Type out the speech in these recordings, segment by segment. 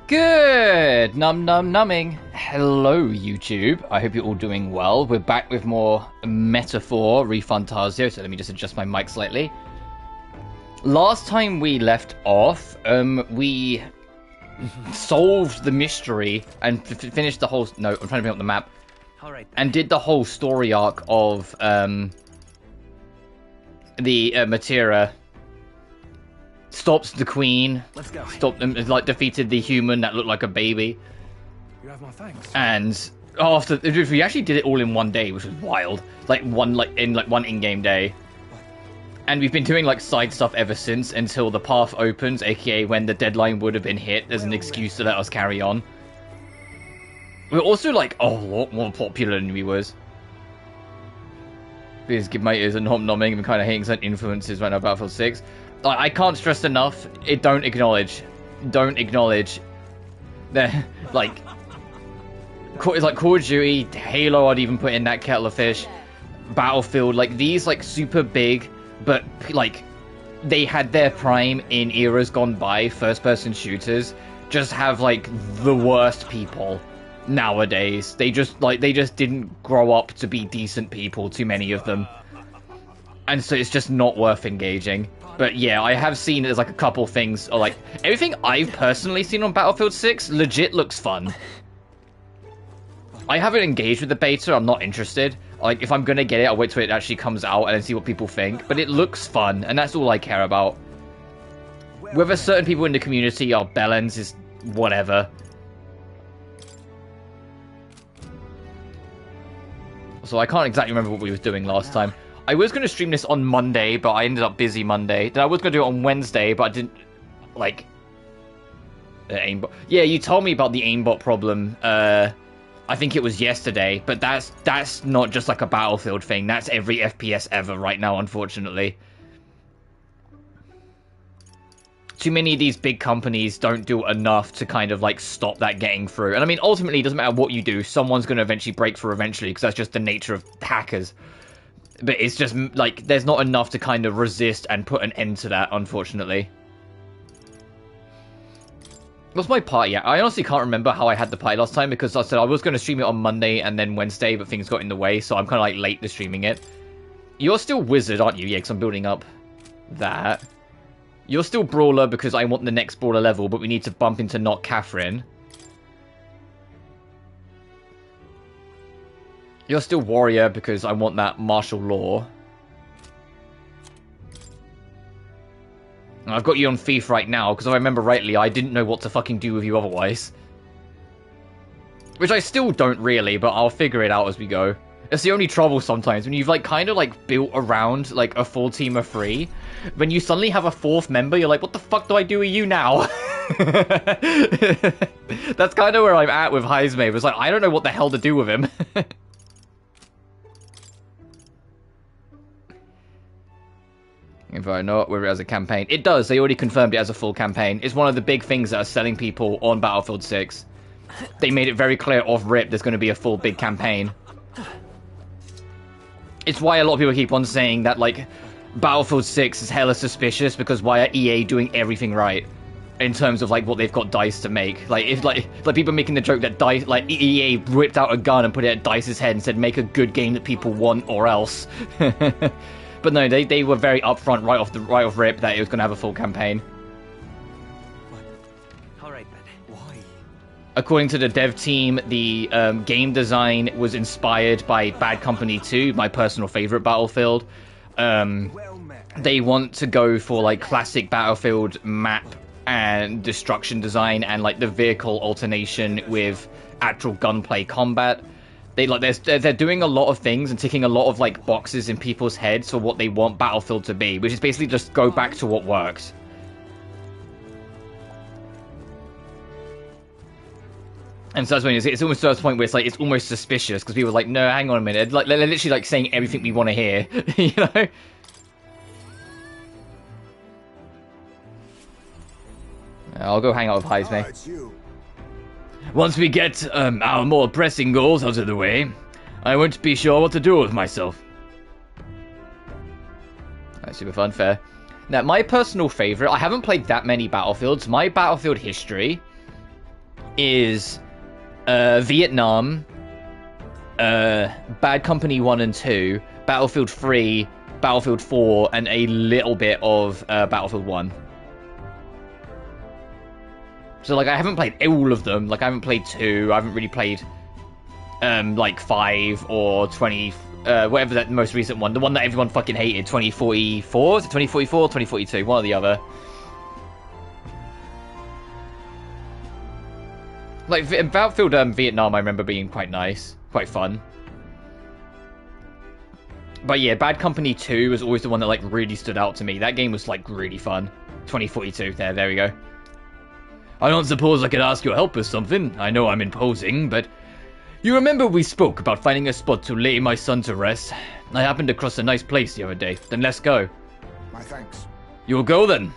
Good! Numbing. Hello, YouTube. I hope you're all doing well. We're back with more Metaphor ReFantazio, so let me just adjust my mic slightly. Last time we left off, we solved the mystery and finished the whole... No, I'm trying to bring up the map. All right, and did the whole story arc of the Matera. Stops the queen. Let's go. Stopped them, like defeated the human that looked like a baby. You have my thanks. And after we actually did it all in one day, which was wild. One in-game day. And we've been doing like side stuff ever since until the path opens, aka when the deadline would have been hit as an excuse to let us carry on. We're also like a lot more popular than we was. Because my ears are nom-nomming and kind of hating some influences right now, Battlefield 6. I can't stress enough, don't acknowledge that, like, it's like Call of Duty, Halo I'd even put in that kettle of fish, Battlefield, like, these, like, super big, but, like, they had their prime in eras gone by, first-person shooters, just have, like, the worst people nowadays. They just didn't grow up to be decent people, too many of them. And so it's just not worth engaging. But yeah, I have seen there's like a couple things, or like, everything I've personally seen on Battlefield 6 legit looks fun. I haven't engaged with the beta, I'm not interested. Like, if I'm gonna get it, I'll wait till it actually comes out and then see what people think. But it looks fun, and that's all I care about. Whether certain people in the community are bellends is whatever. So I can't exactly remember what we were doing last time. I was going to stream this on Monday, but I ended up busy Monday. Then I was going to do it on Wednesday, but I didn't, like, the aimbot. Yeah, you told me about the aimbot problem. I think it was yesterday, but that's not just like a Battlefield thing. That's every FPS ever right now, unfortunately. Too many of these big companies don't do enough to kind of, like, stop that getting through. And I mean, ultimately, it doesn't matter what you do. Someone's going to eventually break through eventually, because that's just the nature of hackers. But it's just, like, there's not enough to kind of resist and put an end to that, unfortunately. What's my party at? I honestly can't remember how I had the party last time, because I said I was going to stream it on Monday and then Wednesday, but things got in the way, so I'm kind of, like, late to streaming it. You're still Wizard, aren't you? Yeah, because I'm building up that. You're still Brawler, because I want the next Brawler level, but we need to bump into not Catherine. You're still Warrior, because I want that martial law. And I've got you on Thief right now, because if I remember rightly, I didn't know what to fucking do with you otherwise. Which I still don't really, but I'll figure it out as we go. It's the only trouble sometimes, when you've, like, kind of, like, built around, like, a full team of 3. When you suddenly have a 4th member, you're like, what the fuck do I do with you now? That's kind of where I'm at with Heismave. It's like, I don't know what the hell to do with him. If I know whether it has a campaign. It does. They already confirmed it as a full campaign. It's one of the big things that are selling people on Battlefield 6. They made it very clear off rip there's going to be a full big campaign. It's why a lot of people keep on saying that, like, Battlefield 6 is hella suspicious, because why are EA doing everything right? In terms of, like, what they've got DICE to make. Like, if, like people making the joke that DICE, like, EA whipped out a gun and put it at DICE's head and said, make a good game that people want, or else. But no, they were very upfront right off rip that it was going to have a full campaign. All right, then. Why? According to the dev team, the game design was inspired by Bad Company 2, my personal favorite Battlefield. They want to go for, like, classic Battlefield map and destruction design and, like, the vehicle alternation with actual gunplay combat. They're doing a lot of things and ticking a lot of, like, boxes in people's heads for what they want Battlefield to be, which is basically just go back to what works. And so that's when it's almost to the point where it's like, it's almost suspicious, because people are like, no, hang on a minute, like, they're literally, like, saying everything we want to hear, you know? I'll go hang out with Heisme. Once we get our more pressing goals out of the way, I won't be sure what to do with myself. That's super fun, fair. Now, my personal favorite, I haven't played that many Battlefields. My Battlefield history is Vietnam, Bad Company 1 and 2, Battlefield 3, Battlefield 4, and a little bit of Battlefield 1. So, like, I haven't played all of them. Like, I haven't played 2, I haven't really played, like, 5 or 20, whatever that most recent one. The one that everyone fucking hated, 2044? Is it 2044 2042? One or the other. Like, Battlefield Vietnam, I remember being quite nice. Quite fun. But yeah, Bad Company 2 was always the one that, like, really stood out to me. That game was, like, really fun. 2042. There we go. I don't suppose I could ask your help with something. I know I'm imposing, but... You remember we spoke about finding a spot to lay my son to rest? I happened across a nice place the other day. Then let's go. My thanks. You'll go then.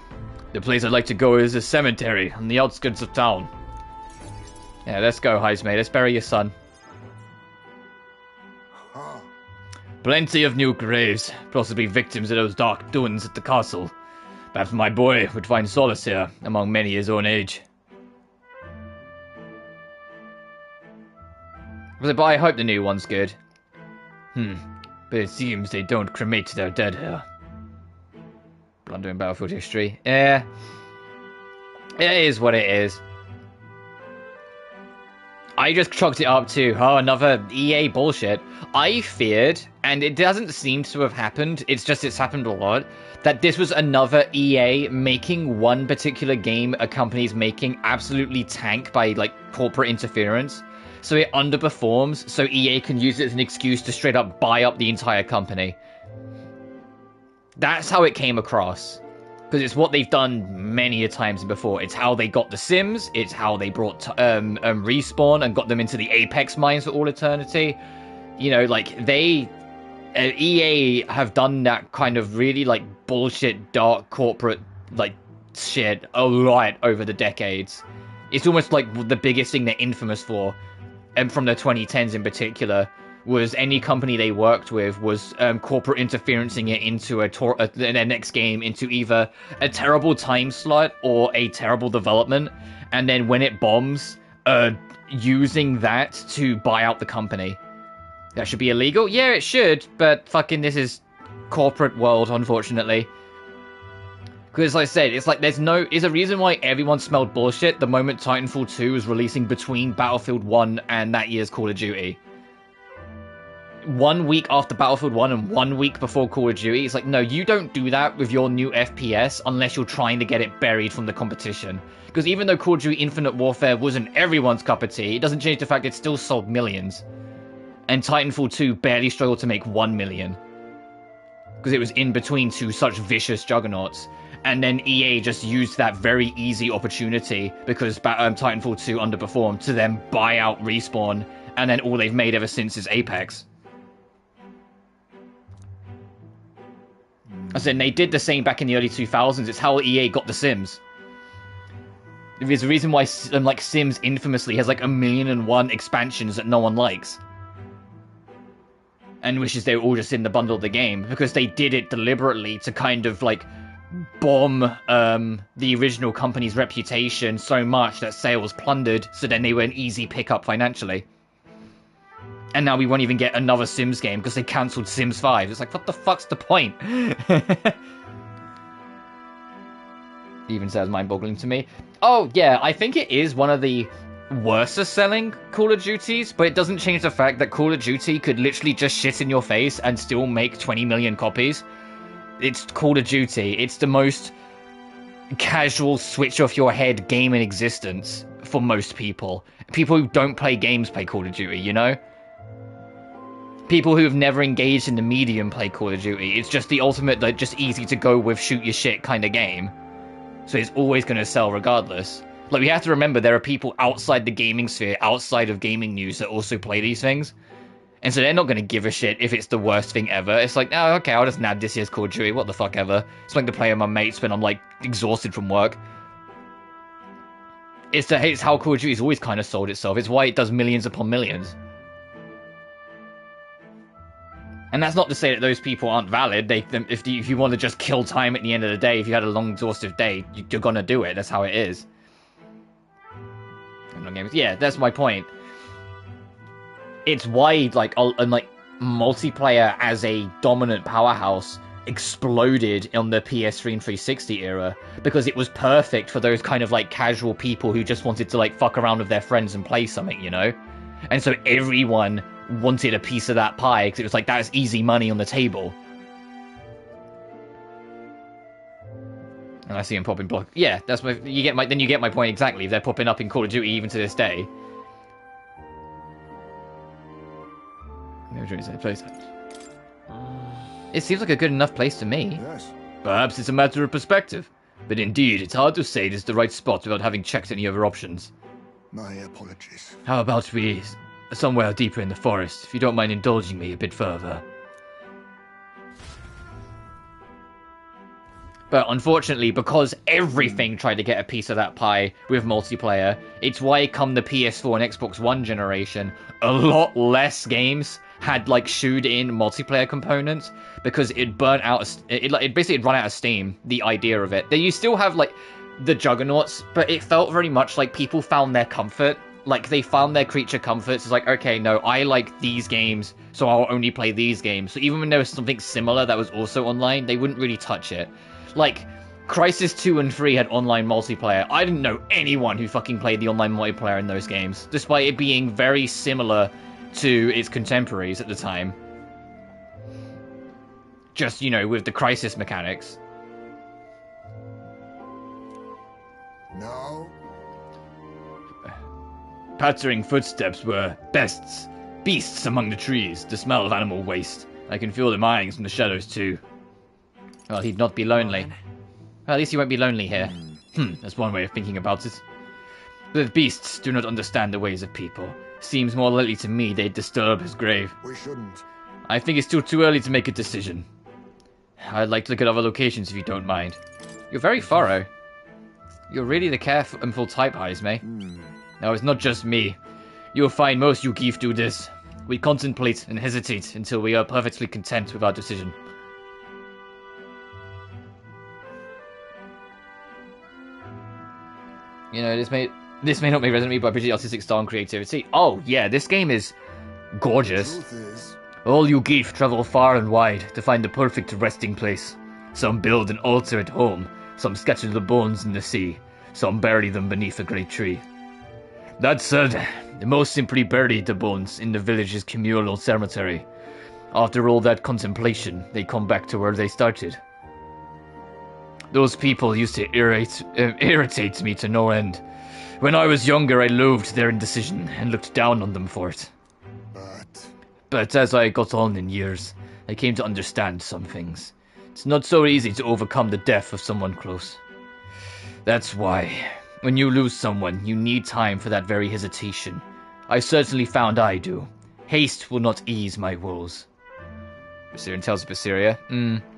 The place I'd like to go is a cemetery on the outskirts of town. Yeah, let's go, Heismate. Let's bury your son. Huh. Plenty of new graves, possibly victims of those dark doings at the castle. Perhaps my boy would find solace here, among many his own age. But I hope the new one's good. But it seems they don't cremate their dead here. Blundering Battlefield history. Yeah. It is what it is. I just chalked it up to, oh, another EA bullshit. I feared, and it doesn't seem to have happened, it's happened a lot, that this was another EA making one particular game a company's making absolutely tank by, like, corporate interference. So it underperforms, so EA can use it as an excuse to straight up buy up the entire company. That's how it came across. Because it's what they've done many a times before. It's how they got The Sims, it's how they brought Respawn and got them into the Apex mines for all eternity. You know, like, EA have done that kind of really, like, bullshit, dark, corporate, like, shit a lot over the decades. It's almost like the biggest thing they're infamous for. And from the 2010s in particular, was any company they worked with was corporate interferencing it into their next game into either a terrible time slot or a terrible development, and then when it bombs, using that to buy out the company. That should be illegal? Yeah, it should, but fucking this is corporate world, unfortunately. Because, like I said, it's like there's a reason why everyone smelled bullshit the moment Titanfall 2 was releasing between Battlefield 1 and that year's Call of Duty. 1 week after Battlefield 1 and 1 week before Call of Duty, it's like, no, you don't do that with your new FPS unless you're trying to get it buried from the competition. Because even though Call of Duty Infinite Warfare wasn't everyone's cup of tea, it doesn't change the fact it still sold millions. And Titanfall 2 barely struggled to make 1 million. Because it was in between two such vicious juggernauts. And then EA just used that very easy opportunity, because Titanfall 2 underperformed, to then buy out Respawn, and then all they've made ever since is Apex. I said, they did the same back in the early 2000s. It's how EA got The Sims. There's a reason why like Sims infamously has like 1,000,001 expansions that no one likes. And wishes they were all just in the bundle of the game, because they did it deliberately to kind of like bomb the original company's reputation so much that sales plundered, so then they were an easy pickup financially. And now we won't even get another Sims game because they cancelled Sims 5. It's like, what the fuck's the point? Even sounds mind-boggling to me. Oh, yeah, I think it is one of the worst selling Call of Duties, but it doesn't change the fact that Call of Duty could literally just shit in your face and still make 20 million copies. It's Call of Duty. It's the most casual switch off your head game in existence for most people. People who don't play games play Call of Duty, you know? People who have never engaged in the medium play Call of Duty. It's just the ultimate, like, just easy to go with, shoot your shit kind of game. So it's always going to sell regardless. Like, we have to remember there are people outside the gaming sphere, outside of gaming news, that also play these things. And so they're not going to give a shit if it's the worst thing ever. It's like, oh, okay, I'll just nab this year's Call of Duty, what the fuck ever. It's like to play with my mates when I'm, like, exhausted from work. It's how Call of Duty's always kind of sold itself. It's why it does millions upon millions. And that's not to say that those people aren't valid. If you want to just kill time at the end of the day, if you had a long, exhaustive day, you're going to do it. That's how it is. on games. Yeah, that's my point. It's why, like, multiplayer as a dominant powerhouse exploded on the PS3 and 360 era, because it was perfect for those kind of, like, casual people who just wanted to, like, fuck around with their friends and play something, you know? And so everyone wanted a piece of that pie, because it was like, that's easy money on the table. And I see him popping block. Yeah, that's my. You get my point exactly. They're popping up in Call of Duty even to this day. It seems like a good enough place to me. Yes. Perhaps it's a matter of perspective, but indeed, it's hard to say it is the right spot without having checked any other options. My apologies. How about we somewhere deeper in the forest, if you don't mind indulging me a bit further? But unfortunately, because everything tried to get a piece of that pie with multiplayer, it's why come the PS4 and Xbox One generation, a lot less games had, like, shoed in multiplayer components, because it burnt out, it basically run out of steam, the idea of it. You still have, like, the juggernauts, but it felt very much like people found their comfort. Like, they found their creature comforts. It's like, okay, no, I like these games, so I'll only play these games. So even when there was something similar that was also online, they wouldn't really touch it. Like, Crysis 2 and 3 had online multiplayer. I didn't know anyone who fucking played the online multiplayer in those games, despite it being very similar to its contemporaries at the time. Just, you know, with the Crysis mechanics. No. Pattering footsteps were beasts among the trees, the smell of animal waste. I can feel them eyeing from the shadows too. Well, he'd not be lonely. Well, at least he won't be lonely here. That's one way of thinking about it. The beasts do not understand the ways of people. Seems more likely to me they'd disturb his grave. We shouldn't. I think it's still too early to make a decision. I'd like to look at other locations if you don't mind. You're very thorough. You're really the careful type, Heisme. Now, it's not just me. You'll find most you geef do this. We contemplate and hesitate until we are perfectly content with our decision. You know, this may not be resonant with me, but I appreciate the artistic style and creativity. Oh, yeah, this game is gorgeous. Truth is, All you geef travel far and wide to find the perfect resting place. Some build an altar at home, some scatter the bones in the sea, some bury them beneath a great tree. That said, they most simply buried the bones in the village's communal cemetery. After all that contemplation, they come back to where they started. Those people used to irritate me to no end. When I was younger, I loathed their indecision and looked down on them for it. But as I got on in years, I came to understand some things. It's not so easy to overcome the death of someone close. That's why, when you lose someone, you need time for that very hesitation. I certainly found I do. Haste will not ease my woes. Viserion tells Viseria,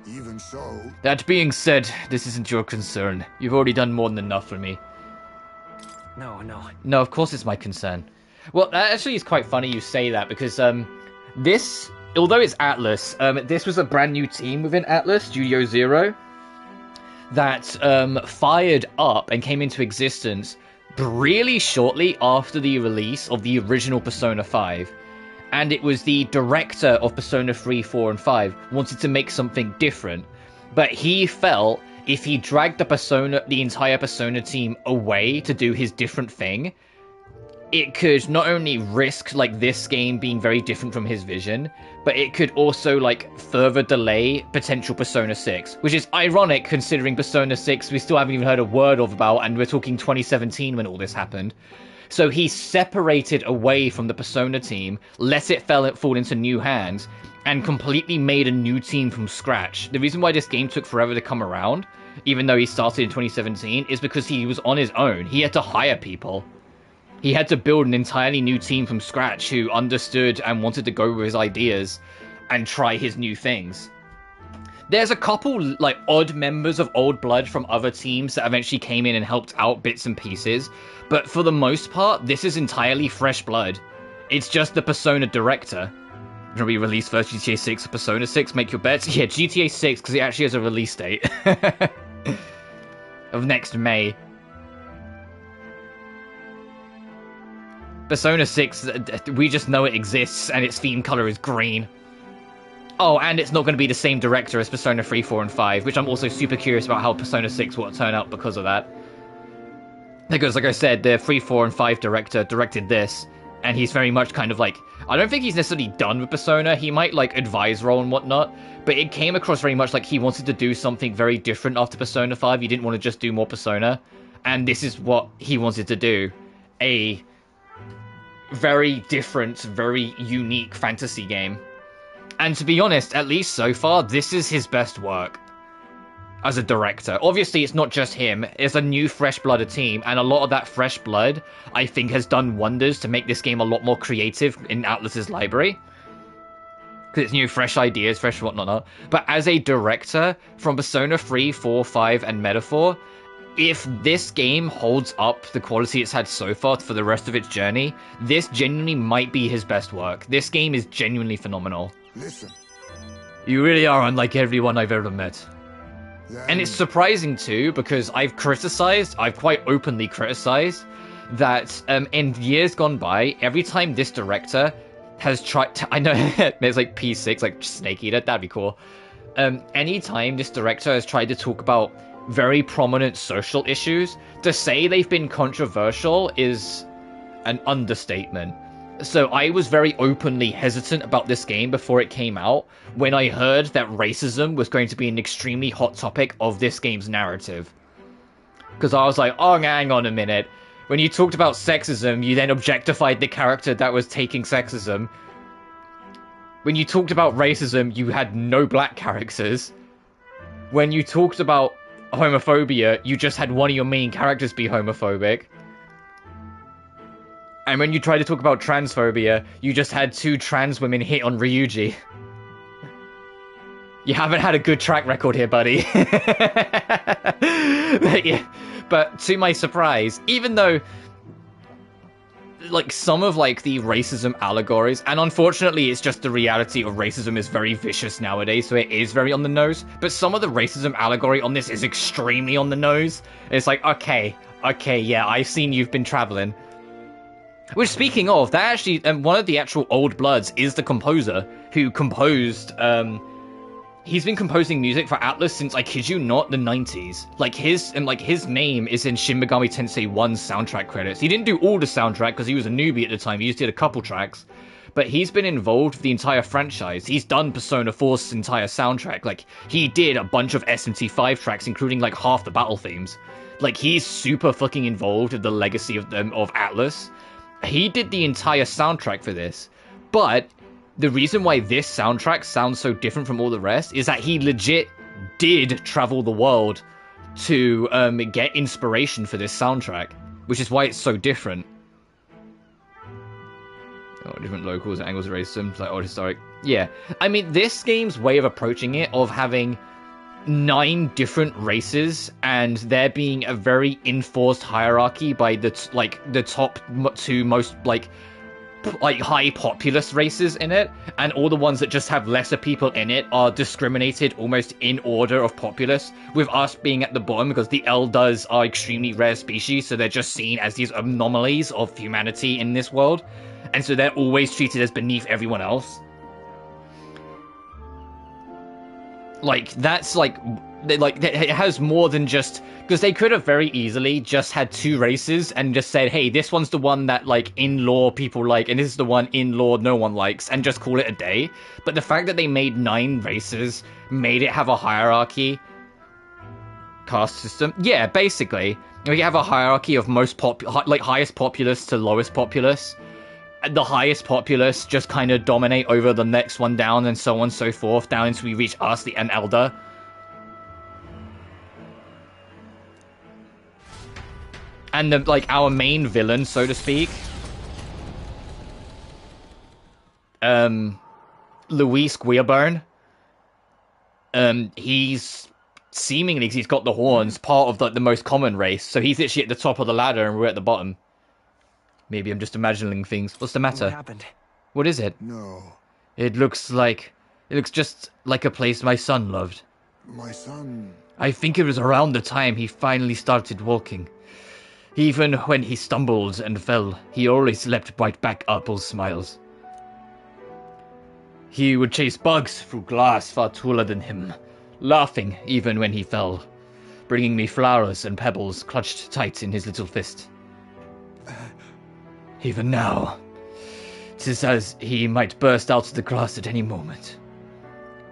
even so. That being said, this isn't your concern. You've already done more than enough for me. No. No, of course it's my concern. Well, that actually is quite funny you say that, because this, although it's Atlas, this was a brand new team within Atlas, Studio Zero, that fired up and came into existence really shortly after the release of the original Persona 5. And it was the director of Persona 3, 4, and 5 wanted to make something different. But he felt if he dragged the entire Persona team away to do his different thing, it could not only risk, like, this game being very different from his vision, but it could also, like, further delay potential Persona 6. Which is ironic, considering Persona 6 we still haven't even heard a word of about, and we're talking 2017 when all this happened. So he separated away from the Persona team, let it fall into new hands, and completely made a new team from scratch. The reason why this game took forever to come around, even though he started in 2017, is because he was on his own. He had to hire people. He had to build an entirely new team from scratch who understood and wanted to go with his ideas and try his new things. There's a couple, like, odd members of Old Blood from other teams that eventually came in and helped out bits and pieces, but for the most part, this is entirely fresh blood. It's just the Persona director. Gonna be released first, GTA 6 or Persona 6, make your bets? Yeah, GTA 6, because it actually has a release date. Of next May. Persona 6, we just know it exists, and its theme color is green. Oh, and it's not going to be the same director as Persona 3, 4, and 5, which I'm also super curious about how Persona 6 will turn out because of that. Because, like I said, the 3, 4, and 5 director directed this, and he's very much kind of like... I don't think he's necessarily done with Persona. He might, like, advise role and whatnot, but it came across very much like he wanted to do something very different after Persona 5. He didn't want to just do more Persona, and this is what he wanted to do. A very different, very unique fantasy game. And to be honest, at least so far, this is his best work as a director. Obviously, it's not just him. It's a new, fresh-blooded team, and a lot of that fresh blood, I think, has done wonders to make this game a lot more creative in Atlus's library. Because it's new, fresh ideas, fresh whatnot. But as a director, from Persona 3, 4, 5, and Metaphor, if this game holds up the quality it's had so far for the rest of its journey, this genuinely might be his best work. This game is genuinely phenomenal. Listen. You really are unlike everyone I've ever met. Then... And it's surprising too, because I've quite openly criticized, that in years gone by, every time this director has tried to, I know, it's like P6, like Snake Eater, that'd be cool. Anytime this director has tried to talk about very prominent social issues, to say they've been controversial is an understatement. So I was very openly hesitant about this game before it came out, when I heard that racism was going to be an extremely hot topic of this game's narrative. Because I was like, oh, hang on a minute. When you talked about sexism, you then objectified the character that was taking sexism. When you talked about racism, you had no black characters. When you talked about homophobia, you just had one of your main characters be homophobic. And when you tried to talk about transphobia, you just had 2 trans women hit on Ryuji. You haven't had a good track record here, buddy. But to my surprise, even though like some of like the racism allegories, and unfortunately it's just the reality of racism is very vicious nowadays, so it is very on the nose, but some of the racism allegory on this is extremely on the nose. It's like, okay, yeah, I've seen you've been traveling. Which, speaking of, that actually, one of the actual Old Bloods is the composer who composed, he's been composing music for Atlus since, I kid you not, the 90s. Like, his name is in Shin Megami Tensei 1's soundtrack credits. He didn't do all the soundtrack because he was a newbie at the time, he just did a couple tracks. But he's been involved with the entire franchise. He's done Persona 4's entire soundtrack. Like, he did a bunch of SMT5 tracks, including, like, half the battle themes. Like, he's super fucking involved with the legacy of Atlus. He did the entire soundtrack for this, but the reason why this soundtrack sounds so different from all the rest is that he legit did travel the world to get inspiration for this soundtrack, which is why it's so different. Oh, different locals and angles of racism, like old historic. Yeah, I mean, this game's way of approaching it, of having 9 different races and there being a very enforced hierarchy by the top 2 most like high populous races in it, and all the ones that just have lesser people in it are discriminated almost in order of populace, with us being at the bottom because the Elders are extremely rare species, so they're just seen as these anomalies of humanity in this world, and so they're always treated as beneath everyone else. Like, that's, like, it has more than just... Because they could have very easily just had 2 races and just said, hey, this one's the one that, like, in law people like, and this is the one in law no one likes, and just call it a day. But the fact that they made 9 races made it have a hierarchy caste system. Yeah, basically. We have a hierarchy of highest populace to lowest populace. The highest populace just kind of dominate over the next one down, and so on and so forth, down until we reach us, an Elder. And our main villain, so to speak, Luis Guillaburn, he's got the horns, part of the most common race, so he's actually at the top of the ladder and we're at the bottom. Maybe I'm just imagining things. What's the matter? What happened? What is it? No. It looks just like a place my son loved. My son... I think it was around the time he finally started walking. Even when he stumbled and fell, he always leapt right back up all smiles. He would chase bugs through glass far taller than him, laughing even when he fell, bringing me flowers and pebbles clutched tight in his little fist. Even now, 'tis as he might burst out of the glass at any moment,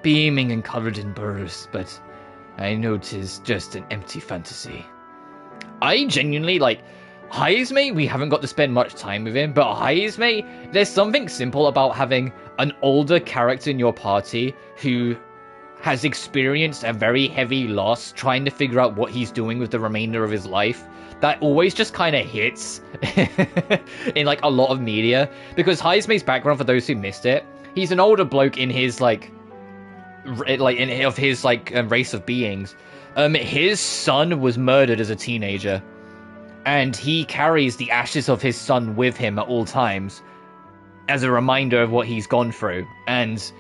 beaming and covered in burrs, but I know 'tis just an empty fantasy. I genuinely, Heisme, we haven't got to spend much time with him, but Heisme, there's something simple about having an older character in your party who has experienced a very heavy loss, trying to figure out what he's doing with the remainder of his life. That always just kind of hits in, a lot of media. Because Heisme's background, for those who missed it, he's an older bloke in his, race of beings. His son was murdered as a teenager, and he carries the ashes of his son with him at all times as a reminder of what he's gone through, and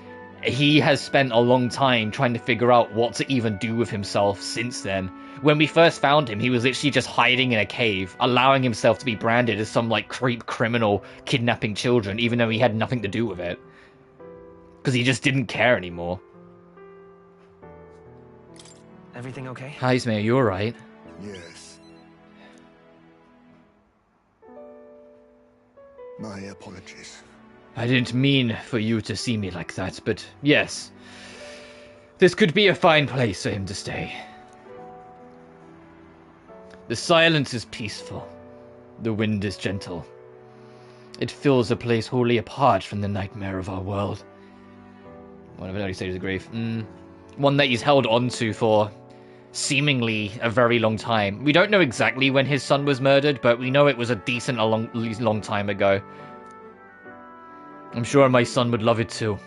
he has spent a long time trying to figure out what to even do with himself since then. When we first found him, he was literally just hiding in a cave, allowing himself to be branded as some, creep criminal kidnapping children, even though he had nothing to do with it. Because he just didn't care anymore. Everything okay? Heisme, are you alright? Yes. My apologies. I didn't mean for you to see me like that, but yes. This could be a fine place for him to stay. The silence is peaceful. The wind is gentle. It fills a place wholly apart from the nightmare of our world. One of the early stages of grief. One that he's held on to for seemingly a very long time. We don't know exactly when his son was murdered, but we know it was a long time ago. I'm sure my son would love it too.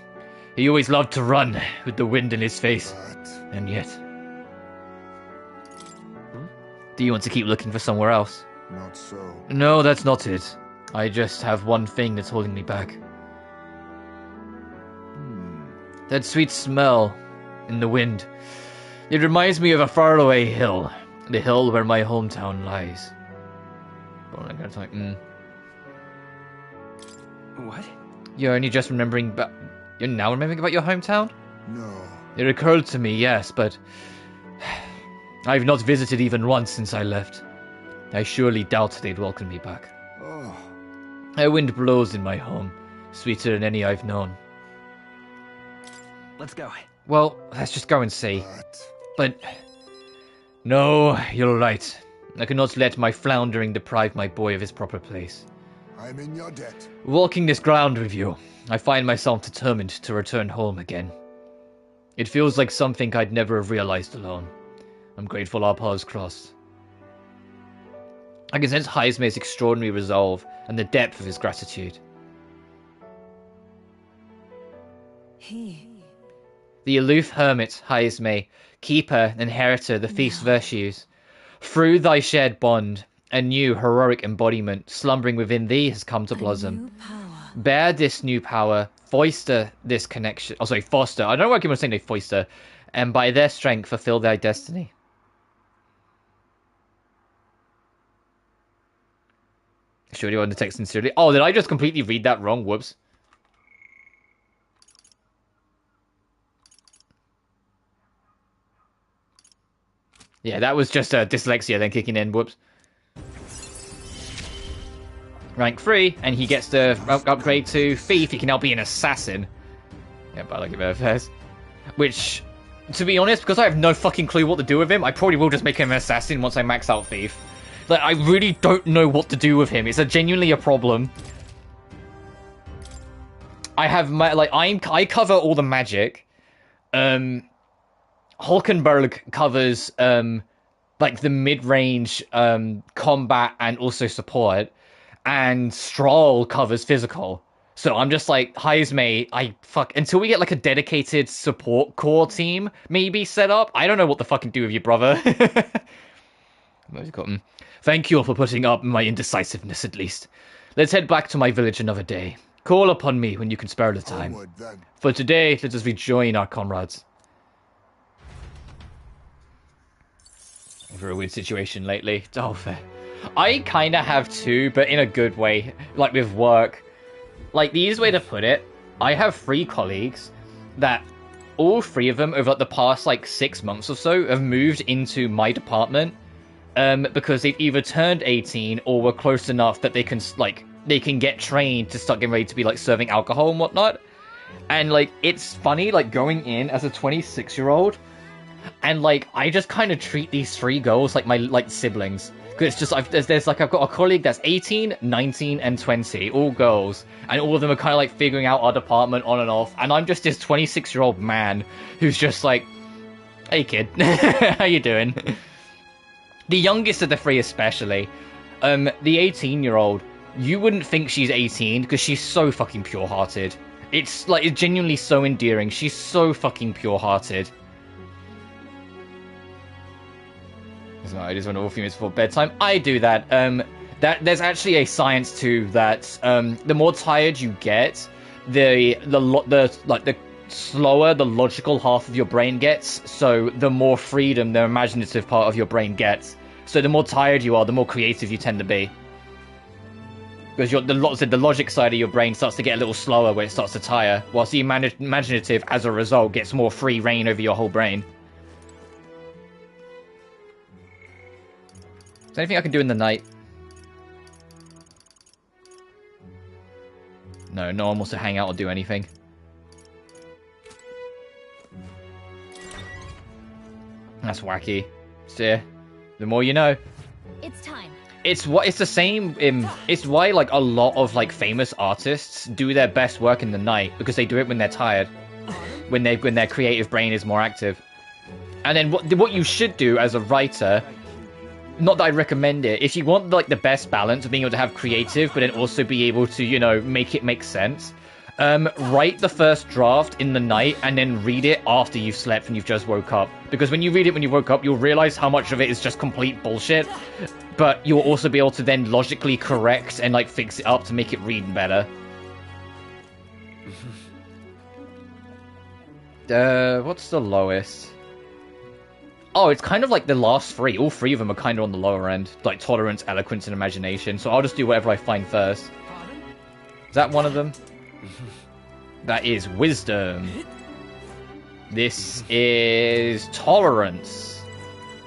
He always loved to run with the wind in his face. But And yet... Do you want to keep looking for somewhere else? not so. No, that's not it. I just have one thing that's holding me back. That sweet smell in the wind. It reminds me of a faraway hill. The hill where my hometown lies. Oh, I'm gonna talk. What? You're only just remembering about... You're now remembering about your hometown? No. It occurred to me, yes, but... I've not visited even once since I left. I surely doubt they'd welcome me back. Oh, A wind blows in my home, sweeter than any I've known. Let's go. Well, let's just go and see. but But... No, you're right. I cannot let my floundering deprive my boy of his proper place. I'm in your debt. Walking this ground with you, I find myself determined to return home again. It feels like something I'd never have realized alone. I'm grateful our paths crossed. I can sense Heisme's extraordinary resolve and the depth of his gratitude. The aloof hermit, Heisme, keeper, inheritor, the feast's virtues. Through thy shared bond, a new heroic embodiment slumbering within thee has come to blossom. Bear this new power, foster this connection. Oh, sorry, foster. I don't know why I keep on saying they foster. And by their strength, fulfill thy destiny. Sure, you want to text sincerely? Oh, did I just completely read that wrong? Whoops. Yeah, that was just dyslexia then kicking in. Whoops. Rank 3, and he gets to upgrade to Thief. He can now be an assassin. Yeah, but I like it better first. Which, to be honest, because I have no fucking clue what to do with him, I probably will just make him an assassin once I max out Thief. Like, I really don't know what to do with him. It's genuinely a problem. I have I cover all the magic. Hulkenberg covers like the mid-range combat and also support, and Stroll covers physical. So I'm just like, Heisme, until we get like a dedicated support core team maybe set up. I don't know what to fucking do with you, brother. Thank you all for putting up my indecisiveness at least. Let's head back to my village another day. Call upon me when you can spare the time. Onward, then. For today, let us rejoin our comrades. Over a weird situation lately. Oh, fair. I kind of have too, but in a good way, like with work. Like, the easiest way to put it, I have 3 colleagues that all 3 of them over like, the past like 6 months or so have moved into my department because they've either turned 18 or were close enough that they can get trained to start getting ready to be like serving alcohol and whatnot. And like, it's funny like going in as a 26-year-old and like I just kind of treat these 3 girls like my like siblings. Because it's just, I've got a colleague that's 18, 19, and 20, all girls, and all of them are kind of like figuring out our department on and off, and I'm just this 26-year-old man who's just like, hey kid, how you doing? The youngest of the 3 especially, the 18-year-old, you wouldn't think she's 18 because she's so fucking pure-hearted. It's like, it's genuinely so endearing, she's so fucking pure-hearted. So I just want all females before bedtime. I do that. There's actually a science to that. The more tired you get, the slower the logical half of your brain gets. So the more freedom the imaginative part of your brain gets. So the more tired you are, the more creative you tend to be. Because the logic side of your brain starts to get a little slower when it starts to tire, whilst the imaginative, as a result, gets more free reign over your whole brain. Is there anything I can do in the night? No, no one wants to hang out or do anything. That's wacky. So, the more you know. It's time. It's the same. It's why like a lot of like famous artists do their best work in the night because they do it when they're tired, when their creative brain is more active. And then what you should do as a writer. Not that I recommend it. If you want like the best balance of being able to have creative, but then also be able to, you know, make it make sense, write the first draft in the night and then read it after you've slept and you've just woke up. Because when you read it when you woke up, you'll realize how much of it is just complete bullshit. But you'll also be able to then logically correct and like fix it up to make it read better. What's the lowest? Oh, it's kind of like the last 3. All 3 of them are kind of on the lower end. Like tolerance, eloquence, and imagination. So I'll just do whatever I find first. Is that one of them? That is wisdom. This is tolerance.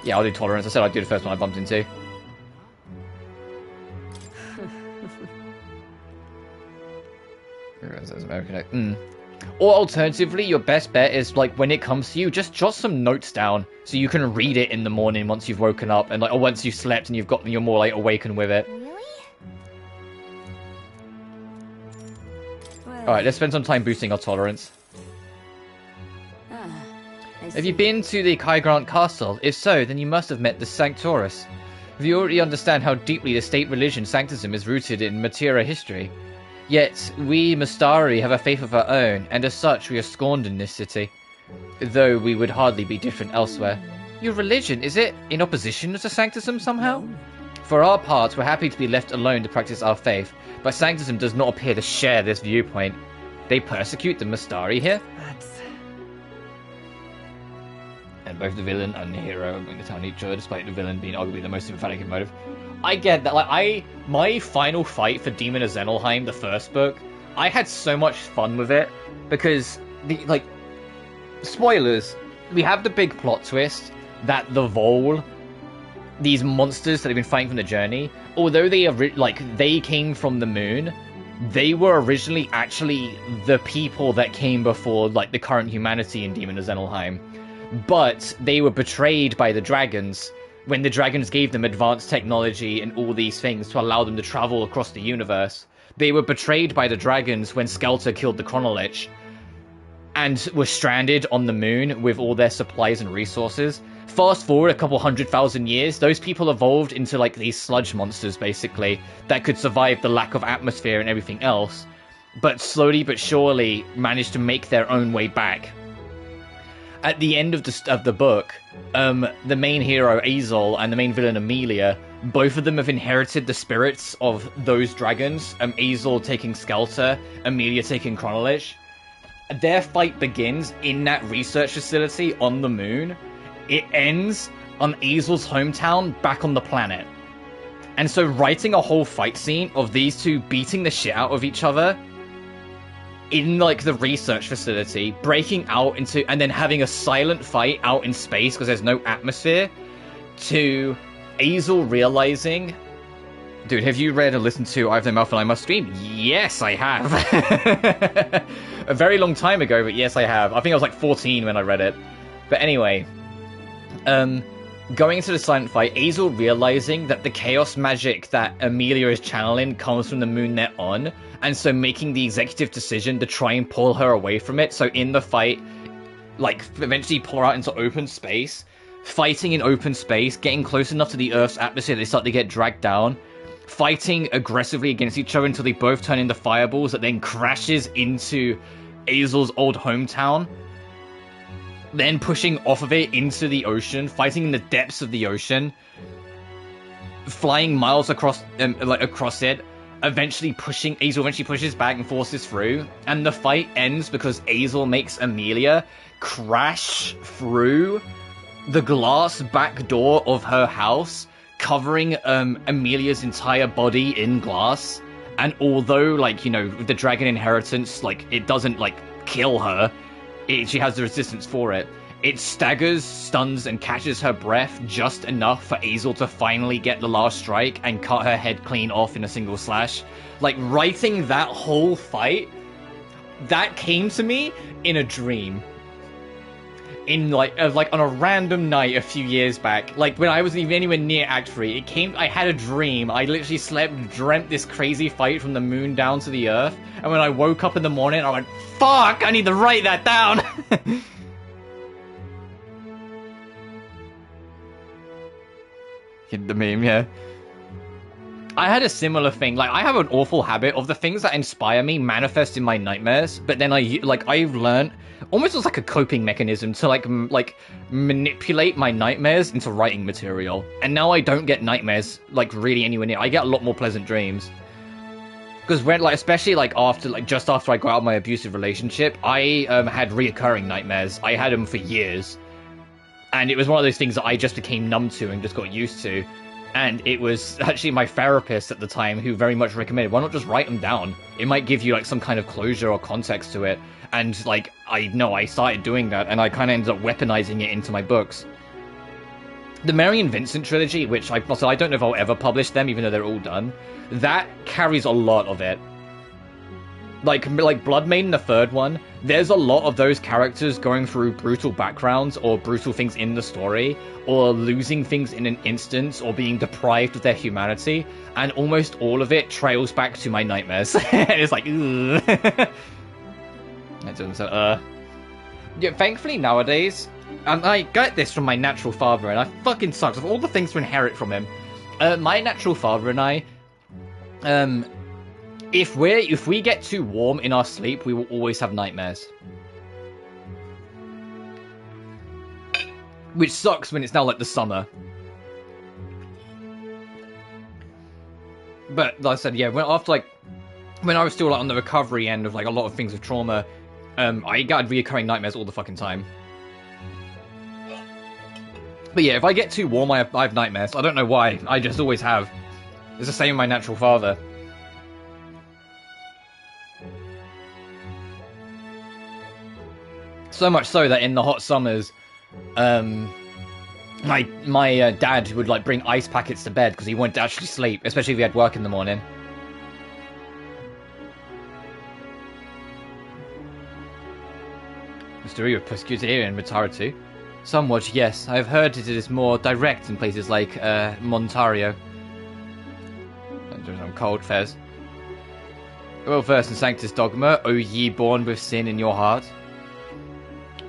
Yeah, I'll do tolerance. I said I'd do the first one I bumped into. American. Or alternatively, your best bet is like when it comes to you, just jot some notes down so you can read it in the morning once you've woken up and like, or once you've slept and you're more like awakened with it. Really? Well, All right, let's spend some time boosting our tolerance. Have you been to the Kai Grant Castle? If so, then you must have met the Sanctorus. If you already understand how deeply the state religion Sanctism is rooted in Matera history. Yet, we Mustari have a faith of our own, and as such we are scorned in this city. Though we would hardly be different elsewhere. Your religion, is it in opposition to Sanctism somehow? For our part, we're happy to be left alone to practice our faith, but Sanctism does not appear to share this viewpoint. They persecute the Mustari here? And both the villain and the hero are going to town each other, despite the villain being arguably the most emphatic emotive. I get that. Like, my final fight for Demon of Xenelheim, the first book, I had so much fun with it because spoilers. We have the big plot twist that the Vol, these monsters that have been fighting from the journey, although they came from the moon, they were originally actually the people that came before like the current humanity in Demon of Xenelheim, but they were betrayed by the dragons. When the dragons gave them advanced technology and all these things to allow them to travel across the universe. They were betrayed by the dragons when Skelter killed the Chronolich and were stranded on the moon with all their supplies and resources. Fast forward a couple 100,000 years, those people evolved into like these sludge monsters basically that could survive the lack of atmosphere and everything else, but slowly but surely managed to make their own way back. At the end of the book, the main hero, Azel, and the main villain, Amelia, both of them have inherited the spirits of those dragons. Azel taking Skelter, Amelia taking Chronolich. Their fight begins in that research facility on the moon. It ends on Azel's hometown back on the planet. And so writing a whole fight scene of these two beating the shit out of each other in like the research facility, breaking out into, and then having a silent fight out in space because there's no atmosphere, to Azel realizing, dude, have you read and listened to I Have No Mouth and I Must Scream? Yes, I have. A very long time ago, but yes, I have. I think I was like 14 when I read it. But anyway, going into the silent fight, Azel realizing that the chaos magic that Amelia is channeling comes from the moon they're on, and so making the executive decision to try and pull her away from it. So in the fight, like, eventually pull her out into open space, fighting in open space, getting close enough to the Earth's atmosphere, they start to get dragged down, fighting aggressively against each other until they both turn into fireballs that then crashes into Azel's old hometown, then pushing off of it into the ocean, fighting in the depths of the ocean, flying miles across it, eventually Azel eventually pushes back and forces through, and the fight ends because Azel makes Amelia crash through the glass back door of her house, covering Amelia's entire body in glass. And although, like, you know, the dragon inheritance, like, it doesn't, like, kill her, she has the resistance for it. It staggers, stuns, and catches her breath just enough for Azel to finally get the last strike and cut her head clean off in a single slash. Like, writing that whole fight, that came to me in a dream. In, like on a random night a few years back. Like, when I wasn't even anywhere near Act 3, I had a dream. I literally slept, dreamt this crazy fight from the moon down to the Earth. And when I woke up in the morning, I went, fuck, I need to write that down! The meme, yeah. I had a similar thing. Like, I have an awful habit of the things that inspire me manifest in my nightmares, but then I've learned almost as like a coping mechanism to like manipulate my nightmares into writing material. And now I don't get nightmares like really anywhere near. I get a lot more pleasant dreams. Because when, like, especially like after, like, just after I got out of my abusive relationship, I had reoccurring nightmares. I had them for years. And it was one of those things that I just became numb to and just got used to. And it was actually my therapist at the time who very much recommended, why not just write them down? It might give you, like, some kind of closure or context to it. And, like, I started doing that, and I kind of ended up weaponizing it into my books. The Mary and Vincent trilogy, which I don't know if I'll ever publish them, even though they're all done, that carries a lot of it. Like Blood Maiden, the third one, there's a lot of those characters going through brutal backgrounds or brutal things in the story, or losing things in an instance, or being deprived of their humanity, and almost all of it trails back to my nightmares. It's like, ugh. Yeah, thankfully nowadays, and I get this from my natural father, and I fucking sucks of all the things to inherit from him. My natural father and I, if we get too warm in our sleep, we will always have nightmares. Which sucks when it's now like the summer. But like I said, yeah, when I was still like on the recovery end of like a lot of things with trauma, I got reoccurring nightmares all the fucking time. But yeah, if I get too warm, I have nightmares. I don't know why. I just always have. It's the same with my natural father. So much so that in the hot summers, my dad would like bring ice packets to bed because he wanted to actually sleep, especially if he had work in the morning. The story of persecuted here in Matara too. Somewhat, yes. I've heard it is more direct in places like Montario. I'm cold, Fez. Well versed in Sanctus Dogma, O ye born with sin in your heart.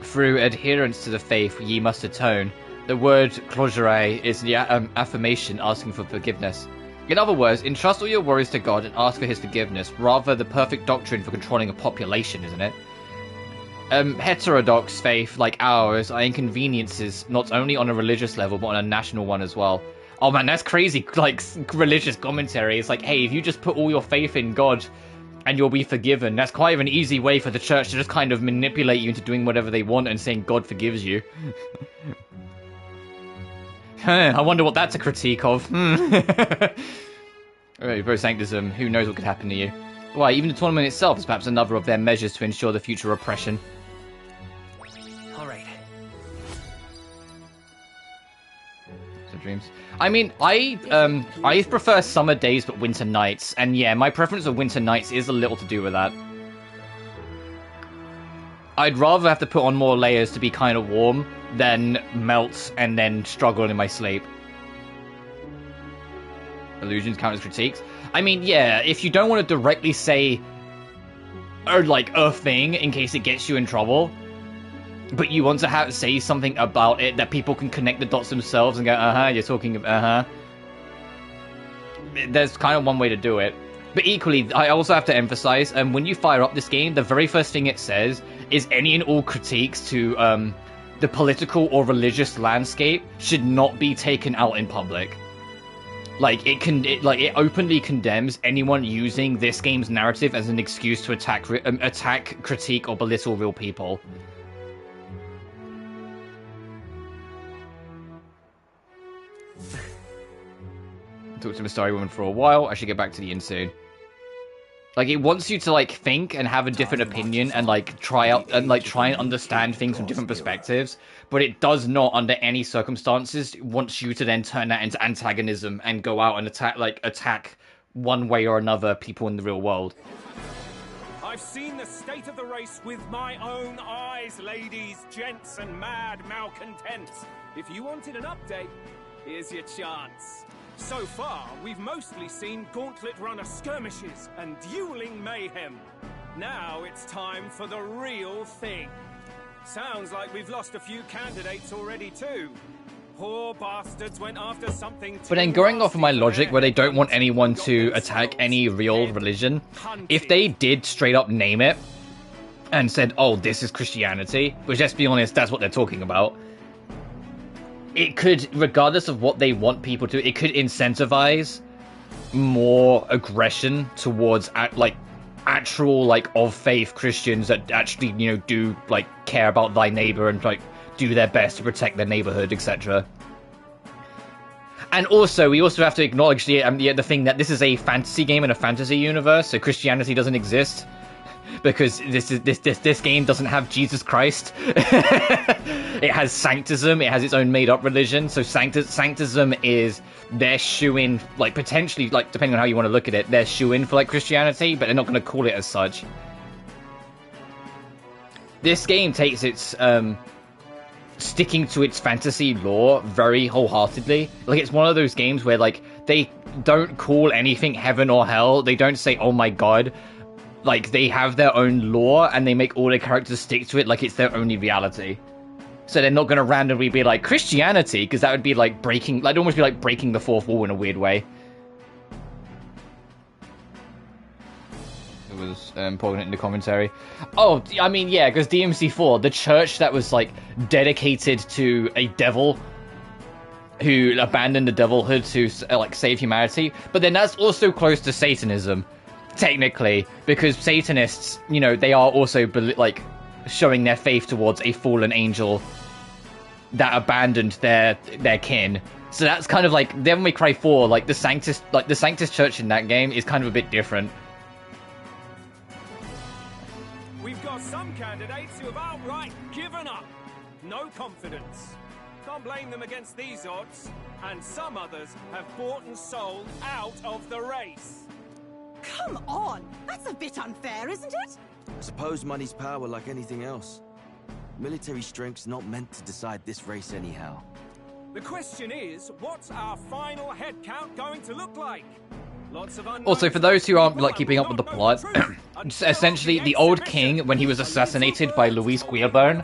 Through adherence to the faith, ye must atone. The word closure is the affirmation asking for forgiveness. In other words, entrust all your worries to God and ask for his forgiveness, rather the perfect doctrine for controlling a population, isn't it? Heterodox faith, like ours, are inconveniences not only on a religious level, but on a national one as well. Oh man, that's crazy, like, religious commentary. It's like, hey, if you just put all your faith in God, and you'll be forgiven. That's quite an easy way for the church to just kind of manipulate you into doing whatever they want and saying God forgives you. I wonder what that's a critique of. Pro sanctism, who knows what could happen to you. Why, even the tournament itself is perhaps another of their measures to ensure the future oppression. Alright. So dreams. I mean, I prefer summer days but winter nights, and yeah, my preference of winter nights is a little to do with that. I'd rather have to put on more layers to be kind of warm than melt and then struggle in my sleep. Illusions count as critiques. I mean, yeah, if you don't want to directly say, or like, a thing in case it gets you in trouble, but you want to say something about it that people can connect the dots themselves and go, you're talking, There's kind of one way to do it. But equally, I also have to emphasize, when you fire up this game, the very first thing it says is any and all critiques to the political or religious landscape should not be taken out in public. Like, it openly condemns anyone using this game's narrative as an excuse to attack, critique, or belittle real people. Talked to the Starry Woman for a while. I should get back to the inn soon. Like, it wants you to, like, think and have a different opinion and, like, try and understand things from different perspectives. But it does not, under any circumstances, wants you to then turn that into antagonism and go out and attack one way or another people in the real world. I've seen the state of the race with my own eyes, ladies, gents, and mad malcontents. If you wanted an update, here's your chance. So far, we've mostly seen gauntlet runner skirmishes and dueling mayhem. Now it's time for the real thing. Sounds like we've lost a few candidates already too. Poor bastards went after something. But then going off of my logic where they don't want anyone to attack any real religion, if they did straight up name it and said, oh, this is Christianity, which, let's be honest, that's what they're talking about, it could, regardless of what they want people to, it could incentivize more aggression towards actual of faith Christians that actually, you know, do care about thy neighbor and do their best to protect their neighborhood, etc. And also, we also have to acknowledge the thing that this is a fantasy game in a fantasy universe, so Christianity doesn't exist. Because this game doesn't have Jesus Christ. It has Sanctism. It has its own made-up religion. So Sanctism is their shoe-in, potentially, depending on how you want to look at it, their shoe-in for Christianity, but they're not going to call it as such. This game takes its sticking to its fantasy lore very wholeheartedly. It's one of those games where they don't call anything heaven or hell. They don't say, oh my god. They have their own lore, and they make all their characters stick to it like it's their only reality. So they're not going to randomly be like, Christianity, because that would be breaking, it'd almost be like breaking the fourth wall in a weird way. It was pouring it in the commentary. Oh, I mean, yeah, because DMC4, the church that was, dedicated to a devil who abandoned the devilhood to, save humanity, but then that's also close to Satanism. Technically, because Satanists, you know, they are also showing their faith towards a fallen angel that abandoned their kin. So that's kind of Devil May Cry 4, the Sanctus Church in that game is kind of a bit different. We've got some candidates who have outright given up. No confidence. Can't blame them against these odds. And some others have bought and sold out of the race. Come on! That's a bit unfair, isn't it? I suppose money's power like anything else. Military strength's not meant to decide this race anyhow. The question is, what's our final head count going to look like? Lots of also, for those who aren't keeping up with the plot, essentially the old king, when he was assassinated by Luis Guillermo,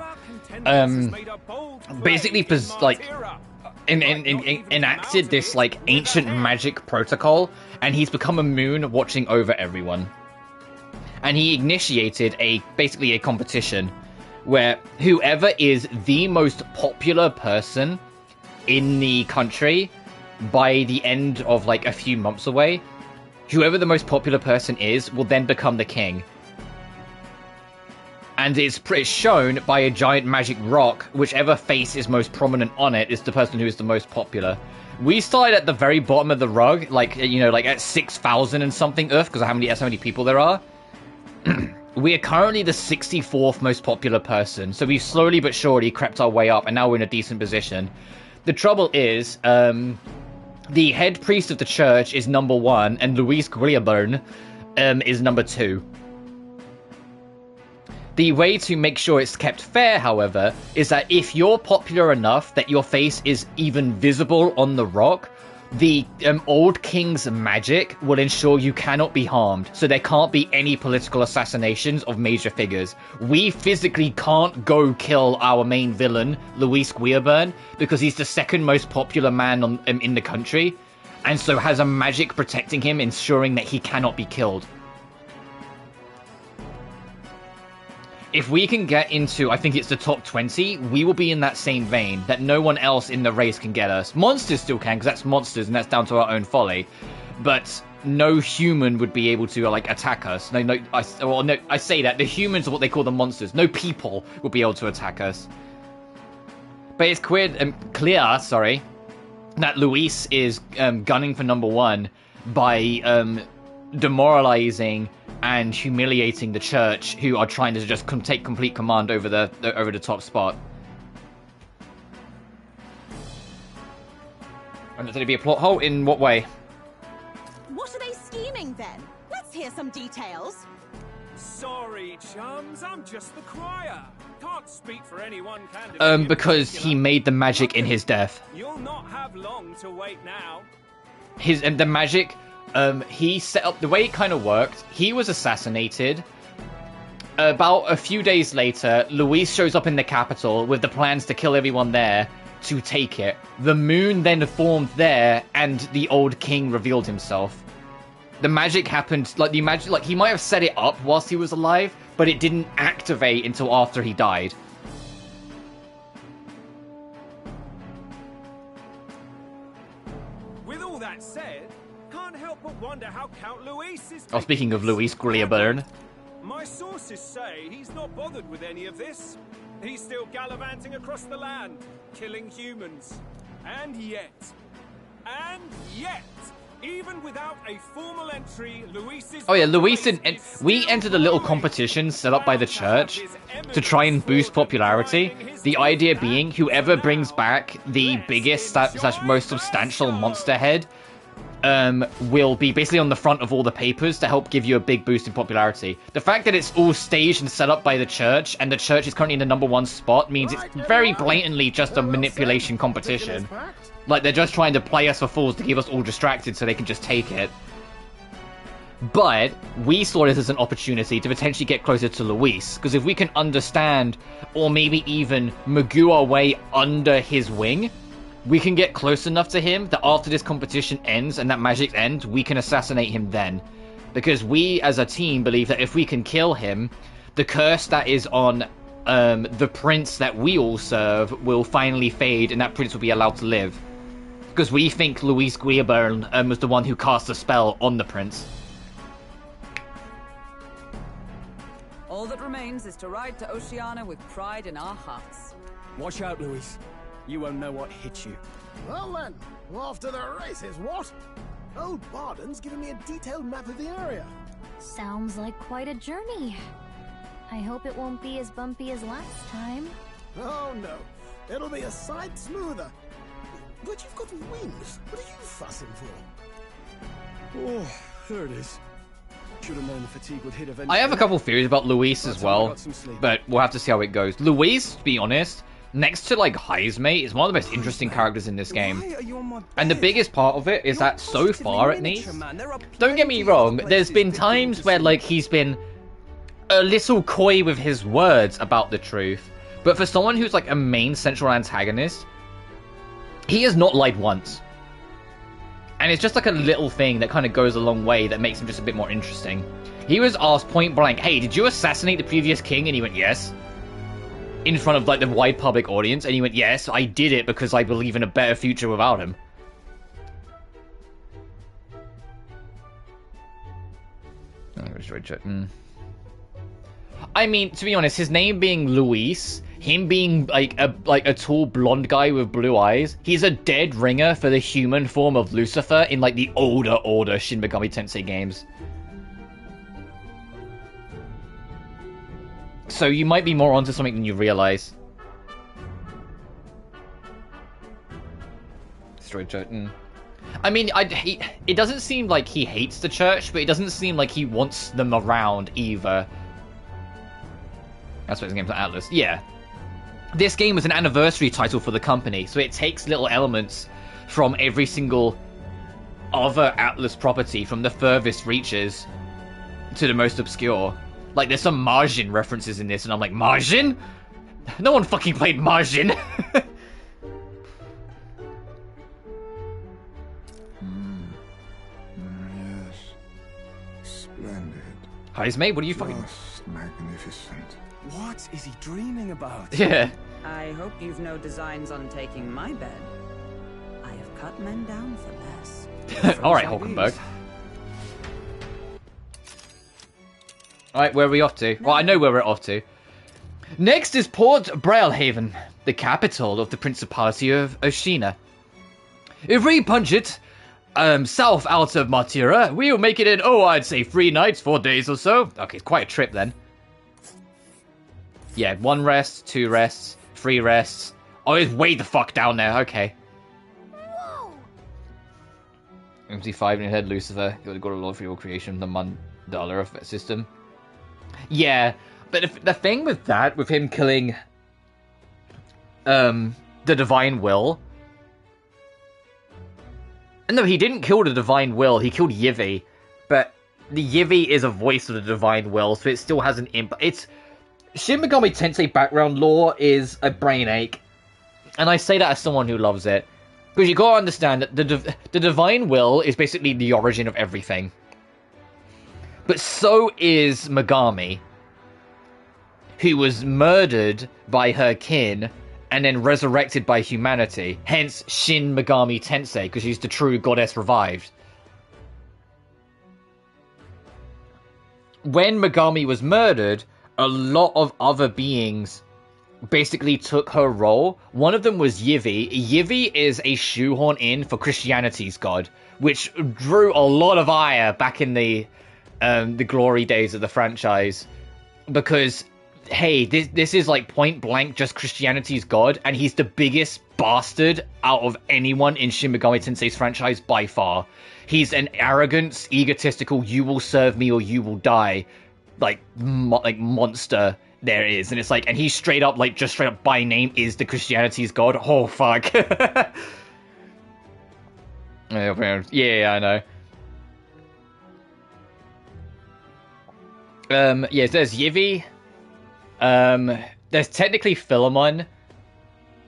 basically enacted this ancient magic protocol, and he's become a moon watching over everyone. And he initiated basically a competition where whoever is the most popular person in the country by the end of a few months away, whoever the most popular person is will then become the king. And it's shown by a giant magic rock. Whichever face is most prominent on it is the person who is the most popular. We started at the very bottom of the rug, like, you know, like at 6,000 and something Earth, because that's how many people there are. We are currently the 64th most popular person, so we've slowly but surely crept our way up, and now we're in a decent position. The trouble is, the head priest of the church is number 1, and Luis Guillerburn is number 2. The way to make sure it's kept fair, however, is that if you're popular enough that your face is even visible on the rock, the old king's magic will ensure you cannot be harmed, so there can't be any political assassinations of major figures. We physically can't go kill our main villain, Luis Guillerburn, because he's the second most popular man in the country, and so has a magic protecting him, ensuring that he cannot be killed. If we can get into, I think it's the top 20, we will be in that same vein, that no one else in the race can get us. Monsters still can, because that's monsters, and that's down to our own folly. But no human would be able to, like, attack us. No, I say that. The humans are what they call the monsters. No people will be able to attack us. But it's clear, that Luis is gunning for number 1 by demoralizing and humiliating the church, who are trying to just take complete command over the top spot. And there's going to be a plot hole in what way? What are they scheming then? Let's hear some details. Sorry, chums, I'm just the crier. Can't speak for anyone candidate. Because he made the magic in his death. You'll not have long to wait now. The magic. He set up, the way it kind of worked, he was assassinated. About a few days later, Luis shows up in the capital with the plans to kill everyone there to take it. The moon then formed there, and the old king revealed himself. The magic happened, he might have set it up whilst he was alive, but it didn't activate until after he died. With all that said, can't help but wonder how Count Luis is. Oh, speaking of Luis Guillerburn. My sources say he's not bothered with any of this. He's still gallivanting across the land, killing humans. And yet, even without a formal entry, we entered a little competition set up by the church to try and boost popularity. The idea being, whoever brings back the biggest / most substantial monster head will be basically on the front of all the papers to help give you a big boost in popularity. The fact that it's all staged and set up by the church, and the church is currently in the number 1 spot, means it's very blatantly just a manipulation competition. Like, they're just trying to play us for fools to keep us all distracted so they can just take it. But we saw this as an opportunity to potentially get closer to Luis, because if we can understand, or maybe even magoo our way under his wing, we can get close enough to him that after this competition ends and that magic ends, we can assassinate him then. Because we, as a team, believe that if we can kill him, the curse that is on the prince that we all serve will finally fade, and that prince will be allowed to live. Because we think Luis Guillerburn was the one who cast the spell on the prince. All that remains is to ride to Oceania with pride in our hearts. Watch out, Luis. You won't know what hit you. Well then, off to the races, what? Old Barden's giving me a detailed map of the area. Sounds like quite a journey. I hope it won't be as bumpy as last time. Oh no, it'll be a sight smoother. But you've got wings. What are you fussing for? Oh, there it is. Should have known the fatigue would hit eventually. I have a couple theories about Luis as well, but we'll have to see how it goes. Luis, to be honest, next to like Heismate, is one of the most interesting characters in this game. And the biggest part of it is that so far, at least, don't get me wrong, there's been times where like he's been a little coy with his words about the truth. But for someone who's like a main central antagonist, he has not lied once. And it's just like a little thing that kind of goes a long way that makes him just a bit more interesting. He was asked point blank, hey, did you assassinate the previous king? And he went, yes. In front of like the wide public audience. And he went, yes, I did it because I believe in a better future without him. I mean, to be honest, his name being Luis, him being like a tall blonde guy with blue eyes, he's a dead ringer for the human form of Lucifer in like the older Shin Megami Tensei games. So you might be more onto something than you realize. Destroyed church. I mean, it doesn't seem like he hates the church, but it doesn't seem like he wants them around either. That's what his game's like, Atlas. Yeah. This game was an anniversary title for the company, so it takes little elements from every single other Atlas property, from the furthest reaches to the most obscure. Like, there's some Margin references in this, and I'm like, Margin? No one fucking played Margin! Yes. Splendid. Heismate, what are you fucking... Just magnificent. What is he dreaming about? Yeah. I hope you've no designs on taking my bed. I have cut men down for less. Alright, Hulkenberg. Alright, where are we off to? Well, I know where we're off to. Next is Port Brailhaven, the capital of the Principality of Oshina. If we punch it south out of Matira, we'll make it in, I'd say 3 nights, 4 days or so. Okay, it's quite a trip then. Yeah, 1 rest, 2 rests, 3 rests. Oh, it's way the fuck down there, okay. Whoa! MC5 in your head, Lucifer. You got a lot for your creation, the $1 system. Yeah, but the thing with that, with him killing the Divine Will... No, he didn't kill the Divine Will, he killed Yivi. But the Yivi is a voice of the Divine Will, so it still has an impact. It's... Shin Megami Tensei background lore is a brain ache. And I say that as someone who loves it. Because you gotta understand that the Divine Will is basically the origin of everything. But so is Megami, who was murdered by her kin and then resurrected by humanity. Hence Shin Megami Tensei, because she's the true goddess revived. When Megami was murdered, a lot of other beings basically took her role. One of them was Yivi. Yivi is a shoehorn in for Christianity's god, which drew a lot of ire back in the glory days of the franchise. Because, hey, this is like point blank just Christianity's god, and he's the biggest bastard out of anyone in Shin Megami Tensei's franchise by far. He's an arrogant, egotistical, you will serve me or you will die, like monster there is. And it's like, and he's straight up, like, just straight up by name is the Christianity's god. Oh, fuck. Yeah, I know. Yes, there's Yivi. There's technically Philemon,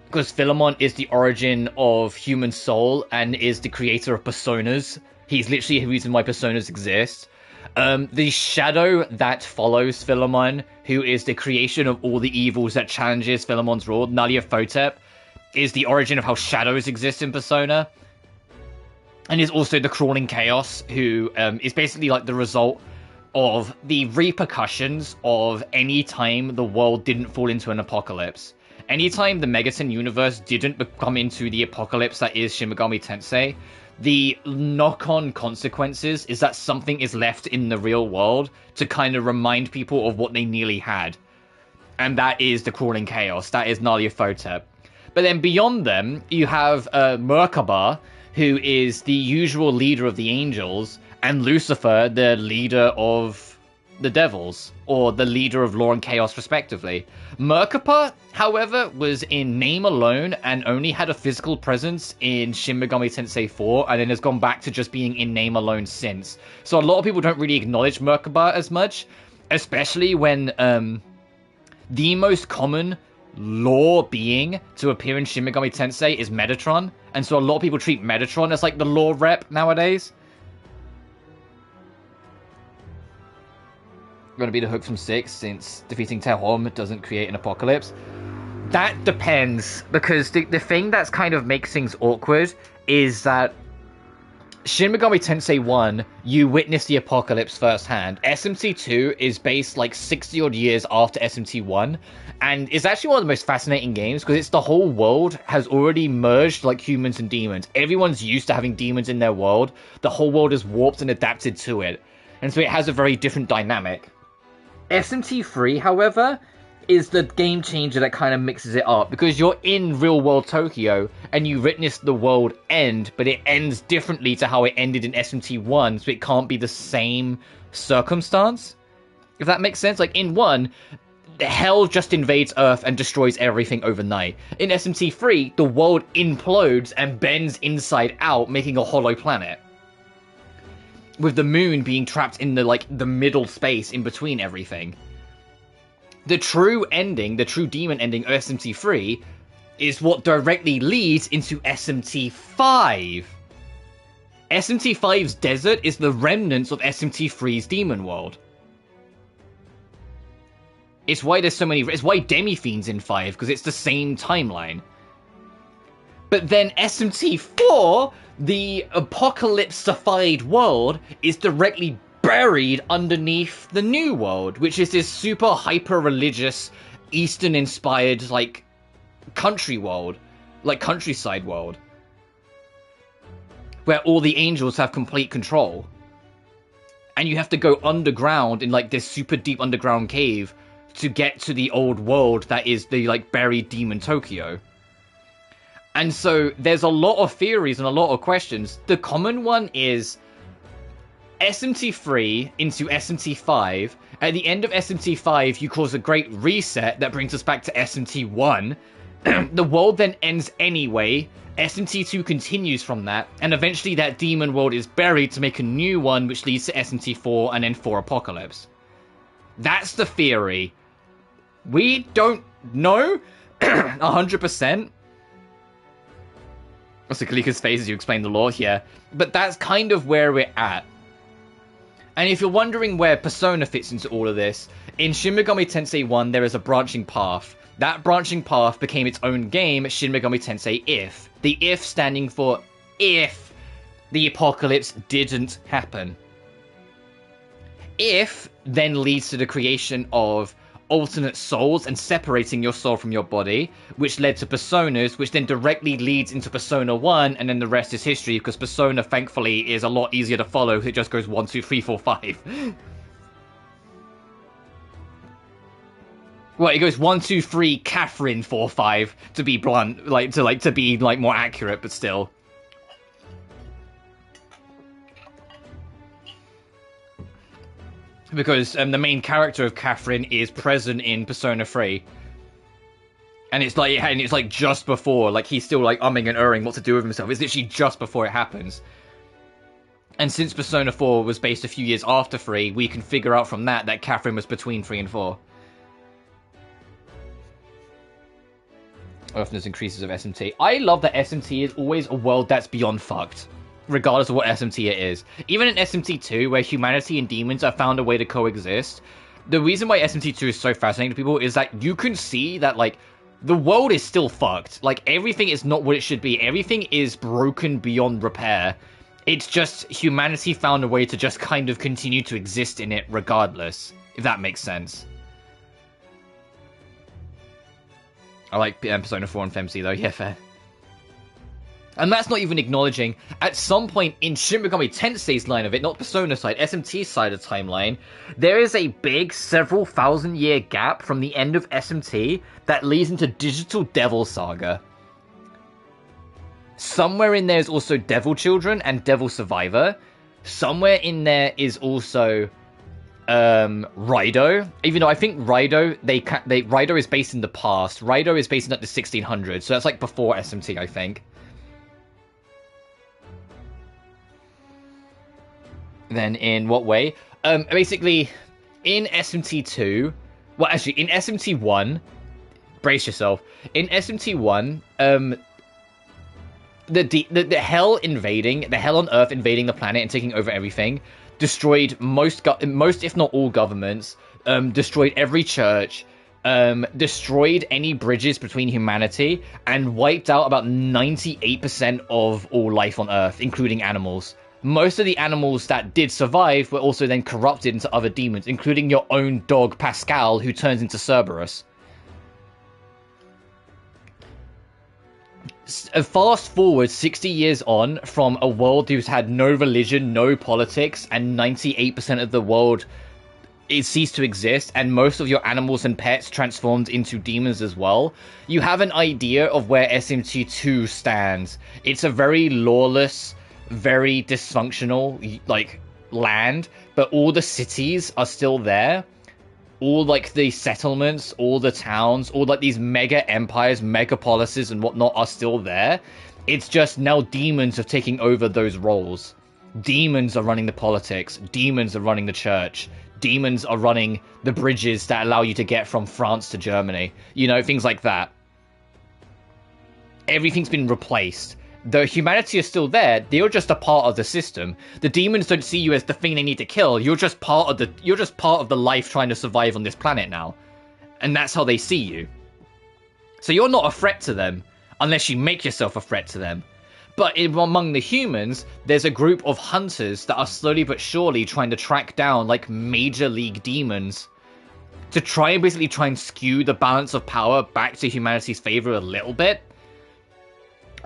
because Philemon is the origin of human soul and is the creator of personas. He's literally the reason why personas exist. The shadow that follows Philemon, who is the creation of all the evils that challenges Philemon's rule, Nalia Photep, is the origin of how shadows exist in Persona. And is also the Crawling Chaos, who is basically like the result of the repercussions of any time the world didn't fall into an apocalypse. Anytime the Megaton universe didn't come into the apocalypse that is Shin Megami Tensei, the knock-on consequences is that something is left in the real world to kind of remind people of what they nearly had. And that is the Crawling Chaos. That is Nalia Photep. But then beyond them, you have Merkaba, who is the usual leader of the angels, and Lucifer, the leader of the devils, or the leader of law and chaos, respectively. Merkaba, however, was in name alone and only had a physical presence in Shin Megami Tensei 4, and then has gone back to just being in name alone since. So a lot of people don't really acknowledge Merkaba as much, especially when the most common law being to appear in Shin Megami Tensei is Metatron, and so a lot of people treat Metatron as like the law rep nowadays. Going to be the hook from 6, since defeating Tehom doesn't create an apocalypse. That depends, because the thing that's kind of makes things awkward is that Shin Megami Tensei 1, you witness the apocalypse firsthand. SMT 2 is based like 60 odd years after SMT 1, and it's actually one of the most fascinating games because it's the whole world has already merged like humans and demons. Everyone's used to having demons in their world. The whole world is warped and adapted to it, and so it has a very different dynamic. SMT 3, however, is the game changer that kind of mixes it up, because you're in real world Tokyo and you witness the world end, but it ends differently to how it ended in SMT 1, so it can't be the same circumstance, if that makes sense. Like in 1, hell just invades Earth and destroys everything overnight. In SMT 3, the world implodes and bends inside out, making a hollow planet, with the moon being trapped in the middle space in between everything. The true ending, the true demon ending of SMT3 is what directly leads into SMT5. SMT5's desert is the remnants of SMT3's demon world. It's why there's so many... It's why Demi-Fiend's in 5, because it's the same timeline. But then SMT4, the apocalypse-ified world, is directly buried underneath the new world, which is this super hyper-religious, Eastern-inspired, like, country world. Like, countryside world. Where all the angels have complete control. And you have to go underground in, like, this super deep underground cave to get to the old world that is the, like, buried demon Tokyo. And so, there's a lot of theories and a lot of questions. The common one is SMT3 into SMT5. At the end of SMT5, you cause a great reset that brings us back to SMT1. The world then ends anyway. SMT2 continues from that, and eventually that demon world is buried to make a new one, which leads to SMT4 and then 4 Apocalypse. That's the theory. We don't know 100%. Also, Kalika's face as you explain the lore here. But that's kind of where we're at. And if you're wondering where Persona fits into all of this, in Shin Megami Tensei 1 there is a branching path. That branching path became its own game, Shin Megami Tensei If. The if standing for if the apocalypse didn't happen. If then leads to the creation of alternate souls and separating your soul from your body, which led to Personas, which then directly leads into Persona 1, and then the rest is history, because Persona, thankfully, is a lot easier to follow. It just goes 1, 2, 3, 4, 5. Well, it goes 1, 2, 3, Catherine, 4, 5, to be blunt, to be more accurate, but still. Because the main character of Catherine is present in Persona 3. And it's like just before, like he's still like umming and erring what to do with himself. It's literally just before it happens. And since Persona 4 was based a few years after 3, we can figure out from that Catherine was between 3 and 4. Often there's increases of SMT. I love that SMT is always a world that's beyond fucked, regardless of what SMT it is. Even in SMT2, where humanity and demons have found a way to coexist, the reason why SMT2 is so fascinating to people is that you can see that, like, the world is still fucked. Like, everything is not what it should be. Everything is broken beyond repair. It's just humanity found a way to just kind of continue to exist in it regardless, if that makes sense. I like Persona 4 and FemC though, yeah, fair. And that's not even acknowledging, at some point in Shin Megami Tensei's line of it, not Persona side, SMT's side of the timeline, there is a big several thousand year gap from the end of SMT that leads into Digital Devil Saga. Somewhere in there is also Devil Children and Devil Survivor. Somewhere in there is also Raido. Even though I think Raido, Raido is based in the past. Raido is based in like the 1600s, so that's like before SMT, I think. Then in what way? Basically, in SMT2, well, actually, in SMT1, brace yourself. In SMT1, the hell on Earth invading the planet and taking over everything, destroyed most if not all governments, destroyed every church, destroyed any bridges between humanity, and wiped out about 98% of all life on Earth, including animals. most of the animals that did survive were also then corrupted into other demons, including your own dog Pascal, who turns into Cerberus. Fast forward 60 years on from a world who's had no religion, no politics, and 98% of the world it ceased to exist, and most of your animals and pets transformed into demons as well. You have an idea of where SMT2 stands. It's a very lawless, very dysfunctional, like, land, but all the cities are still there. All, like, the settlements, all the towns, all, like, these mega empires, megapolises and whatnot are still there. It's just now demons are taking over those roles. Demons are running the politics. Demons are running the church. Demons are running the bridges that allow you to get from France to Germany. You know, things like that. Everything's been replaced. The humanity is still there. They're just a part of the system. The demons don't see you as the thing they need to kill. You're just part of the life trying to survive on this planet now. And that's how they see you. So you're not a threat to them unless you make yourself a threat to them. But among the humans, there's a group of hunters that are slowly but surely trying to track down, like, major league demons to basically try and skew the balance of power back to humanity's favor a little bit.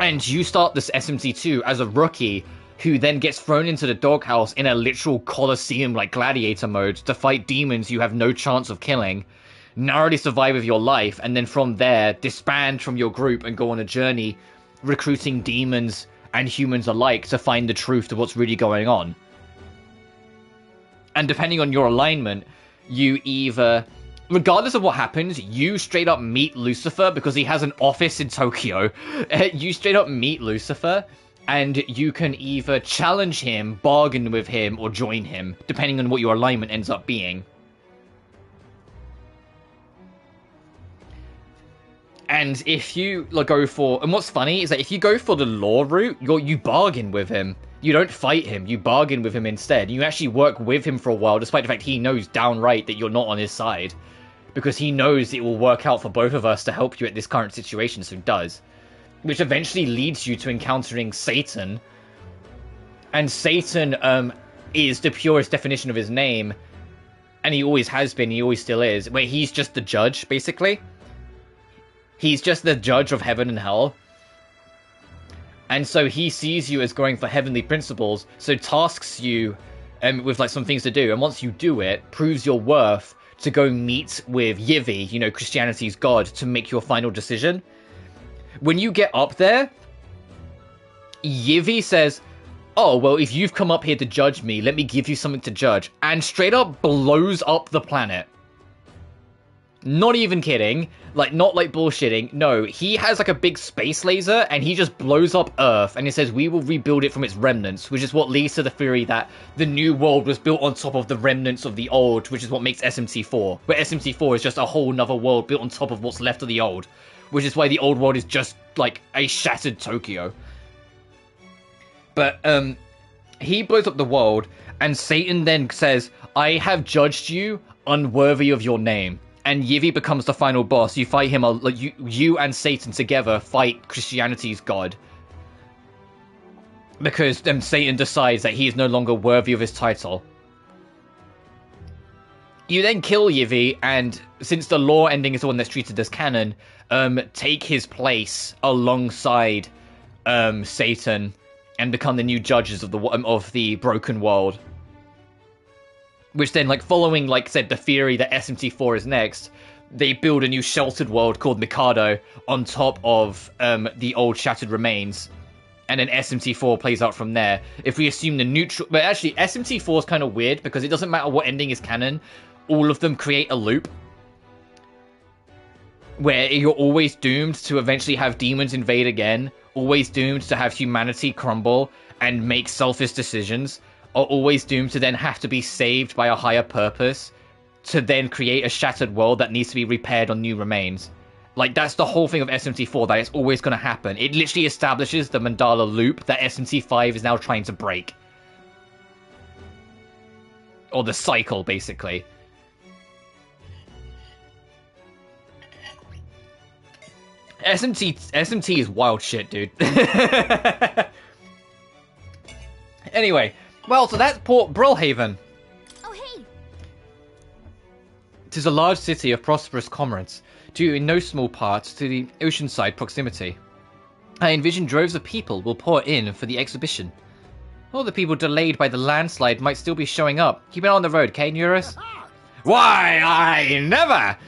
And you start this SMT2 as a rookie who then gets thrown into the doghouse in a literal Colosseum, like, gladiator mode to fight demons you have no chance of killing, narrowly survive with your life, and then from there, disband from your group and go on a journey recruiting demons and humans alike to find the truth to what's really going on. And depending on your alignment, you either, regardless of what happens, you straight up meet Lucifer because he has an office in Tokyo. You straight up meet Lucifer, and you can either challenge him, bargain with him, or join him, depending on what your alignment ends up being. And if you go for... And what's funny is that if you go for the law route, you bargain with him. You don't fight him. You bargain with him instead. You actually work with him for a while, despite the fact he knows downright that you're not on his side. Because he knows it will work out for both of us to help you at this current situation, so he does. Which eventually leads you to encountering Satan. And Satan is the purest definition of his name. And he always has been, he always still is. Where he's just the judge, basically. He's just the judge of heaven and hell. And so he sees you as going for heavenly principles, so tasks you with like some things to do. And once you do it, proves your worth to go meet with Yivi, you know, Christianity's god, to make your final decision. When you get up there, Yivi says, oh, well, if you've come up here to judge me, let me give you something to judge. And straight up blows up the planet. Not even kidding. Like, not like bullshitting. No, he has like a big space laser and he just blows up Earth and he says, we will rebuild it from its remnants, which is what leads to the theory that the new world was built on top of the remnants of the old, which is what makes SMT4. Where SMT4 is just a whole nother world built on top of what's left of the old, which is why the old world is just like a shattered Tokyo. But, he blows up the world and Satan then says, I have judged you unworthy of your name. And Yivi becomes the final boss. You fight him, you and Satan together fight Christianity's god. Because then Satan decides that he is no longer worthy of his title. You then kill Yivi, and since the lore ending is the one that's treated as canon, take his place alongside Satan and become the new judges of the broken world. Which then, like, following, like I said, the theory that SMT4 is next, they build a new sheltered world called Mikado on top of the old shattered remains. And then SMT4 plays out from there. If we assume the neutral... But actually, SMT4 is kind of weird, because it doesn't matter what ending is canon. All of them create a loop. Where you're always doomed to eventually have demons invade again. Always doomed to have humanity crumble and make selfish decisions. Are always doomed to then have to be saved by a higher purpose, to then create a shattered world that needs to be repaired on new remains. Like, that's the whole thing of SMT4, that it's always going to happen. It literally establishes the mandala loop that SMT5 is now trying to break. Or the cycle, basically. SMT is wild shit, dude. Anyway, well, so that's Port Brilhaven. Oh, hey! 'Tis a large city of prosperous commerce, due in no small part to the oceanside proximity. I envision droves of people will pour in for the exhibition. All the people delayed by the landslide might still be showing up. Keep it on the road, okay, Eurus? Why, I never!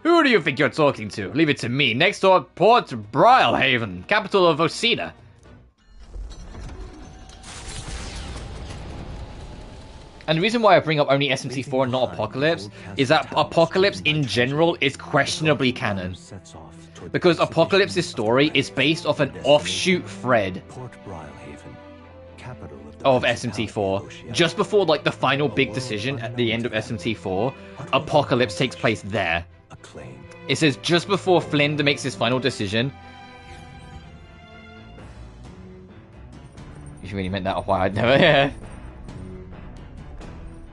Who do you think you're talking to? Leave it to me. Next door, Port Brilhaven, capital of Osina. And the reason why I bring up only SMT4 and not Apocalypse is that Apocalypse in general is questionably canon. Because Apocalypse's story is based off an offshoot thread of SMT4. Just before like the final big decision at the end of SMT4, Apocalypse takes place there. It says just before Flynn makes his final decision. You really meant that? Why I'd never. Yeah.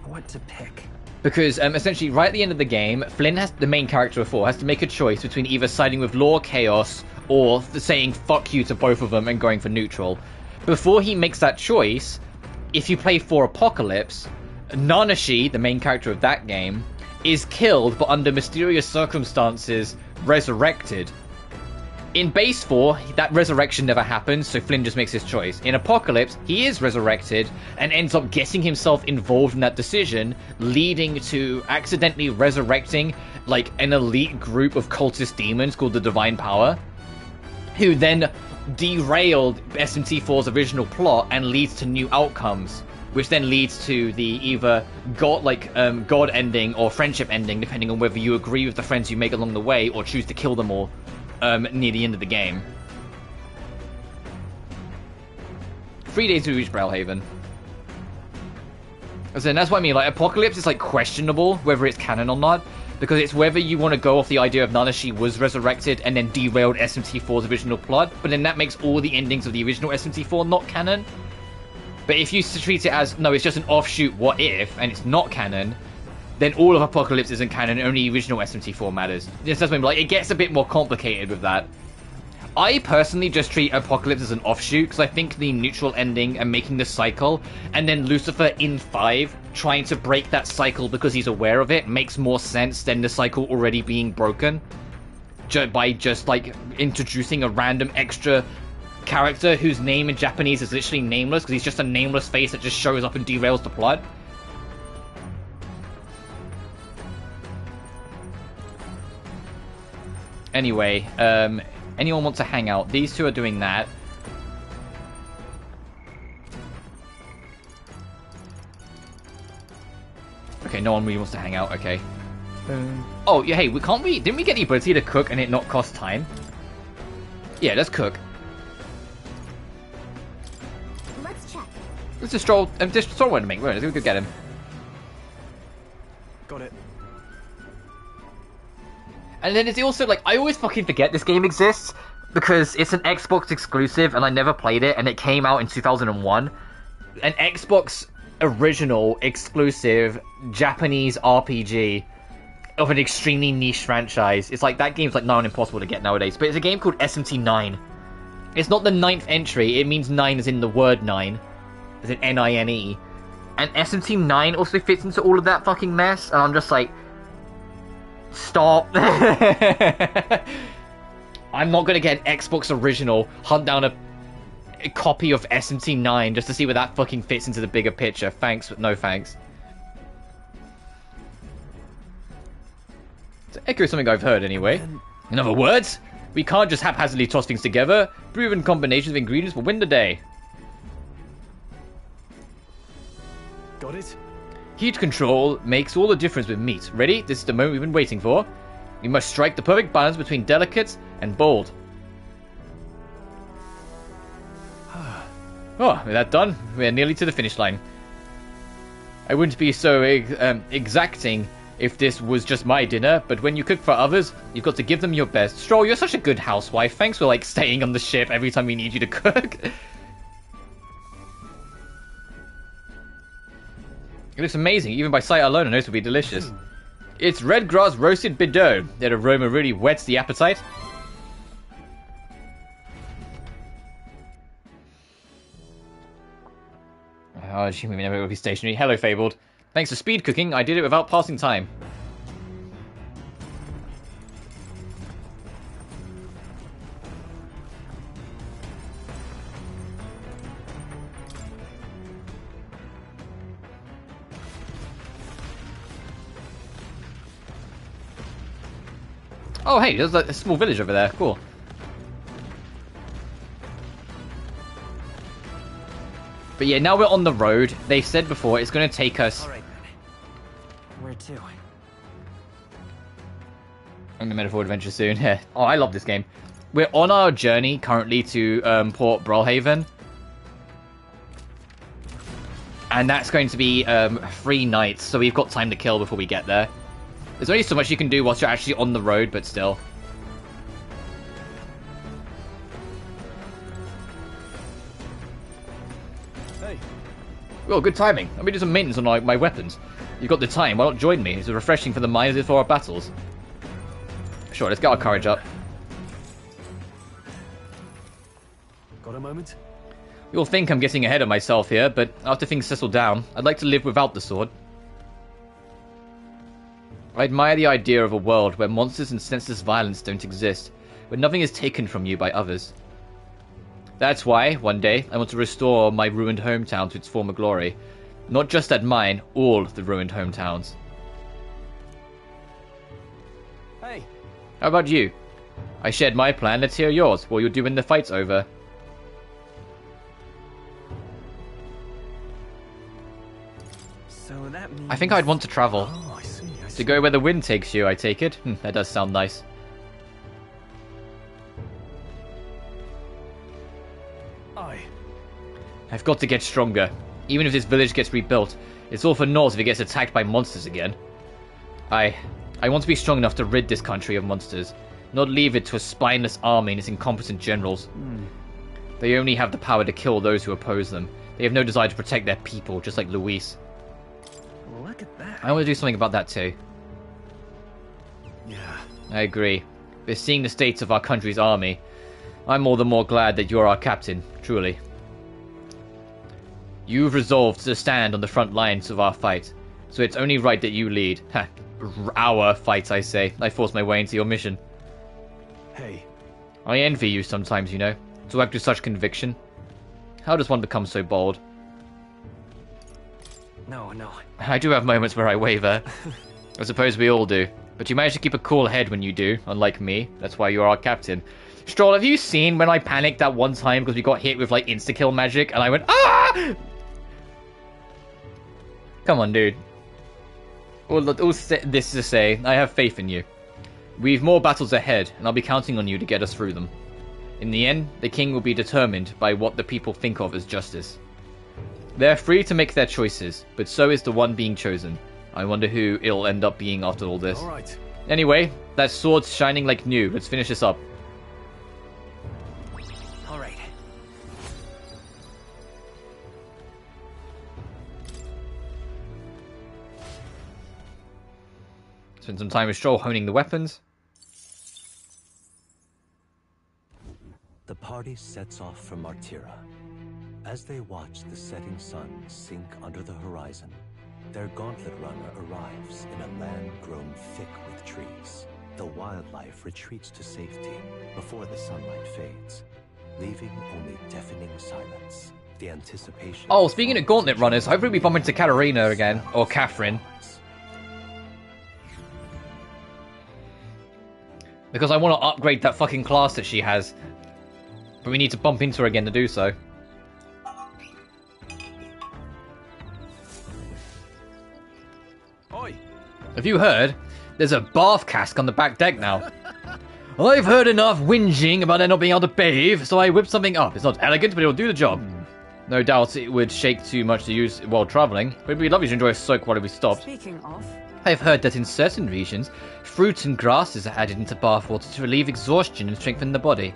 What to pick? Because essentially, right at the end of the game, Flynn has the main character of 4 has to make a choice between either siding with Law Chaos or saying fuck you to both of them and going for neutral. Before he makes that choice, if you play for Apocalypse, Nanashi, the main character of that game, is killed but under mysterious circumstances resurrected. In base 4, that resurrection never happens, so Flynn just makes his choice. In Apocalypse, he is resurrected and ends up getting himself involved in that decision, leading to accidentally resurrecting like an elite group of cultist demons called the Divine Power, who then derailed SMT4's original plot and leads to new outcomes, which then leads to the either God ending or friendship ending, depending on whether you agree with the friends you make along the way or choose to kill them all near the end of the game. 3 days to reach Brilhaven. And that's what I mean, like, Apocalypse is like questionable whether it's canon or not, because it's whether you want to go off the idea of Nanashi was resurrected and then derailed SMT4's original plot, but then that makes all the endings of the original SMT4 not canon. But if you treat it as, no, it's just an offshoot what if, and it's not canon, then all of Apocalypse isn't canon, only original SMT4 matters. That's what I mean, like, it gets a bit more complicated with that. I personally just treat Apocalypse as an offshoot, because I think the neutral ending and making the cycle, and then Lucifer in 5 trying to break that cycle because he's aware of it, makes more sense than the cycle already being broken. By just, like, introducing a random extra character whose name in Japanese is literally nameless, because he's just a nameless face that just shows up and derails the plot. Anyway, anyone want to hang out? These two are doing that. Okay, no one really wants to hang out. Okay. Oh, yeah. Hey, didn't we get the ability to cook and it not cost time? Yeah, let's cook. Let's check. Let's just stroll one to make. Wait, we could get him. Got it. And then it's also, like, I always fucking forget this game exists, because it's an Xbox exclusive, and I never played it, and it came out in 2001. An Xbox original, exclusive, Japanese RPG of an extremely niche franchise. It's like, that game's, like, not impossible to get nowadays, but it's a game called SMT9. It's not the 9th entry, it means 9 as in the word 9, as in N-I-N-E. And SMT9 also fits into all of that fucking mess, and I'm just like, stop. I'm not gonna get an Xbox original, hunt down a copy of SMT9 just to see where that fucking fits into the bigger picture. Thanks, but no thanks. To echo something I've heard anyway. In other words, we can't just haphazardly toss things together. Proven combinations of ingredients will win the day. Got it? Heat control makes all the difference with meat. Ready? This is the moment we've been waiting for. We must strike the perfect balance between delicate and bold. Oh, with that done, we're nearly to the finish line. I wouldn't be so exacting if this was just my dinner, but when you cook for others, you've got to give them your best. Stroll, you're such a good housewife. Thanks for, like, staying on the ship every time we need you to cook. It looks amazing. Even by sight alone, I know it will be delicious. It's red grass roasted bidou. That aroma really whets the appetite. Oh, she never will be stationary. Hello, Fabled. Thanks to speed cooking, I did it without passing time. Oh, hey, there's a small village over there. Cool. But yeah, now we're on the road. They said before it's going to take us... Alright, where to? I'm the metaphor adventure soon. Yeah. Oh, I love this game. We're on our journey currently to Port Brawlhaven. And that's going to be 3 nights, so we've got time to kill before we get there. There's only so much you can do whilst you're actually on the road, but still. Hey. Well, good timing. Let me do some maintenance on my weapons. You've got the time, why not join me? It's refreshing for the minds for our battles. Sure, let's get our courage up. Got a moment? You'll think I'm getting ahead of myself here, but after things settle down, I'd like to live without the sword. I admire the idea of a world where monsters and senseless violence don't exist, where nothing is taken from you by others. That's why, one day, I want to restore my ruined hometown to its former glory. Not just that mine, all the ruined hometowns. Hey. How about you? I shared my plan, let's hear yours, while you're doing the fight's over. So that means... I think I'd want to travel. Oh, I see. To go where the wind takes you, I take it. That does sound nice. I've got to get stronger. Even if this village gets rebuilt, it's all for naught if it gets attacked by monsters again. I want to be strong enough to rid this country of monsters, not leave it to a spineless army and its incompetent generals. They only have the power to kill those who oppose them. They have no desire to protect their people, just like Luis. Look at that. I want to do something about that too. Yeah. I agree. But seeing the state of our country's army, I'm all the more glad that you're our captain, truly. You've resolved to stand on the front lines of our fight, so it's only right that you lead. Ha, our fight, I say. I forced my way into your mission. Hey. I envy you sometimes, you know, to act with such conviction. How does one become so bold? No. I do have moments where I waver. I suppose we all do. But you manage to keep a cool head when you do, unlike me. That's why you're our captain. Stroll, have you seen when I panicked that one time because we got hit with, like, insta-kill magic and I went, ah! Come on, dude. All this to say, I have faith in you. We've more battles ahead, and I'll be counting on you to get us through them. In the end, the king will be determined by what the people think of as justice. They're free to make their choices, but so is the one being chosen. I wonder who it'll end up being after all this. All right. Anyway, that sword's shining like new. Let's finish this up. All right. Spend some time with Stroll honing the weapons. The party sets off from Martira. As they watch the setting sun sink under the horizon, their gauntlet runner arrives in a land grown thick with trees. The wildlife retreats to safety before the sunlight fades, leaving only deafening silence. The anticipation... Oh, speaking of gauntlet runners, hopefully we bump into Katarina again. Or Catherine. Because I want to upgrade that fucking class that she has. But we need to bump into her again to do so. Oi. Have you heard? There's a bath cask on the back deck now. I've heard enough whinging about her not being able to bathe, so I whipped something up. It's not elegant, but it'll do the job. No doubt it would shake too much to use while traveling, but it'd be lovely to enjoy a soak while we stopped. Speaking of... I've heard that in certain regions, fruits and grasses are added into bathwater to relieve exhaustion and strengthen the body.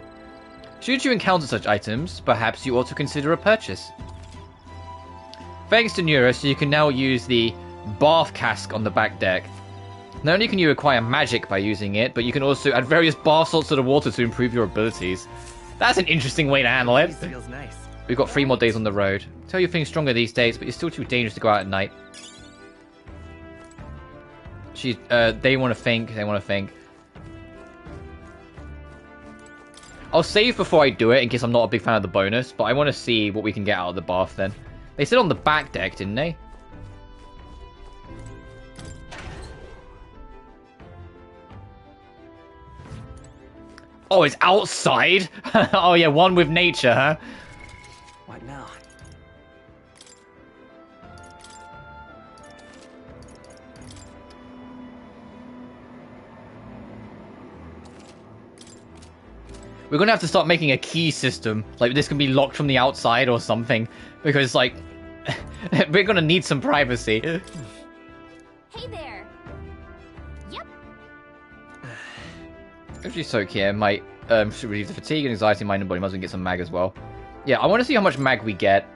Should you encounter such items, perhaps you ought to consider a purchase. Thanks to Neurus, you can now use the bath cask on the back deck. Not only can you acquire magic by using it, but you can also add various bath salts to the water to improve your abilities. That's an interesting way to handle it. Feels nice. We've got 3 more days on the road. Tell you're feeling stronger these days, but you're still too dangerous to go out at night. They want to think. They want to think. I'll save before I do it in case I'm not a big fan of the bonus, but I want to see what we can get out of the bath then. They said on the back deck, didn't they? Oh, it's outside? Oh yeah, one with nature, huh? What now? We're gonna have to start making a key system. Like, this can be locked from the outside or something. Because, like, we're gonna need some privacy. Hey there. Yep. If you soak here, might should relieve the fatigue and anxiety in mind and body. Might as well get some mag as well. Yeah, I want to see how much mag we get.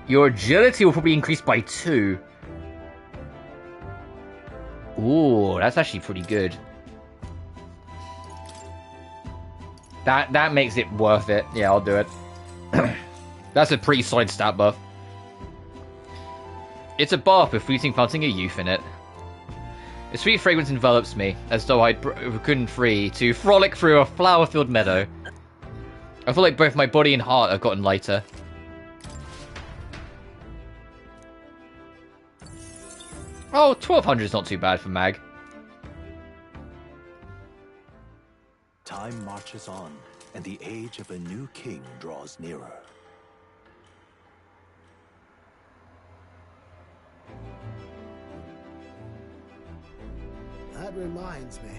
Your agility will probably increase by 2. Ooh, that's actually pretty good. That makes it worth it. Yeah, I'll do it. That's a pretty solid stat buff. It's a bath with fleeting fountain of youth in it. A sweet fragrance envelops me, as though I'd broken free to frolic through a flower-filled meadow. I feel like both my body and heart have gotten lighter. Oh, 1200 is not too bad for mag. Time marches on, and the age of a new king draws nearer. That reminds me.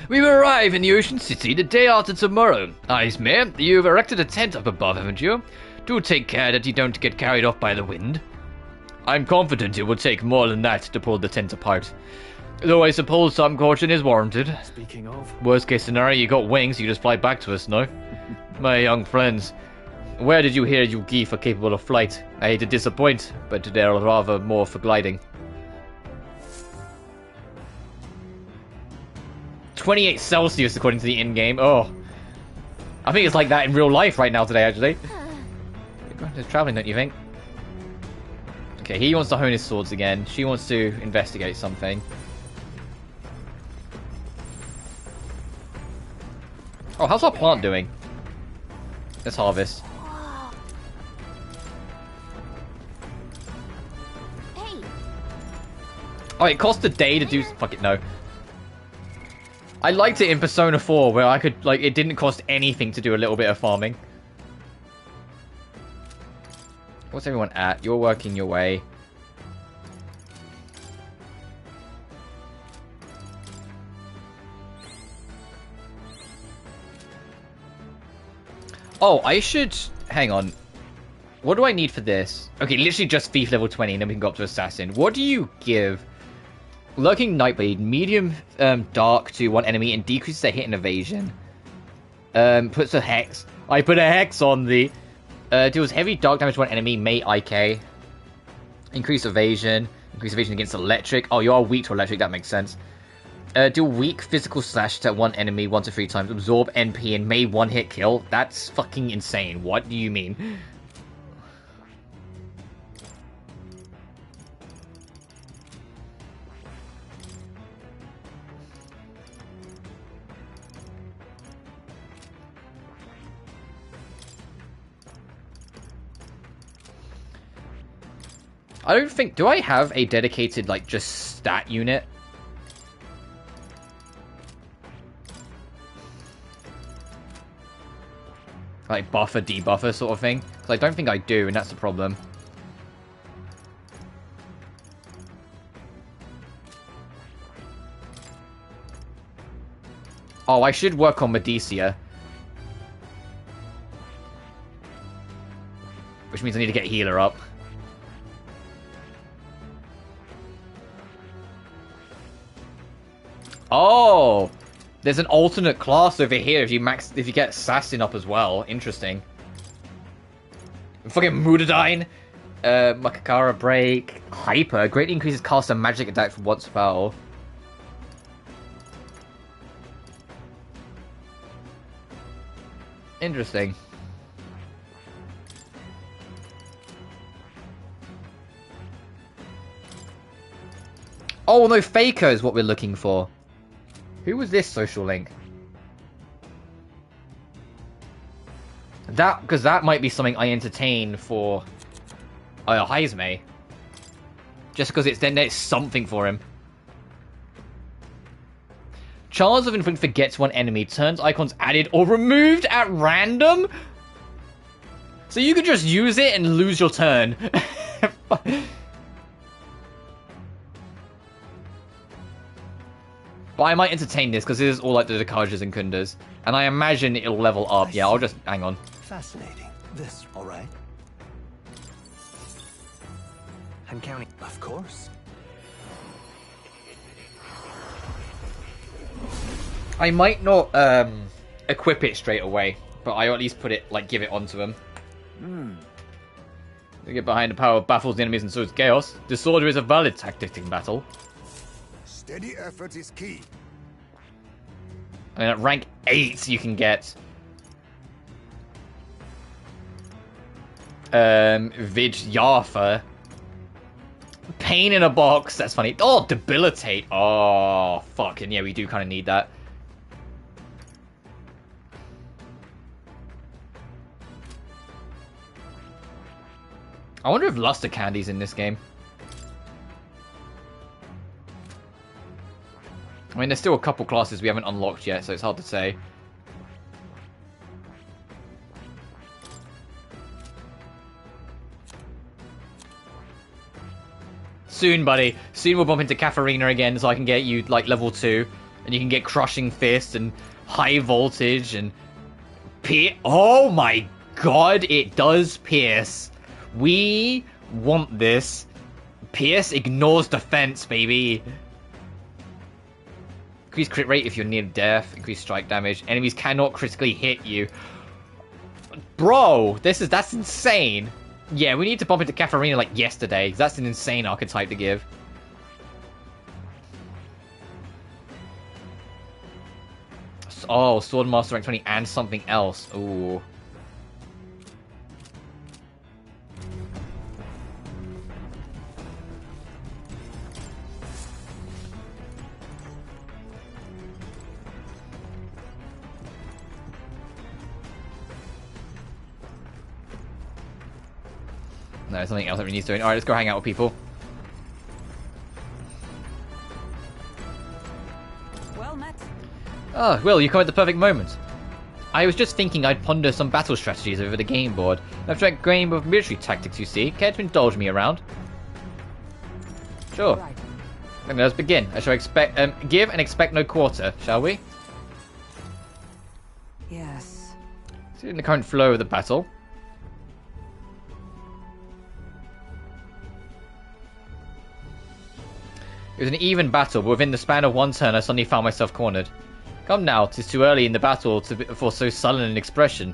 We will arrive in the Ocean City the day after tomorrow. Icemare, you've erected a tent up above, haven't you? Do take care that you don't get carried off by the wind. I'm confident it will take more than that to pull the tent apart. Though I suppose some caution is warranted. Speaking of... Worst case scenario, you got wings, you just fly back to us, no? My young friends, where did you hear you geef are capable of flight? I hate to disappoint, but they're rather more for gliding. 28 Celsius according to the in-game. Oh. I think it's like that in real life right now today, actually. You're going to traveling, don't you think? Okay, he wants to hone his swords again. She wants to investigate something. Oh, how's our plant doing? Let's harvest. Hey. Oh, it cost a day to do... Fuck it, no. I liked it in Persona 4 where I could, like, it didn't cost anything to do a little bit of farming. What's everyone at? You're working your way. Oh, I should... Hang on. What do I need for this? Okay, literally just thief level 20 and then we can go up to assassin. What do you give? Lurking Nightblade, medium dark to one enemy and decreases their hit and evasion. Puts a hex. I put a hex on the... deals heavy dark damage to one enemy, may IK. Increase evasion. Increase evasion against electric. Oh, you are weak to electric, that makes sense. Deal weak physical slash to one enemy 1 to 3 times. Absorb NP and may one hit kill. That's fucking insane. What do you mean? I don't think... Do I have a dedicated, like, just stat unit? Like, buffer, debuffer sort of thing? Because I don't think I do, and that's the problem. Oh, I should work on Medicia. Which means I need to get healer up. Oh, there's an alternate class over here if you get assassin up as well. Interesting. Fucking Mutadine, Makakara break, hyper greatly increases caster magic attack for once per battle. Interesting. Oh no, Faker is what we're looking for. Who was this social link? Because that might be something I entertain for Heisme. Just because it's something for him. Chance of inflict forgets one enemy. Turns icons added or removed at random? So you could just use it and lose your turn. But I might entertain this because it is all like the Dakajas and Kundas. And I imagine it'll level up. Yeah, I'll just... hang on. Fascinating. This, all right? I'm counting. Of course. I might not equip it straight away, but I'll at least put it, like, give it onto him. To get behind the power baffles the enemies and sows chaos. Disorder is a valid tactic in battle. Steady effort is key. I mean, at rank 8 you can get Vidyafa. Pain in a box, that's funny. Oh, debilitate. Oh, fucking yeah, we do kind of need that. I wonder if Luster Candy's in this game. I mean, there's still a couple classes we haven't unlocked yet, so it's hard to say. Soon, buddy. Soon we'll bump into Katharina again, so I can get you, like, level 2. And you can get Crushing Fist and High Voltage and... Oh my god, it does pierce. We want this. Pierce ignores defense, baby. Increase crit rate if you're near death. Increase strike damage. Enemies cannot critically hit you. Bro, that's insane. Yeah, we need to bump into Katharina like yesterday. That's an insane archetype to give. Oh, Swordmaster rank 20 and something else. Ooh. No, something else that we need doing. Alright, let's go hang out with people. Well met. Oh, Will, you come at the perfect moment. I was just thinking I'd ponder some battle strategies over the game board. After that game of military tactics, you see. Care to indulge me around? Sure. Right. Then let's begin. I shall give and expect no quarter, shall we? Yes. See in the current flow of the battle. It was an even battle, but within the span of one turn I suddenly found myself cornered. Come now, 'tis too early in the battle for so sullen an expression.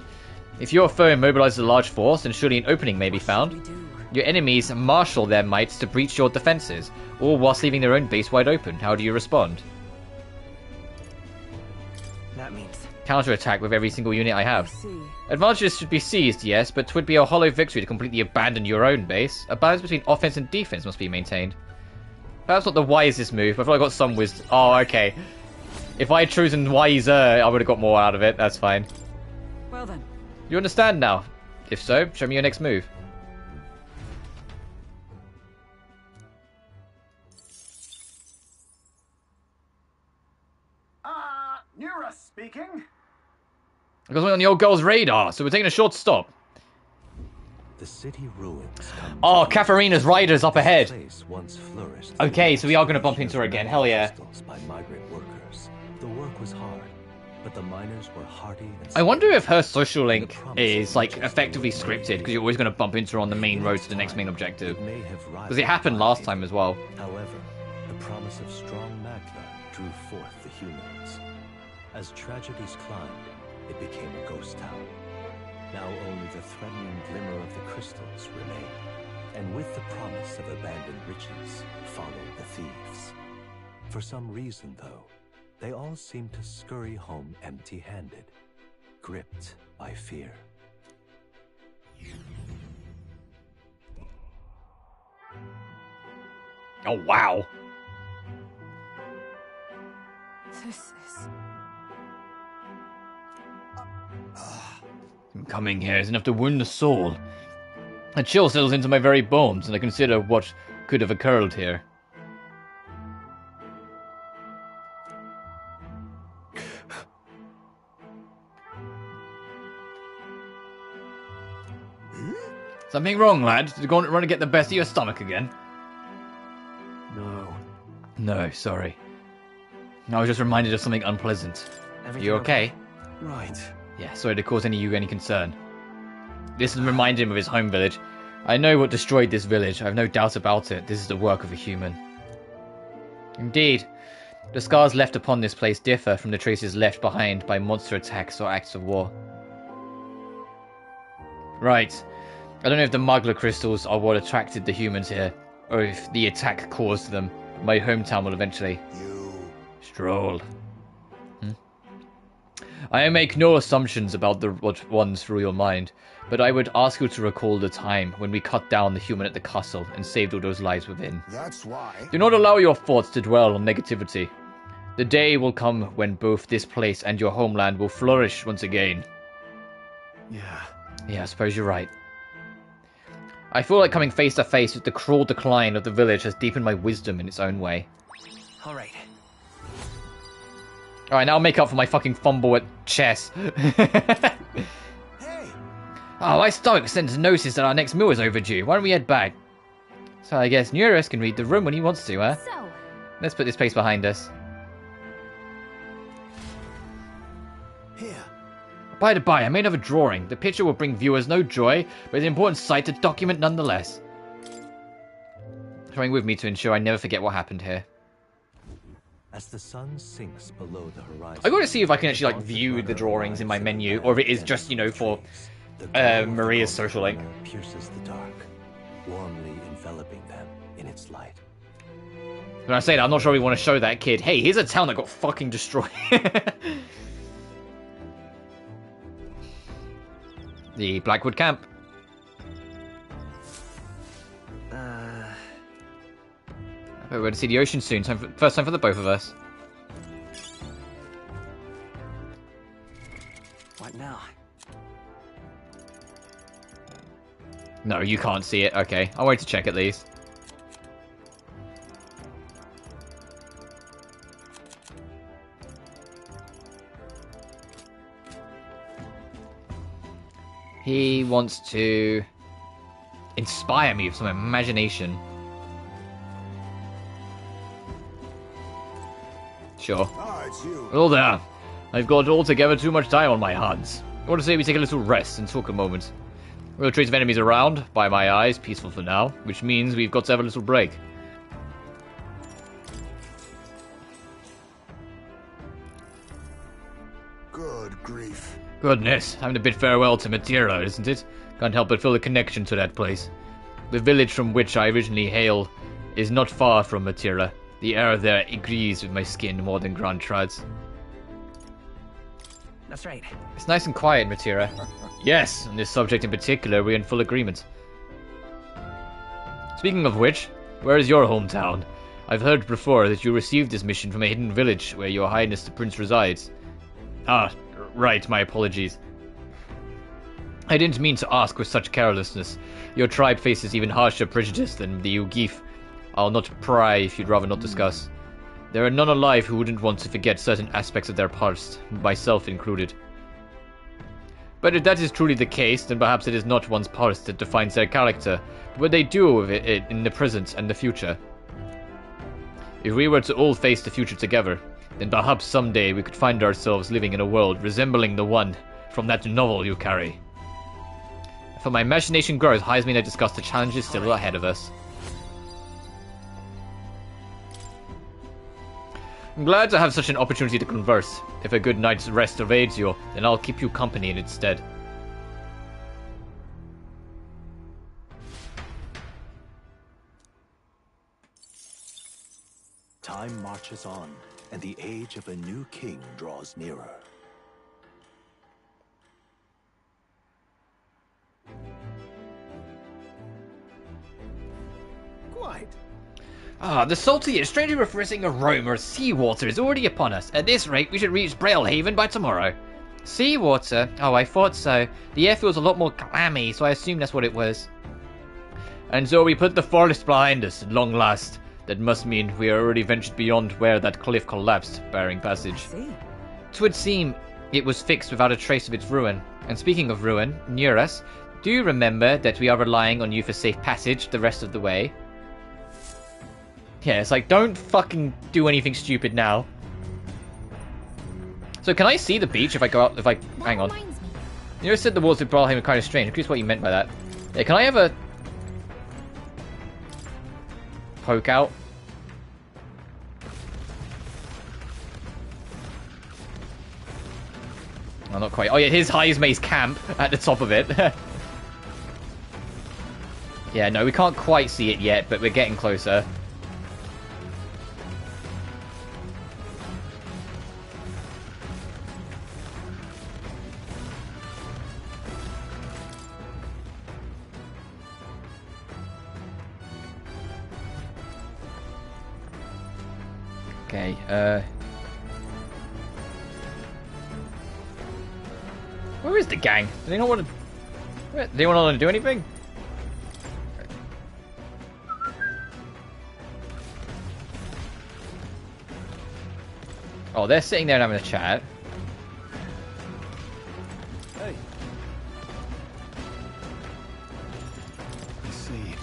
If your foe immobilizes a large force, then surely an opening may be found. Your enemies marshal their might to breach your defenses, all whilst leaving their own base wide open. How do you respond? That means... Counterattack with every single unit I have. Advantages should be seized, yes, but 'twould be a hollow victory to completely abandon your own base. A balance between offense and defense must be maintained. Perhaps not the wisest move, but I feel I got some wisdom. Oh, okay. If I had chosen wiser, I would have got more out of it. That's fine. Well then. You understand now? If so, show me your next move. Nura speaking. I got something on the old girl's radar, so we're taking a short stop. The city ruins. Oh, Katharina's rider's up ahead. Once flourished. Okay, so we are going to bump into her again. Hell yeah. By migrant workers. The work was hard, but the miners were hardy and I wonder if her social link is like effectively scripted, because you're always going to bump into her on the main road to the next main objective. Because it happened last time as well. However, the promise of strong magma drew forth the humans. As tragedies climbed, it became a ghost town. Now only the threatening glimmer of the crystals remained. And with the promise of abandoned riches followed the thieves. For some reason, though, they all seemed to scurry home empty-handed. gripped by fear. Oh, wow. This is... Coming here is enough to wound the soul. A chill settles into my very bones, and I consider what could have occurred here. Something wrong, lad? Did you go on to get the best of your stomach again? No. No, sorry. I was just reminded of something unpleasant. You okay? Right. Yeah, sorry to cause you any concern. This reminded him of his home village. I know what destroyed this village. I have no doubt about it. This is the work of a human. Indeed. The scars left upon this place differ from the traces left behind by monster attacks or acts of war. Right. I don't know if the Magla crystals are what attracted the humans here, or if the attack caused them. My hometown will eventually stroll. I make no assumptions about what runs through your mind, but I would ask you to recall the time when we cut down the human at the castle and saved all those lives within. That's why. Do not allow your thoughts to dwell on negativity. The day will come when both this place and your homeland will flourish once again. Yeah, I suppose you're right. I feel like coming face to face with the cruel decline of the village has deepened my wisdom in its own way. Alright. Alright, now I'll make up for my fucking fumble at chess. Hey! Oh, my stomach sends notice that our next meal is overdue. Why don't we head back? So I guess Neurus can read the room when he wants to, huh? So, Let's put this place behind us. Here. By the by, I made another drawing. The picture will bring viewers no joy, but it's an important sight to document nonetheless. Coming with me to ensure I never forget what happened here. As the sun sinks below the horizon, I gotta see if I can actually like view the drawings in my menu, or if it is just, you know, for Maria's social link. Pierces the dark, warmly enveloping them in its light. When I say that, I'm not sure we want to show that kid, hey, here's a town that got fucking destroyed. The Blackwood camp. We're going to see the ocean soon. First time for the both of us. What now? No, you can't see it. Okay, I'll wait to check at least. He wants to inspire me with some imagination. Sure. Ah, it's you. Hello there. I've got altogether too much time on my hands. I want to say we take a little rest and talk a moment. No trace of enemies around, by my eyes, peaceful for now, which means we've got to have a little break. Good grief. Goodness, having to bid farewell to Matira, isn't it? Can't help but feel a connection to that place. The village from which I originally hail is not far from Matira. The air there agrees with my skin more than Grand Trads. That's right. It's nice and quiet in Matira. Yes, on this subject in particular, we're in full agreement. Speaking of which, where is your hometown? I've heard before that you received this mission from a hidden village where your highness the prince resides. Ah, right, my apologies. I didn't mean to ask with such carelessness. Your tribe faces even harsher prejudice than the Ugif. I'll not pry if you'd rather not discuss. There are none alive who wouldn't want to forget certain aspects of their past, myself included. But if that is truly the case, then perhaps it is not one's past that defines their character, but what they do with it in the present and the future. If we were to all face the future together, then perhaps someday we could find ourselves living in a world resembling the one from that novel you carry. For my imagination grows, highs me to discuss the challenges still ahead of us. I'm glad to have such an opportunity to converse. If a good night's rest evades you, then I'll keep you company in its stead. Time marches on, and the age of a new king draws nearer. Ah, the salty yet strangely refreshing aroma of seawater is already upon us. At this rate, we should reach Braillehaven by tomorrow. Seawater? Oh, I thought so. The air feels a lot more clammy, so I assume that's what it was. And so we put the forest behind us, at long last. That must mean we are already ventured beyond where that cliff collapsed, barring passage. Twould seem it was fixed without a trace of its ruin. And speaking of ruin, near us, do you remember that we are relying on you for safe passage the rest of the way? Yeah, it's like, don't fucking do anything stupid now. So can I see the beach if I go out, if I... Hang on. You said the walls of Braillehaven were kind of strange. I'm curious what you meant by that. Yeah, can I have a... poke out? Oh, not quite. Oh yeah, here's Heismay's camp at the top of it. Yeah, no, we can't quite see it yet, but we're getting closer. Okay, where is the gang? Do they not want to... Do they want to do anything? Oh, they're sitting there and having a chat. Hey. I see.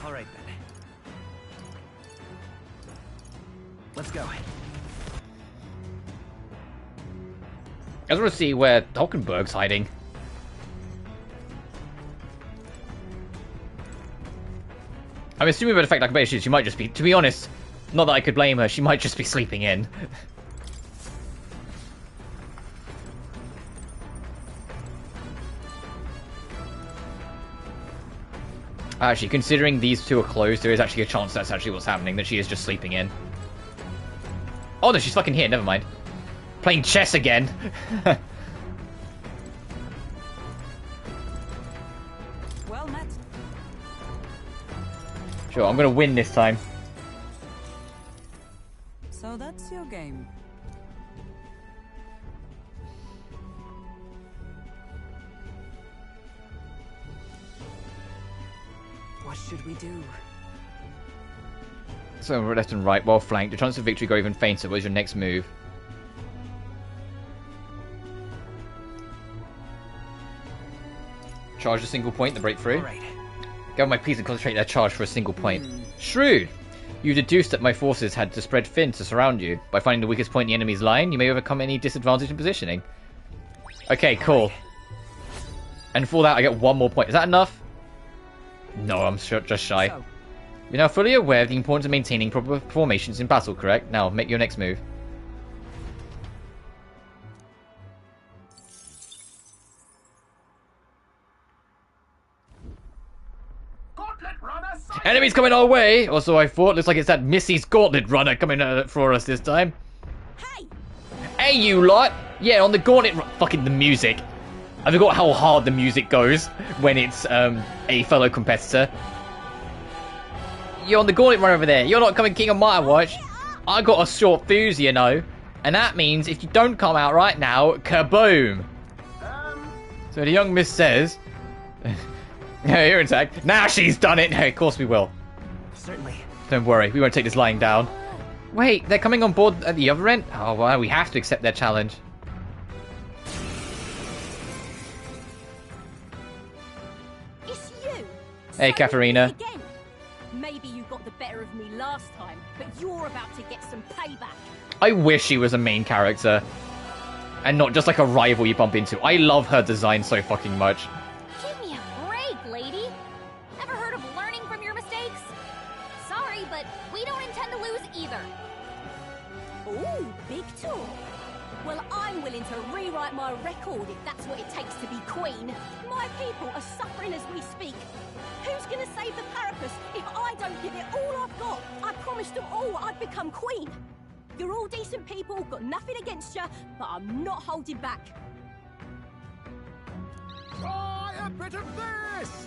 All right then. Let's go. I just want to see where Hulkenberg's hiding. I'm assuming by the fact like she might just be, to be honest, not that I could blame her, she might just be sleeping in. Actually, considering these two are closed, there is actually a chance that's actually what's happening, that she is just sleeping in. Oh no, she's fucking here, never mind. Playing chess again. Well met. Sure, I'm gonna win this time. So that's your game. What should we do? So left and right, well flanked. The chance of victory go even fainter. What is your next move? Charge a single point, the breakthrough. Right. Gather my peace and concentrate their charge for a single point. Shrewd! You deduced that my forces had to spread thin to surround you. By finding the weakest point in the enemy's line, you may overcome any disadvantage in positioning. Okay, cool. And for that, I get one more point. Is that enough? No, I'm just shy. So, You're now fully aware of the importance of maintaining proper formations in battle, correct? Now, make your next move. Enemies coming our way! Or so I thought. Looks like it's that Missy's Gauntlet Runner coming for us this time. Hey! Hey, you lot! Yeah, on the Gauntlet fucking the music. I forgot how hard the music goes when it's a fellow competitor. You're on the Gauntlet Runner over there. You're not coming king on my watch. I got a short fuse, you know. And that means if you don't come out right now, kaboom! So the young miss says... Hey, you're intact. Now she's done it! Hey, of course we will. Certainly. Don't worry, we won't take this lying down. Wait, they're coming on board at the other end? Oh, well, we have to accept their challenge. It's you! Hey, Katharina. Again. Maybe you got the better of me last time, but you're about to get some payback. I wish she was a main character. And not just like a rival you bump into. I love her design so fucking much. Give me a break, lady. Ever heard of learning from your mistakes? Sorry, but we don't intend to lose either. Ooh, big talk. Well, I'm willing to rewrite my record if that's what it takes to be queen. My people are suffering as we speak. Who's gonna save the Parapus if I don't give it all I've got? I promised them all I'd become queen. You're all decent people, got nothing against you, but I'm not holding back. Try a bit of this!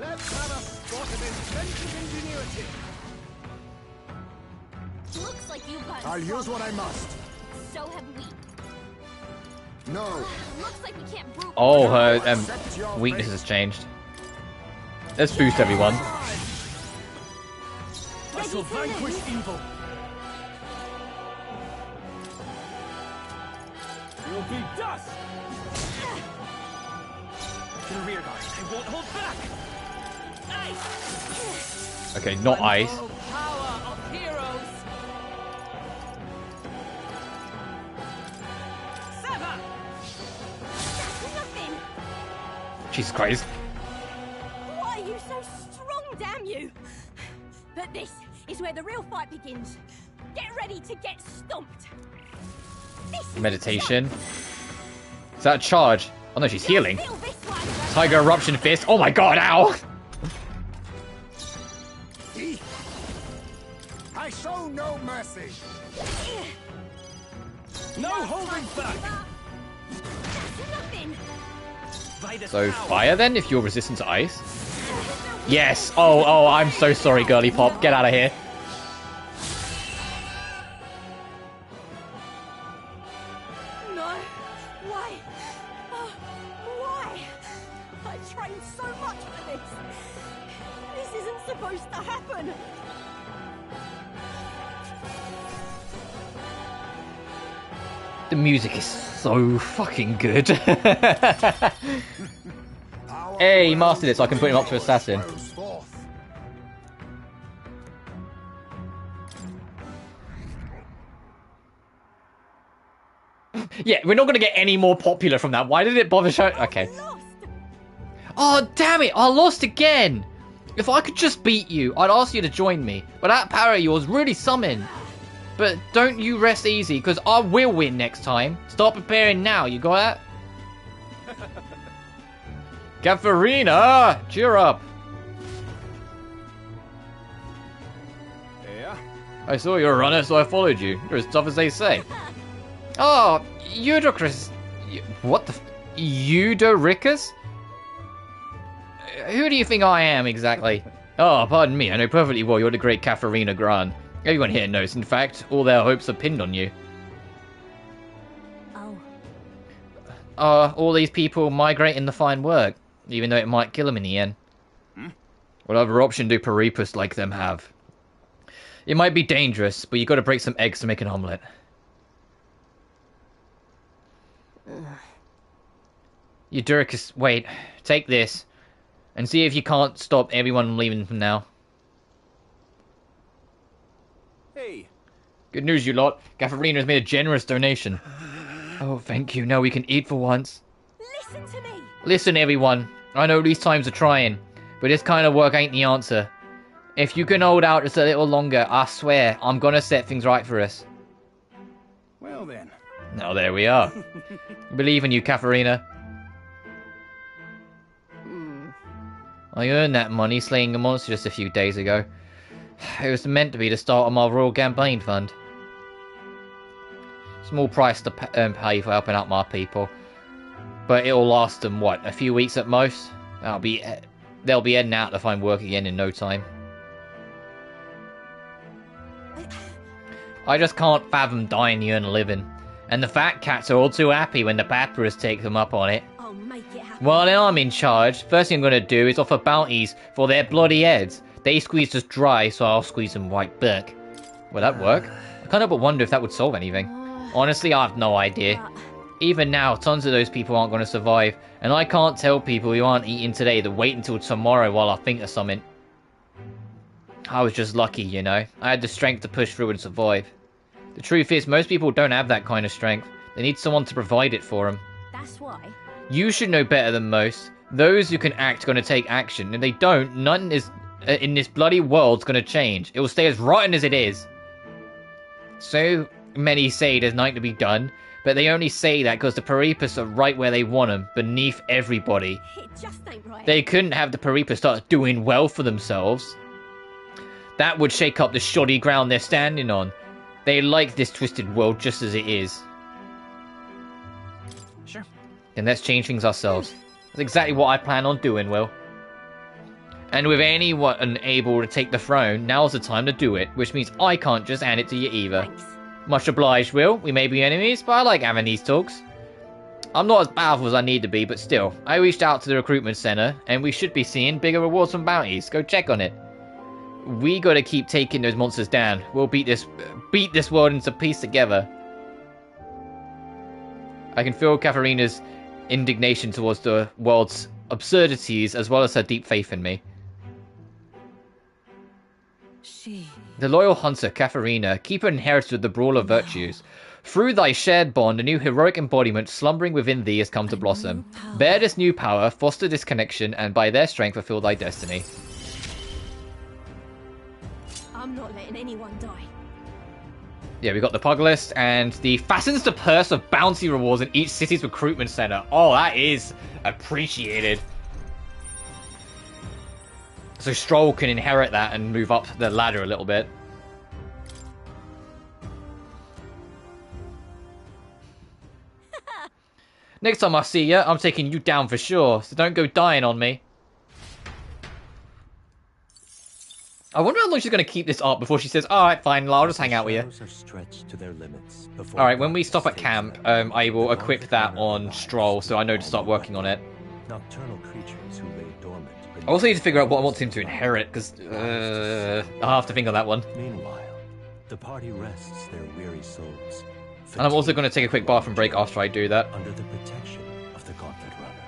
Let's have a spot of inventive ingenuity. Looks like you've got. I'll use what I must. So have we. No. Looks like we can't brute. Oh, her weakness has changed. Let's boost everyone. I shall vanquish evil. You'll be dust. To the rear guard. I won't hold back. Ice. Okay, not ice. Power of heroes. Sever. That's nothing! Jesus Christ. Why are you so strong, damn you? But this is where the real fight begins. Get ready to get stomped. This is Meditation. Is that a charge? Oh no, she's healing. feel this one. Tiger Eruption Fist. Oh my god, ow! I show no mercy. No holding back. That's nothing. So fire then, if you're resistant to ice? Yes! Oh, I'm so sorry, girly pop. Get out of here. No. Why? Oh, why? I trained so much for this. This isn't supposed to happen. The music is so fucking good. Hey, he mastered it, so I can put him up to assassin. Yeah, we're not gonna get any more popular from that. Why did it bother showing? Okay. Oh, damn it! I lost again! If I could just beat you, I'd ask you to join me. But that power of yours really summoned. But don't you rest easy, because I will win next time. Start preparing now, you got that? Katharina! Cheer up! Yeah? I saw you were a runner, so I followed you. You're as tough as they say. Oh, Eudoricus. What the? Eudoricus? Who do you think I am, exactly? Oh, pardon me, I know perfectly well you're the great Katharina Gran. Everyone here knows, in fact, all their hopes are pinned on you. Oh. All these people migrating to find work, even though it might kill them in the end. What other option do Peripas like them have? It might be dangerous, but you gotta break some eggs to make an omelette. Eudoricus, wait, take this, and see if you can't stop everyone from leaving from now. Hey. Good news, you lot. Katharina has made a generous donation. Oh, thank you. Now we can eat for once. Listen to me. Listen, everyone. I know these times are trying, but this kind of work ain't the answer. If you can hold out just a little longer, I swear, I'm gonna set things right for us. Well then. Now there we are. Believe in you, Katharina. I earned that money slaying a monster just a few days ago. It was meant to be the start of my royal campaign fund. Small price to pay for helping out my people, but it'll last them what, a few weeks at most. They'll be heading out to find work again in no time. I just can't fathom dying to earn a living, and the fat cats are all too happy when the papyrus take them up on it. I'll make it happen. Well, then I'm in charge. First thing I'm gonna do is offer bounties for their bloody heads. They squeezed us dry, so I'll squeeze them right back. Will that work? I kind of wonder if that would solve anything. Honestly, I have no idea. Even now, tons of those people aren't going to survive, and I can't tell people who aren't eating today to wait until tomorrow while I think of something. I was just lucky, you know. I had the strength to push through and survive. The truth is, most people don't have that kind of strength. They need someone to provide it for them. That's why. You should know better than most. Those who can act are going to take action, and they don't. None is in this bloody world's going to change. It will stay as rotten as it is. So many say there's nothing to be done, but they only say that because the Peripas are right where they want them, beneath everybody. It just ain't right. They couldn't have the Peripas start doing well for themselves. That would shake up the shoddy ground they're standing on. They like this twisted world just as it is. Sure. Then let's change things ourselves. That's exactly what I plan on doing, Will. And with anyone able to take the throne, now's the time to do it, which means I can't just hand it to you either. Thanks. Much obliged, Will. We may be enemies, but I like having these talks. I'm not as powerful as I need to be, but still, I reached out to the recruitment center, and we should be seeing bigger rewards from bounties. Go check on it. We gotta keep taking those monsters down. We'll beat this world into peace together. I can feel Katharina's indignation towards the world's absurdities, as well as her deep faith in me. The loyal hunter, Katharina, keeper inherited of the brawl of virtues. Through thy shared bond, a new heroic embodiment slumbering within thee has come to blossom. Bear this new power, foster this connection, and by their strength fulfill thy destiny. I'm not letting anyone die. Yeah, we got the pug list, and the fastens the purse of bounty rewards in each city's recruitment center. Oh, that is appreciated. So Stroll can inherit that and move up the ladder a little bit. Next time I see ya, I'm taking you down for sure, so don't go dying on me. I wonder how long she's going to keep this up before she says, alright, fine, I'll just hang out with you. Alright, when we stop at camp, I will equip that on Stroll, so I know to start working on it. Nocturnal creatures who lay dormant. I also need to figure out what I want him to inherit, because I'll have to think on that one. Meanwhile, the party rests their weary souls. And I'm also going to take a quick bathroom break after I do that. Under the protection of the Gauntlet Runner.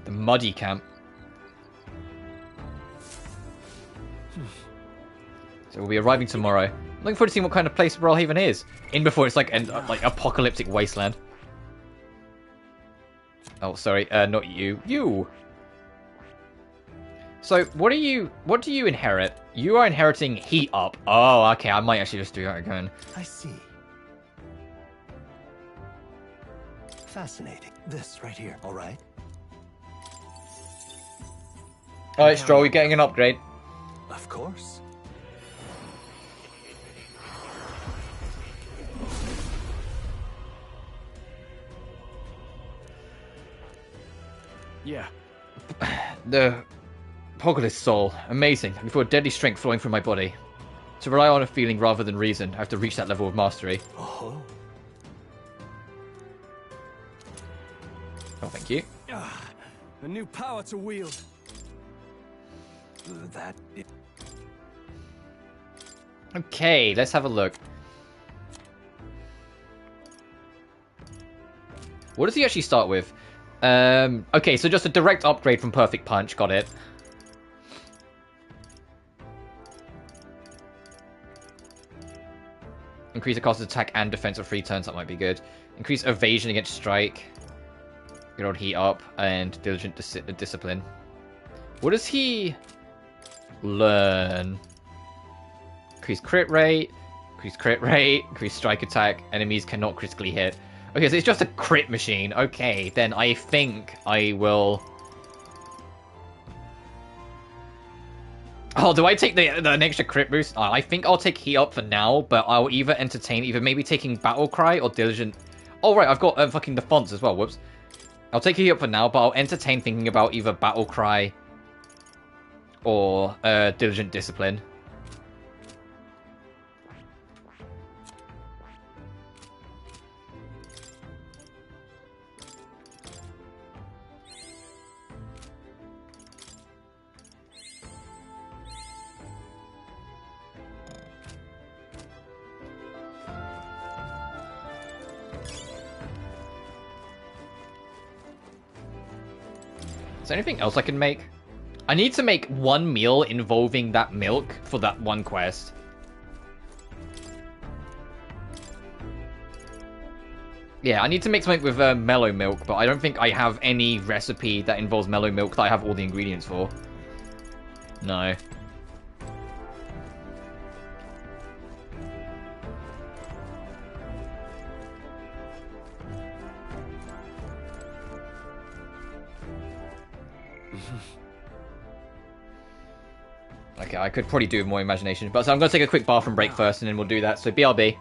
The muddy camp. So we'll be arriving tomorrow. I'm looking forward to seeing what kind of place Rollhaven is. In before it's like an apocalyptic wasteland. Oh, sorry, not you. You! So, what do you inherit? You are inheriting Heat Up. Oh, okay, I might actually just do that again. I see. Fascinating. This right here, alright? Alright, Stroll, you're getting an upgrade. Of course. Yeah. The Apocalypse Soul. Amazing. I feel a deadly strength flowing through my body. To rely on a feeling rather than reason, I have to reach that level of mastery. Oh, thank you. A new power to wield. that... Okay, let's have a look. What does he actually start with? Okay, so just a direct upgrade from Perfect Punch. Got it. Increase the cost of attack and defense for 3 turns. That might be good. Increase evasion against strike. Good old Heat Up and Diligent Discipline. What does he learn? Increase crit rate. Increase crit rate. Increase strike attack. Enemies cannot critically hit. Okay, so it's just a crit machine. Okay, then I think I will... Oh, do I take the extra crit boost? Oh, I think I'll take Heat Up for now, but I'll either entertain maybe taking Battle Cry or Diligent... Oh, right, I've got fucking the fonts as well. Whoops. I'll take Heat Up for now, but I'll entertain thinking about either Battle Cry or Diligent Discipline. Is there anything else I can make? I need to make one meal involving that milk for that one quest. Yeah, I need to make something with mellow milk, but I don't think I have any recipe that involves mellow milk that I have all the ingredients for. No. Okay, I could probably do more imagination, but so I'm gonna take a quick bathroom break first, and then we'll do that. So BRB.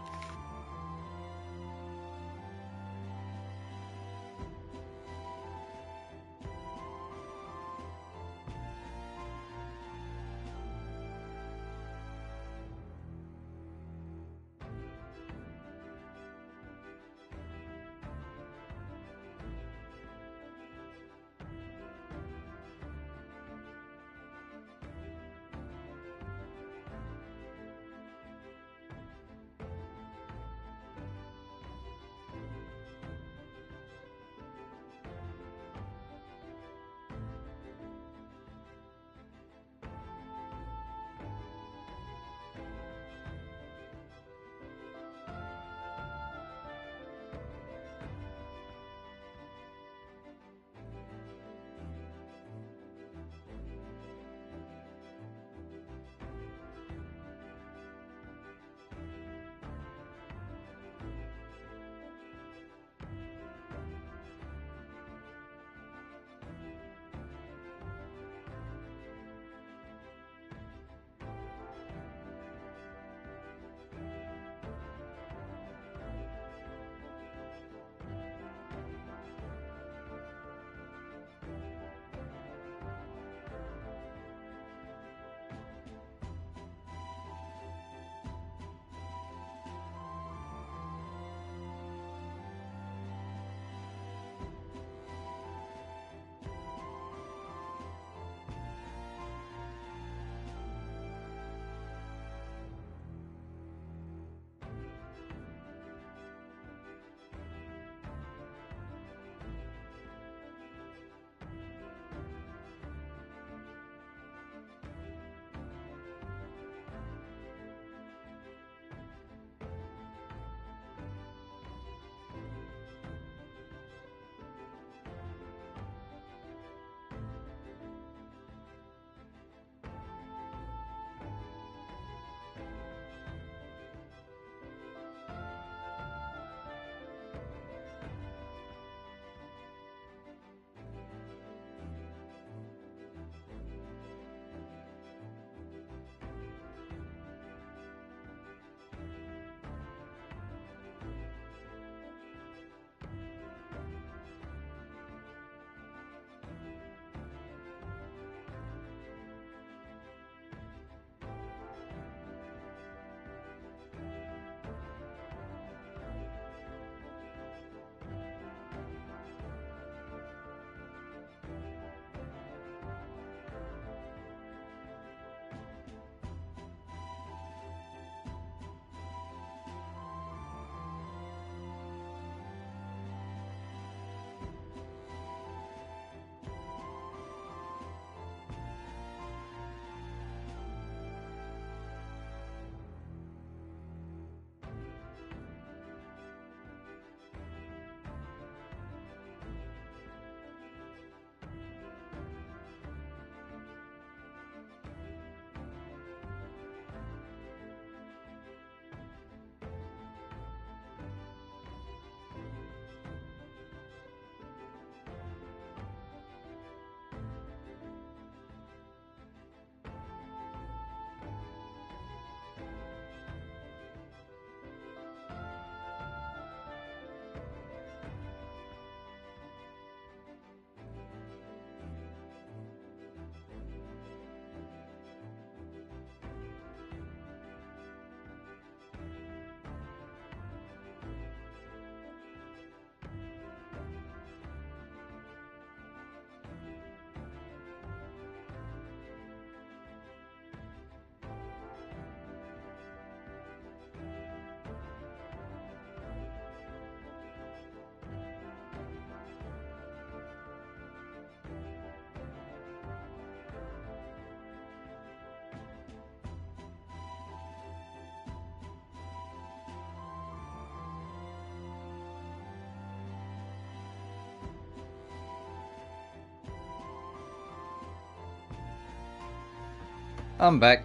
I'm back.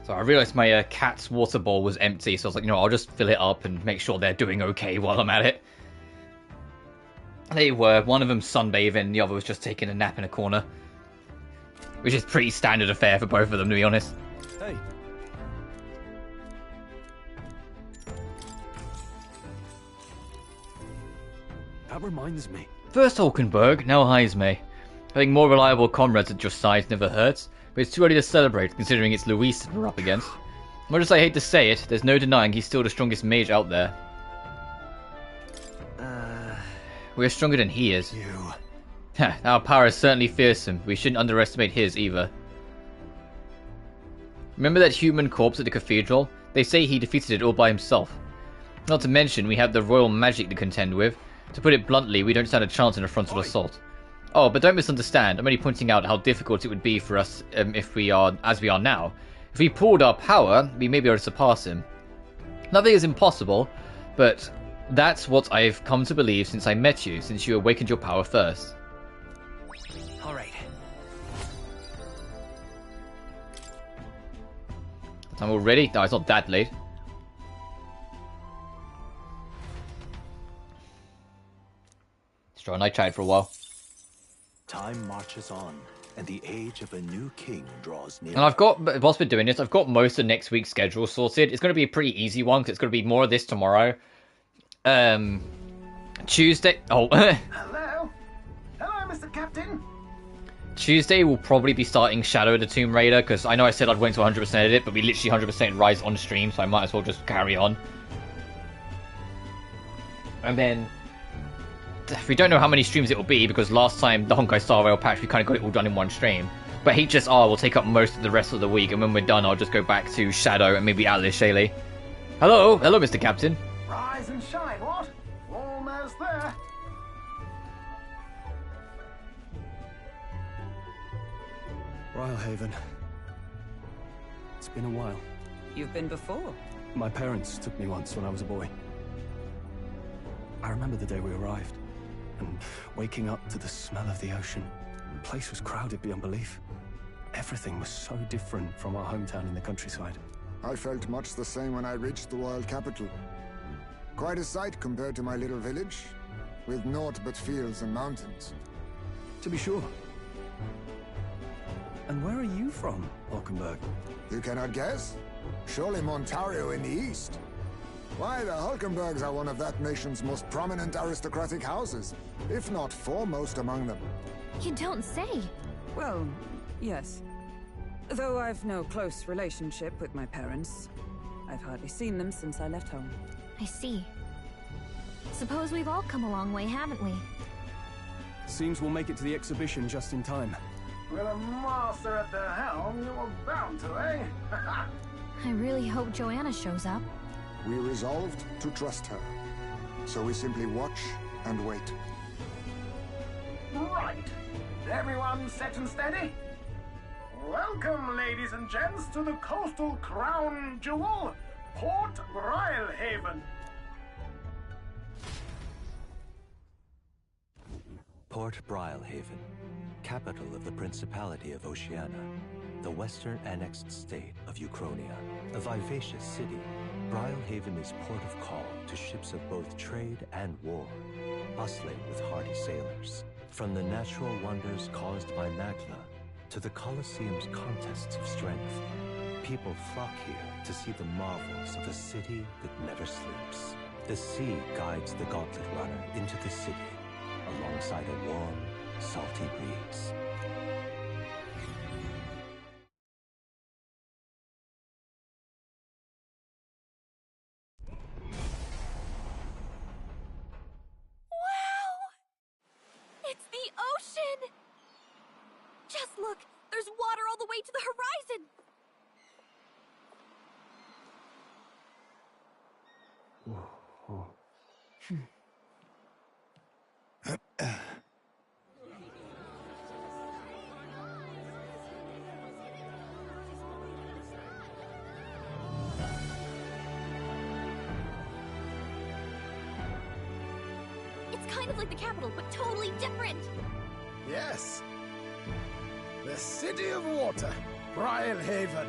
So I realized my cat's water bowl was empty, so I was like, I'll just fill it up and make sure they're doing okay while I'm at it. They were. One of them sunbathing, the other was just taking a nap in a corner. which is pretty standard affair for both of them, to be honest. Hey. That reminds me. First Hulkenberg, now Heisme. Having more reliable comrades at your side never hurts, but it's too early to celebrate considering it's Luis that we're up against. Much as I hate to say it, there's no denying he's still the strongest mage out there. We're stronger than he is. Our power is certainly fearsome. We shouldn't underestimate his either. Remember that human corpse at the cathedral? They say he defeated it all by himself. Not to mention, we have the royal magic to contend with. To put it bluntly, we don't stand a chance in a frontal assault. Oh, but don't misunderstand. I'm only pointing out how difficult it would be for us if we are as we are now. If we pulled our power, we may be able to surpass him. Nothing is impossible, but that's what I've come to believe since I met you, since you awakened your power first. All right. Time already? No, it's not that late. Strong, I tried for a while. Time marches on, and the age of a new king draws near. And I've got, whilst we're doing this, I've got most of next week's schedule sorted. It's going to be a pretty easy one, because it's going to be more of this tomorrow. Tuesday... Oh. Hello? Hello, Mr. Captain? Tuesday will probably be starting Shadow of the Tomb Raider, because I know I said I'd wait to 100% edit it, but we literally 100% Rise on stream, so I might as well just carry on. And then... we don't know how many streams it will be, because last time the Honkai Star Rail patch, we kind of got it all done in one stream. But HSR will take up most of the rest of the week, and when we're done, I'll just go back to Shadow and maybe Atlas Shaylee. Hello? Hello, Mr. Captain. Rise and shine, what? Almost there. Rhylehaven. It's been a while. You've been before? My parents took me once when I was a boy. I remember the day we arrived, and waking up to the smell of the ocean. The place was crowded beyond belief. Everything was so different from our hometown in the countryside. I felt much the same when I reached the royal capital. Quite a sight compared to my little village, with naught but fields and mountains. To be sure. And where are you from, Hulkenberg? You cannot guess? Surely Montario in the east. Why, the Hulkenbergs are one of that nation's most prominent aristocratic houses, if not foremost among them. You don't say. Well, yes. Though I've no close relationship with my parents. I've hardly seen them since I left home. I see. Suppose we've all come a long way, haven't we? Seems we'll make it to the exhibition just in time. With a master at the helm, you were bound to, eh? I really hope Joanna shows up. We resolved to trust her. So we simply watch and wait. Right. Everyone set and steady? Welcome, ladies and gents, to the coastal crown jewel, Port Rhylehaven. Port Rhylehaven, capital of the Principality of Oceania, the western annexed state of Uchronia. A vivacious city, Rhylehaven is port of call to ships of both trade and war, bustling with hardy sailors. From the natural wonders caused by Magna to the Colosseum's contests of strength, people flock here to see the marvels of a city that never sleeps. The sea guides the gauntlet runner into the city, alongside a warm, salty breeze. It's the ocean! Just look! There's water all the way to the horizon! It's kind of like the capital, but totally different. Yes. The City of Water, Rhylehaven.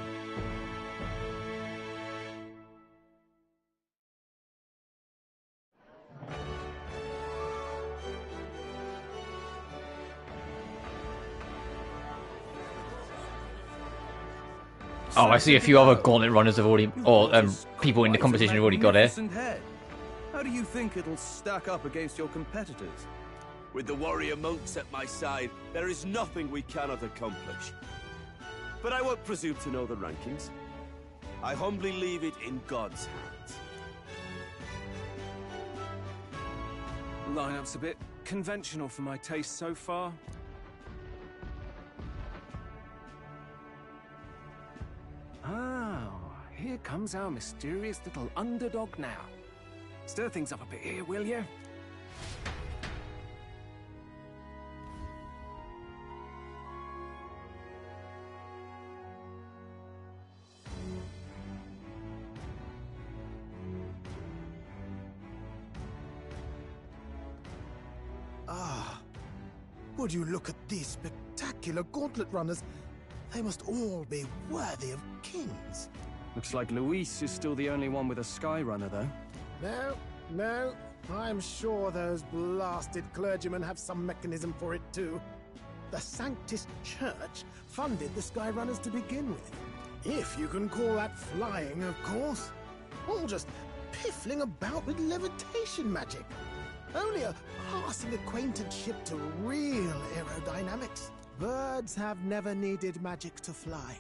Oh, I see a few other gauntlet runners have already, or people in the competition have already got it. Head. How do you think it'll stack up against your competitors? With the warrior monks at my side, there is nothing we cannot accomplish. But I won't presume to know the rankings. I humbly leave it in God's hands. Lineup's a bit conventional for my taste so far. Oh, here comes our mysterious little underdog now. Stir things up a bit here, will you? Ah, would you look at these spectacular gauntlet runners? They must all be worthy of kings. Looks like Luis is still the only one with a sky runner, though. No. I'm sure those blasted clergymen have some mechanism for it too. The Sanctus Church funded the Skyrunners to begin with. If you can call that flying, of course. All just piffling about with levitation magic. Only a passing acquaintanceship to real aerodynamics. Birds have never needed magic to fly.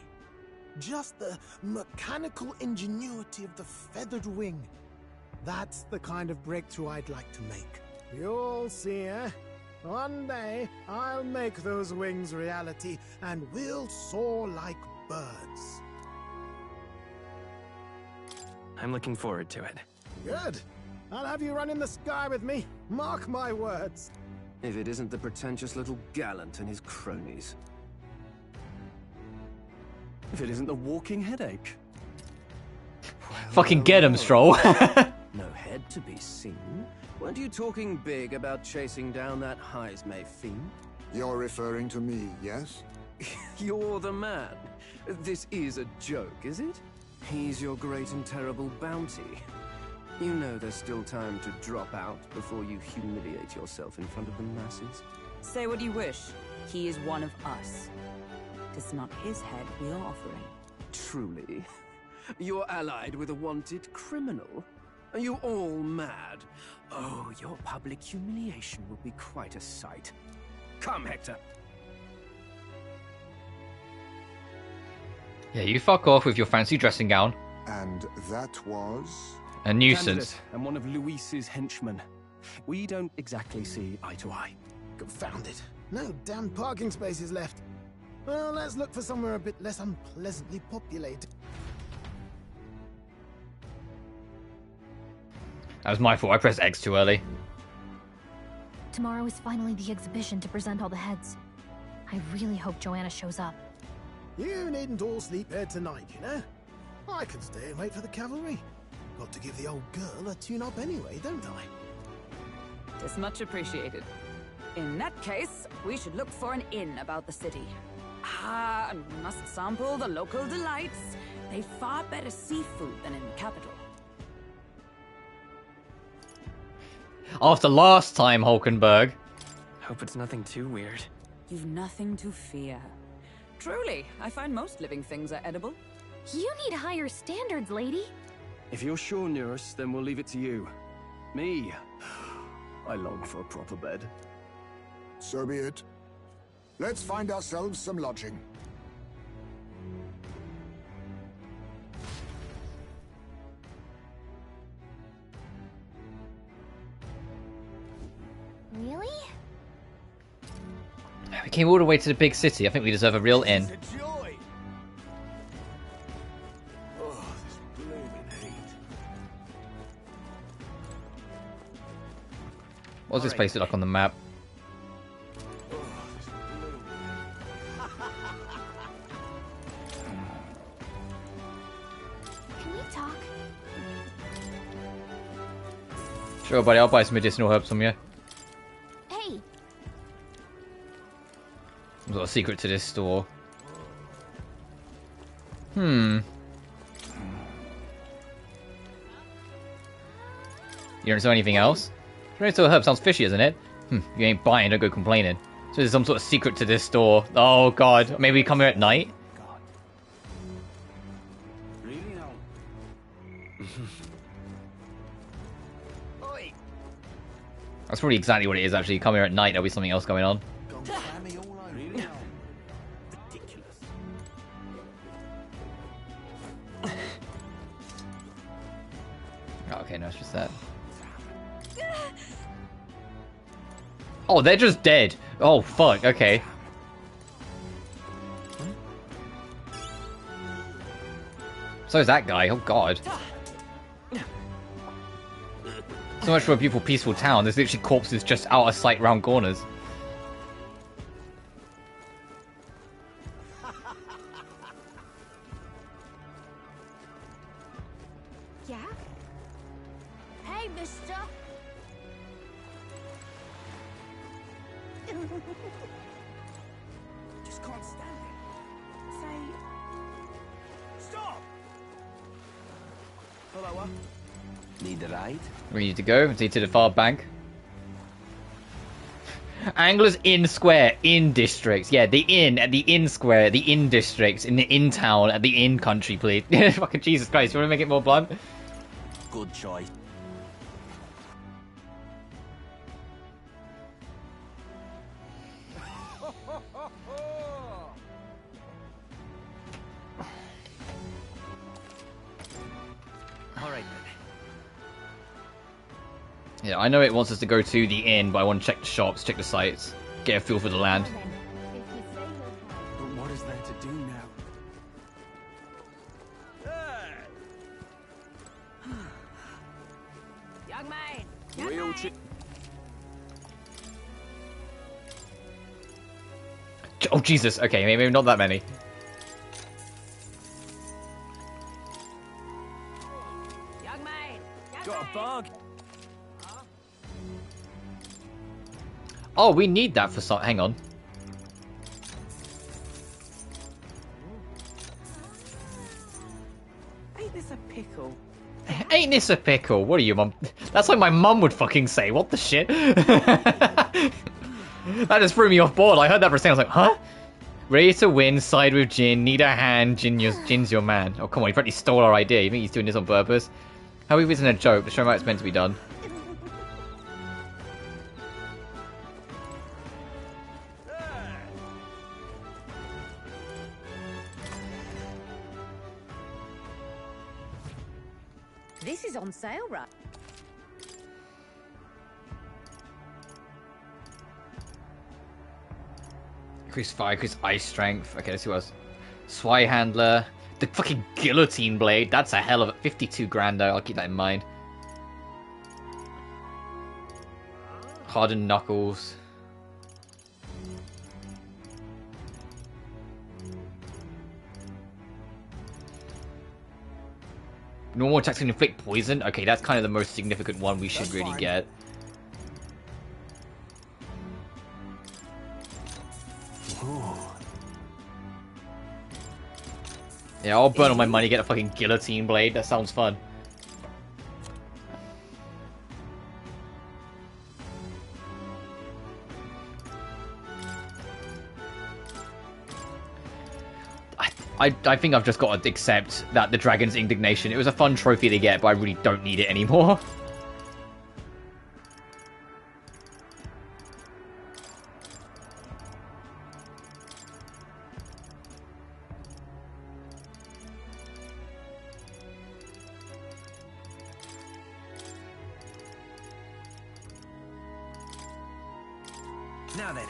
Just the mechanical ingenuity of the feathered wing. That's the kind of breakthrough I'd like to make. You'll see, eh? One day, I'll make those wings reality, and we'll soar like birds. I'm looking forward to it. Good. I'll have you run in the sky with me. Mark my words. If it isn't the pretentious little gallant and his cronies. If it isn't the walking headache. Fucking get him, Stroll. No head to be seen. Weren't you talking big about chasing down that Heismay fiend? You're referring to me, yes? You're the man. This is a joke, is it? He's your great and terrible bounty. You know there's still time to drop out before you humiliate yourself in front of the masses. Say what you wish. He is one of us. It's not his head we are offering. Truly? You're allied with a wanted criminal? Are you all mad? Oh, your public humiliation will be quite a sight. Come, Hector. Yeah, you fuck off with your fancy dressing gown. And that was? A nuisance. Candidate and one of Luis's henchmen. We don't exactly see eye to eye. Confound it. No damn parking spaces left. Well, let's look for somewhere a bit less unpleasantly populated. That was my fault. I pressed X too early. Tomorrow is finally the exhibition to present all the heads. I really hope Joanna shows up. You needn't all sleep here tonight, you know? I can stay and wait for the cavalry. Got to give the old girl a tune-up anyway, don't I? Tis much appreciated. In that case, we should look for an inn about the city. Ah, and we must sample the local delights. They've far better seafood than in the capital. After last time, Hulkenberg. Hope it's nothing too weird. You've nothing to fear. Truly, I find most living things are edible. You need higher standards, lady. If you're sure, Nurse, then we'll leave it to you. Me, I long for a proper bed. So be it. Let's find ourselves some lodging. Really? We came all the way to the big city. I think we deserve a real inn. What's this place look like on the map? Can we talk? Sure, buddy. I'll buy some medicinal herbs from you. Hey. I've got a secret to this store. You don't sell anything else? Medicinal herb sounds fishy, isn't it? You ain't buying, don't go complaining. So there's some sort of secret to this store. Oh god, maybe we come here at night? That's probably exactly what it is, actually. Come here at night, there'll be something else going on. Ridiculous. Oh, okay, no, it's just that. Oh, they're just dead. Oh, fuck, okay. So is that guy. Oh, God. So much for a beautiful, peaceful town. There's literally corpses just out of sight round corners. Yeah? Hey, mister! Just can't stand it. Say... Stop! Hello, need a ride? We need to go. See to the far bank. Anglers in square, in districts. Yeah, the inn at the inn square, the inn districts, in the inn town, at the inn country, please. Fucking Jesus Christ, you want to make it more blunt? Good choice. Alright then. Yeah, I know it wants us to go to the inn, but I want to check the shops, check the sites, get a feel for the land. But what is there to do now? Young man! Real chick. Oh, Jesus. Okay, maybe not that many. Young man! Got a bug. Oh, we need that for some... Hang on. Ain't this a pickle? Ain't this a pickle? What are you, mum? That's like my mum would fucking say. What the shit? That just threw me off board. I heard that for a second. I was like, huh? Ready to win, side with Jin, need a hand, Jin's your man. Oh, come on, he probably stole our idea. You think he's doing this on purpose? How is it a joke? The show how it's meant to be done. This is on sale, right? Increase fire, increase ice strength. Okay, let's see what else. Swai handler. The fucking guillotine blade. That's a hell of a 52 grand though. I'll keep that in mind. Hardened knuckles. Normal attacks can inflict poison. Okay, that's kind of the most significant one we should really get. Ooh. Yeah, I'll burn all my money, get a fucking guillotine blade. That sounds fun. I think I've just got to accept that the Dragon's Indignation, it was a fun trophy to get, but I really don't need it anymore. Now then.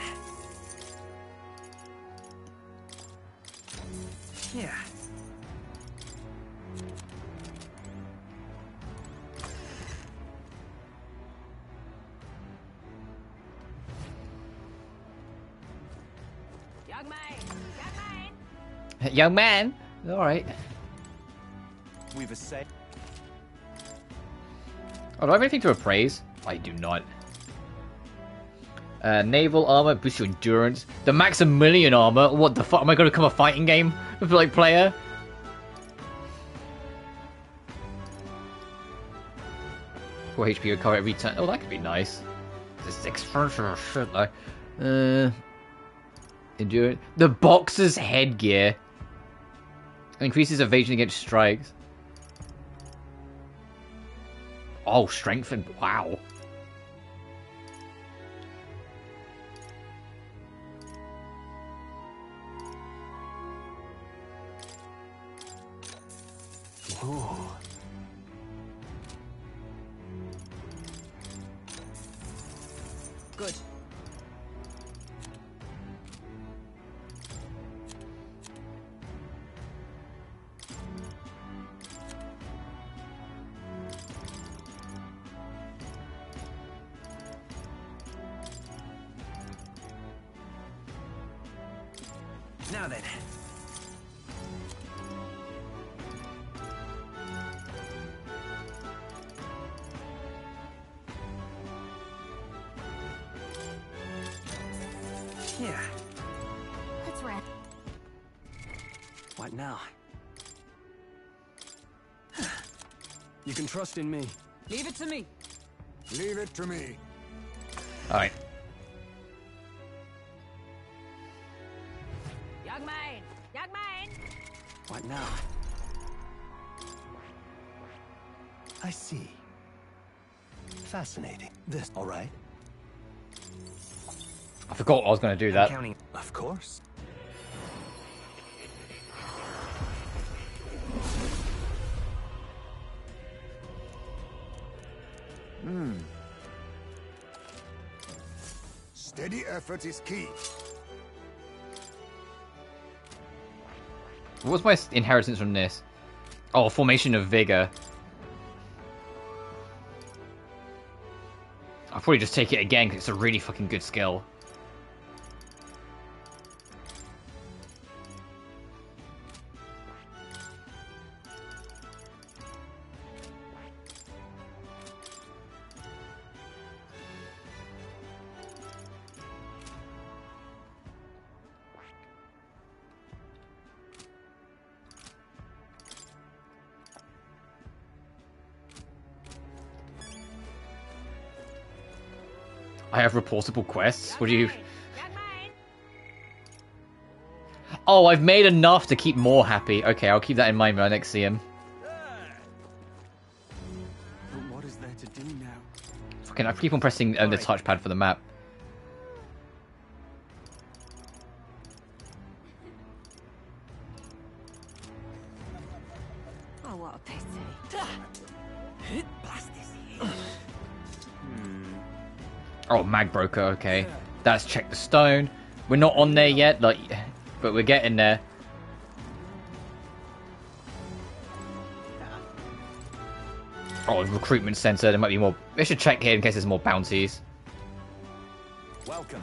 Yeah. Young man! Young man! Alright. We've a set. Oh, do I have anything to appraise? I do not. Naval armor, boost your endurance. The Maximilian armor? What the fuck? Am I going to become a fighting game like player? Four HP recover every turn. Oh, that could be nice. This is expensive shit though. Endurance. The boxer's headgear increases evasion against strikes. Oh, strength and wow. Good. Now then. Yeah. Let's wrap. What now? You can trust in me. Leave it to me. Leave it to me. Alright. Young man! Young man! What now? I see. Fascinating. This, all right? I forgot I was going to do that. Counting. Of course. Steady effort is key. What's my inheritance from this? Oh, formation of vigor. I'll probably just take it again because it's a really fucking good skill. I have reportable quests. What do you... Oh, I've made enough to keep more happy. Okay, I'll keep that in mind when I next see him. But what is there to do now? Fucking, I keep on pressing the touchpad for the map. Oh, what a pity. Blast this. Oh, mag broker, okay. That's check the stone. We're not on there yet, like, but we're getting there. Oh, recruitment center. There might be more. We should check here in case there's more bounties. Welcome.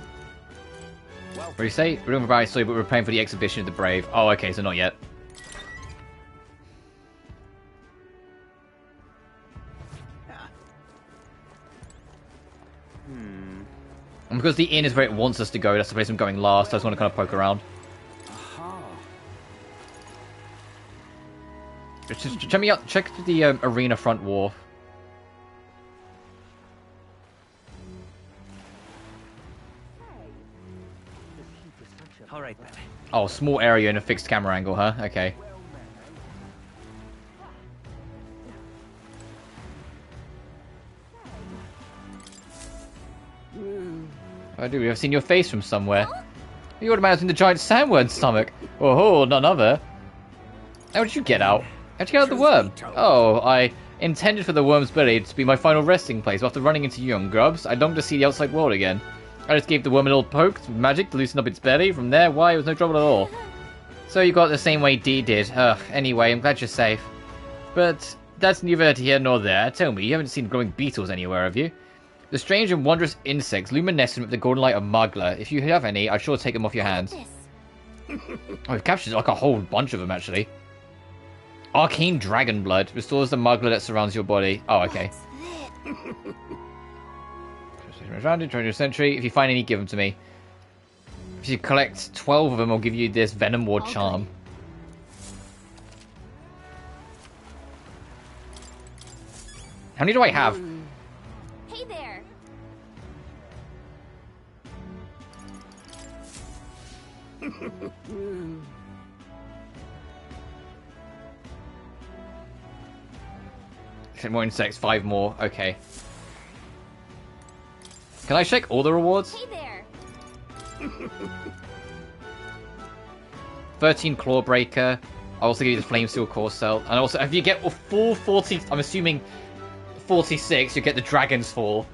What do you say? We're doing about story, but we're paying for the exhibition of the brave. Oh, okay, so not yet. And because the inn is where it wants us to go, that's the place I'm going last. I just want to kind of poke around. Just check me out. Check the arena front wharf. All right then. Oh, small area and a fixed camera angle, huh? Okay. Oh, dude, I've seen your face from somewhere. You would imagine the giant sandworm stomach. Oh, none other. How did you get out? How'd you get out of the worm? Oh, I intended for the worm's belly to be my final resting place. After running into you young grubs, I longed to see the outside world again. I just gave the worm a little poke with magic to loosen up its belly. From there, why, it was no trouble at all. So you got the same way Dee did. Ugh, anyway, I'm glad you're safe. But that's neither here nor there. Tell me, you haven't seen glowing beetles anywhere, have you? The strange and wondrous insects, luminescent with the golden light of Magla. If you have any, I'd sure take them off your hands. Oh, we've captured like a whole bunch of them, actually. Arcane Dragon Blood. Restores the Magla that surrounds your body. Oh, okay. Around it, 20th century. If you find any, give them to me. If you collect 12 of them, I'll give you this Venom Ward charm. How many do I have? Hey there. More insects, 5 more. Okay. Can I check all the rewards? Hey there. 13 Clawbreaker. I'll also give you the Flame Steel Core Cell. And also, if you get a full 40... I'm assuming 46, you get the Dragon's Fall.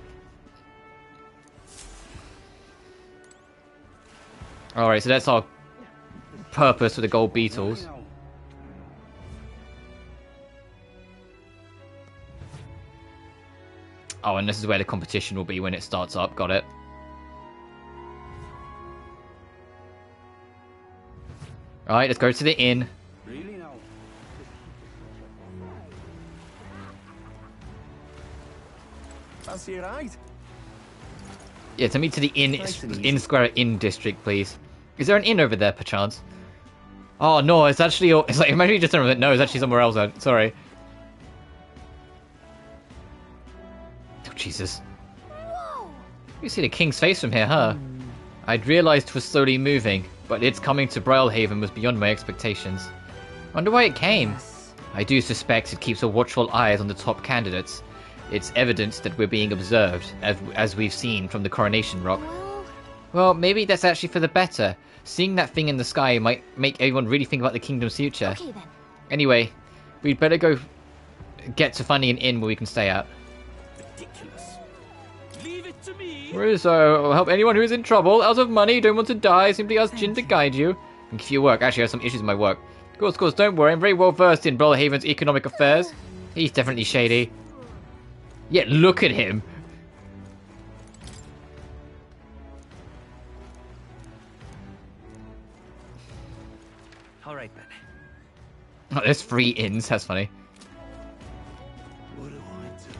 Alright, so that's our purpose for the gold beetles. Oh, and this is where the competition will be when it starts up. Got it. Alright, let's go to the inn. Fancy a ride? Yeah, take me to the inn square inn district, please. Is there an inn over there, perchance? Oh no, it's actually. It's like maybe just no, it's actually somewhere else. Sorry. Oh Jesus! You see the king's face from here, huh? I'd realised it was slowly moving, but its coming to Brilhaven was beyond my expectations. Wonder why it came. I do suspect it keeps a watchful eye on the top candidates. It's evidence that we're being observed, as we've seen from the coronation rock. Well, maybe that's actually for the better. Seeing that thing in the sky might make everyone really think about the kingdom's future. Okay, then. Anyway, we'd better go get to finding an inn where we can stay at. Ridiculous. Leave it to me. So, help anyone who is in trouble, out of money, don't want to die, simply ask Jin to guide you. Thank you for your work. Actually, I have some issues with my work. Of course, don't worry, I'm very well versed in Brilhaven's economic affairs. He's definitely shady. Yeah, look at him. Alright then. Oh, there's 3 inns, that's funny.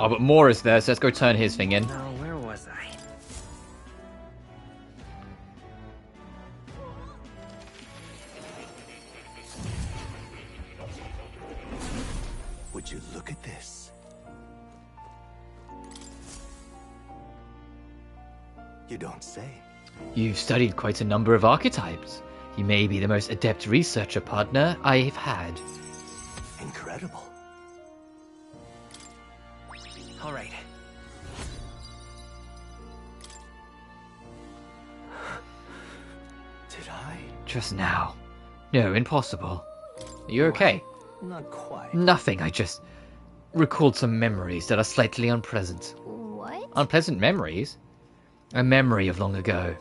Oh, but more is there, so let's go turn his thing in. Now, where was I? Would you look at this? You don't say. You've studied quite a number of archetypes. You may be the most adept researcher partner I've had. Incredible. All right. Did I? Just now. No, impossible. Are you okay? Not quite. Nothing, I just recalled some memories that are slightly unpleasant. What? Unpleasant memories? A memory of long ago.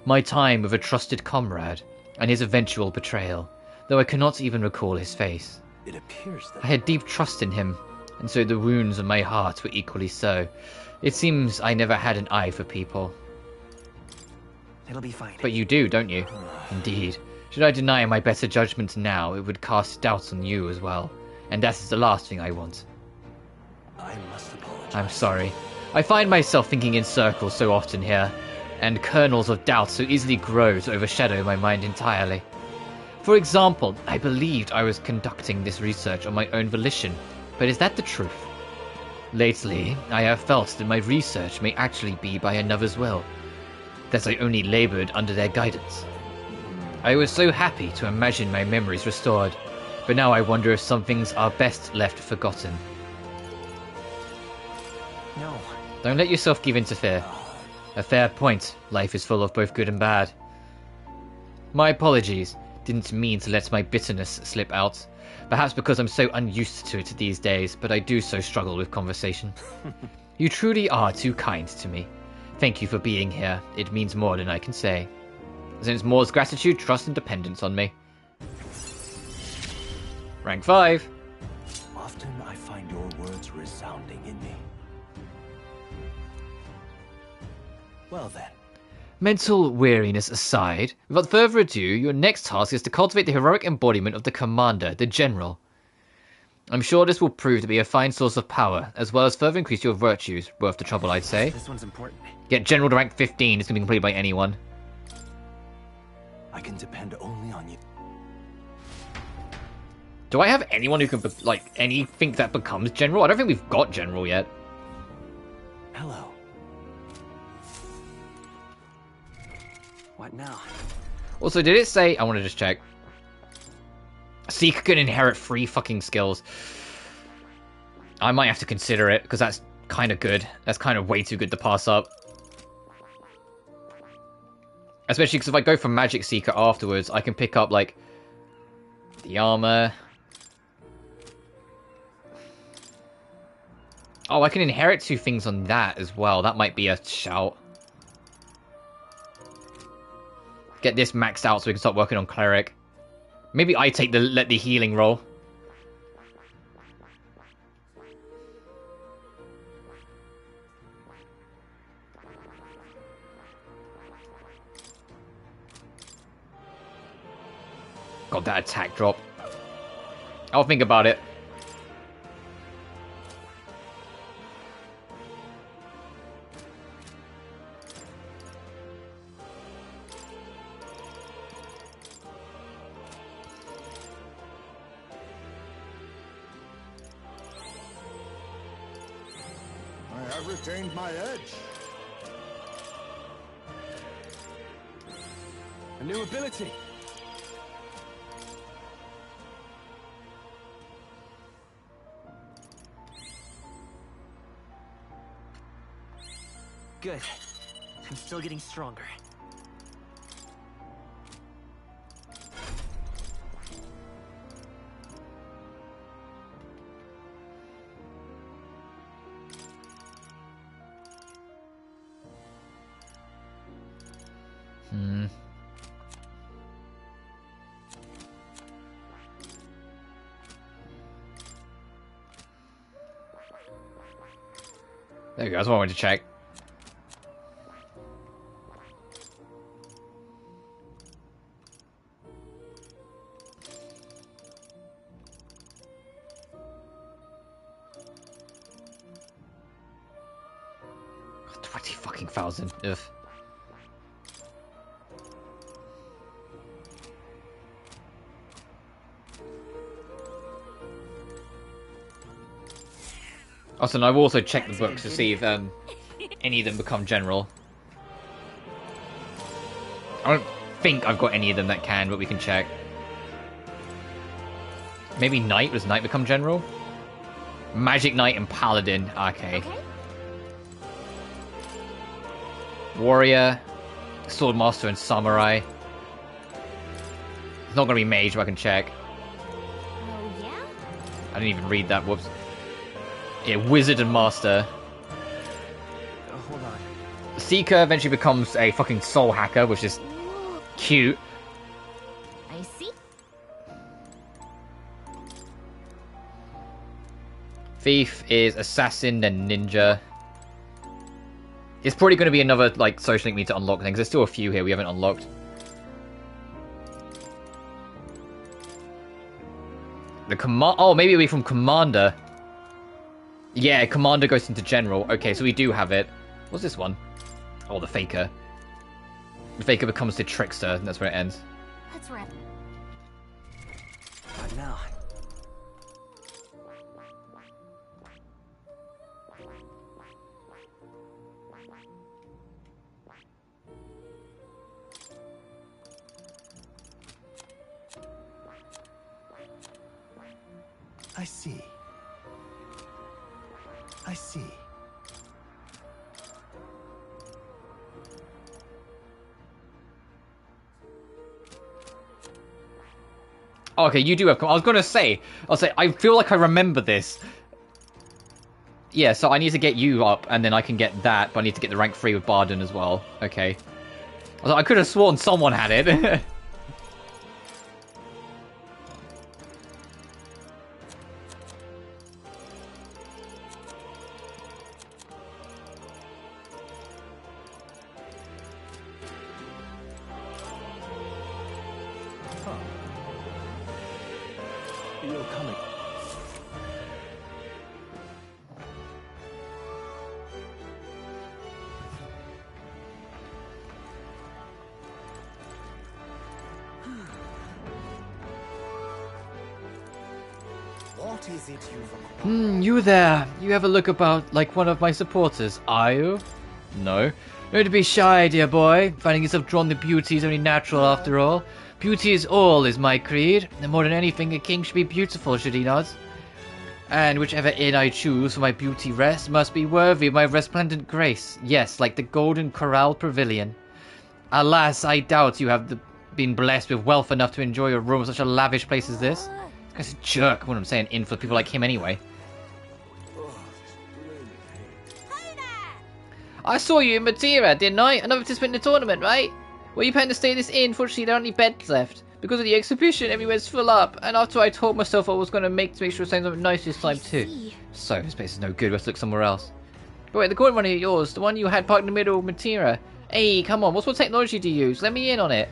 My time with a trusted comrade, and his eventual betrayal, though I cannot even recall his face. It appears that I had deep trust in him, and so the wounds of my heart were equally so. It seems I never had an eye for people. It'll be fine. But you do, don't you? Indeed. Should I deny my better judgment now, it would cast doubts on you as well. And that is the last thing I want. I must apologize. I'm sorry. I find myself thinking in circles so often here, and kernels of doubt so easily grow to overshadow my mind entirely. For example, I believed I was conducting this research on my own volition, but is that the truth? Lately, I have felt that my research may actually be by another's will, that I only labored under their guidance. I was so happy to imagine my memories restored, but now I wonder if some things are best left forgotten. No. Don't let yourself give in to fear. A fair point. Life is full of both good and bad. My apologies. Didn't mean to let my bitterness slip out. Perhaps because I'm so unused to it these days, but I do so struggle with conversation. You truly are too kind to me. Thank you for being here. It means more than I can say. Since Moore's gratitude, trust, and dependence on me. Rank 5. Often I find your words resounding in me. Well then. Mental weariness aside, without further ado, your next task is to cultivate the heroic embodiment of the commander, the general. I'm sure this will prove to be a fine source of power, as well as further increase your virtues. Worth the trouble, I'd say. This one's important. Get general to rank 15, it's going to be completed by anyone. I can depend only on you. Do I have anyone who can, like, anything that becomes general? I don't think we've got general yet. Hello. What now? Also, did it say... I want to just check. Seeker can inherit 3 fucking skills. I might have to consider it, because that's kind of good. That's kind of way too good to pass up. Especially because if I go for Magic Seeker afterwards, I can pick up, like, the armor. Oh, I can inherit 2 things on that as well. That might be a shout. Get this maxed out so we can start working on cleric. Maybe I take let the healing roll. Got that attack drop. I'll think about it. I have retained my edge. A new ability. Good. I'm still getting stronger. There you go, that's what I wanted to check. $20,000. Ugh. Also, I've also checked the books to see if any of them become general. I don't think I've got any of them that can, but we can check. Maybe Knight? Does Knight become general? Magic Knight and Paladin. Okay. Warrior, Swordmaster, and Samurai. It's not going to be Mage, but I can check. Oh, yeah? I didn't even read that. Whoops. Yeah, Wizard and Master. Hold on. Seeker eventually becomes a fucking soul hacker, which is cute. I see. Thief is Assassin, then Ninja. It's probably going to be another like social link we need to unlock things. There's still a few here we haven't unlocked. The command. Oh, maybe it'll be from Commander. Yeah, Commander goes into General. Okay, so we do have it. What's this one? Oh, the Faker. The Faker becomes the Trickster, and that's where it ends. Let's wrap. What now? I see. I see. Okay, you do have... I was going to say... I feel like I remember this. Yeah, so I need to get you up, and then I can get that, but I need to get the rank 3 with Barden as well. Okay. I could have sworn someone had it. You're coming. What is it you've... You there. You ever look about like one of my supporters, are you? No. Don't be shy, dear boy. Finding yourself drawn to beauty is only natural after all. Beauty is all, is my creed. And more than anything, a king should be beautiful, should he not? And whichever inn I choose for my beauty rest must be worthy of my resplendent grace. Yes, like the Golden Corral Pavilion. Alas, I doubt you have been blessed with wealth enough to enjoy a room in such a lavish place as this. This guy's a jerk, what I'm saying, in for people like him anyway. I saw you in Matera, didn't I? Another participant in the tournament, right? Well, you plan to stay in this inn? Fortunately, there aren't any beds left. Because of the exhibition, everywhere's full up. And after I told myself I was going to make sure I say something nice this time too. So, this place is no good. Let's look somewhere else. But wait, the corner one is yours. The one you had parked in the middle of Matera. Hey, come on. What sort of technology do you use? Let me in on it.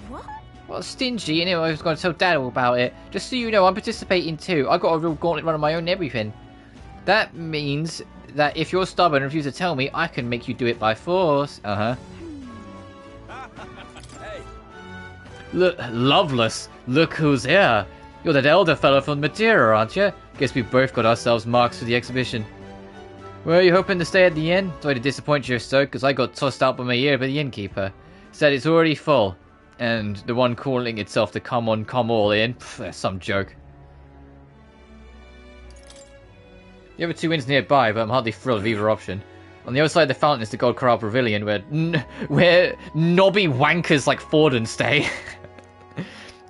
What? Well, stingy. Anyway, I was going to tell Dad all about it. Just so you know, I'm participating too. I got a real gauntlet run of my own and everything. That means that if you're stubborn and refuse to tell me, I can make you do it by force. Uh-huh. Hey. Look, Loveless. Look who's here. You're that elder fellow from Matera, aren't you? Guess we both got ourselves marks for the exhibition. Were you hoping to stay at the inn? Sorry to disappoint you, sir, because I got tossed out by my ear by the innkeeper. Said it's already full. And the one calling itself the Come On Come All Inn? Pff, that's some joke. The other two inns nearby, but I'm hardly thrilled with either option. On the other side of the fountain is the Gold Corral Pavilion, where knobby wankers like Forden stay.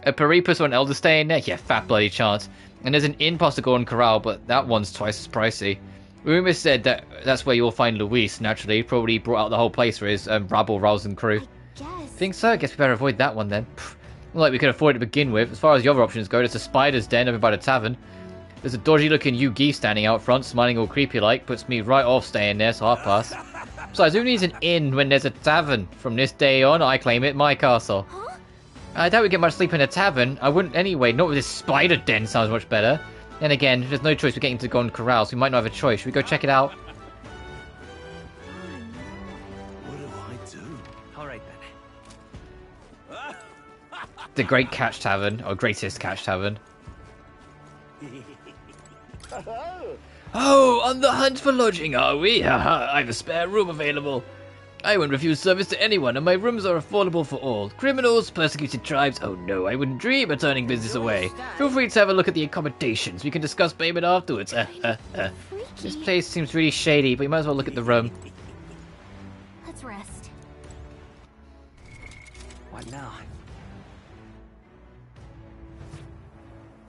A Peripas or an Elder stay in there? Yeah, fat bloody chance. And there's an inn past the Golden Corral, but that one's twice as pricey. Rumour said that that's where you'll find Luis, naturally. Probably brought out the whole place for his rabble-rousing crew. Think so? Guess we better avoid that one then. Pfft, not like we could afford it to begin with. As far as the other options go, there's a spider's den over by the tavern. There's a dodgy-looking Yugi standing out front, smiling all creepy-like. Puts me right off staying there, so I'll pass. Besides, who needs an inn when there's a tavern? From this day on, I claim it my castle. Huh? I doubt we get much sleep in a tavern. I wouldn't anyway. Not with this spider den. Sounds much better. Then again, there's no choice. We're getting to the Golden Corral, so we might not have a choice. Should we go check it out? What do I do? All right then. The Great Catch Tavern, or Greatest Catch Tavern. Oh, on the hunt for lodging, are we? Haha, I have a spare room available. I won't refuse service to anyone, and my rooms are affordable for all. Criminals, persecuted tribes, oh no, I wouldn't dream of turning business away. Feel free to have a look at the accommodations. We can discuss payment afterwards. This place seems really shady, but you might as well look at the room. Let's rest. What now?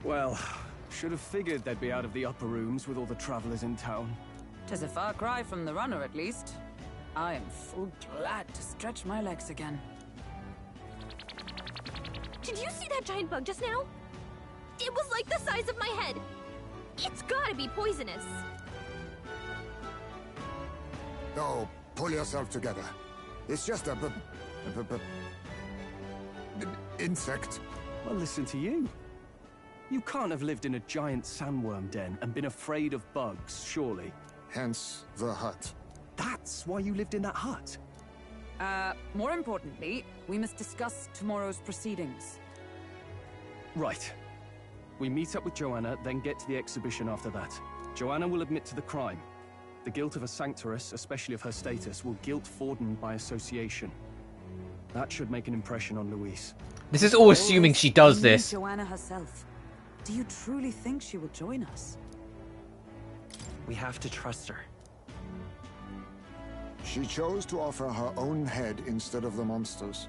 Well, should have figured they'd be out of the upper rooms with all the travelers in town. 'Tis a far cry from the runner, at least. I am full glad to stretch my legs again. Did you see that giant bug just now? It was like the size of my head. It's gotta be poisonous. Oh, pull yourself together. It's just a insect. Well, listen to you. You can't have lived in a giant sandworm den and been afraid of bugs, surely. Hence the hut. That's why you lived in that hut? More importantly, we must discuss tomorrow's proceedings. Right. We meet up with Joanna, then get to the exhibition after that. Joanna will admit to the crime. The guilt of a sanctoress, especially of her status, will guilt Forden by association. That should make an impression on Luis. This is all assuming she does this. Joanna herself. Do you truly think she will join us? We have to trust her. She chose to offer her own head instead of the monster's.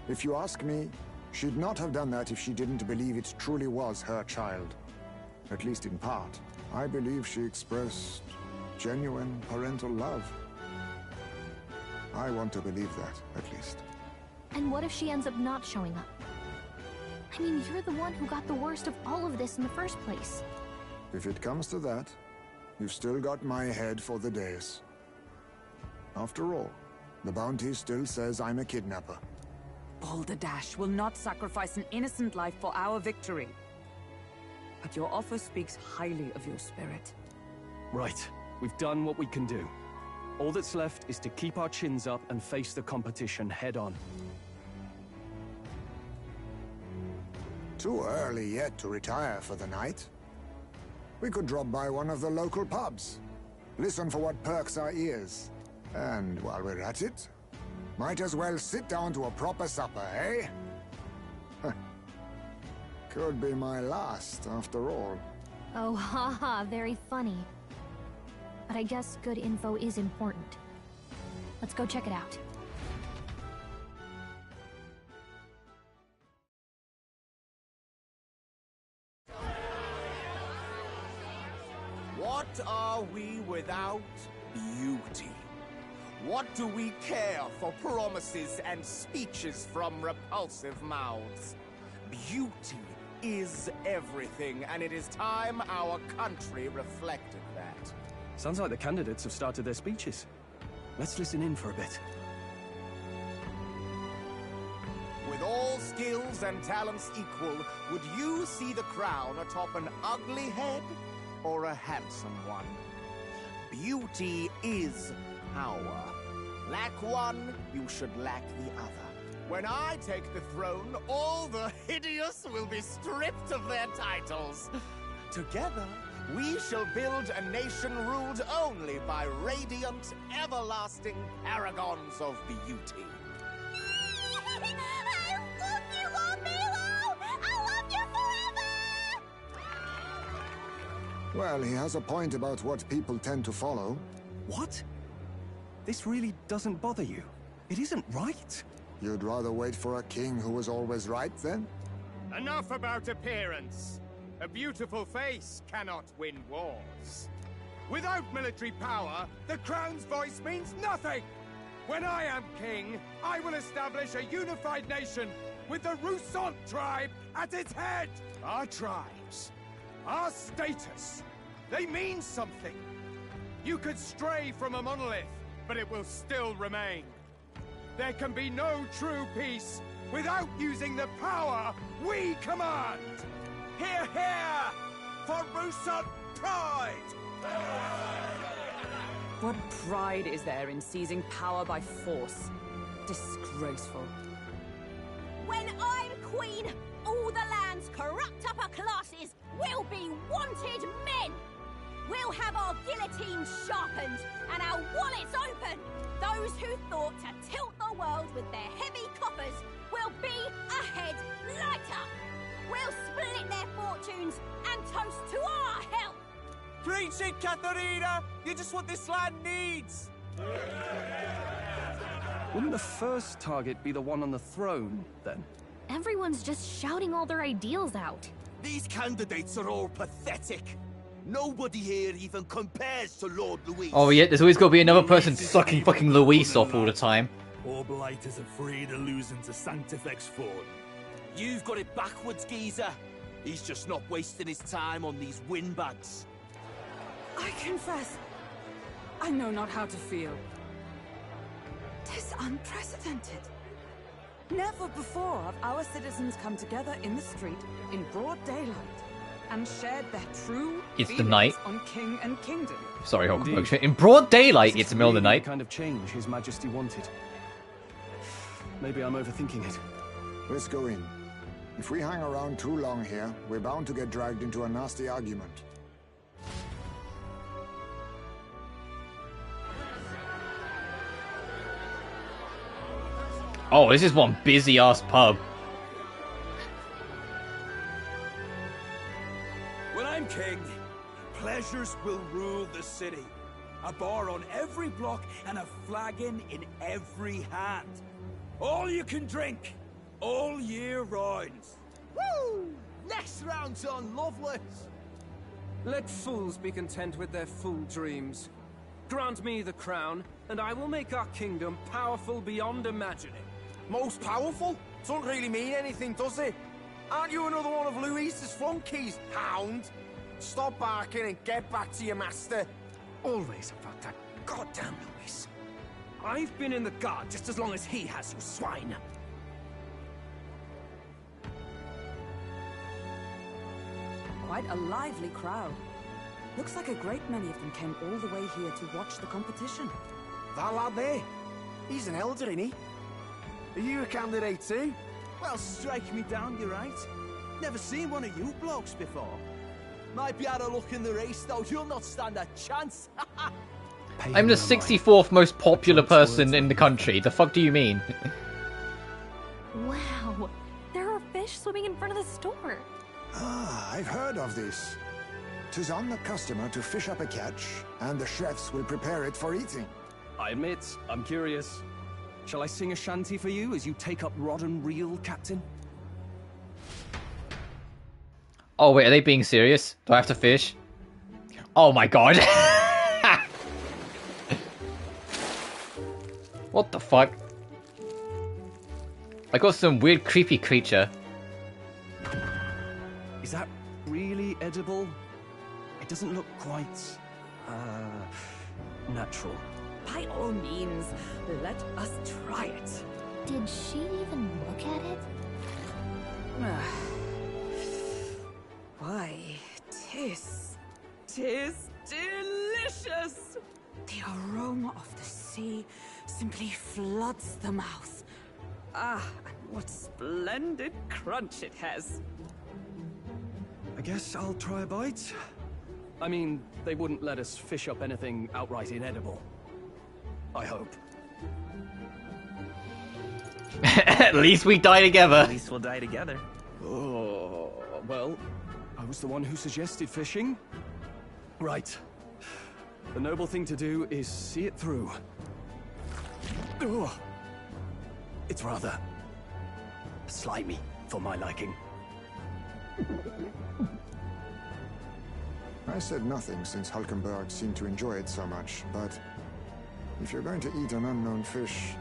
If you ask me, she'd not have done that if she didn't believe it truly was her child. At least in part. I believe she expressed genuine parental love. I want to believe that, at least. And what if she ends up not showing up? I mean, you're the one who got the worst of all of this in the first place. If it comes to that, you've still got my head for the days. After all, the bounty still says I'm a kidnapper. Balderdash will not sacrifice an innocent life for our victory. But your offer speaks highly of your spirit. Right. We've done what we can do. All that's left is to keep our chins up and face the competition head on. Too early yet to retire for the night. We could drop by one of the local pubs. Listen for what perks our ears. And while we're at it, might as well sit down to a proper supper, eh? Could be my last, after all. Oh, haha, very funny. But I guess good info is important. Let's go check it out. What are we without beauty? What do we care for promises and speeches from repulsive mouths? Beauty is everything, and it is time our country reflected that. Sounds like the candidates have started their speeches. Let's listen in for a bit. With all skills and talents equal, would you see the crown atop an ugly head or a handsome one? Beauty is power. Lack one, you should lack the other. When I take the throne, all the hideous will be stripped of their titles. Together, we shall build a nation ruled only by radiant, everlasting paragons of beauty. I love you, Milo! I love you forever! Well, he has a point about what people tend to follow. What? This really doesn't bother you? It isn't right. You'd rather wait for a king who was always right, then? Enough about appearance. A beautiful face cannot win wars. Without military power, the crown's voice means nothing! When I am king, I will establish a unified nation with the Roussant tribe at its head! Our tribes, our status, they mean something. You could stray from a monolith, but it will still remain. There can be no true peace without using the power we command! Hear, hear! For Roussant pride! What pride is there in seizing power by force? Disgraceful. When I'm queen, all the land's corrupt upper classes will be wanted men! We'll have our guillotines sharpened and our wallets open! Those who thought to tilt the world with their heavy coffers will be a head lighter! We'll split their fortunes and toast to our help! Preach it, Katharina! You're just what this land needs! Wouldn't the first target be the one on the throne, then? Everyone's just shouting all their ideals out. These candidates are all pathetic. Nobody here even compares to Lord Louis. Oh yeah, there's always got to be another person sucking fucking Luis off all the time. Or Blight is afraid of losing to Sanctifex Ford. You've got it backwards, geezer. He's just not wasting his time on these windbags. I confess, I know not how to feel. 'Tis unprecedented. Never before have our citizens come together in the street in broad daylight and shared their true It's the feelings night. on king and kingdom. Sorry, Hulk. In broad daylight, it's the middle of the night. The kind of change His Majesty wanted. Maybe I'm overthinking it. Let's go in. If we hang around too long here, we're bound to get dragged into a nasty argument. Oh, this is one busy-ass pub. When I'm king, pleasures will rule the city. A bar on every block and a flagon in every hand. All you can drink, all year round. Woo! Next round's on Loveless. Let fools be content with their fool dreams. Grant me the crown, and I will make our kingdom powerful beyond imagining. Most powerful? Doesn't really mean anything, does it? Aren't you another one of Louise's flunkies, hound? Stop barking and get back to your master. Always about that goddamn Louis. I've been in the guard just as long as he has, you swine. Quite a lively crowd. Looks like a great many of them came all the way here to watch the competition. That lad there, he's an elder, isn't he? Are you a candidate too? Well, strike me down, you're right. Never seen one of you blokes before. Might be out of luck in the race, though. You'll not stand a chance. I'm the 64th most popular person in the country. The fuck do you mean? Wow, there are fish swimming in front of the store. Ah, I've heard of this. 'Tis on the customer to fish up a catch, and the chefs will prepare it for eating. I admit, I'm curious. Shall I sing a shanty for you as you take up rod and reel, Captain? Oh wait, are they being serious? Do I have to fish? Oh my god. What the fuck? I got some weird creepy creature. Is that really edible? It doesn't look quite, natural. By all means, let us try it. Did she even look at it? Why, tis delicious! The aroma of the sea simply floods the mouth. Ah, and what splendid crunch it has. I guess I'll try a bite. I mean, they wouldn't let us fish up anything outright inedible. I hope. At least we die together. At least we'll die together. Oh, well, I was the one who suggested fishing. Right. The noble thing to do is see it through. Oh, it's rather slimy for my liking. I said nothing since Hulkenberg seemed to enjoy it so much, but if you're going to eat an unknown fish,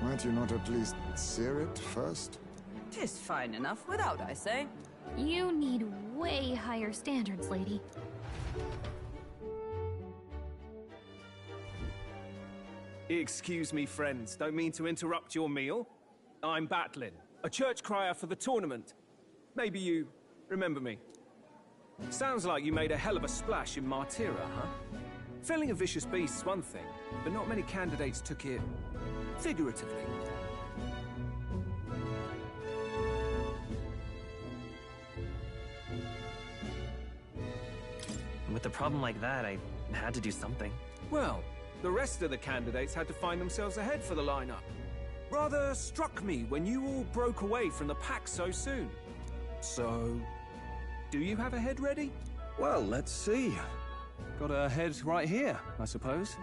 might you not at least sear it first? 'Tis fine enough without, I say. You need way higher standards, lady. Excuse me, friends. Don't mean to interrupt your meal. I'm Batlin, a church crier for the tournament. Maybe you remember me. Sounds like you made a hell of a splash in Martyra, huh? Felling a vicious beast's one thing, but not many candidates took it figuratively. With a problem like that, I had to do something. Well, the rest of the candidates had to find themselves ahead for the lineup. Rather struck me when you all broke away from the pack so soon. So, do you have a head ready? Well, let's see. Got a head right here, I suppose.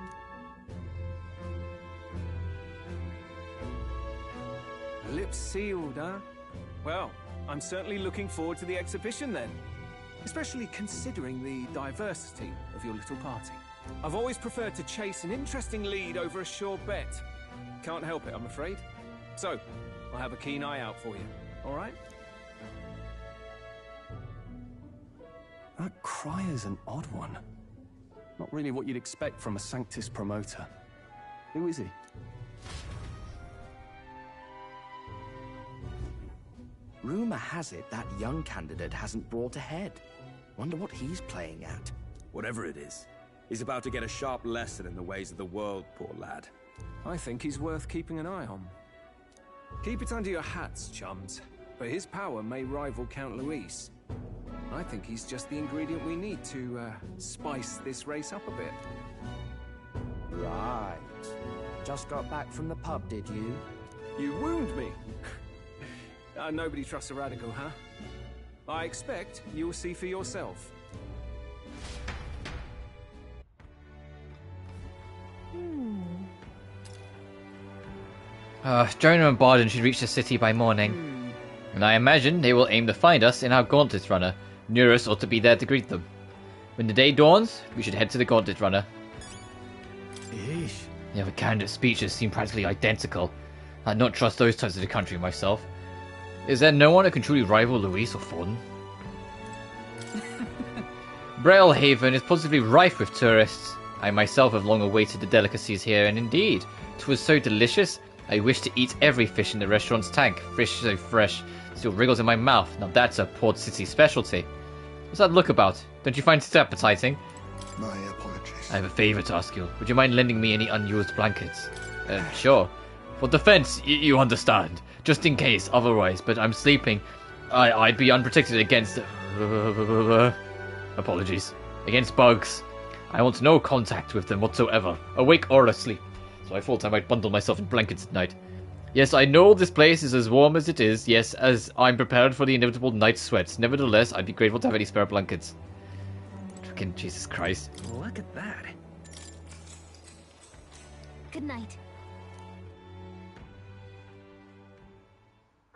Lips sealed, huh? Well, I'm certainly looking forward to the exhibition then. Especially considering the diversity of your little party. I've always preferred to chase an interesting lead over a sure bet. Can't help it, I'm afraid. So, I'll have a keen eye out for you, all right? That crier's an odd one. Not really what you'd expect from a Sanctus promoter. Who is he? Rumor has it that young candidate hasn't brought ahead. Wonder what he's playing at. Whatever it is, he's about to get a sharp lesson in the ways of the world, poor lad. I think he's worth keeping an eye on. Keep it under your hats, chums, but his power may rival Count Luis. I think he's just the ingredient we need to spice this race up a bit. Right. Just got back from the pub, did you? You wound me! Nobody trusts a radical, huh? I expect you'll see for yourself. Jonah and Barden should reach the city by morning. And I imagine they will aim to find us in our Gauntlet Runner. Neurus ought to be there to greet them. When the day dawns, we should head to the Gauntlet Runner. Yeesh. The other candidates' speeches seem practically identical. I'd not trust those types of the country myself. Is there no one who can truly rival Luis or Forden? Braillehaven is positively rife with tourists. I myself have long awaited the delicacies here, and indeed, 'twas so delicious, I wish to eat every fish in the restaurant's tank. Fish so fresh, still wriggles in my mouth. Now that's a Port City specialty. What's that look about? Don't you find it appetizing? My apologies. I have a favor to ask you. Would you mind lending me any unused blankets? Sure. For defense, you understand. Just in case, otherwise, but I'm sleeping. I'd be unprotected against... apologies. Against bugs. I want no contact with them whatsoever, awake or asleep. So I thought I might bundle myself in blankets at night. Yes, I know this place is as warm as it is, yes, as I'm prepared for the inevitable night sweats. Nevertheless, I'd be grateful to have any spare blankets. Fucking Jesus Christ. Look at that. Good night.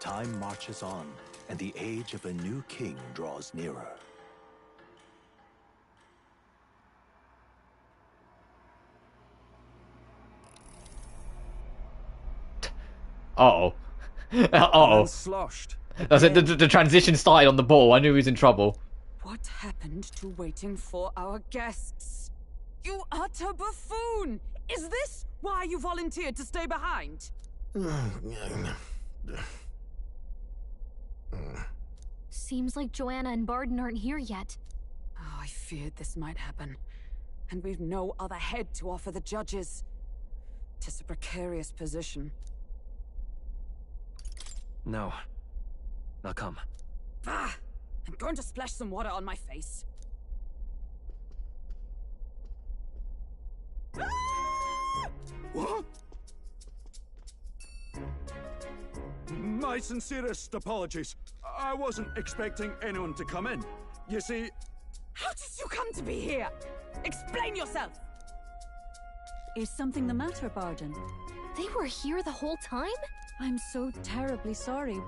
Time marches on, and the age of a new king draws nearer. Uh-oh. Uh-oh. Sloshed. That's it. The transition started on the ball. I knew he was in trouble. What happened to waiting for our guests? You utter buffoon! Is this why you volunteered to stay behind? Seems like Joanna and Barden aren't here yet. Oh, I feared this might happen. And we've no other head to offer the judges. 'Tis a precarious position. No. I'll come. Ah! I'm going to splash some water on my face. What? My sincerest apologies. I wasn't expecting anyone to come in. You see... How did you come to be here? Explain yourself! Is something the matter, Barden? They were here the whole time? I'm so terribly sorry.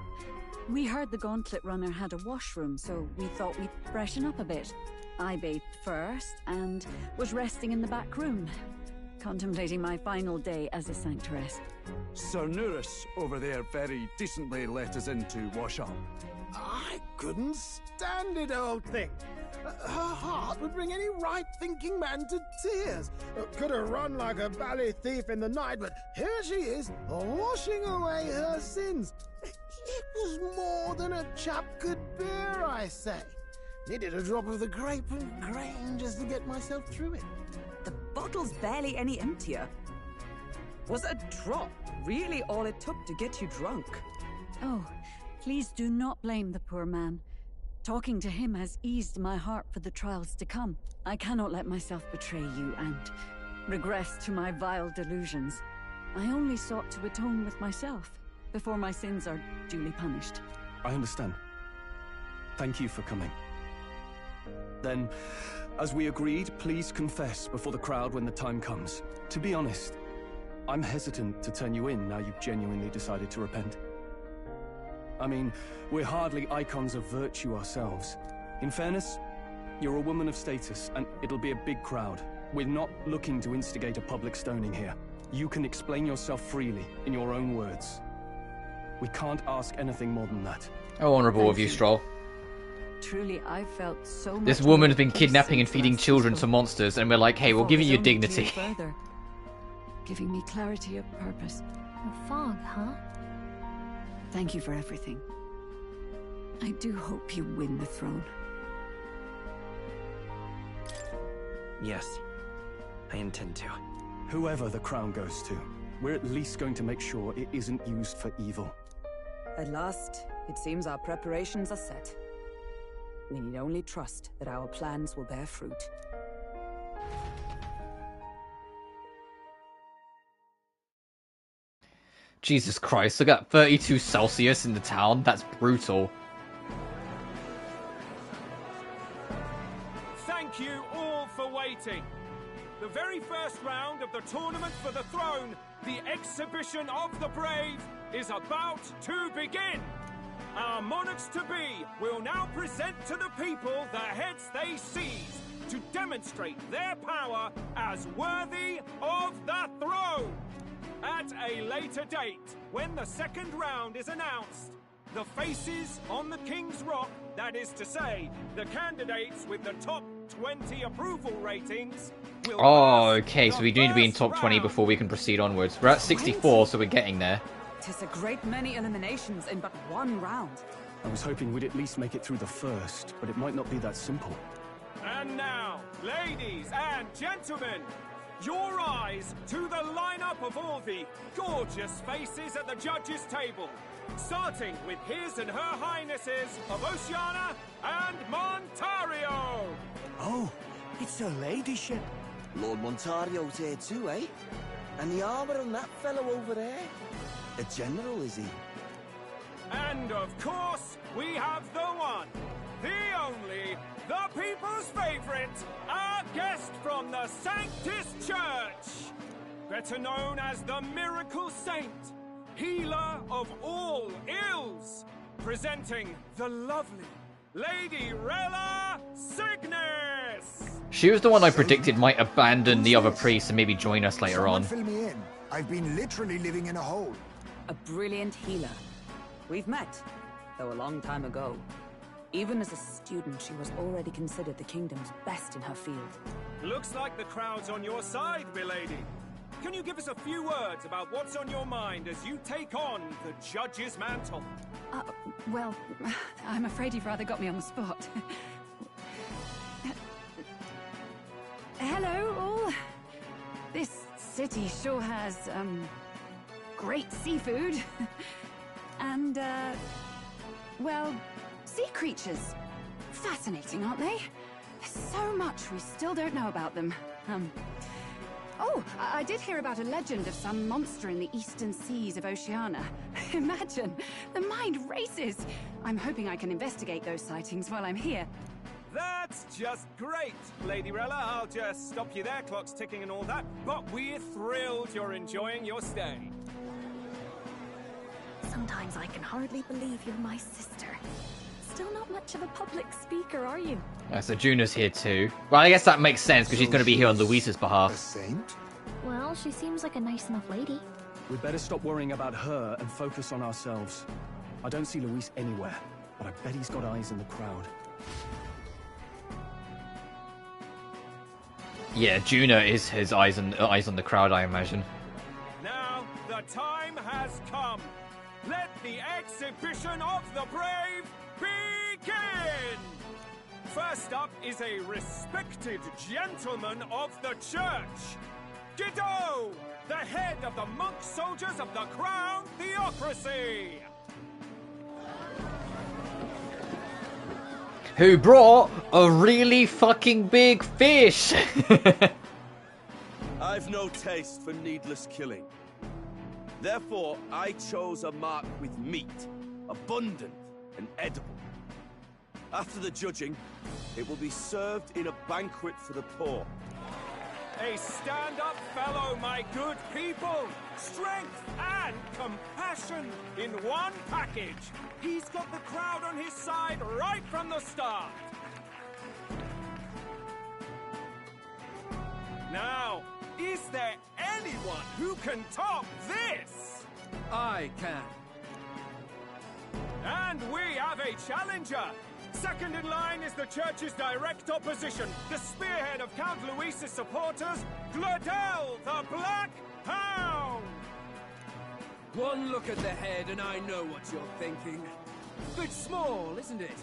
We heard the Gauntlet Runner had a washroom, so we thought we'd freshen up a bit. I bathed first and was resting in the back room, contemplating my final day as a sanctuaress. Sir Nuris over there very decently let us in to wash up. I couldn't stand it, old thing. Her heart would bring any right-thinking man to tears. Could have run like a bally thief in the night, but here she is, washing away her sins. It was more than a chap could bear, I say. Needed a drop of the grape and grain just to get myself through it. The bottle's barely any emptier. Was a drop really all it took to get you drunk? Oh, please do not blame the poor man. Talking to him has eased my heart for the trials to come. I cannot let myself betray you and regress to my vile delusions. I only sought to atone with myself before my sins are duly punished. I understand. Thank you for coming. Then, as we agreed, please confess before the crowd when the time comes. To be honest, I'm hesitant to turn you in now you've genuinely decided to repent. I mean, we're hardly icons of virtue ourselves. In fairness, you're a woman of status, and it'll be a big crowd. We're not looking to instigate a public stoning here. You can explain yourself freely, in your own words. We can't ask anything more than that. How honourable of you, Stroll. Truly, I felt so much. This woman has been kidnapping and feeding children to monsters, and we're like, hey, we'll give you your dignity. Further, giving me clarity of purpose. The fog, huh? Thank you for everything. I do hope you win the throne. Yes, I intend to. Whoever the crown goes to, we're at least going to make sure it isn't used for evil. At last, it seems our preparations are set. We need only trust that our plans will bear fruit. Jesus Christ, look at 32 Celsius in the town. That's brutal. Thank you all for waiting. The very first round of the Tournament for the Throne, the Exhibition of the Brave, is about to begin. Our monarchs-to-be will now present to the people the heads they seized to demonstrate their power as worthy of the throne. At a later date, when the second round is announced, the faces on the King's Rock, that is to say, the candidates with the top 20 approval ratings, will... Oh, okay, so we need to be in top 20 before we can proceed onwards. We're at 64, so we're getting there. 'Tis a great many eliminations in but one round. I was hoping we'd at least make it through the first, but it might not be that simple. And now, ladies and gentlemen, your eyes to the lineup of all the gorgeous faces at the judges' table, starting with His and Her Highnesses of Oceania and Montario. Oh, it's her ladyship. Lord Montario's here too, eh? And the armor on that fellow over there? A general, is he? And of course, we have the one, the only, the people's favorite, our guest from the Sanctus Church, better known as the Miracle Saint, healer of all ills, presenting the lovely Lady Rella Cygnus. She was the one I predicted might abandon the other priests and maybe join us later on. Fill me in. I've been literally living in a hole. a brilliant healer. We've met, though a long time ago. Even as a student, she was already considered the kingdom's best in her field. Looks like the crowd's on your side, milady. Can you give us a few words about what's on your mind as you take on the judge's mantle? Well, I'm afraid you've rather got me on the spot. Hello, all. This city sure has, great seafood. And, well, sea creatures. Fascinating, aren't they? There's so much we still don't know about them. Oh, I did hear about a legend of some monster in the eastern seas of Oceania. Imagine, the mind races. I'm hoping I can investigate those sightings while I'm here. That's just great, Lady Rella. I'll just stop you there, clock's ticking and all that. But we're thrilled you're enjoying your stay. Sometimes I can hardly believe you're my sister. Still not much of a public speaker, are you? So Juno's here too. Well, I guess that makes sense because she's going to be here on Luis's behalf. A saint? Well, she seems like a nice enough lady. We'd better stop worrying about her and focus on ourselves. I don't see Luis anywhere, but I bet he's got eyes in the crowd. Yeah, Juno is his eyes on the crowd, I imagine. Now, the time has come. Let the exhibition of the brave begin! First up is a respected gentleman of the church. Guido, the head of the monk soldiers of the Crown Theocracy. Who brought a really fucking big fish? I've no taste for needless killing. Therefore, I chose a mark with meat, abundant and edible. After the judging, it will be served in a banquet for the poor. A stand-up fellow, my good people. Strength and compassion in one package. He's got the crowd on his side right from the start. Now, is there anyone who can top this? I can. And we have a challenger. Second in line is the church's direct opposition, the spearhead of Count Luis's supporters, Gladel the Black Hound! One look at the head and I know what you're thinking. Bit small, isn't it?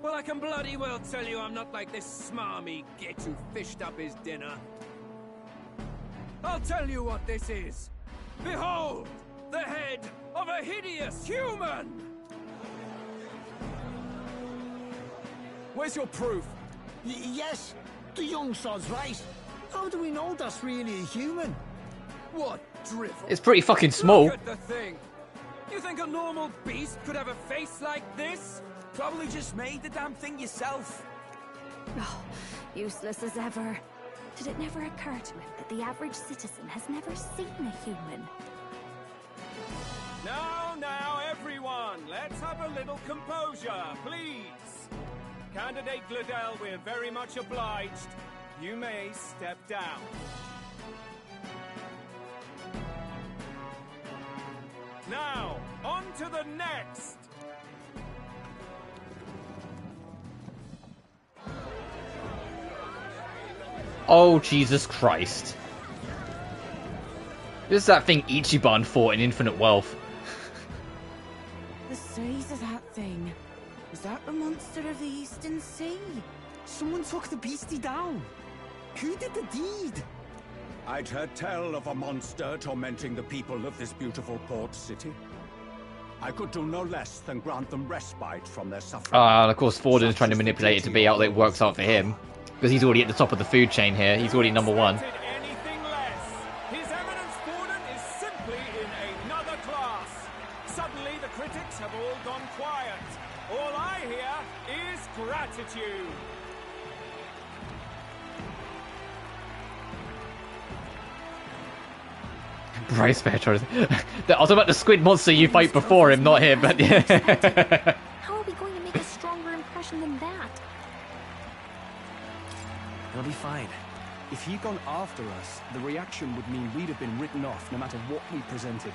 Well, I can bloody well tell you I'm not like this smarmy git who fished up his dinner. I'll tell you what this is. Behold, the head of a hideous human! Where's your proof? Yes, the young sod's right. How do we know that's really a human? What drivel? It's pretty fucking small. Look at the thing. You think a normal beast could have a face like this? Probably just made the damn thing yourself. Oh, useless as ever. Did it never occur to him that the average citizen has never seen a human? Now, everyone, let's have a little composure, please. Candidate Gladel, we're very much obliged. You may step down. Now, on to the next. Oh, Jesus Christ. This is that thing Ichiban fought in Infinite Wealth. The size of that thing. Is that the monster of the Eastern Sea? Someone took the beastie down. Who did the deed? I'd heard tell of a monster tormenting the people of this beautiful port city. I could do no less than grant them respite from their suffering. And of course Forden's trying to manipulate it to be out that it works out for him. Because he's already at the top of the food chain here. He's already number one. Anything less. His Eminence Borden is simply in another class. Suddenly the critics have all gone quiet. All I hear is gratitude. Bryce Petros. I was about the squid monster you fight before him, not him, but How are we going to make a stronger impression than that? It'll be fine. If he'd gone after us, the reaction would mean we'd have been written off no matter what we presented.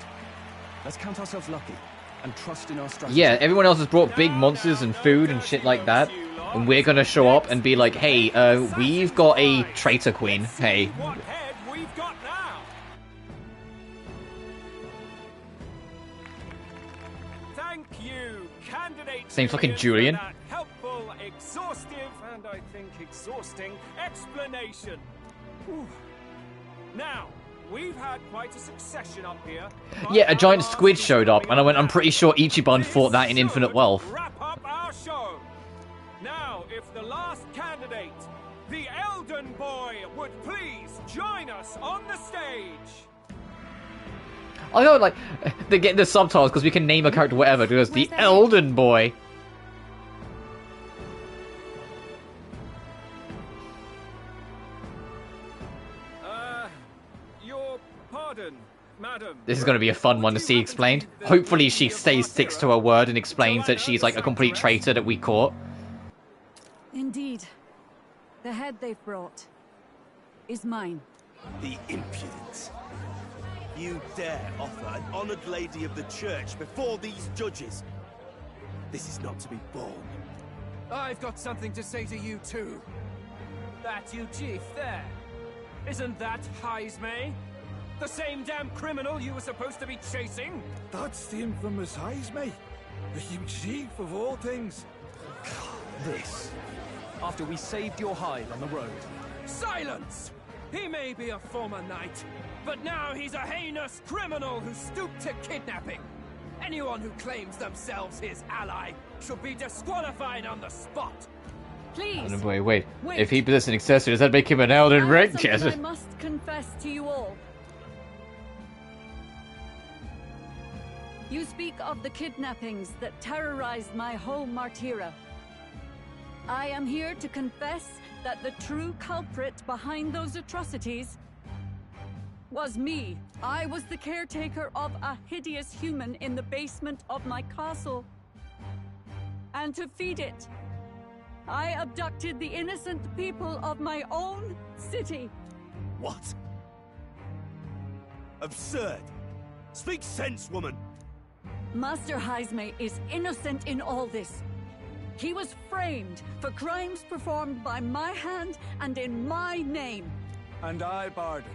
Let's count ourselves lucky and trust in our strategy. Yeah, everyone else has brought big monsters and food and shit like that. And we're gonna show up and be like, hey, we've got a traitor queen. Hey. What head we've got now? Thank you, candidate. Same fucking Julian. For that helpful, exhaustive, and I think exhausting explanation. Whew. Now, we've had quite a succession up here. Yeah, a giant squid showed up, and I went, I'm pretty sure Ichiban fought that in Infinite Wealth. Wrap up our show. Now, if the last candidate, the Elden Boy, would please join us on the stage. I know, like, they get the subtitles because we can name a character whatever. Because the Elden Boy. Your pardon, madam. This is going to be a fun one to see explained. Hopefully she sticks to her word and explains that she's like a complete traitor that we caught. Indeed. The head they've brought is mine. The impudence. You dare offer an honored lady of the church before these judges. This is not to be borne. I've got something to say to you too. That you chief there. Isn't that Heismay? The same damn criminal you were supposed to be chasing? That's the infamous Heismay. The huge chief of all things. This. After we saved your hide on the road. Silence! He may be a former knight, but now he's a heinous criminal who stooped to kidnapping. Anyone who claims themselves his ally should be disqualified on the spot. Please. Wait. If he possesses an accessory, does that make him an Elden Ring? Yes. I must confess to you all. You speak of the kidnappings that terrorized my home, Martira. I am here to confess that the true culprit behind those atrocities was me. I was the caretaker of a hideous human in the basement of my castle. And to feed it, I abducted the innocent people of my own city. What? Absurd. Speak sense, woman. Master Heismay is innocent in all this. He was framed for crimes performed by my hand and in my name. And I, Barden,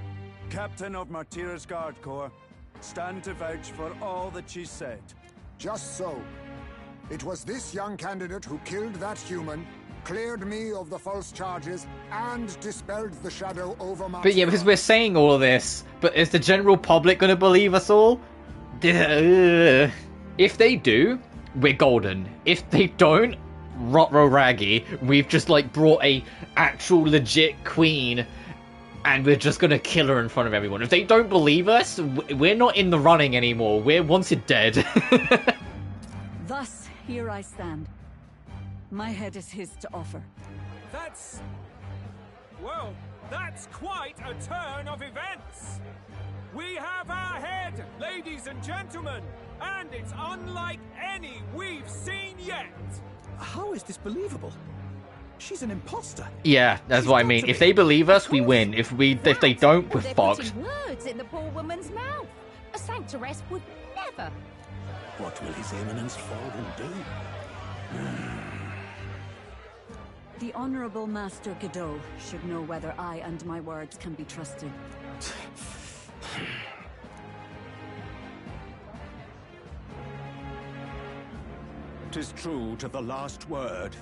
captain of Martira's Guard Corps, stand to vouch for all that she said. Just so. It was this young candidate who killed that human, cleared me of the false charges, and dispelled the shadow over my... But yeah, because we're saying all of this, but is the general public going to believe us all? If they do, we're golden. If they don't, rot-ro raggy. We've just like brought a actual legit queen, and we're just gonna kill her in front of everyone. If they don't believe us, we're not in the running anymore. We're wanted dead. Thus, here I stand. My head is his to offer. That's... well, that's quite a turn of events. We have our head, ladies and gentlemen, and it's unlike any we've seen yet. How is this believable? She's an imposter. Yeah, that's what I mean. If they believe us, we win. If they don't, we're They're fucked. putting words in the poor woman's mouth. A sanctoress would never. What will His Eminence Fallen do? The Honorable Master Godot should know whether I and my words can be trusted. 'Tis true to the last word,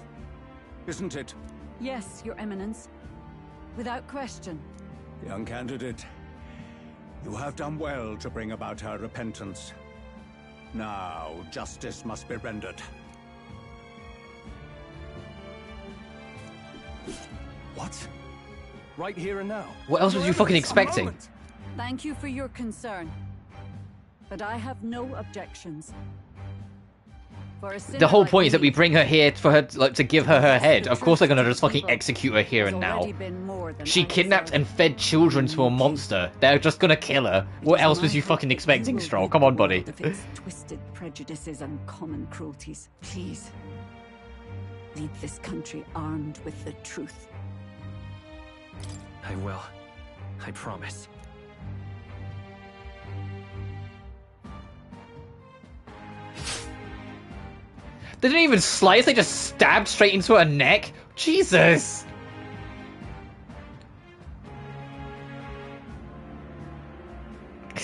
isn't it? Yes, Your Eminence. Without question. Young candidate, you have done well to bring about her repentance. Now, justice must be rendered. What? Right here and now? What else was you fucking expecting? Thank you for your concern. But I have no objections. The whole point is that we bring her here for her to give her her head. Of course they're gonna just fucking execute her here and now. She kidnapped and fed children to a monster. They're just gonna kill her. What else was you fucking expecting, Stroll? Come on, buddy. Of its twisted prejudices and common cruelties. Please, lead this country armed with the truth. I will. I promise. They didn't even slice, they just stabbed straight into her neck. Jesus!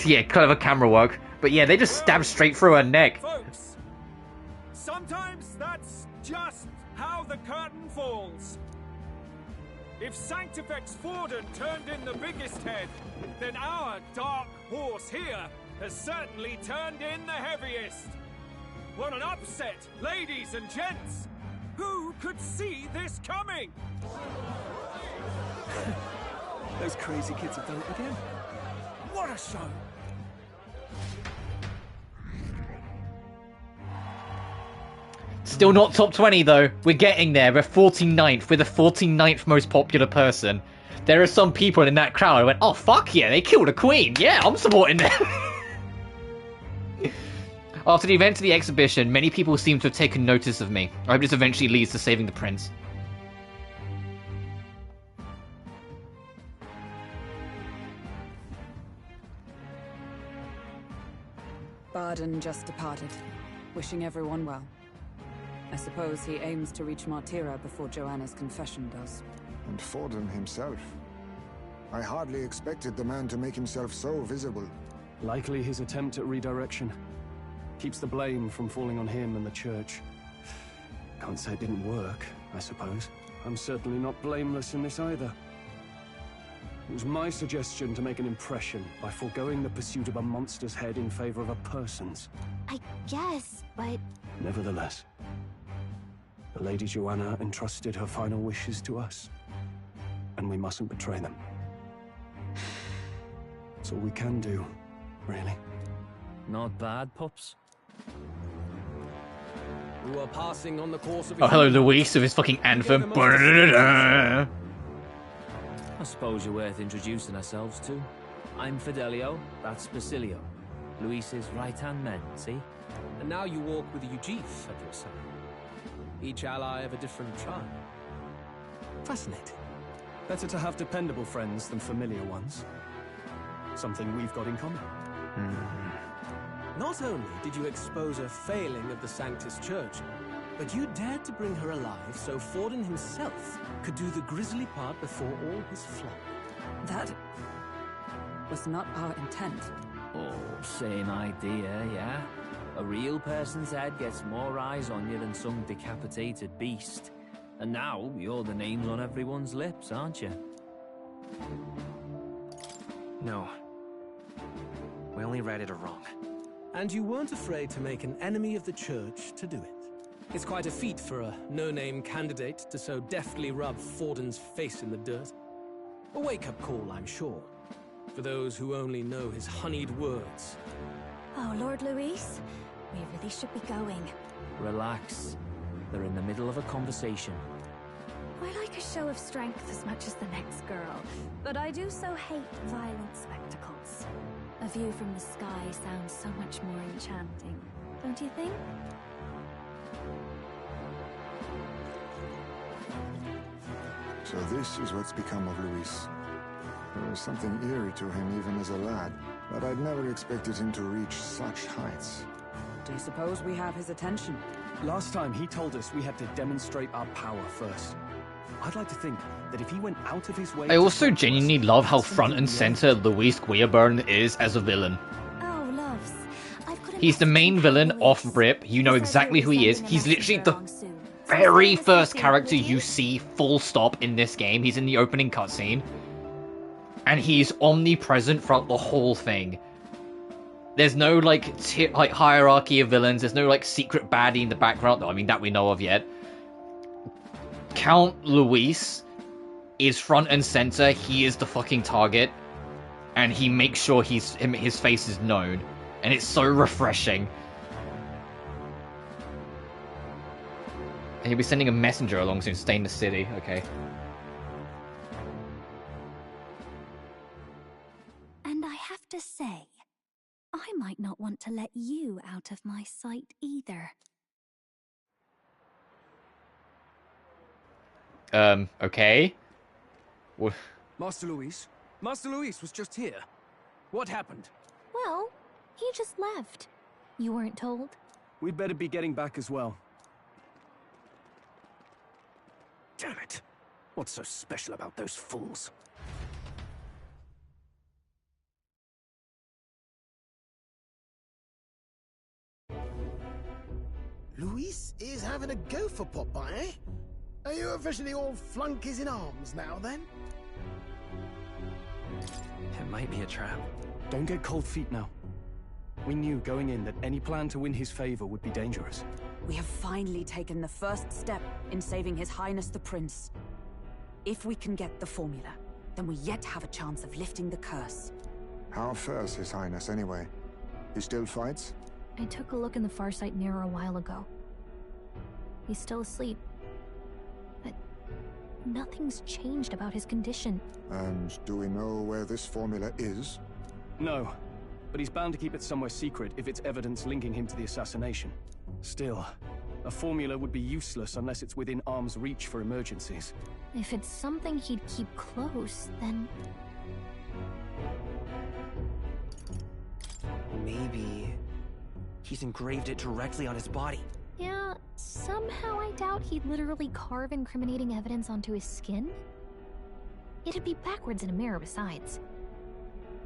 Yeah, clever camera work. But yeah, they just stabbed straight through her neck. Folks, sometimes that's just how the curtain falls. If Sanctifex Forden turned in the biggest head, then our dark horse here has certainly turned in the heaviest. What an upset, ladies and gents! Who could see this coming? Those crazy kids have done it again. What a show! Still not top 20 though. We're getting there. We're 49th. We're the 49th most popular person. There are some people in that crowd who went, oh fuck yeah, they killed a queen. Yeah, I'm supporting them. After the event of the exhibition, many people seem to have taken notice of me. I hope this eventually leads to saving the prince. Barden just departed, wishing everyone well. I suppose he aims to reach Martira before Joanna's confession does. And Forden himself. I hardly expected the man to make himself so visible. Likely his attempt at redirection. Keeps the blame from falling on him and the church. Can't say it didn't work, I suppose. I'm certainly not blameless in this either. It was my suggestion to make an impression by foregoing the pursuit of a monster's head in favor of a person's. I guess, but... Nevertheless, the Lady Joanna entrusted her final wishes to us, and we mustn't betray them. It's all we can do, really. Not bad, pups. You are passing on the course of... Oh, hello, Luis, with his fucking anthem. I suppose you're worth introducing ourselves to. I'm Fidelio, that's Basilio. Luis's right-hand man, see? And now you walk with Eugif at your side. Each ally of a different tribe. Fascinating. Better to have dependable friends than familiar ones. Something we've got in common. Not only did you expose a failing of the Sanctus Church, but you dared to bring her alive so Forden himself could do the grisly part before all his flock. That was not our intent. Oh, same idea, yeah? A real person's head gets more eyes on you than some decapitated beast. And now, you're the names on everyone's lips, aren't you? No. We only righted a wrong. And you weren't afraid to make an enemy of the church to do it. It's quite a feat for a no-name candidate to so deftly rub Forden's face in the dirt. A wake-up call, I'm sure, for those who only know his honeyed words. Oh, Lord Luis, we really should be going. Relax. They're in the middle of a conversation. I like a show of strength as much as the next girl, but I do so hate violent spectacles. A view from the sky sounds so much more enchanting, don't you think? So this is what's become of Luis. There was something eerie to him even as a lad, but I'd never expected him to reach such heights. Do you suppose we have his attention? Last time he told us we had to demonstrate our power first. I'd like to think that if he went out of his way... I also genuinely love how front and center Luis Guillaburn is as a villain. Oh, loves. He's the main villain off rip. You know exactly who he is. He's literally the very first character you see full stop in this game. He's in the opening cutscene. And he's omnipresent throughout the whole thing. There's no like hierarchy of villains. There's no like secret baddie in the background. I mean, that we know of yet. Count Luis is front and center. He is the fucking target. And he makes sure his face is known. And it's so refreshing. And he'll be sending a messenger along soon to stay in the city. Okay. And I have to say, I might not want to let you out of my sight either. Okay. Master Luis was just here. What happened? Well, he just left. You weren't told? We'd better be getting back as well. Damn it. What's so special about those fools? Luis is having a go for Popeye, eh? Are you officially all flunkies in arms now, then? It might be a trap. Don't get cold feet now. We knew going in that any plan to win his favor would be dangerous. We have finally taken the first step in saving His Highness the Prince. If we can get the formula, then we yet have a chance of lifting the curse. How fares His Highness, anyway? He still fights? I took a look in the Farsight mirror a while ago. He's still asleep. But nothing's changed about his condition. And do we know where this formula is? No, but he's bound to keep it somewhere secret if it's evidence linking him to the assassination. Still, a formula would be useless unless it's within arm's reach for emergencies. If it's something he'd keep close, then... Maybe... he's engraved it directly on his body. Yeah, somehow I doubt he'd literally carve incriminating evidence onto his skin. It'd be backwards in a mirror besides.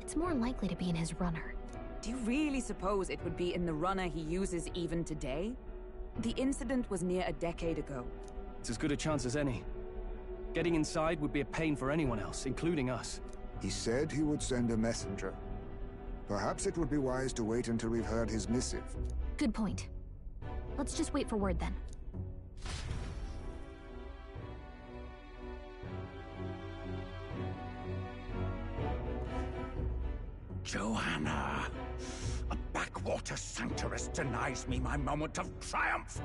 It's more likely to be in his runner. Do you really suppose it would be in the runner he uses even today? The incident was near a decade ago. It's as good a chance as any. Getting inside would be a pain for anyone else, including us. He said he would send a messenger. Perhaps it would be wise to wait until we've heard his missive. Good point. Let's just wait for word then. Johanna! A backwater sanctuarist denies me my moment of triumph!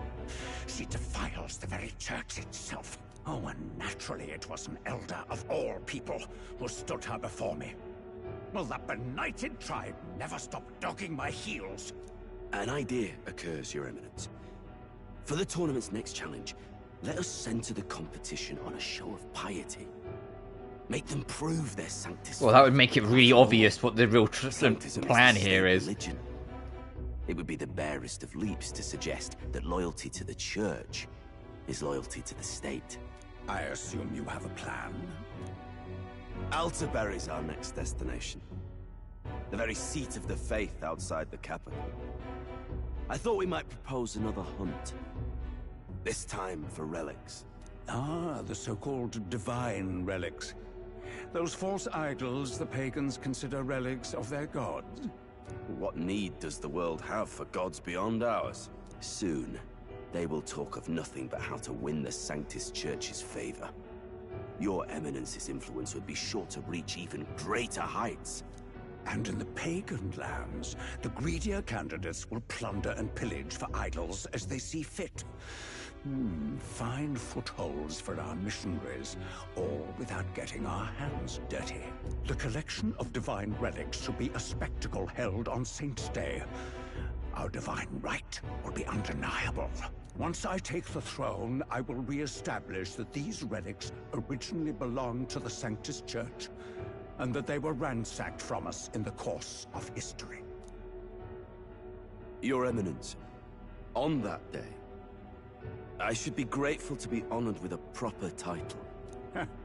She defiles the very church itself. Oh, and naturally it was an elder of all people who stood her before me. Will that benighted tribe never stop dogging my heels? An idea occurs, Your Eminence. For the tournament's next challenge, let us center the competition on a show of piety. Make them prove their sanctity. Well, that would make it really obvious what the real plan here is. Religion. It would be the barest of leaps to suggest that loyalty to the church is loyalty to the state. I assume you have a plan? Altaberry's our next destination. The very seat of the faith outside the capital. I thought we might propose another hunt. This time for relics. Ah, the so-called divine relics. Those false idols the pagans consider relics of their gods. What need does the world have for gods beyond ours? Soon, they will talk of nothing but how to win the Sanctus Church's favor. Your Eminence's influence would be sure to reach even greater heights. And in the pagan lands, the greedier candidates will plunder and pillage for idols as they see fit. Fine footholds for our missionaries, all without getting our hands dirty. The collection of divine relics should be a spectacle held on Saint's Day. Our divine right will be undeniable. Once I take the throne, I will re-establish that these relics originally belonged to the Sanctus Church, and that they were ransacked from us in the course of history. Your Eminence, on that day, I should be grateful to be honored with a proper title.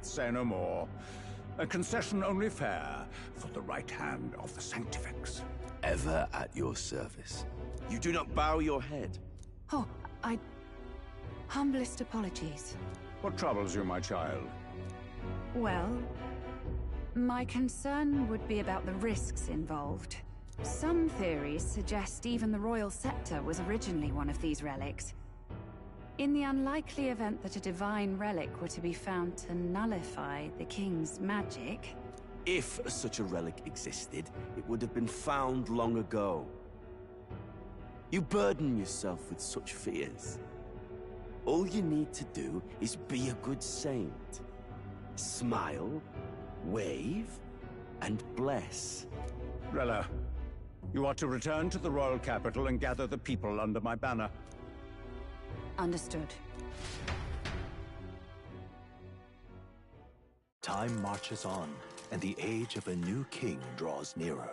Say no more. A concession only fair for the right hand of the Sanctifex. Ever at your service. You do not bow your head. Oh, humblest apologies. What troubles you, my child? Well, my concern would be about the risks involved. Some theories suggest even the royal scepter was originally one of these relics. In the unlikely event that a divine relic were to be found to nullify the king's magic... If such a relic existed, it would have been found long ago. You burden yourself with such fears. All you need to do is be a good saint. Smile, wave, and bless. Rella, you are to return to the royal capital and gather the people under my banner. Understood. Time marches on, and the age of a new king draws nearer.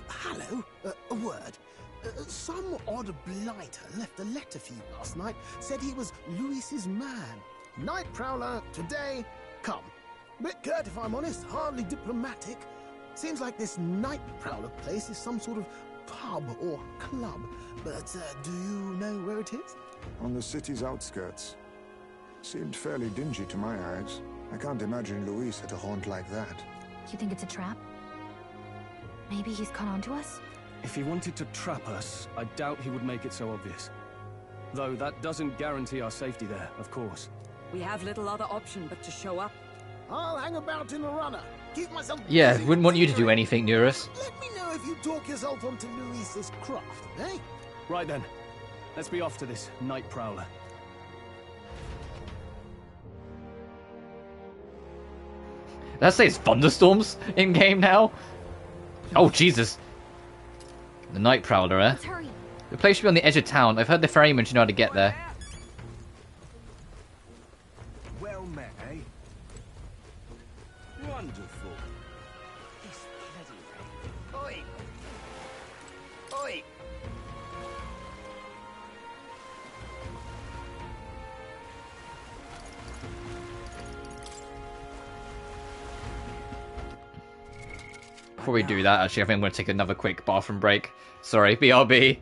Hello. A word. Some odd blighter left a letter for you last night. Said he was Luis's man. Night Prowler, today, come. Bit curt, if I'm honest. Hardly diplomatic. Seems like this Night Prowler place is some sort of pub or club. But do you know where it is? On the city's outskirts. Seemed fairly dingy to my eyes. I can't imagine Luis at a haunt like that. You think it's a trap? Maybe he's caught on to us? If he wanted to trap us, I doubt he would make it so obvious. Though that doesn't guarantee our safety there, of course. We have little other option but to show up. I'll hang about in the runner. Keep myself Yeah, busy wouldn't want you to do considering. anything, Neurus. Let me know if you talk yourself onto Luis's craft, eh? Right then. Let's be off to this Night Prowler. Did I say it's thunderstorms in game now? Oh Jesus! The Night Prowler, eh? The place should be on the edge of town. I've heard the ferryman should know how to get there. Well met, eh? Wonderful. This bloody rain. Oi! Oi! Before we do that, actually, I think I'm going to take another quick bathroom break. Sorry, BRB.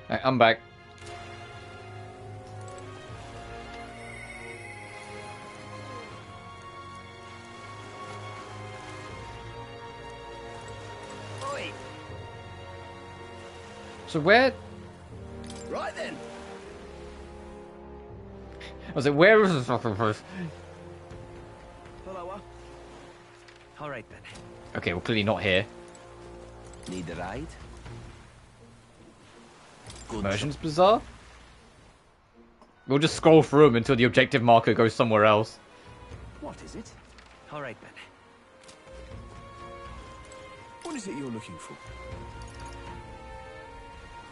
Right, I'm back. Oi! So where... Right then. I was like, where is this fucking place? Hello. All right then. Okay, well, clearly not here. Need a ride? Immersion's bizarre. We'll just scroll through them until the objective marker goes somewhere else. What is it? All right then. What is it you're looking for?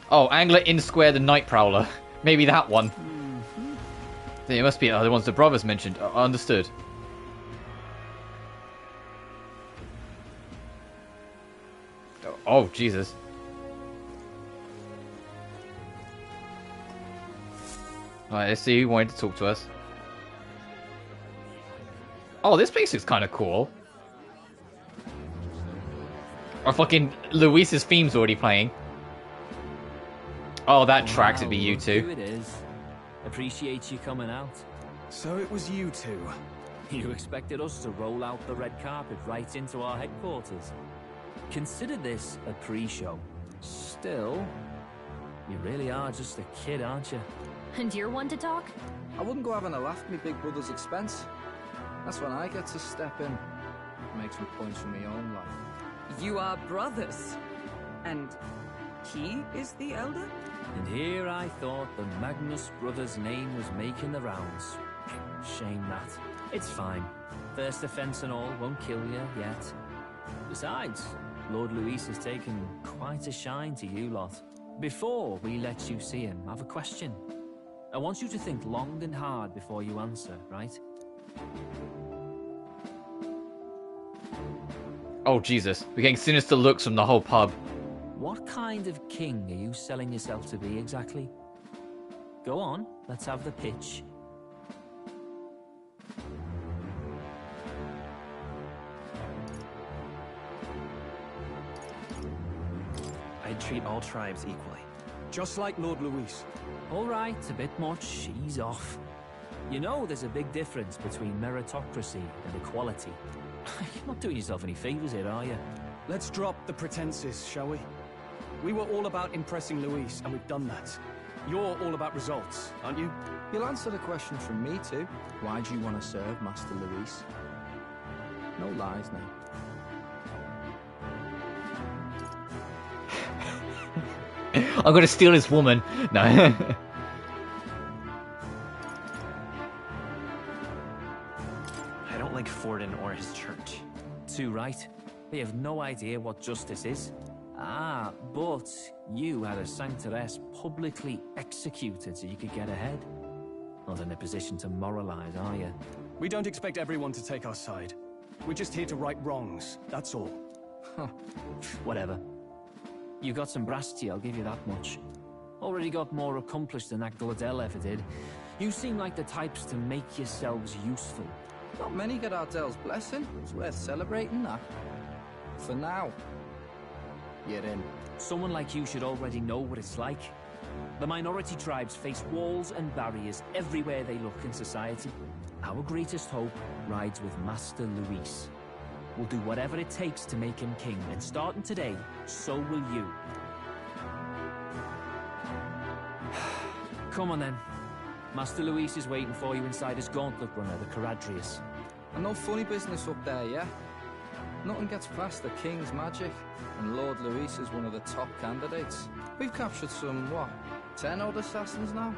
Oh, Angler in Square the Night Prowler. Maybe that one. It must be the ones the brothers mentioned. Understood. Oh, Jesus. Alright, let's see who wanted to talk to us. Oh, this place is kind of cool. Or fucking Luis's theme's already playing. Oh, that tracks would be you two. Who it is. Appreciate you coming out. So it was you two. You expected us to roll out the red carpet right into our headquarters. Consider this a pre-show. Still, you really are just a kid, aren't you? And you're one to talk? I wouldn't go having a laugh at me big brother's expense. That's when I get to step in. Make some points for my own life. You are brothers. And he is the elder? And here I thought the Magnus brothers' name was making the rounds. Shame that. It's fine. First offense and all won't kill you yet. Besides, Lord Luis has taken quite a shine to you lot. Before we let you see him, I have a question. I want you to think long and hard before you answer, right? Oh, Jesus. We're getting sinister looks from the whole pub. What kind of king are you selling yourself to be exactly? Go on, let's have the pitch. I'd treat all tribes equally. Just like Lord Luis. All right, a bit much, ease off. You know there's a big difference between meritocracy and equality. You're not doing yourself any favors here, are you? Let's drop the pretenses, shall we? We were all about impressing Luis, and we've done that. You're all about results, aren't you? You'll answer the question from me too. Why do you want to serve Master Luis? No lies now. I'm gonna steal this woman. No. I don't like Forden or his church. Too right. They have no idea what justice is. Ah, but you had a sanctoress publicly executed so you could get ahead. Not in a position to moralize, are you? We don't expect everyone to take our side. We're just here to right wrongs, that's all. Whatever. You got some brass to you, I'll give you that much. Already got more accomplished than that Gladel ever did. You seem like the types to make yourselves useful. Not many get Ardel's blessing. It's worth celebrating that. For now. You're in. Someone like you should already know what it's like. The minority tribes face walls and barriers everywhere they look in society. Our greatest hope rides with Master Luis. We'll do whatever it takes to make him king, and starting today, so will you. Come on then. Master Luis is waiting for you inside his gauntlet runner, the Caradrius. And no funny business up there, yeah? Nothing gets past the King's magic, and Lord Luis is one of the top candidates. We've captured some, what, 10 odd assassins now?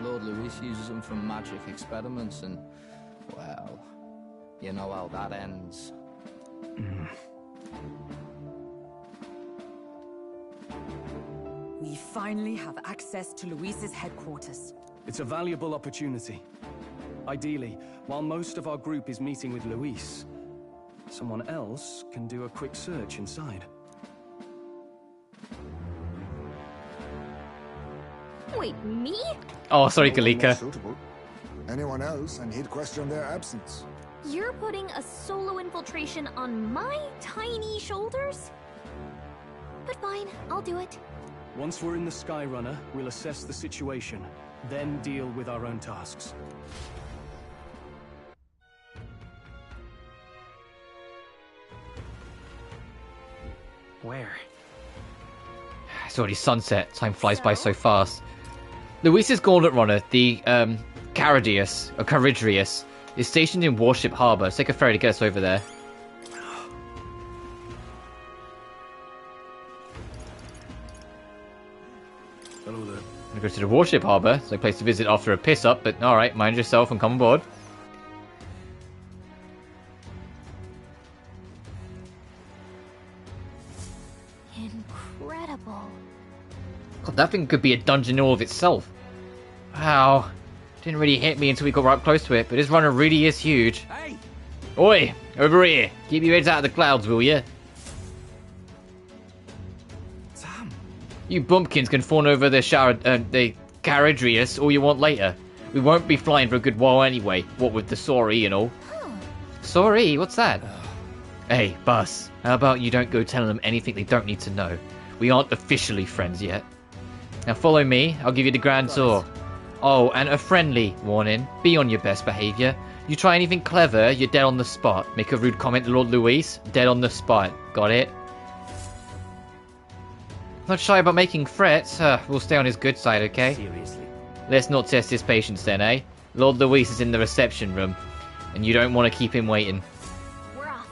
Lord Luis uses them for magic experiments, and, well, you know how that ends. We finally have access to Luis's headquarters. It's a valuable opportunity. Ideally, while most of our group is meeting with Luis, someone else can do a quick search inside. Wait, me? Oh, sorry, No one more Kalika. suitable. Anyone else, and he'd question their absence. You're putting a solo infiltration on my tiny shoulders? But fine, I'll do it. Once we're in the Skyrunner, we'll assess the situation, then deal with our own tasks. Where? It's already sunset. Time flies by so fast. Luis's gauntlet runner, the Caradrius, is stationed in Warship Harbor. Let's take a ferry to get us over there. Hello there. I'm gonna go to the Warship Harbor. It's a place to visit after a piss up, but alright, mind yourself and come on board. Incredible. God, that thing could be a dungeon all of itself. Wow. Didn't really hit me until we got right up close to it, but this runner really is huge. Hey! Oi! Over here! Keep your heads out of the clouds, will ya? Sam! You bumpkins can fawn over the Caradrius all you want later. We won't be flying for a good while anyway, what with the sorry and all. Sorry? What's that? Hey, Bus, how about you don't go telling them anything they don't need to know? We aren't officially friends yet. Now follow me, I'll give you the grand tour. Oh, and a friendly warning, be on your best behaviour. You try anything clever, you're dead on the spot. Make a rude comment to Lord Luis, dead on the spot. Got it? Not shy about making threats, we'll stay on his good side, okay? Seriously. Let's not test his patience then, eh? Lord Luis is in the reception room, and you don't want to keep him waiting. We're off.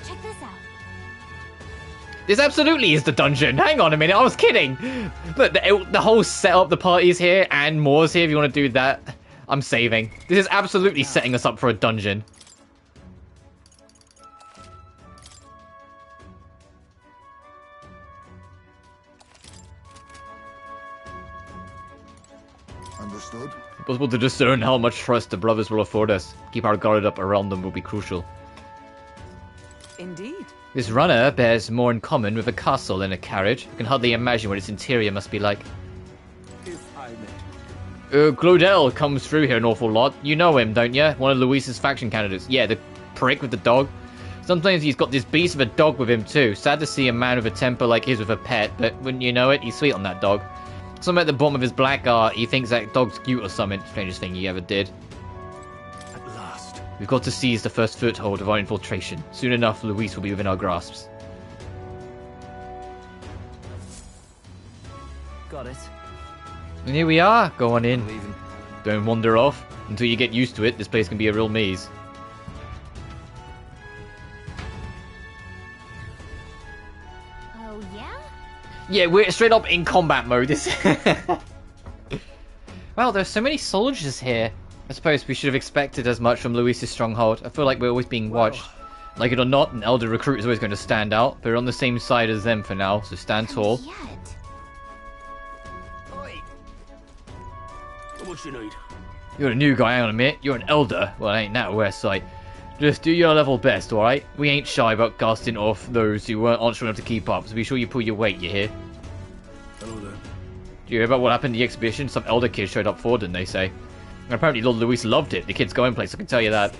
Check this out. This absolutely is the dungeon. Hang on a minute, I was kidding. Look, the whole setup, the party's here, and more's here if you want to do that. I'm saving. This is absolutely setting us up for a dungeon. Understood. Possible to discern how much trust the brothers will afford us. Keep our guard up around them will be crucial. Indeed. This runner bears more in common with a castle than a carriage. I can hardly imagine what its interior must be like. If I may. Claudel comes through here an awful lot. You know him, don't you? One of Luis's faction candidates. Yeah, the prick with the dog. Sometimes he's got this beast of a dog with him too. Sad to see a man with a temper like his with a pet, but wouldn't you know it, he's sweet on that dog. Somewhere at the bottom of his black art, he thinks that dog's cute or something. Strangest thing he ever did. At last. We've got to seize the first foothold of our infiltration. Soon enough, Luis will be within our grasps. Got it. And here we are. Go on in. Don't wander off. Until you get used to it, this place can be a real maze. Oh, yeah? Yeah, we're straight up in combat mode. Wow, there's so many soldiers here. I suppose we should have expected as much from Luis's stronghold. I feel like we're always being watched. Like it or not, an elder recruit is always going to stand out, but we're on the same side as them for now, so stand tall. What you need? You're a new guy, hang on a minute. You're an elder. Well, ain't that West Side. Just do your level best, alright? We ain't shy about casting off those who aren't strong enough to keep up, so be sure you pull your weight, you hear? Hello there. Do you hear about what happened at the exhibition? Some elder kids showed up for, didn't they say? And apparently Lord Luis loved it. The kids going place, I can tell you that.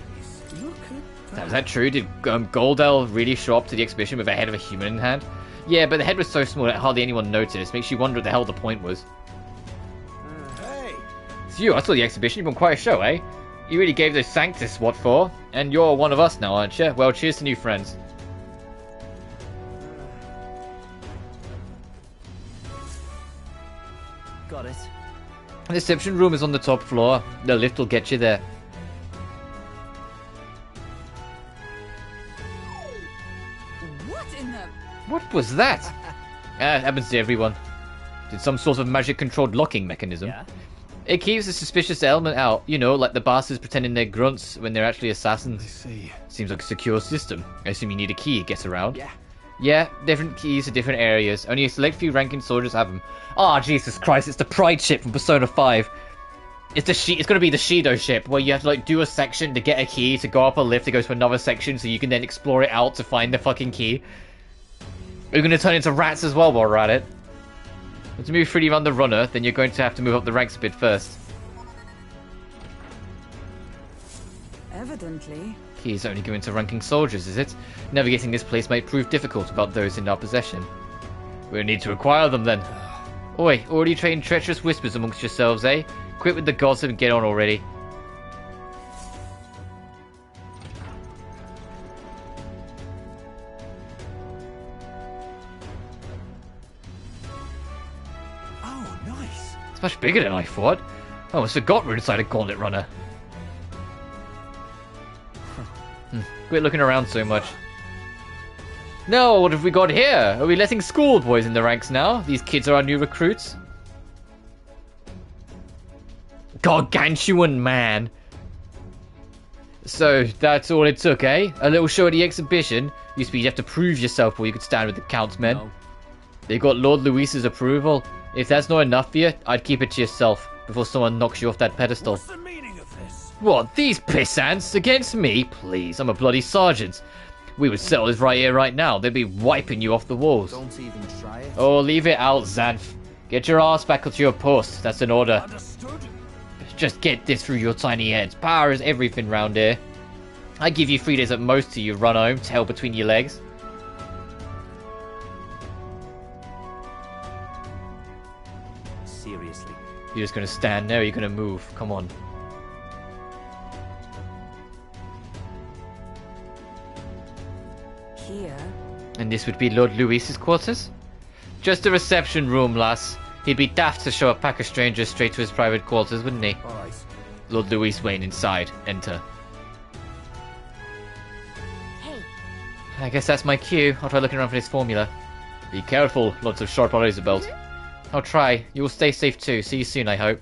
Is that true? Did Goldell really show up to the exhibition with a head of a human in hand? Yeah, but the head was so small that hardly anyone noticed. Makes you wonder what the hell the point was. Hey! It's you, I saw the exhibition. You've been quite a show, eh? You really gave those Sanctus what for? And you're one of us now, aren't you? Well, cheers to new friends. Got it. The reception room is on the top floor. The lift will get you there. What in the... What was that? Happens to everyone. It's some sort of magic-controlled locking mechanism. Yeah. It keeps a suspicious element out. You know, like the bastards pretending they're grunts when they're actually assassins. I see. Seems like a secure system. I assume you need a key to get around. Yeah. Yeah, different keys to different areas. Only a select few ranking soldiers have them. Ah, Jesus Christ, it's the Pride ship from Persona 5. It's going to be the Shido ship, where you have to, like, do a section to get a key, to go up a lift, to go to another section, so you can then explore it out to find the fucking key. We're going to turn into rats as well while we're at it. To move freely around the runner, then you're going to have to move up the ranks a bit first. Evidently. Keys only given to ranking soldiers, is it? Navigating this place might prove difficult about those in our possession. We'll need to acquire them then. Oi, already trading treacherous whispers amongst yourselves, eh? Quit with the gossip and get on already. Oh, nice. It's much bigger than I thought. I almost forgot we're inside a gauntlet runner. Quit looking around so much. No, what have we got here? Are we letting schoolboys in the ranks now? These kids are our new recruits. Gargantuan man. So, that's all it took, eh? A little show at the exhibition. Used to be you have to prove yourself before you could stand with the Count's men. No. They got Lord Luis's approval. If that's not enough for you, I'd keep it to yourself before someone knocks you off that pedestal. What's the meaning of this? What, these pissants against me? Please, I'm a bloody sergeant. We would settle this right here, right now. They'd be wiping you off the walls. Don't even try it. Oh, leave it out, Xanth. Get your ass back to your post. That's an order. Understood. Just get this through your tiny heads. Power is everything round here. I give you 3 days at most till you run home, tail between your legs. Seriously. You're just gonna stand there, or you're gonna move. Come on. Here. And this would be Lord Luis's quarters? Just a reception room, lass. He'd be daft to show a pack of strangers straight to his private quarters, wouldn't he? Alright. Lord Luis Wayne inside. Enter. Hey, I guess that's my cue. I'll try looking around for this formula. Be careful. Lots of sharp eyes about. I'll try. You will stay safe too. See you soon, I hope.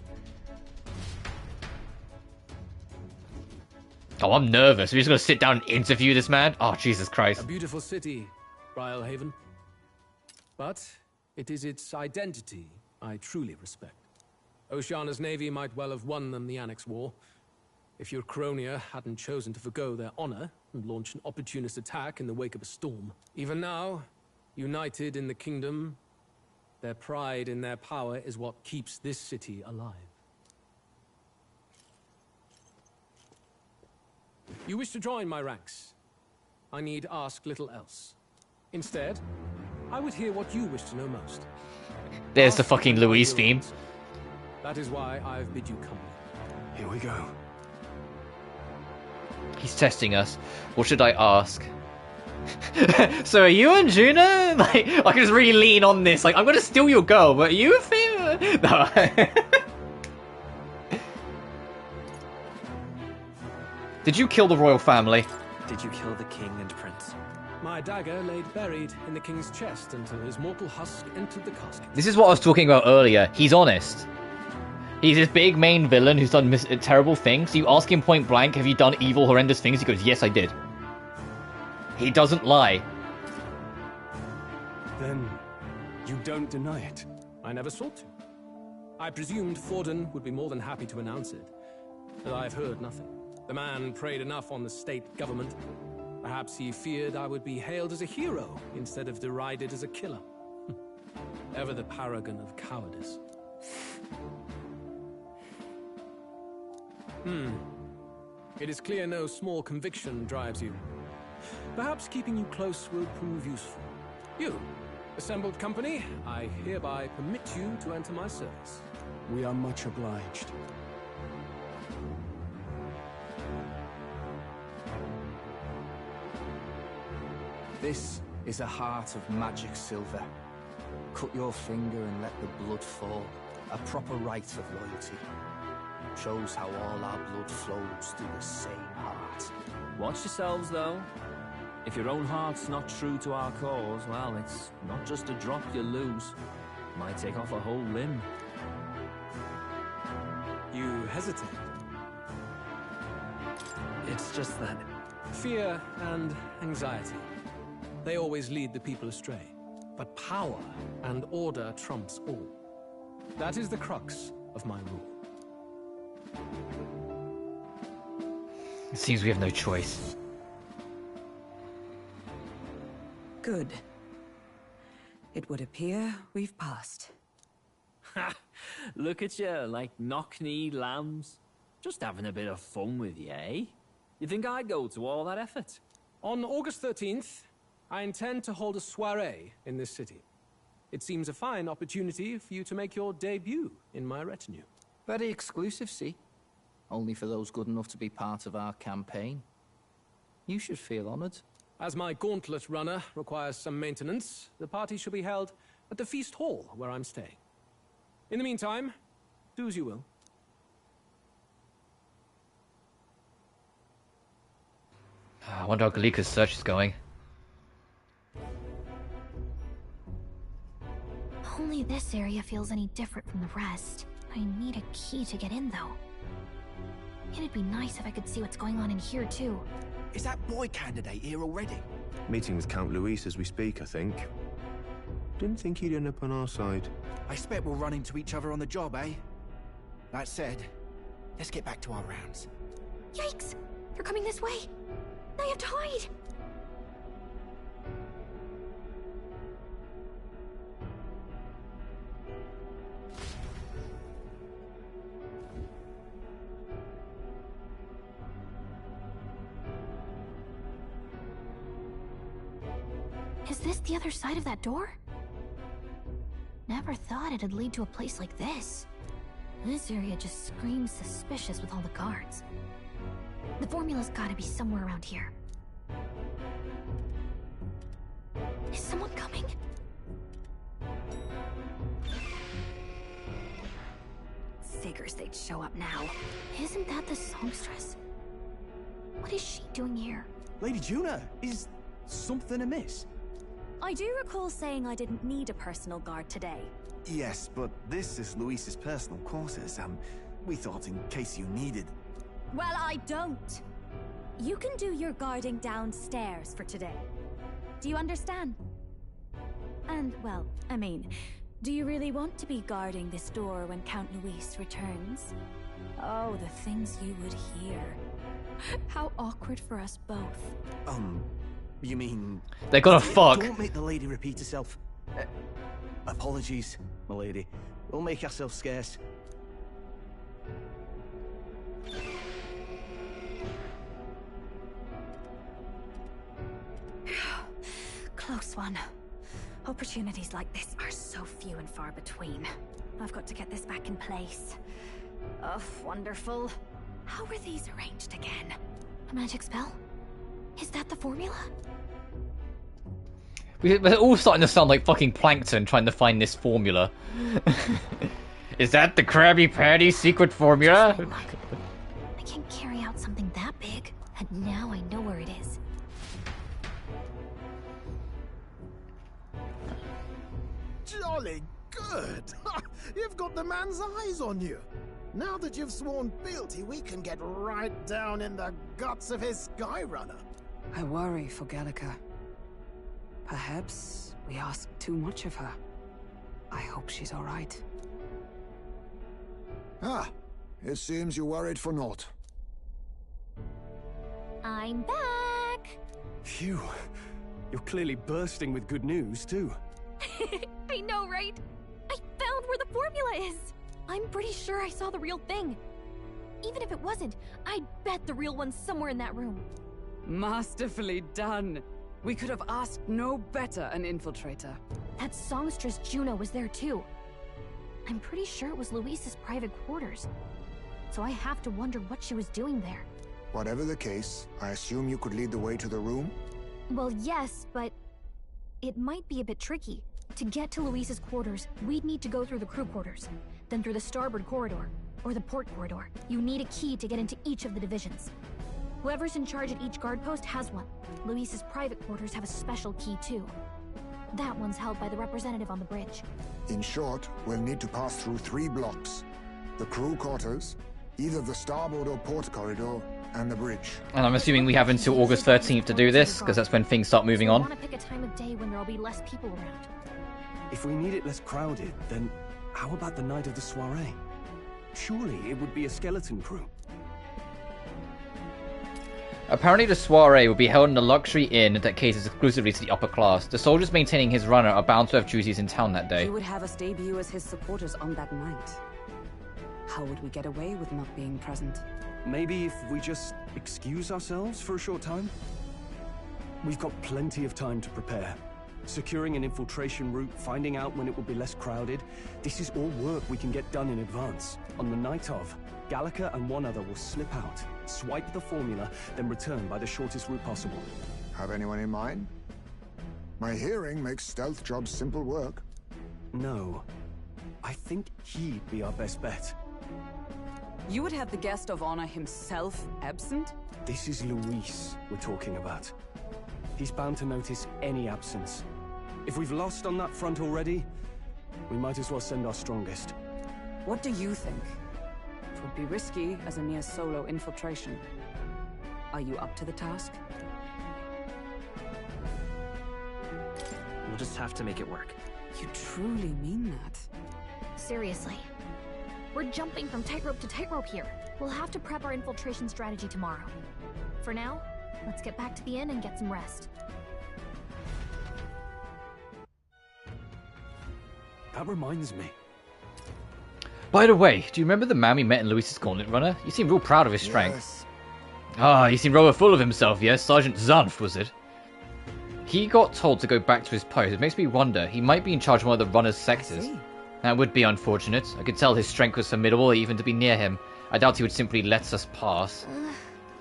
Oh, I'm nervous. We're just gonna sit down and interview this man? Oh, Jesus Christ. A beautiful city, Brilehaven. But it is its identity I truly respect. Oceana's navy might well have won them the Annex War, if your Cronia hadn't chosen to forgo their honor and launch an opportunist attack in the wake of a storm. Even now, united in the kingdom, their pride in their power is what keeps this city alive. You wish to join my ranks. I need ask little else. Instead, I would hear what you wish to know most. There's the fucking Louise theme. That is why I've bid you come. Here we go. He's testing us. What should I ask? So are you and Juno? Like, I can just really lean on this. Like, I'm gonna steal your girl, but are you a fan? No. Did you kill the royal family? Did you kill the king and prince? My dagger laid buried in the king's chest until his mortal husk entered the casket. This is what I was talking about earlier. He's honest. He's this big main villain who's done terrible things. So you ask him point blank, have you done evil, horrendous things? He goes, yes, I did. He doesn't lie. Then you don't deny it? I never sought to. I presumed Forden would be more than happy to announce it, but I've heard nothing. The man preyed enough on the state government. Perhaps he feared I would be hailed as a hero instead of derided as a killer. Ever the paragon of cowardice. It is clear no small conviction drives you. Perhaps keeping you close will prove useful. You, assembled company, I hereby permit you to enter my service. We are much obliged. This is a heart of magic silver. Cut your finger and let the blood fall. A proper rite of loyalty. Shows how all our blood flows through the same heart. Watch yourselves, though. If your own heart's not true to our cause, well, it's not just a drop you lose. Might take off a whole limb. You hesitate. It's just that... Fear and anxiety. They always lead the people astray. But power and order trumps all. That is the crux of my rule. It seems we have no choice. Good. It would appear we've passed. Ha! Look at you, like knock-kneed lambs. Just having a bit of fun with you, eh? You think I'd go to all that effort? On August 13th, I intend to hold a soiree in this city. It seems a fine opportunity for you to make your debut in my retinue. Very exclusive, see? Only for those good enough to be part of our campaign. You should feel honored. As my gauntlet runner requires some maintenance, the party shall be held at the feast hall where I'm staying. In the meantime, do as you will. I wonder how Galika's search is going. Only this area feels any different from the rest. I need a key to get in, though. It'd be nice if I could see what's going on in here, too. Is that boy candidate here already? Meeting with Count Luis as we speak, I think. Didn't think he'd end up on our side. I expect we'll run into each other on the job, eh? That said, let's get back to our rounds. Yikes! They're coming this way! I have to hide! Is this the other side of that door? Never thought it'd lead to a place like this. This area just screams suspicious with all the guards. The formula's gotta be somewhere around here. Is someone coming? Figures they'd show up now. Isn't that the songstress? What is she doing here? Lady Juna, is something amiss? I do recall saying I didn't need a personal guard today. Yes, but this is Luis's personal quarters, and we thought in case you needed... Well, I don't. You can do your guarding downstairs for today. Do you understand? And, well, I mean, do you really want to be guarding this door when Count Luis returns? Oh, the things you would hear. How awkward for us both. You mean... They're gonna fuck. Don't make the lady repeat herself. Apologies, my lady. We'll make ourselves scarce. Close one. Opportunities like this are so few and far between. I've got to get this back in place. Oh, wonderful. How were these arranged again? A magic spell? Is that the formula? We're all starting to sound like fucking Plankton trying to find this formula. Is that the Krabby Patty secret formula? I can't carry out something that big, and now I know where it is. Jolly good! You've got the man's eyes on you. Now that you've sworn fealty, we can get right down in the guts of his Skyrunner. I worry for Gallica. Perhaps we ask too much of her. I hope she's all right. Ah, it seems you worried for naught. I'm back! Phew. You're clearly bursting with good news, too. I know, right? I found where the formula is! I'm pretty sure I saw the real thing. Even if it wasn't, I'd bet the real one's somewhere in that room. Masterfully done. We could have asked no better an infiltrator. That songstress Juno was there too. I'm pretty sure it was Luis's private quarters. So I have to wonder what she was doing there. Whatever the case, I assume you could lead the way to the room? Well, yes, but it might be a bit tricky. To get to Luis's quarters, we'd need to go through the crew quarters, then through the starboard corridor, or the port corridor. You need a key to get into each of the divisions. Whoever's in charge at each guard post has one. Luis's private quarters have a special key too. That one's held by the representative on the bridge. In short, we'll need to pass through 3 blocks. The crew quarters, either the starboard or port corridor, and the bridge. And I'm assuming we have until August 13th to do this, because that's when things start moving I on. want to pick a time of day when there'll be less people around. If we need it less crowded, then how about the night of the soiree? Surely it would be a skeleton crew. Apparently the soiree will be held in a luxury inn that caters exclusively to the upper class. The soldiers maintaining his runner are bound to have duties in town that day. He would have us debut as his supporters on that night. How would we get away with not being present? Maybe if we just excuse ourselves for a short time? We've got plenty of time to prepare. Securing an infiltration route, finding out when it will be less crowded. This is all work we can get done in advance. On the night of, Gallica and one other will slip out, swipe the formula, then return by the shortest route possible. Have anyone in mind? My hearing makes stealth jobs simple work. No. I think he'd be our best bet. You would have the guest of honor himself absent? This is Luis we're talking about. He's bound to notice any absence. If we've lost on that front already, we might as well send our strongest. What do you think? It would be risky as a near solo infiltration. Are you up to the task? We'll just have to make it work. You truly mean that? Seriously. We're jumping from tightrope to tightrope here. We'll have to prep our infiltration strategy tomorrow. For now, let's get back to the inn and get some rest. That reminds me. By the way, do you remember the man we met in Luis's Gauntlet Runner? He seemed real proud of his strength. Ah, he seemed rather full of himself, yes? Sergeant Zunf, was it? He got told to go back to his post. It makes me wonder, he might be in charge of one of the runner's sectors. That would be unfortunate. I could tell his strength was formidable even to be near him. I doubt he would simply let us pass.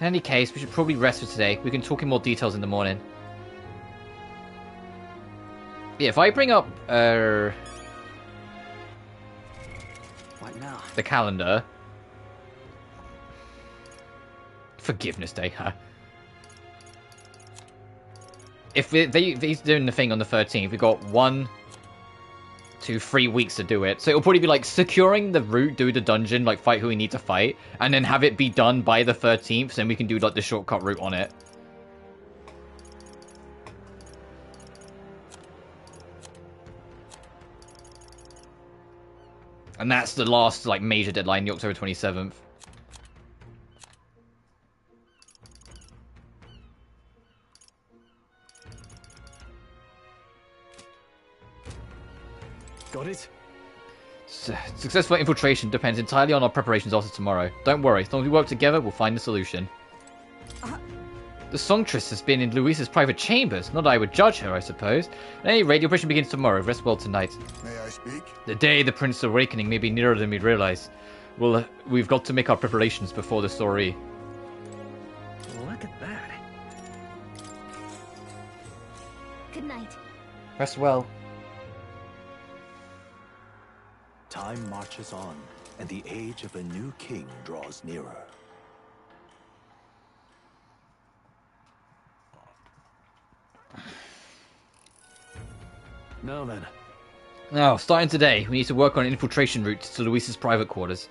In any case, we should probably rest for today. We can talk in more details in the morning. Yeah, if I bring up the calendar. Forgiveness Day, huh? If he's doing the thing on the 13th, we've got 1, 3 weeks to do it. So it'll probably be like securing the route, do the dungeon, like fight who we need to fight, and then have it be done by the 13th, so then we can do like the shortcut route on it. And that's the last like major deadline, the October 27th. Got it? Successful infiltration depends entirely on our preparations after tomorrow. Don't worry, as long as we work together, we'll find the solution. The songstress has been in Luisa's private chambers. Not that I would judge her, I suppose. At any rate, the operation begins tomorrow. Rest well tonight. May I speak? The day the Prince's awakening may be nearer than we realize. Well, we've got to make our preparations before the story. Look at that. Good night. Rest well. Time marches on, and the age of a new king draws nearer. Now then. Now, starting today, we need to work on an infiltration route to Luisa's private quarters.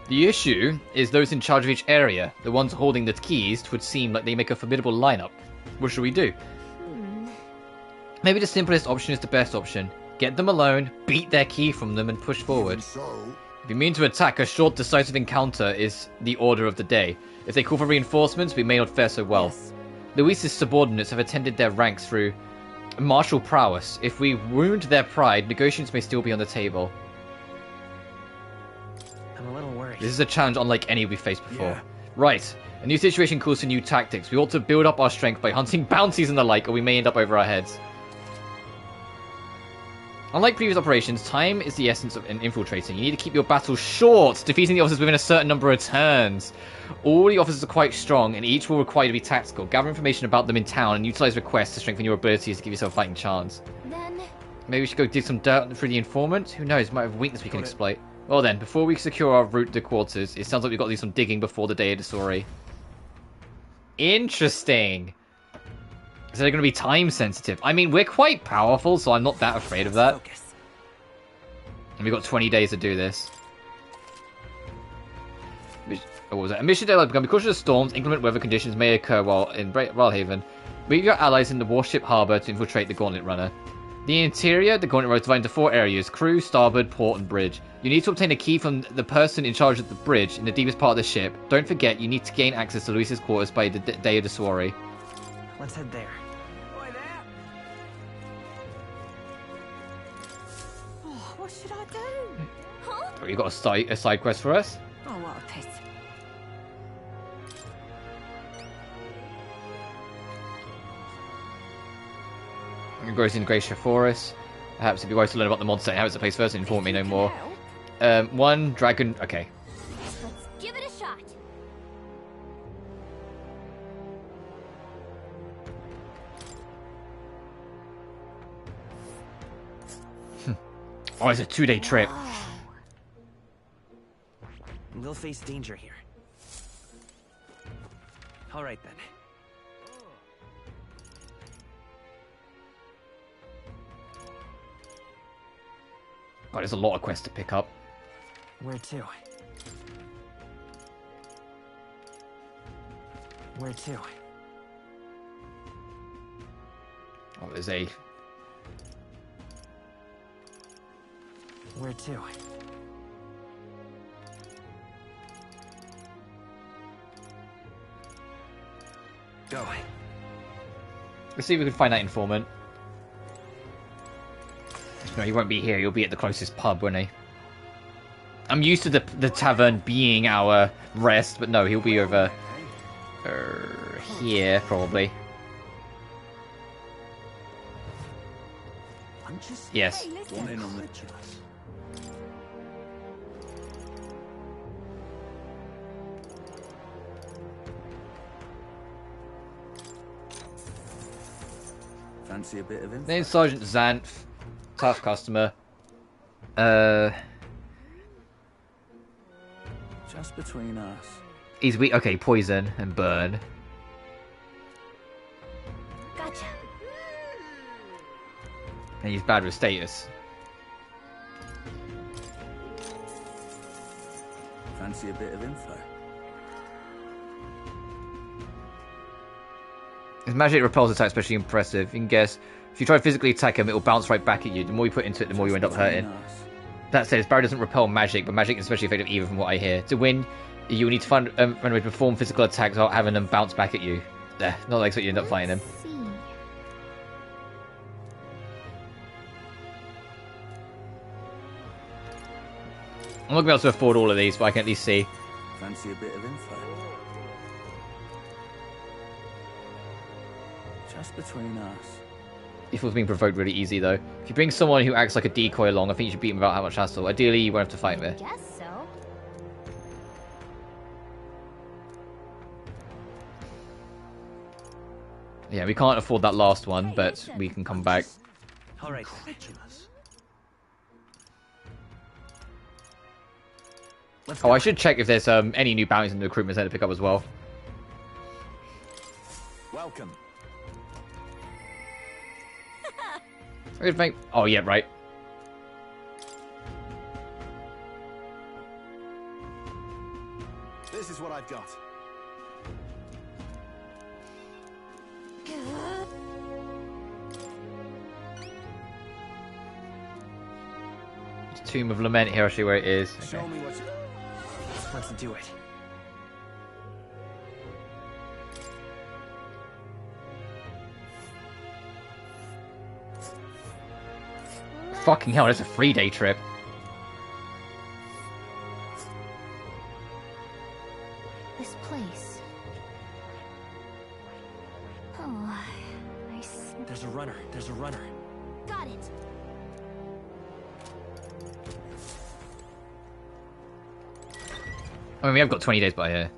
The issue is those in charge of each area, the ones holding the keys, would seem like they make a formidable lineup. What should we do? Maybe the simplest option is the best option. Get them alone, beat their key from them, and push forward. If you mean to attack, a short, decisive encounter is the order of the day. If they call for reinforcements, we may not fare so well. Luisa's subordinates have attended their ranks through martial prowess. If we wound their pride, negotiations may still be on the table. I'm a little worried. This is a challenge unlike any we've faced before. Yeah. Right. A new situation calls for new tactics. We ought to build up our strength by hunting bounties and the like, or we may end up over our heads. Unlike previous operations, time is the essence of infiltrating. You need to keep your battles short, defeating the officers within a certain number of turns. All the officers are quite strong, and each will require to be tactical. Gather information about them in town, and utilize requests to strengthen your abilities to give yourself a fighting chance. Then... Maybe we should go dig some dirt through the informant? Who knows, might have a weakness we can exploit. Well then, before we secure our route to quarters, it sounds like we've got to do some digging before the day of the story. Interesting! So they're going to be time sensitive. I mean, we're quite powerful, so I'm not that afraid of that. And we've got 20 days to do this. What was that? A mission deadline begun because of storms, inclement weather conditions may occur while in Wildhaven. Meet your allies in the warship harbour to infiltrate the Gauntlet Runner. The interior, the Gauntlet Runner is divided into 4 areas: crew, starboard, port, and bridge. You need to obtain a key from the person in charge of the bridge in the deepest part of the ship. Don't forget, you need to gain access to Luisa's quarters by the day of the soiree. Let's head there. Oh, what should I do? Huh? Oh, you got a side quest for us? Oh, what a pity. Grows in Glacier Forest. Perhaps it'd be wise to learn about the mod set and how it's a place first and inform me no more. One dragon. Okay. Let's give it a shot. Oh, it's a 2-day trip. We'll face danger here. All right then. God, there's a lot of quests to pick up. Where to? Where to? Oh, there's a... Where to? Go. Let's see if we can find that informant. No, he won't be here. He'll be at the closest pub, won't he? I'm used to the tavern being our rest, but no, he'll be over here, probably. Yes. One in on the Fancy a bit of info? Name's Sergeant Xanth. Tough customer. Just between us. He's weak. Okay, poison and burn. Gotcha. And he's bad with status. Fancy a bit of info? His magic repels attack, especially impressive. You can guess, if you try to physically attack him, it will bounce right back at you. The more you put into it, the more you end up hurting. That said, his barrier doesn't repel magic, but magic is especially effective either from what I hear. To win, you will need to find a way to perform physical attacks without having them bounce back at you. Not like so you end up fighting him. I'm not going to be able to afford all of these, but I can at least see. Fancy a bit of info? Just between us. If it was being provoked really easy, though. If you bring someone who acts like a decoy along, I think you should beat him without how much hassle. Ideally, you won't have to fight him. Guess so. Yeah, we can't afford that last one, but we can come back. All right. Oh, I should check if there's any new bounties in the recruitment center to pick up as well. Welcome. Oh, yeah, right. This is what I've got. Tomb of Lament here, I'll show you where it is. Okay. Show me what you... Let's do it. Fucking hell, that's a 3-day trip. This place. Oh, nice. There's a runner. There's a runner. Got it. I mean, we have got 20 days by here.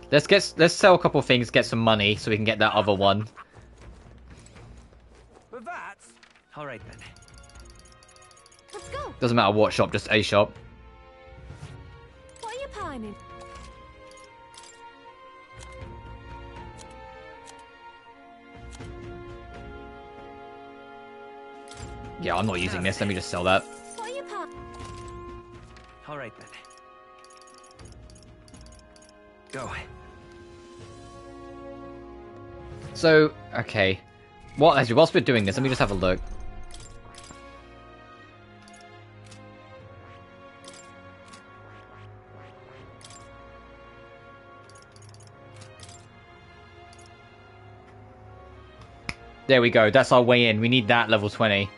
Let's sell a couple of things, get some money, so we can get that other one. But that's... All right, then. Let's go. Doesn't matter what shop, just a shop. What are you pining? Yeah, I'm not using this. Let me just sell that. What are you pining? All right, then. Go. So, okay. Whilst we're doing this, let me just have a look. There we go. That's our way in. We need that level 20.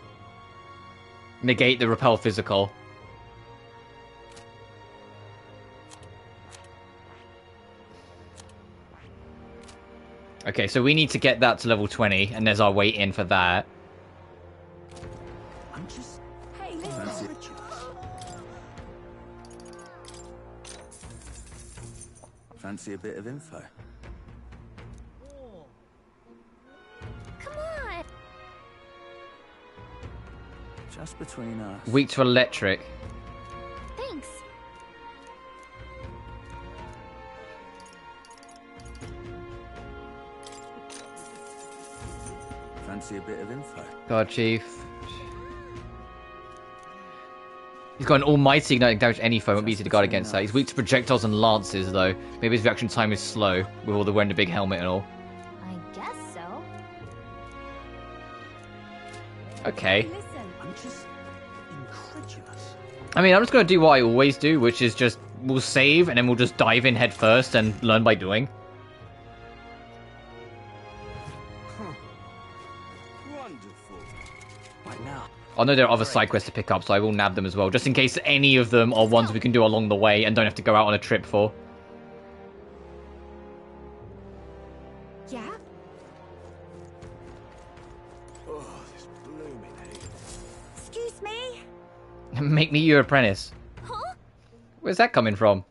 Negate the repel physical. Okay, so we need to get that to level 20, and there's our way in for that. I'm just... Hey, Fancy... Fancy a bit of info? Come on. Just between us. Weak to electric. Thanks. Fancy a bit of info? God, Chief. He's got an almighty igniting damage to any foe, won't be easy to guard against that. He's weak to projectiles and lances, though. Maybe his reaction time is slow, with all the wearing the big helmet and all. I guess so. Okay. Listen. I'm just incredulous. I mean, I'm just going to do what I always do, which is just, we'll save, and then we'll just dive in head first and learn by doing. Wonderful. Right now. I know there are other side quests to pick up, so I will nab them as well, just in case any of them are ones we can do along the way and don't have to go out on a trip for. Yeah? Oh, this blooming heat. Excuse me? Make me your apprentice. Huh? Where's that coming from?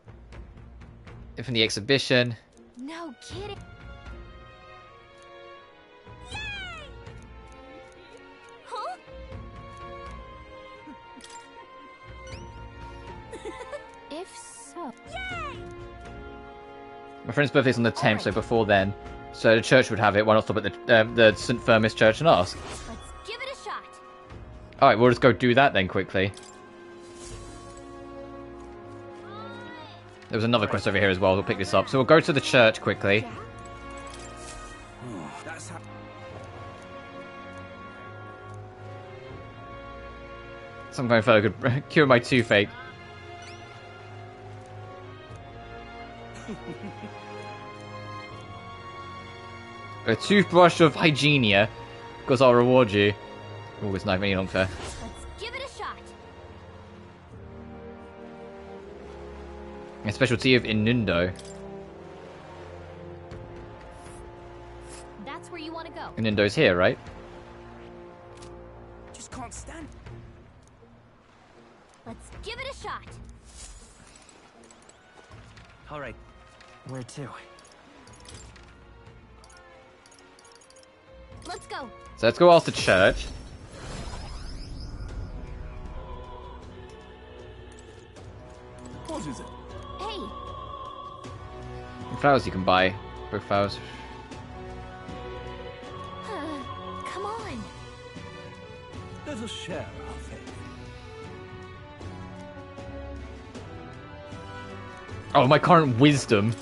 From the exhibition. No kidding. Yay! Huh? If so. Yay! My friend's birthday's on the 10th, so before then. So the church would have it. Why not stop at the St. Firmus Church and ask? Let's give it a shot. Alright, we'll just go do that then quickly. There was another quest over here as well. We'll pick this up. So we'll go to the church quickly. Some kind of fellow could cure my toothache. A toothbrush of hygienia, because I'll reward you. Oh, it's not any unfair. Let's give it a shot. A specialty of Inundo. That's where you want to go. Inundo's here, right? Just can't stand. Let's give it a shot. All right. Where to? Let's go. So let's go off to church. What is it? Hey. Flowers you can buy. Both flowers. Come on. Let us share our faith. Oh, my current wisdom.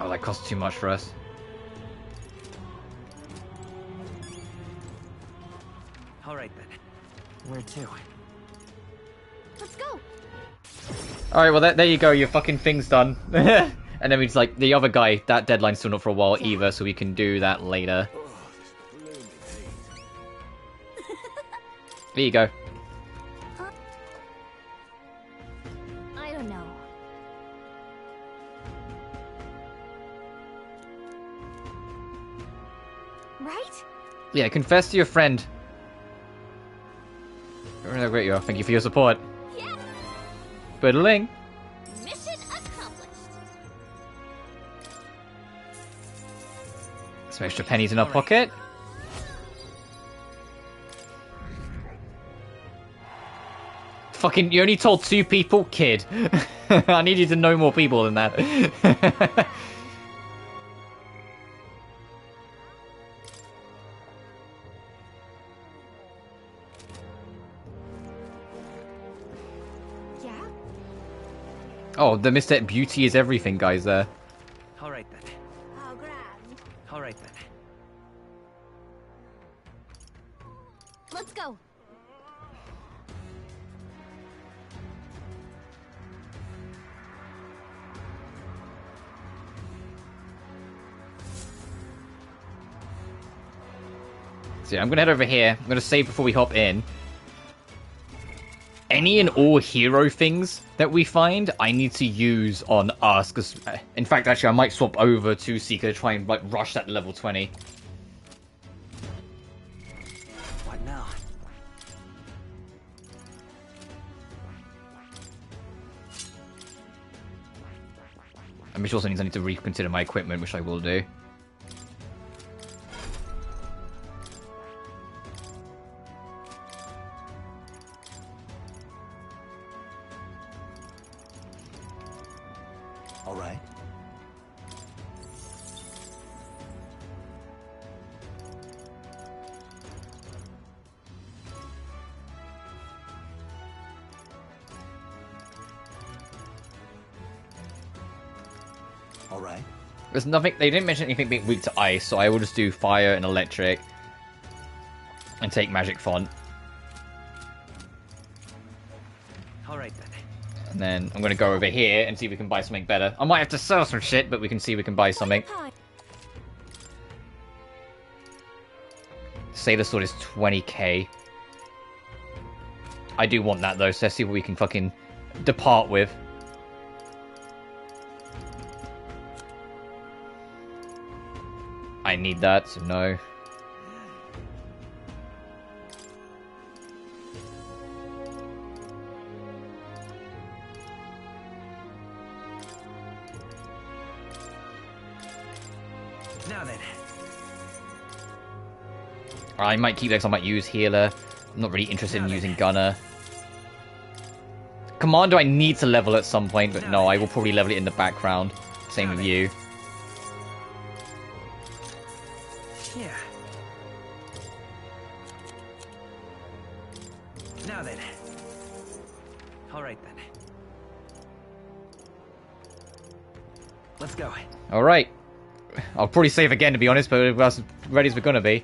Oh, that costs too much for us. All right then. Where to? Let's go. Alright, well, there you go. Your fucking thing's done. And then it's like, the other guy, that deadline's still not for a while either, so we can do that later. There you go. I don't know. Right? Yeah, confess to your friend. Remember how great you are. Thank you for your support. Yeah. Biddling. Mission accomplished. Some extra pennies in our pocket. Fucking, you only told 2 people? Kid. I need you to know more people than that. Oh, the Mr. Beauty is everything guys there. All right then. Oh, grand. All right then. Let's go. So yeah, I'm gonna head over here. I'm gonna save before we hop in. Any and all hero things that we find, I need to use on us. Because, in fact, actually, I might swap over to Seeker to try and like rush that to level 20. What now? And which also means I need to reconsider my equipment, which I will do. All right. All right. There's nothing. They didn't mention anything being weak to ice, so I will just do fire and electric, and take magic font. All right then. And then I'm gonna go over here and see if we can buy something better. I might have to sell some shit, but we can see if we can buy something. Sailor Sword is 20k. I do want that though, so let's see what we can fucking depart with. I need that, so no. Now then. I might keep this, I might use healer. I'm not really interested in using gunner. Commando I need to level at some point, but no, I will probably level it in the background. Same with you. Yeah. Now then. All right then. Let's go. Alright. I'll probably save again, to be honest, but we're as ready as we're gonna be.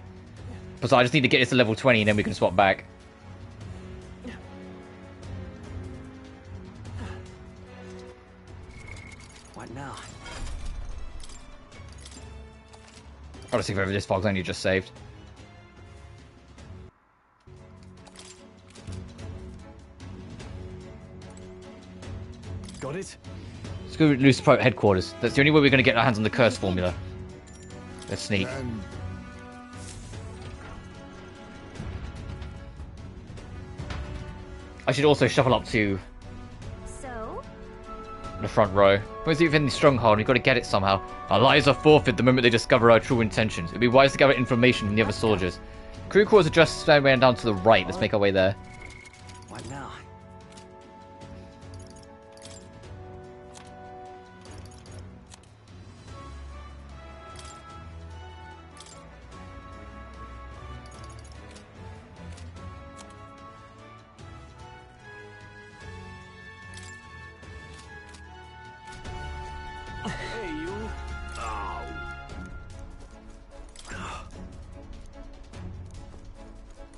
But I just need to get this to level 20 and then we can swap back. What now? I'll just see whether this fog's only just saved. Got it? Let's go loose private headquarters. That's the only way we're going to get our hands on the curse formula. Let's sneak. I should also shuffle up to the front row. Where's it within the stronghold? We've got to get it somehow. Our lives are forfeit the moment they discover our true intentions. It'd be wise to gather information from the other soldiers. Crew quarters are just way down to the right. Let's make our way there. What now?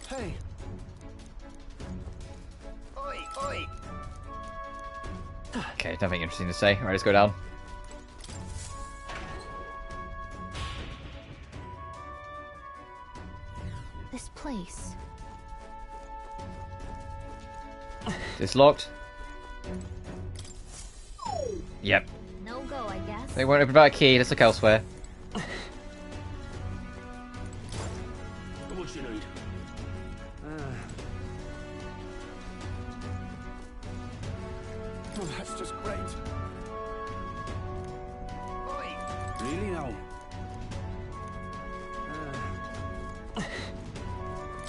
Hey. Oi, oi. Okay, nothing interesting to say. Alright, let's go down. This place. It's locked. Yep. No go, I guess. They won't open without a key. Let's look elsewhere. What you need? Oh, that's just great. Really now?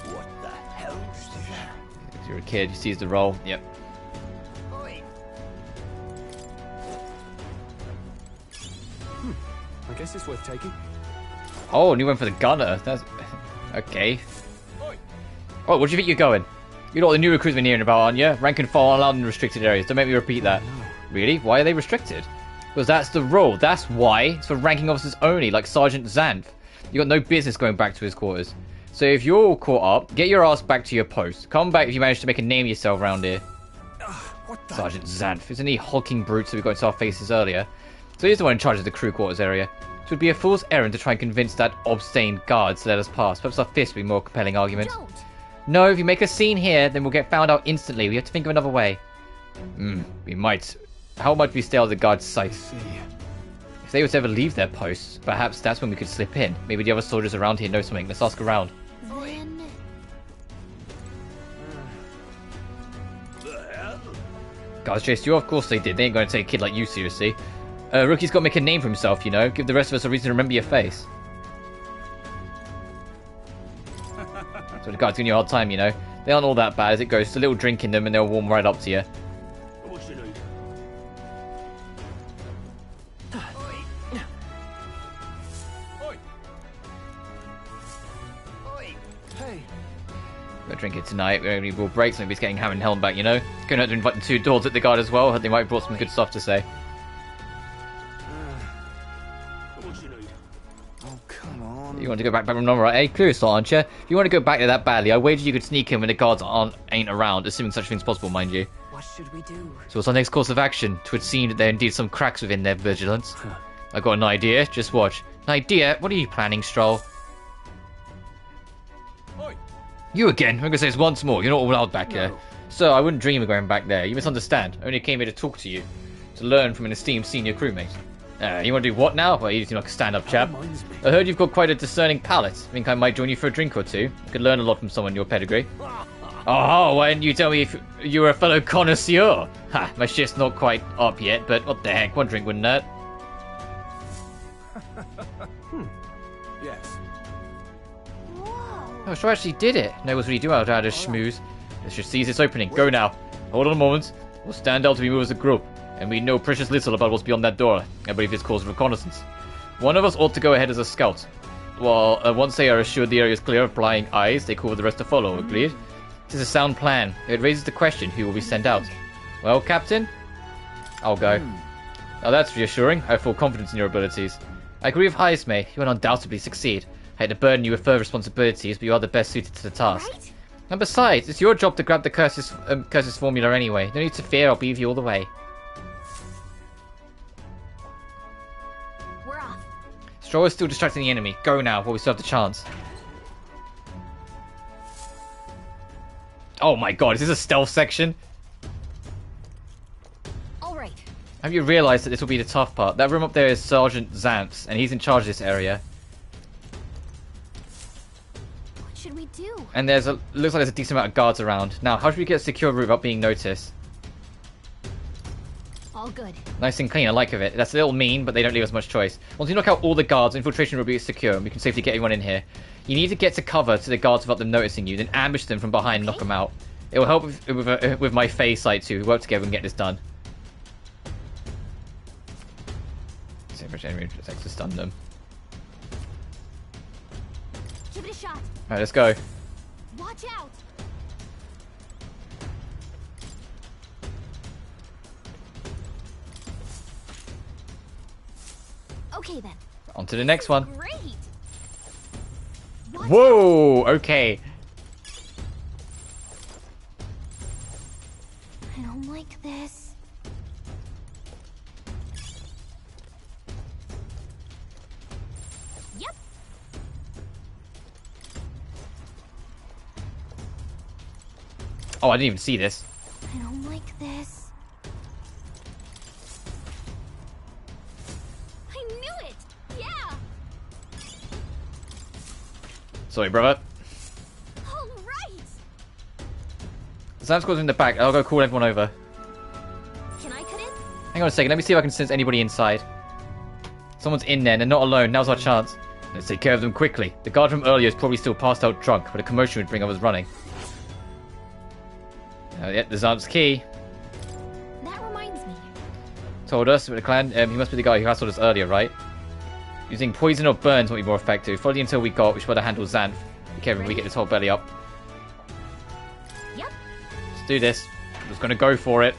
What the hell? If you're a kid, you seize the role. Yep. I guess it's worth taking. Oh, and you went for the gunner. That's okay. Oh, where do you think you're going? You're not the new recruits we're hearing about, aren't you? Rank and file allowed in restricted areas. Don't make me repeat that. Really? Why are they restricted? Because that's the rule. That's why. It's for ranking officers only, like Sergeant Xanth. You got no business going back to his quarters. So if you're all caught up, get your ass back to your post. Come back if you manage to make a name of yourself around here. Sergeant Xanth. Isn't he hulking brutes that we got into our faces earlier? So he's the one in charge of the crew quarters area. It would be a fool's errand to try and convince that obstinate guard to let us pass. Perhaps our fist would be more compelling argument. No, if you make a scene here, then we'll get found out instantly. We have to think of another way. We might. How might we stay out of the guard's sight? If they were to ever leave their posts, perhaps that's when we could slip in. Maybe the other soldiers around here know something. Let's ask around. Guards chased you? Of course they did. They ain't going to take a kid like you seriously. Rookie's got to make a name for himself, you know. Give the rest of us a reason to remember your face. So the guards giving you a hard time, you know. They aren't all that bad as it goes. Just a little drink in them and they'll warm right up to you. What you need? Hey. We're drinking tonight. We're only will break, so maybe it's getting Ham and Helm back, you know. Going out to invite the two doors at the guard as well. They might have brought some good stuff to say. What you need? Oh, come on. You want to go back room number right? Hey, curious, aren't you? If you want to go back there that badly, I wager you could sneak in when the guards ain't around, assuming such thing's possible, mind you. What should we do? So what's our next course of action? 'Twould seem that there are indeed some cracks within their vigilance. I got an idea. Just watch. An idea? What are you planning, Stroll? You again? I'm gonna say this once more. You're not allowed back here. So I wouldn't dream of going back there. You misunderstand. I only came here to talk to you, to learn from an esteemed senior crewmate. You want to do what now? Well, you seem like a stand-up chap. I heard you've got quite a discerning palate. Think I might join you for a drink or two. You could learn a lot from someone your pedigree. Oh, why didn't you tell me if you were a fellow connoisseur? Ha, my shift's not quite up yet, but what the heck, one drink wouldn't hurt. Yes. Oh, so I actually did it. Knows what you do out of schmooze. Let's just seize this opening. Go now. Hold on a moment. We'll stand out to be moved as a group, and we know precious little about what's beyond that door. I believe it's cause reconnaissance. One of us ought to go ahead as a scout. Well, once they are assured the area is clear of prying eyes, they call the rest to follow, agreed? It is a sound plan. It raises the question, who will be sent out? Well, Captain? I'll go. Now that's reassuring. I have full confidence in your abilities. I agree with Heismay. You will undoubtedly succeed. I hate to burden you with further responsibilities, but you are the best suited to the task. Right? And besides, it's your job to grab the curses formula anyway. No need to fear, I'll be with you all the way. We're off. Stroll is still distracting the enemy. Go now, while we still have the chance. Oh my god, is this a stealth section? Alright. Have you realised that this will be the tough part? That room up there is Sergeant Xanth's, and he's in charge of this area. What should we do? And looks like there's a decent amount of guards around. Now, how should we get a secure route without being noticed? All good. Nice and clean, I like it. That's a little mean, but they don't leave us much choice. Once you knock out all the guards, infiltration will be secure, and we can safely get everyone in here. You need to get to cover to the guards without them noticing you, then ambush them from behind and knock them out. It will help with my phase sight too. We work together and get this done. See if enemy attacks to stun them. Give it a shot. Alright, let's go. Watch out. Okay then. On to the next one. Great. Whoa, okay. I don't like this. Yep. Oh, I didn't even see this. I don't like this. I knew it. Yeah. Sorry, brother. All right. Xanth's goes in the back. I'll go call everyone over. Can I cut in? Hang on a second. Let me see if I can sense anybody inside. Someone's in there and they're not alone. Now's our chance. Let's take care of them quickly. The guard from earlier is probably still passed out drunk, but a commotion would bring others running. Yeah, there's Xanth's key. That reminds me. Told us with the clan. He must be the guy who hassled us earlier, right? Using poison or burns won't be more effective. Follow the intel we got. We should better handle Xanth. Be careful when we get this whole belly up. Yep. Let's do this. I'm just gonna go for it.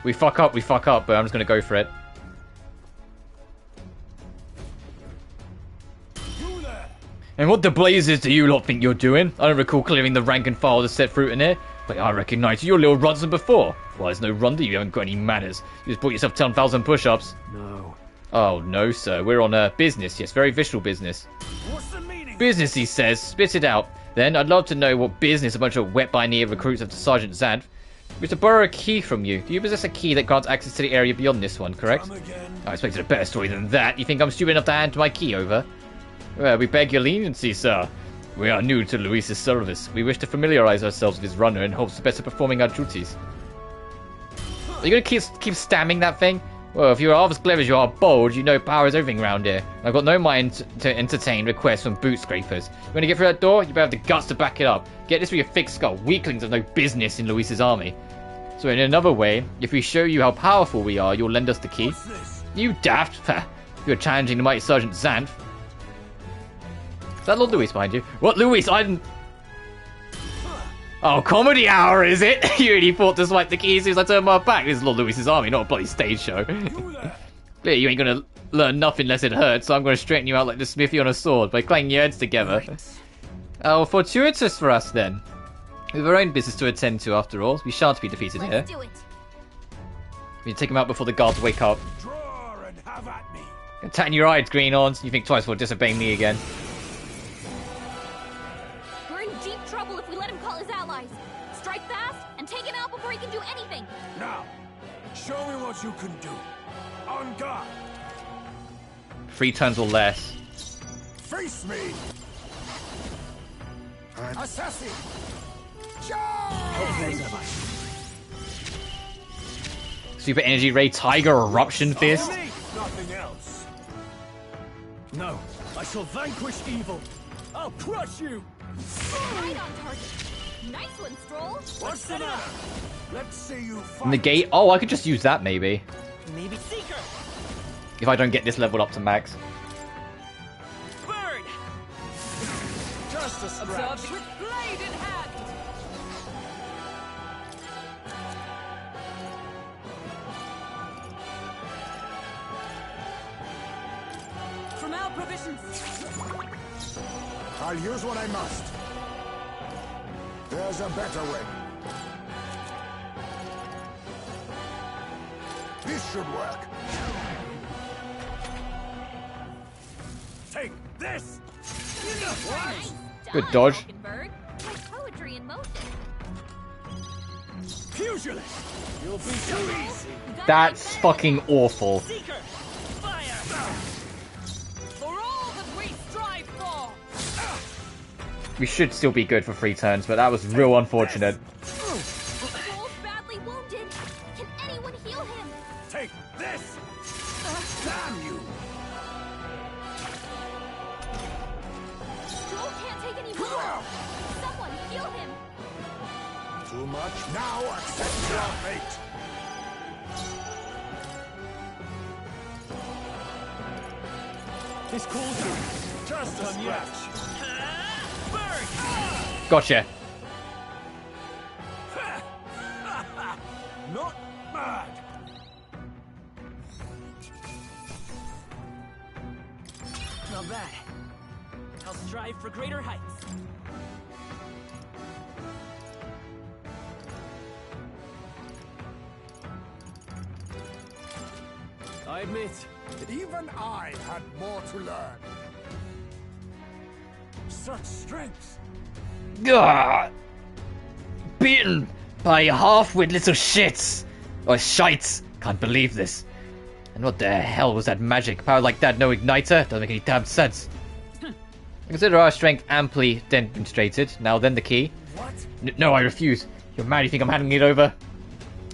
We fuck up, but I'm just gonna go for it. And what the blazes do you lot think you're doing? I don't recall clearing the rank and file to set fruit in here. But I recognise you, little runs than before. Well, there's no wonder you haven't got any manners. You just bought yourself 10,000 push-ups. No. Oh, no, sir. We're on business. Yes, very visual business. What's the meaning? Business, he says. Spit it out. Then, I'd love to know what business a bunch of wet-by-knee recruits have to Sergeant Xanth. We have to borrow a key from you. Do you possess a key that grants access to the area beyond this one, correct? I expected a better story than that. You think I'm stupid enough to hand my key over? Well, we beg your leniency, sir. We are new to Luis's service. We wish to familiarize ourselves with his runner in hopes of better performing our duties. Are you going to keep stamming that thing? Well, if you're half as clever as you are bold, you know power is everything round here. I've got no mind to entertain requests from boot scrapers. You want to get through that door? You better have the guts to back it up. Get this with your thick skull. Weaklings have no business in Luis's army. So in another way, if we show you how powerful we are, you'll lend us the key. You daft! You're challenging the mighty Sergeant Xanth. Is that Lord Luis behind you? What, Luis? I didn't... Oh, comedy hour, is it? You really thought to swipe the key as soon as I turned my back. This is Lord Luis's army, not a bloody stage show. Clearly, you ain't gonna learn nothing unless it hurts, so I'm gonna straighten you out like the smithy on a sword by clanging your heads together. Oh, fortuitous for us, then. We have our own business to attend to, after all. We shan't be defeated here. Let's do it. We need to take him out before the guards wake up. Draw and have at me. Tatting your eyes, greenhorns. You think twice before disobeying me again. We're in deep trouble if we let him call his allies. Strike fast and take him out before he can do anything. Now, show me what you can do. On guard. 3 turns or less. Face me. Assassin. Super Energy Ray, Tiger, Eruption Fist. Nothing else. No, I shall vanquish evil. I'll crush you. Right on target. Nice one, Stroll. What's the matter? Let's see you fight. Negate? Oh, I could just use that maybe. Maybe Seeker. If I don't get this leveled up to max. Bird. Just a scratch. Observe with blade in hand. From our provisions. I'll use what I must. There's a better way. This should work. Take this. Nice Good done, dodge. Mockingbird. Like poetry in motion. Pugilist. You'll be too easy. That's fucking awful. Seeker. Fire. For all that we strive for. We should still be good for 3 turns, but that was real unfortunate. Stroll's badly wounded. Can anyone heal him? Take this. Damn you. Stroll can't take any more. Someone heal him. Too much? Now accept your fate. This calls you. Just a scratch. Gotcha. Not bad. Not bad. I'll strive for greater heights. I admit, even I had more to learn. Such strength. Gah! Beaten by half-wit little shits. Or shites. Can't believe this. And what the hell was that magic? Power like that, no igniter? Doesn't make any damn sense. Consider our strength amply demonstrated. Now then the key. What? No, I refuse. You're mad, you think I'm handing it over?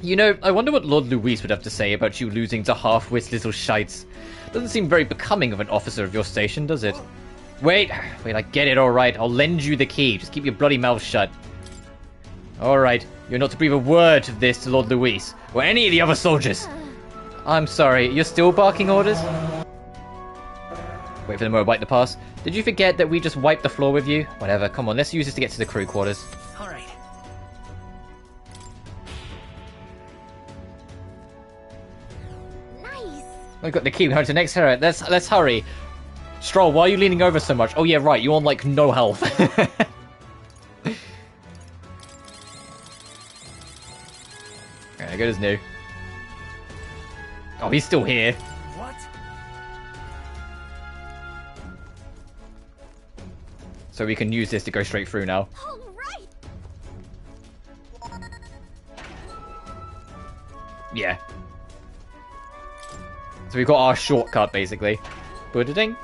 You know, I wonder what Lord Luis would have to say about you losing to half-wit little shites. Doesn't seem very becoming of an officer of your station, does it? Wait, I get it, alright. I'll lend you the key. Just keep your bloody mouth shut. Alright, you're not to breathe a word of this to Lord Luis, or any of the other soldiers. I'm sorry, you're still barking orders? Wait for the motorbike to pass. Did you forget that we just wiped the floor with you? Whatever, come on, let's use this to get to the crew quarters. Alright. Nice. We've got the key, we're going to the next area. Let's hurry. Stroll, why are you leaning over so much? Oh yeah, right, you're on like no health. Alright, good as new. Oh, he's still here. What? So we can use this to go straight through now. All right. Yeah. So we've got our shortcut, basically. Budding.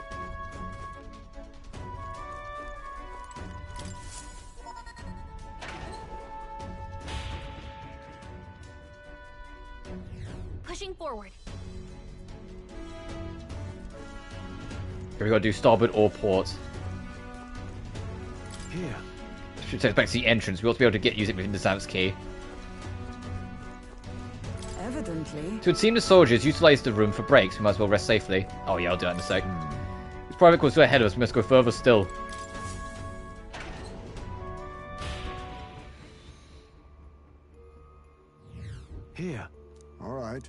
Pushing forward. Here we gotta do starboard or port. Here. Should take us back to the entrance. We ought to be able to use it within the Zam's key. Evidently. So it seems the soldiers utilised the room for breaks. We might as well rest safely. Oh yeah, I'll do that in a sec. This private course ahead of us. We must go further still. Here. All right.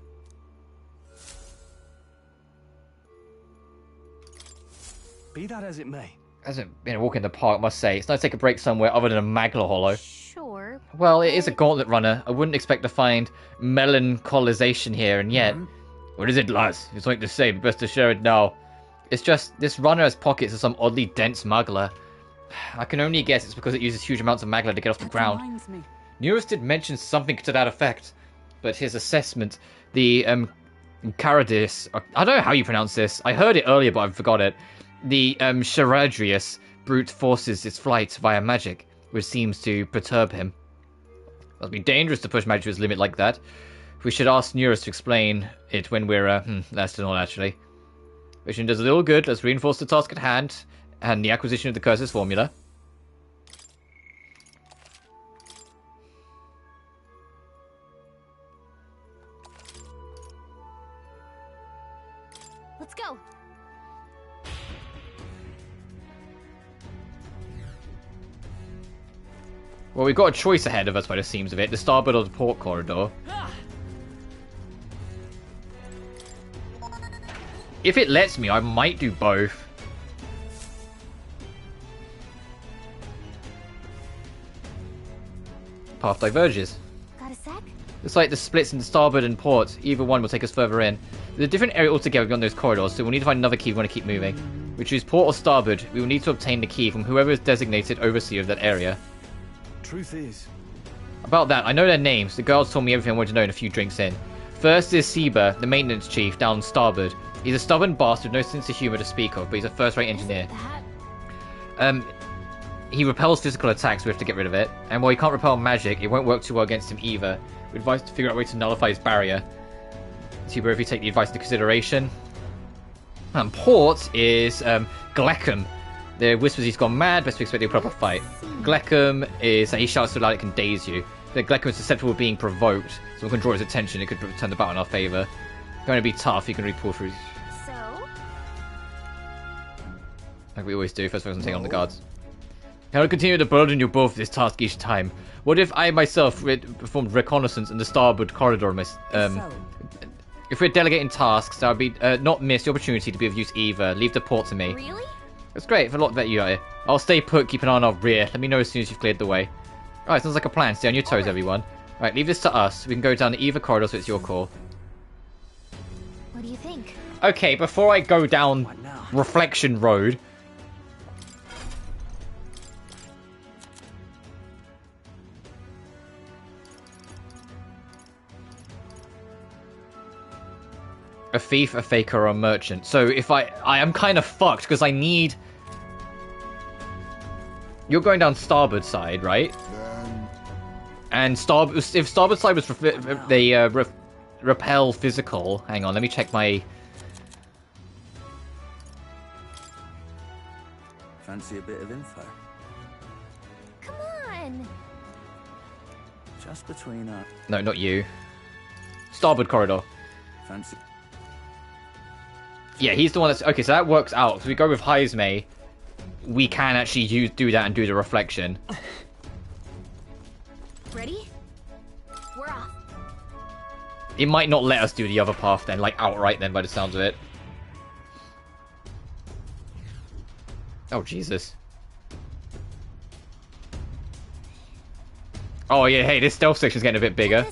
Be that as it may. Hasn't been a walk in the park, I must say. It's nice to take a break somewhere other than a Magla Hollow. Sure. Well, it is a gauntlet runner. I wouldn't expect to find melancholisation here, and yet... What is it, lads? It's something to say, but best to share it now. It's just, this runner has pockets of some oddly dense magla. I can only guess it's because it uses huge amounts of magla to get off the ground. Reminds me. Neurus did mention something to that effect, but his assessment, the Caradis, I don't know how you pronounce this. I heard it earlier, but I forgot it. The Charadrius brute forces its flight via magic, which seems to perturb him. It must be dangerous to push magic to its limit like that. We should ask Neurus to explain it when we're, that's not actually. Mission does a little good. Let's reinforce the task at hand and the acquisition of the Curse's formula. Let's go. Well, we've got a choice ahead of us by the seams of it. The starboard or the port corridor. If it lets me, I might do both. Path diverges. Got a sec? It's like the splits in the starboard and port. Either one will take us further in. There's a different area altogether beyond those corridors, so we'll need to find another key if we want to keep moving. We choose port or starboard. We will need to obtain the key from whoever is designated overseer of that area. Truth is... About that, I know their names. The girls told me everything I wanted to know in a few drinks in. First is Seba, the maintenance chief, down on starboard. He's a stubborn bastard with no sense of humour to speak of, but he's a first-rate engineer. He repels physical attacks, we have to get rid of it. And while he can't repel magic, it won't work too well against him either. We advise to figure out a way to nullify his barrier. Seba, if you take the advice into consideration. Port is Gleckham. The whispers he's gone mad, best to expect a proper fight. Gleckham is he shouts so loud it can daze you. The Gleckham is susceptible of being provoked, so we can draw his attention, it could turn the battle in our favour. Going to be tough, you can really pull through. So? Like we always do, first focus on taking on the guards. I will continue to burden you both this task each time. What if I myself performed reconnaissance in the starboard corridor? If we're delegating tasks, that would be not miss the opportunity to be of use either. Leave the port to me. Really? That's great, for a lot better you out here. I'll stay put, keep an eye on our rear. Let me know as soon as you've cleared the way. Alright, sounds like a plan. Stay on your toes, everyone. Alright, leave this to us. We can go down either corridor, so it's your call. What do you think? Okay, before I go down Reflection Road... A thief, a faker, or a merchant. So if I am kind of fucked because I need... You're going down starboard side, right? And if starboard side was repel physical... Hang on, let me check my... Fancy a bit of info? Come on! Just between us. No, not you. Starboard corridor. Fancy... Yeah, he's the one that's... Okay, so that works out. So we go with Heismay. We can actually do that and do the reflection. Ready? We're off. It might not let us do the other path then, like outright then by the sounds of it. Oh, Jesus. Oh, yeah, hey, this stealth section's getting a bit bigger.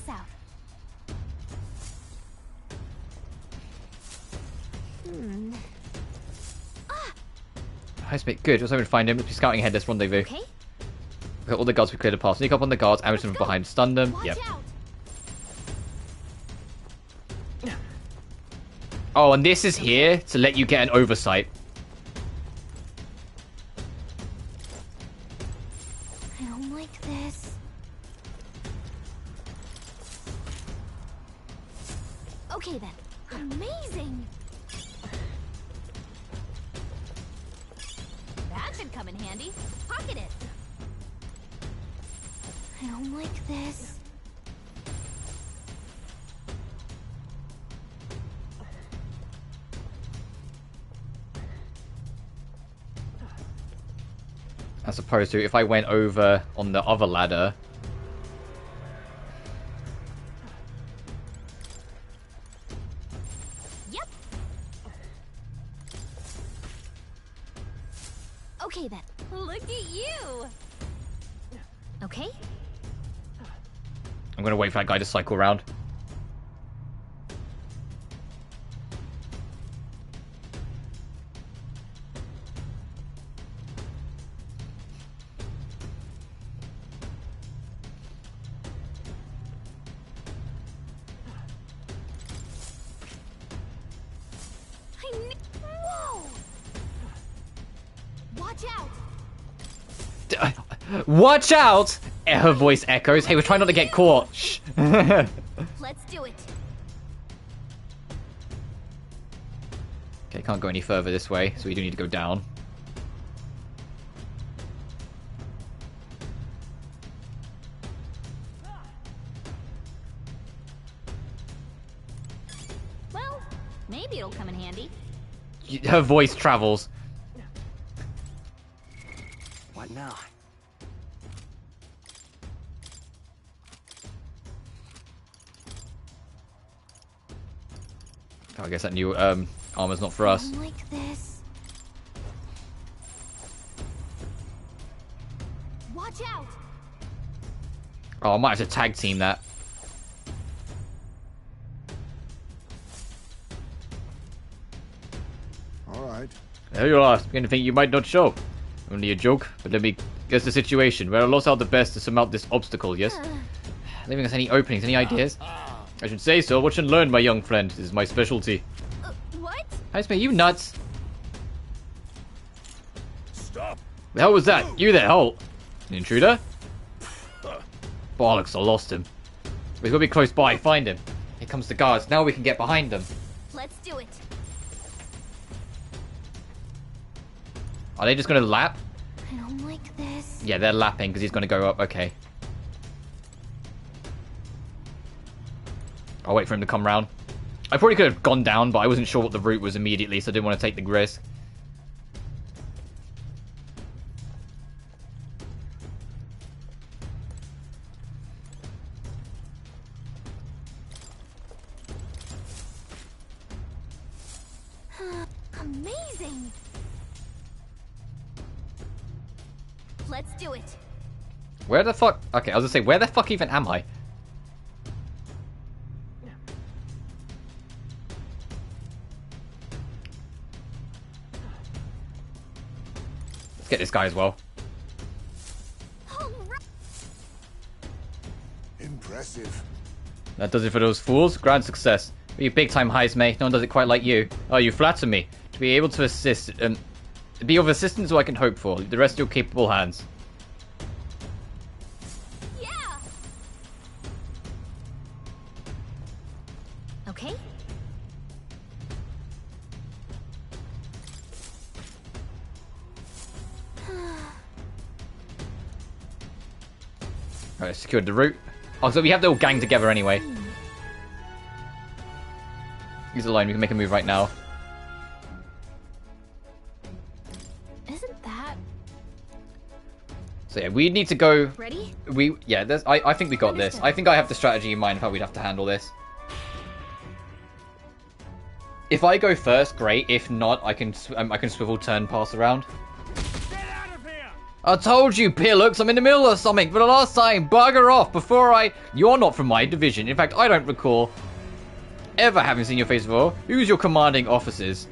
Heismay, good. I was hoping to find him. Let's be scouting ahead. Let's rendezvous. Okay. Look at all the guards we cleared the path. Sneak up on the guards, ambush them from behind, stun them. Yep. Oh, and this is here to let you get an oversight. I don't like this. Okay then. Amazing. That should come in handy. Pocket it. I don't like this. As opposed to if I went over on the other ladder. Yep. Okay then. Look at you. Okay. I'm gonna wait for that guy to cycle around. Whoa! Watch out! Watch out! Her voice echoes. Hey, we're trying not to get caught. Shh. Let's do it. Okay, can't go any further this way, so we do need to go down. Well, maybe it'll come in handy. her voice travels. What now? Oh, I guess that new armor's not for us. Like this. Watch out! Oh, I might have to tag team that. Alright. There you are. Beginning to think you might not show. Only a joke, but let me guess the situation. We're lost out the best to surmount this obstacle, yes? Leaving us any openings, any ideas? I should say so. Watch and learn, my young friend. This is my specialty. What? How's me? You nuts? Stop! The hell was that? You there, Holt? An intruder? Bollocks, I lost him. We've got to be close by. Find him. Here comes the guards. Now we can get behind them. Let's do it. Are they just going to lap? I don't like this. Yeah, they're lapping because he's going to go up. Okay. I'll wait for him to come round. I probably could have gone down, but I wasn't sure what the route was immediately, so I didn't want to take the risk. Amazing! Let's do it. Where the fuck? Okay, I was going to say, where the fuck even am I? Let's get this guy as well. Impressive. That does it for those fools. Grand success. Be a big time heist, mate. No one does it quite like you. Oh, you flatter me. To be able to assist, be of assistance all I can hope for. The rest of your capable hands. Yeah. Okay. Alright, secured the route. Oh, so we have to all gang together anyway. He's alone. We can make a move right now. Isn't that So yeah, we need to go. ready? I think we got this. I think I have the strategy in mind of how we'd have to handle this. If I go first, great. If not, I can swivel, turn, pass around. I told you, Pillux, I'm in the middle of something for the last time. Bugger off before I... You're not from my division. In fact, I don't recall ever having seen your face before. Who's your commanding officers?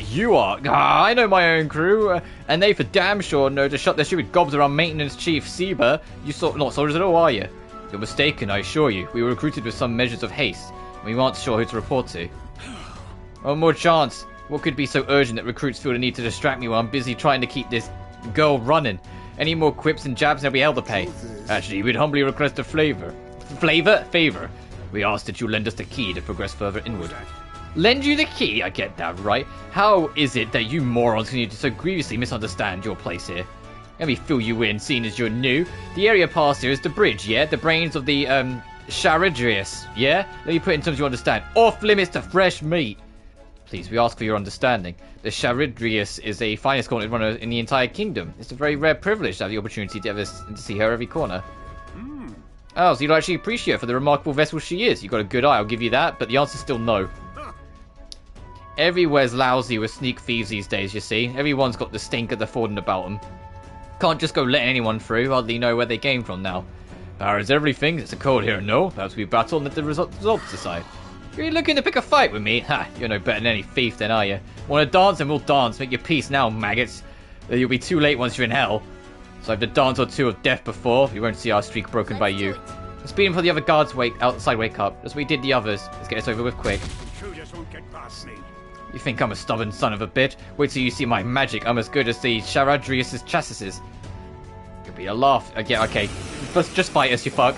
You are. I know my own crew, and they for damn sure know to shut their stupid gobs around Maintenance Chief Seba. You not soldiers at all, are you? You're mistaken, I assure you. We were recruited with some measures of haste, and we aren't sure who to report to. One more chance. What could be so urgent that recruits feel the need to distract me while I'm busy trying to keep this girl running? Any more quips and jabs and I'll be hell to pay. Actually, we'd humbly request a favor. We ask that you lend us the key to progress further inward. Lend you the key? I get that, right? How is it that you morons continue to so grievously misunderstand your place here? Let me fill you in, seeing as you're new. The area past here is the bridge, yeah? The brains of the, Charadrius, yeah? Let me put it in terms you understand. Off limits to fresh meat. Please, we ask for your understanding. The Charadrius is the finest gauntlet runner in the entire kingdom. It's a very rare privilege to have the opportunity to see her every corner. Oh, so you'd actually appreciate her for the remarkable vessel she is. You've got a good eye, I'll give you that, but the answer's still no. Everywhere's lousy with sneak thieves these days, you see. Everyone's got the stink of the Forden about them. Can't just go letting anyone through, hardly know where they came from now. Power is everything, it's a cold here, no? Perhaps we battle and let the results decide. You're looking to pick a fight with me? Ha, you're no better than any thief then, are you? Want to dance, and we'll dance. Make your peace now, maggots. You'll be too late once you're in hell. So I've had a dance or two of death before. You won't see our streak broken by you. Let's beat him for the other guards outside wake up. As we did the others. Let's get this over with quick. Intruders won't get past me. You think I'm a stubborn son of a bitch? Wait till you see my magic. I'm as good as the Charadrius' chassis. Could be a laugh. Yeah, okay. Just fight us, you fuck.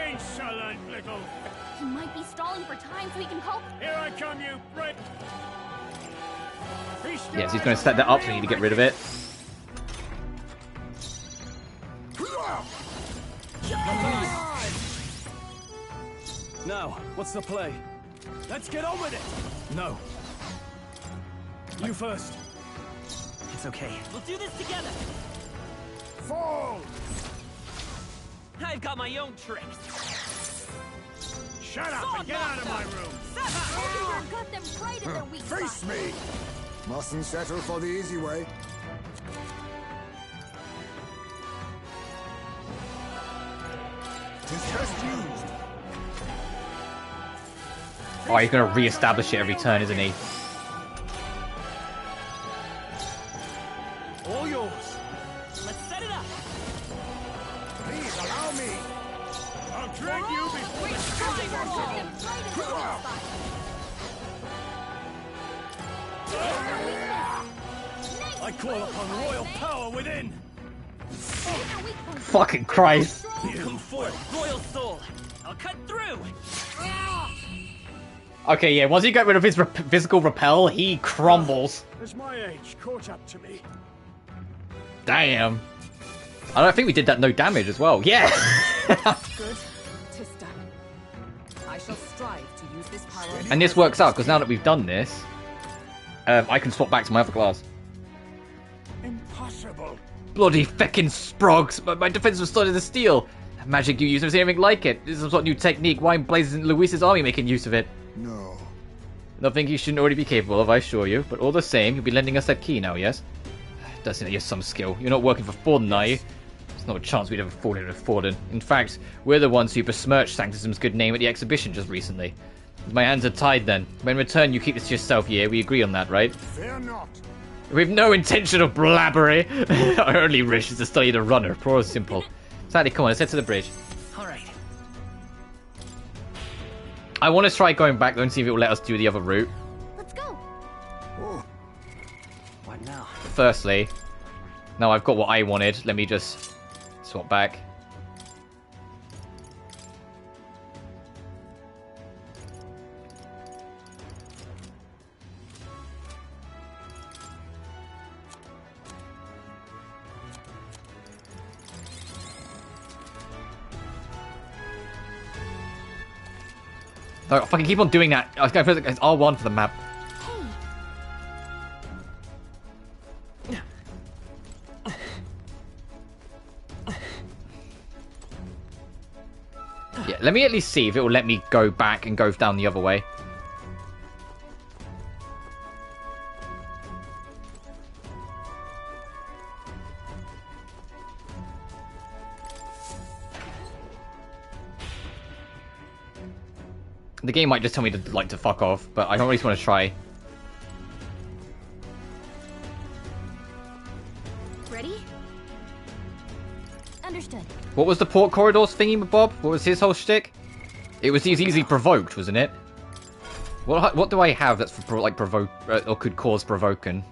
Insolent little... He might be stalling for time so he can help. Here I come, you prick! Yes, he's going to set that up, so we need to get rid of it. Now, what's the play? Let's get on with it! No. You first. It's okay. We'll do this together. Fall! I've got my own tricks. Shut up and get out of my room! Everyone got them right in their weak Face spot. me! Mustn't settle for the easy way. It's just used. Oh, he's gonna re-establish it every turn, isn't he? All yours. Let's set it up. Please allow me. I'll drag you before the skills I call upon royal power within. Fucking Christ. Come forth, royal soul. I'll cut through. Okay, yeah, once you get rid of his physical repel, he crumbles. As my age caught up to me. Damn. I don't think we did that no damage as well. Yeah! Good. Tis done. I shall strive to use this power. And this works out, because now that we've done this, I can swap back to my other class. Impossible. Bloody feckin' sprogs! My defense was studded of steel. Magic you use never seen anything like it. This is some sort of new technique. Why in blazes isn't Luis's army making use of it? No. Nothing you shouldn't already be capable of, I assure you. But all the same, you'll be lending us that key now, yes? Does seem that you have some skill. You're not working for Forden, are you? There's not a chance we'd ever fall in with Forden. In fact, we're the ones who besmirched Sanctism's good name at the exhibition just recently. My hands are tied then. When in return you keep this to yourself, yeah? We agree on that, right? Fear not. We've no intention of blabbery. Our only wish is to study the runner, pure and simple. Sadly, come on, let's head to the bridge. Alright. I want to try going back though and see if it will let us do the other route. Let's go. Oh. What now? Firstly, now I've got what I wanted. Let me just swap back. No, I fucking keep on doing that. I was going for it's R1 for the map. Yeah, let me at least see if it will let me go back and go down the other way. The game might just tell me to like to fuck off, but I don't really want to try. Ready? Understood. What was the port corridors thingy, Bob? What was his whole shtick? It was easily provoked, wasn't it? What do I have that's for, like provoke or could cause provoking?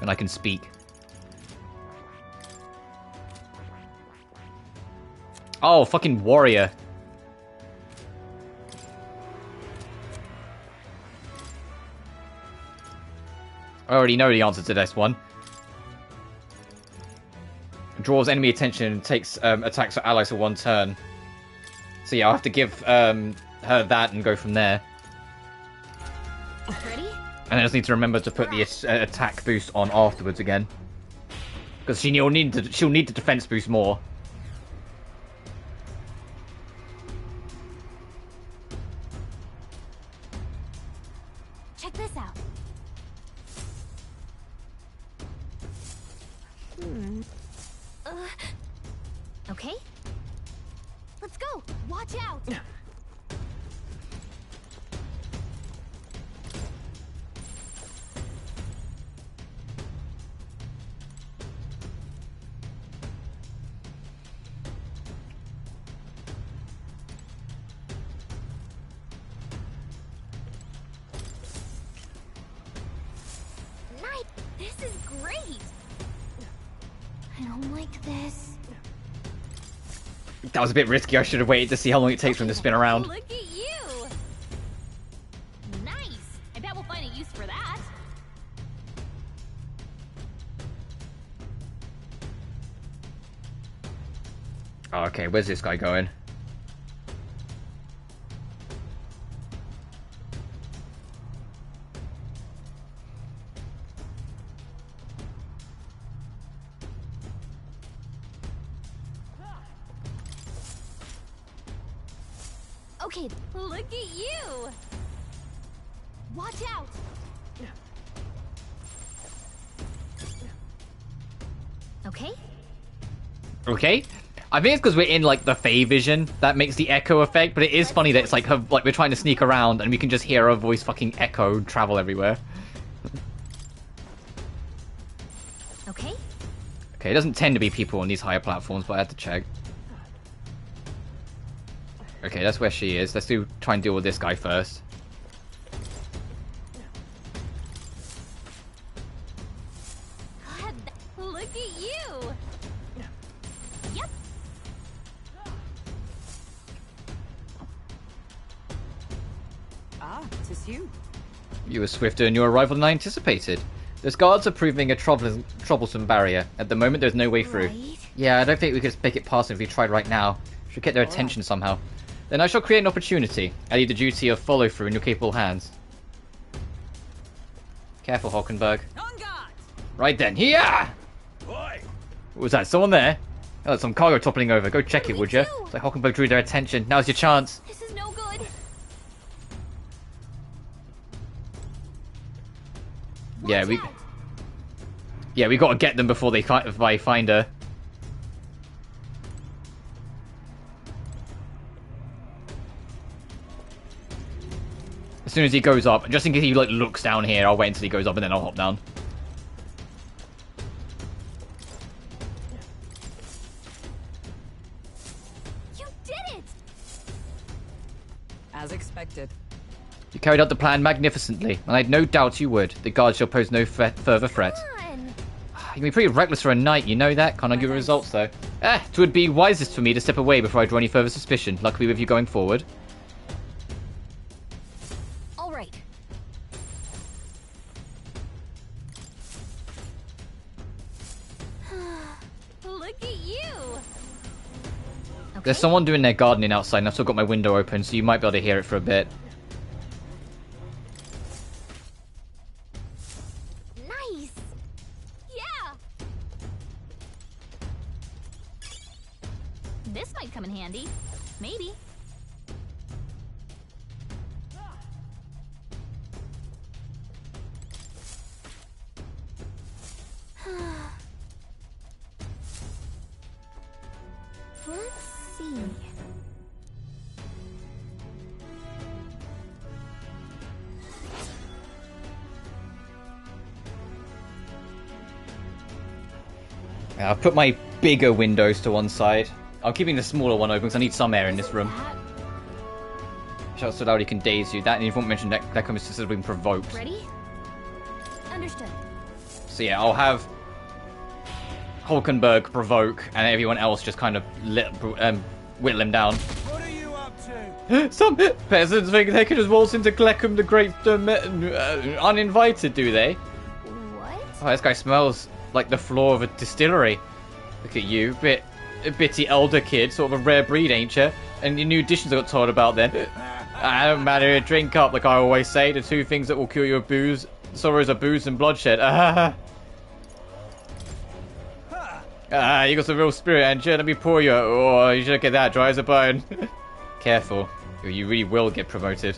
And I can speak. Oh, fucking warrior. I already know the answer to this one. Draws enemy attention and takes attacks for allies for one turn. So yeah, I'll have to give her that and go from there. Ready? And I just need to remember to put the attack boost on afterwards again. Because she'll need the defense boost more. Check this out. Okay. Let's go. Watch out. Nice. This is great. I don't like this. That was a bit risky. I should have waited to see how long it takes for him to spin around. Look at you. Nice. I bet we'll find a use for that. Oh, okay, where's this guy going? Okay, look at you! Watch out! Okay? Okay. I think it's because we're in like the Fey vision that makes the echo effect, but it is funny that it's like her, like we're trying to sneak around and we can just hear her voice fucking echo travel everywhere. Okay? Okay, it doesn't tend to be people on these higher platforms, but I had to check. Okay, that's where she is. Let's try and deal with this guy first. God, look at you! Yep. Ah, 'tis you. You were swifter in your arrival than I anticipated. Those guards are proving a troublesome barrier. At the moment, there's no way through. Right. Yeah, I don't think we could make it past them if we tried right now. Should get their attention somehow. Then I shall create an opportunity. I leave the duty of follow-through in your capable hands. Careful, Hulkenberg. Right then, here! What was that? Someone there? Oh, some cargo toppling over. Go check it, would you? It's like Hulkenberg drew their attention. Now's your chance. This is no good. Yeah, we got to get them before they find her. As soon as he goes up, just in case he like looks down here, I'll wait until he goes up and then I'll hop down. You did it! As expected. You carried out the plan magnificently, and I had no doubt you would. The guards shall pose no further threat. You can be pretty reckless for a knight, you know that? Can't argue with results, though. It would be wisest for me to step away before I draw any further suspicion. Luckily with you going forward. All right. Look at you! There's someone doing their gardening outside, and I've still got my window open, so you might be able to hear it for a bit. Nice! Yeah! This might come in handy. Maybe. Let's see. I've put my bigger windows to one side. I'm keeping the smaller one open because I need some air in this room. Shout so loud he can daze you. That, and you won't mention that comes to being provoked. Ready? Understood. So yeah, I'll have Hulkenberg provoke, and everyone else just kind of whittle him down. What are you up to? Some peasants think they can just waltz into Gleckham the Great uninvited, do they? What? Oh, this guy smells like the floor of a distillery. Look at you, a bitty elder kid, sort of a rare breed, ain't you? And your new dishes I got told about then. I don't matter, drink up, like I always say. The two things that will cure your sorrows are booze and bloodshed. You got some real spirit, and let me pour you. Oh, you should look at that, dry as a bone. Careful, you really will get promoted.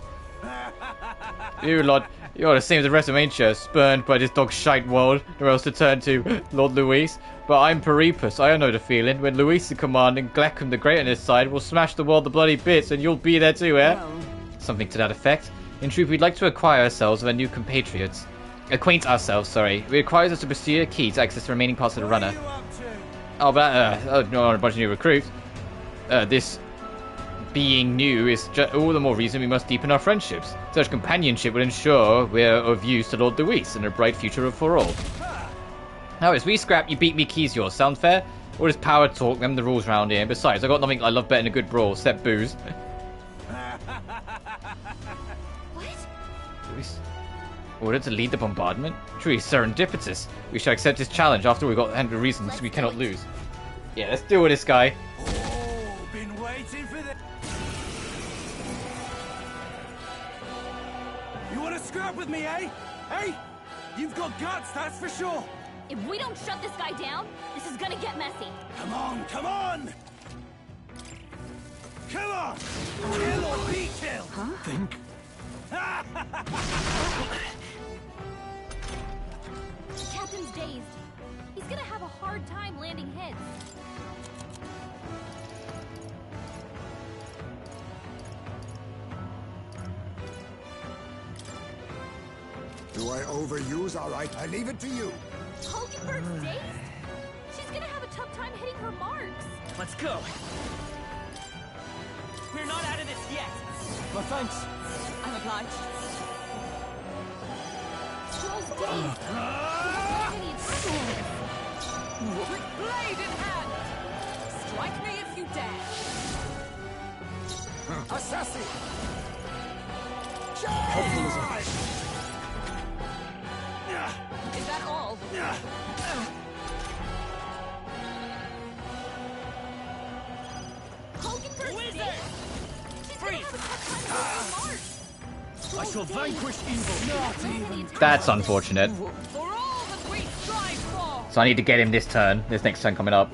You lot, you're the same as the rest of them, ain't you? Spurned by this dog shite world, nowhere else to turn to, Lord Luis. But I'm Perippus, I know the feeling. When Luis is commanding, Gleckham the Great on his side will smash the world to bloody bits, and you'll be there too, eh? Something to that effect. In truth, we'd like to acquire ourselves of our new compatriots. Acquaint ourselves, sorry. It requires us to pursue a key to access the remaining parts of the runner. Oh, but, no, a bunch of new recruits. This being new is all the more reason we must deepen our friendships. Such companionship will ensure we're of use to Lord Luis and a bright future for all. Now, as we scrap, you beat me, keys yours. Sound fair? Or just power talk, them the rules round here. Besides, I got nothing I love better than a good brawl, except booze. Order to lead the bombardment? Truly serendipitous. We shall accept his challenge after we've got the reasons we cannot lose. Yeah, let's deal with this guy. Oh, been waiting for this. You want to scrap with me, eh? Hey, you've got guts, that's for sure. If we don't shut this guy down, this is gonna get messy. Come on, come on! Come on! Kill or Huh? Think. The captain's dazed. He's gonna have a hard time landing hits. Do I overuse? All right, I leave it to you. Hulkenberg's dazed? She's gonna have a tough time hitting her marks. Let's go. We're not out of this yet. Well, thanks. I'm obliged. Stroll's dazed. With blade in hand! Strike me if you dare! Assassin! Is that all? Hulkenberg's dazed? She's gonna have a tough time hitting her marks. I shall vanquish evil. Not even. That's unfortunate. For all that we strive for! So I need to get him this turn. This next turn coming up.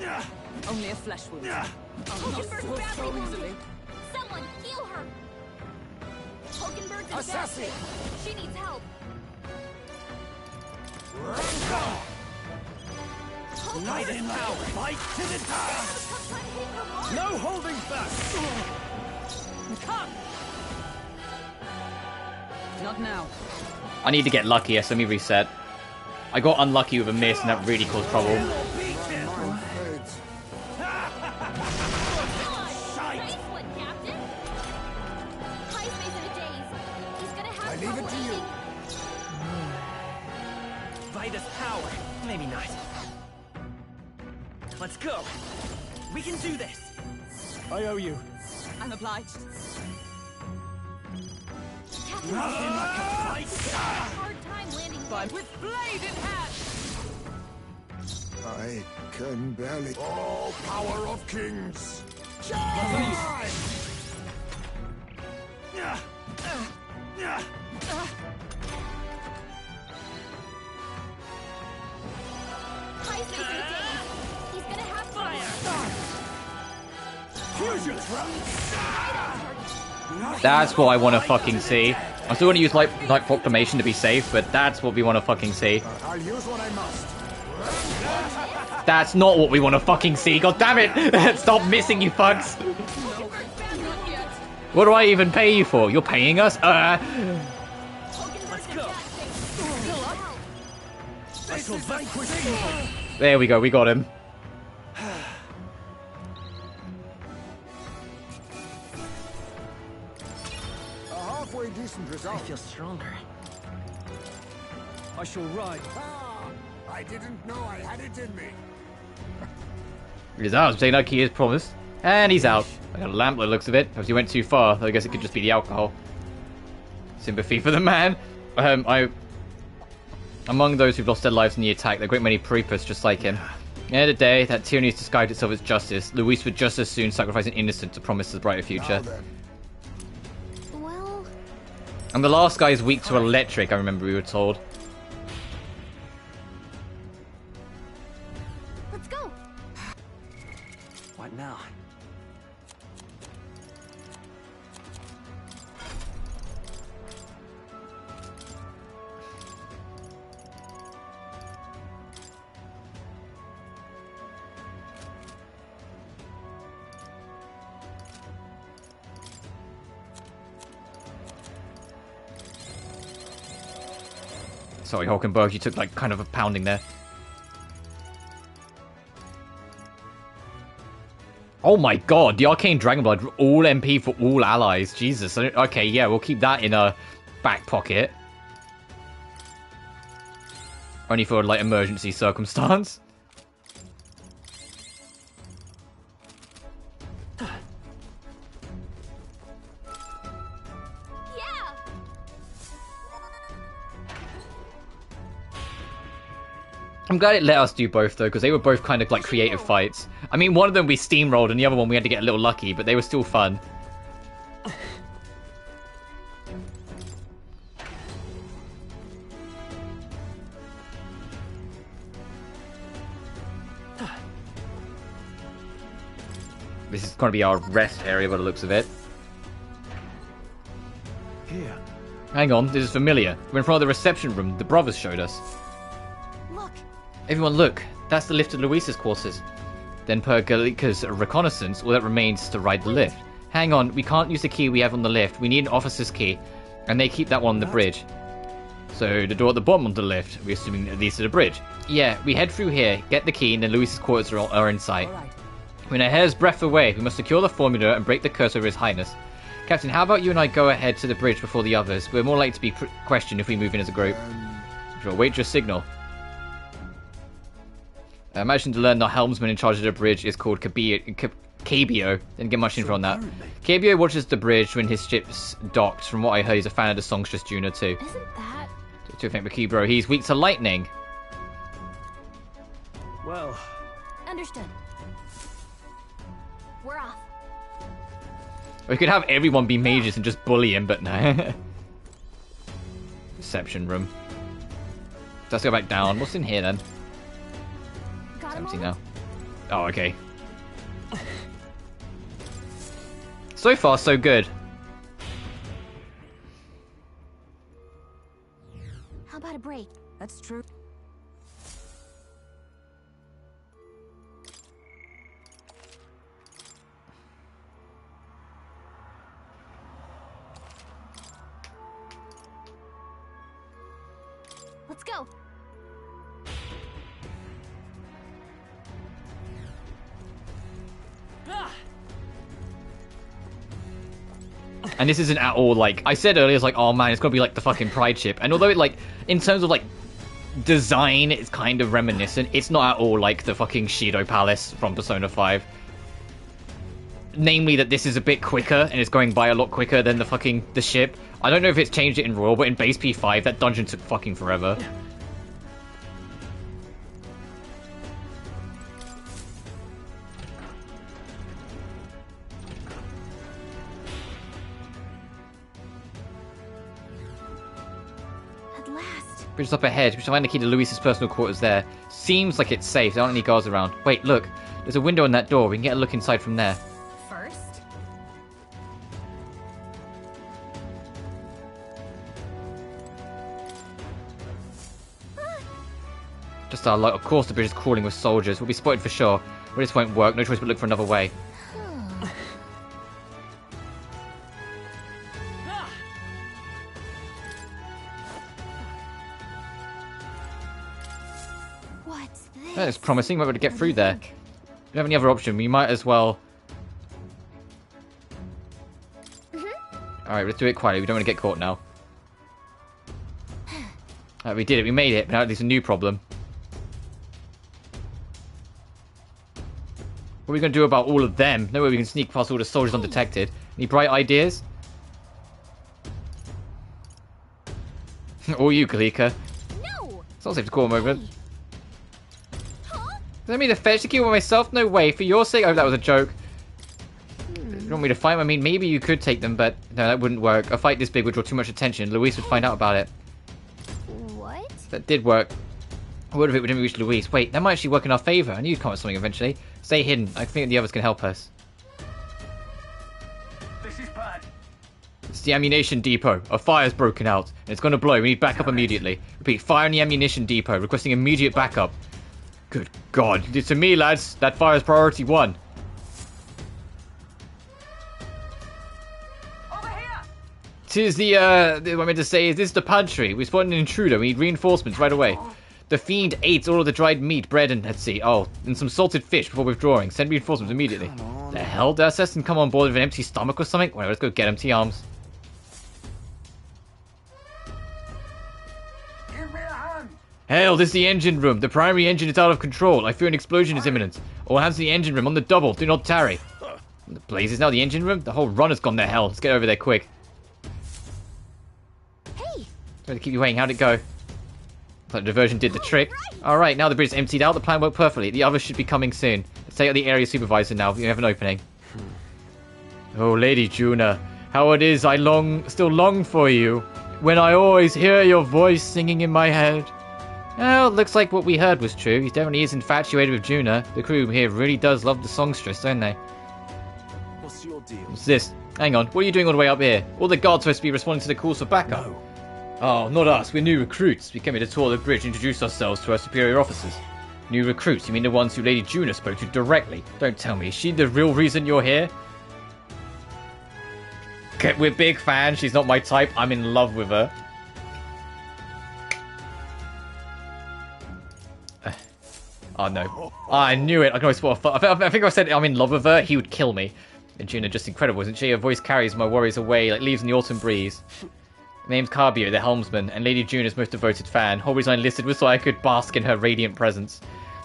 Only a flesh wound. I'll not fall so easily. Someone heal her! Hulkenberg's in bad Assassin! shape. She needs help. Light in now. Fight to the death. No holding back. Come! Not now. I need to get luckier, so let me reset. I got unlucky with a miss, and that really caused trouble. Nice one, Captain! Heisman's in a daze. He's gonna have trouble aiming. Vida's power. Maybe not. Let's go. We can do this. I owe you. I'm obliged. Captain's hard time landing hits. With blade in hand! I can barely. Oh, power of kings! Heisman's in a daze. He's gonna have fire. Fusion trap. That's what I want to fucking see. I'm still going to use like Proclamation to be safe, but that's what we want to fucking see. I'll use what I must. That's not what we want to fucking see. God damn it! Stop missing, you fucks. What do I even pay you for? You're paying us? Let's go. I shall vanquish evil. There we go. We got him. A halfway decent result. I feel stronger. I shall ride. Ah, I didn't know I had it in me. He's out. Saying like he is promised. And he's out. I got a lamp by the looks of it. Because he went too far. I guess it could just be the alcohol. Sympathy for the man. Among those who've lost their lives in the attack, there are a great many preepers just like him. At the end of the day, that tyranny has disguised itself as justice. Luis would just as soon sacrifice an innocent to promise a brighter future. Well... And the last guy is weak to electric, I remember we were told. Let's go! What now? Sorry, Hulkenberg, you took like kind of a pounding there. Oh my god, the Arcane Dragonblood, all MP for all allies. Jesus. Okay, yeah, we'll keep that in a back pocket. Only for like emergency circumstance. I'm glad it let us do both, though, because they were both kind of like creative fights. I mean, one of them we steamrolled, and the other one we had to get a little lucky, but they were still fun. This is going to be our rest area by the looks of it. Here. Hang on, this is familiar. We're in front of the reception room the brothers showed us. Look. Everyone look. That's the lift to Luis's quarters. Then per Galika's reconnaissance, all that remains is to ride the lift. Hang on, we can't use the key we have on the lift. We need an officer's key. And they keep that one on the bridge. So the door at the bottom of the lift, we're assuming that leads to the bridge. Yeah, we head through here, get the key, and then Luis's quarters are in sight. We're a hair's breadth away. We must secure the formula and break the curse over His Highness. Captain, how about you and I go ahead to the bridge before the others? We're more likely to be questioned if we move in as a group. Sure, wait your signal. I imagine to learn the helmsman in charge of the bridge is called Cabio. Didn't get much info on that. Cabio watches the bridge when his ship's docked. From what I heard, he's a fan of the songstress Juno too. Isn't that? To think Makibro, he's weak to lightning. Well. Understood. We're off. We could have everyone be mages and just bully him, but no. Reception room. Let's go back down. What's in here then? It's empty now. Oh, okay. So far, so good. How about a break? That's true. Let's go. And this isn't at all like I said earlier. It's like, oh man, it's gonna be like the fucking Pride ship. And although it like, in terms of like design, it's kind of reminiscent. It's not at all like the fucking Shido Palace from Persona 5. Namely, that this is a bit quicker and it's going by a lot quicker than the ship. I don't know if it's changed it in Royal, but in base P5, that dungeon took fucking forever. Bridge is up ahead. We should find the key to Luis's personal quarters there. Seems like it's safe. There aren't any guards around. Wait, look. There's a window in that door. We can get a look inside from there. First? Just our luck. Of course the bridge is crawling with soldiers. We'll be spotted for sure. Well, this won't work. No choice but look for another way. That's promising. We're able to get through there. If we don't have any other option, we might as well. Alright, let's do it quietly. We don't want to get caught now. Alright, we did it. We made it. But now there's a new problem. What are we going to do about all of them? No way we can sneak past all the soldiers undetected. Any bright ideas? Or you, Kalika. No! It's not safe to call a moment. Does that mean to fetch the key by myself? No way. For your sake? I hope that was a joke. You want me to fight? I mean, maybe you could take them, but no, that wouldn't work. A fight this big would draw too much attention. Luis would find out about it. What? That did work. What if it didn't reach Luis? Wait, that might actually work in our favor. I knew you'd come with something eventually. Stay hidden. I think the others can help us. This is bad. It's the ammunition depot. A fire's broken out, and it's going to blow. We need backup immediately. Repeat, fire in the ammunition depot. Requesting immediate backup. Good God. To me, lads, that fire's priority 1. Over here. Tis what I meant to say is this is the pantry. We spotted an intruder. We need reinforcements right away. The fiend ate all of the dried meat, bread, and let's see. Oh, and some salted fish before withdrawing. Send reinforcements immediately. The hell? Did assassin come on board with an empty stomach or something? Well, let's go get him. T-arms. Give me a hand. Hail, this is the engine room. The primary engine is out of control. I fear an explosion is imminent. All hands to the engine room on the double. Do not tarry. The blazes now the engine room? The whole run has gone to hell. Let's get over there quick. Hey! Sorry to keep you waiting. How'd it go? That diversion did the trick. Alright, now the bridge is emptied out. The plan worked perfectly. The others should be coming soon. Let's take out the area supervisor now. We have an opening. Oh, Lady Juna. How it is I still long for you. When I always hear your voice singing in my head. Well, looks like what we heard was true. He definitely is infatuated with Juna. The crew here really does love the songstress, don't they? What's your deal? What's this? Hang on, what are you doing all the way up here? All the guards supposed to be responding to the calls for backup. No. Oh, not us. We're new recruits. We came here to tour the bridge and introduce ourselves to our superior officers. New recruits? You mean the ones who Lady Juna spoke to directly? Don't tell me. Is she the real reason you're here? Okay, we're big fans. She's not my type. I'm in love with her. Oh no. Oh, I knew it. I can always spot a I think if I said I'm in love with her, he would kill me. And Juna just incredible, isn't she? Her voice carries my worries away like leaves in the autumn breeze. Name's Carbio, the helmsman, and Lady Juna's most devoted fan. Whole reason I enlisted was so I could bask in her radiant presence.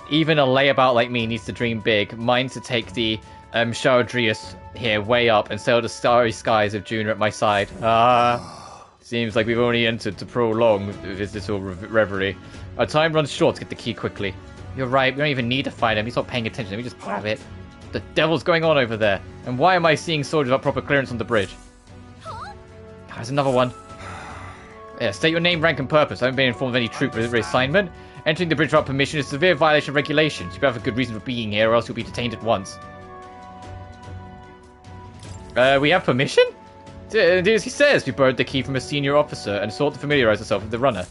Even a layabout like me needs to dream big. Mine to take the Sharadrius here way up and sail the starry skies of Juna at my side. Seems like we've only entered to prolong this little reverie. Our time runs short to get the key quickly. You're right, we don't even need to find him. He's not paying attention. We just grab it. The devil's going on over there? And why am I seeing soldiers without proper clearance on the bridge? There's another one. Yeah, state your name, rank, and purpose. I haven't been informed of any troop reassignment. Entering the bridge without permission is a severe violation of regulations. You better have a good reason for being here, or else you'll be detained at once. We have permission? As he says, we borrowed the key from a senior officer and sought to familiarize ourselves with the runner.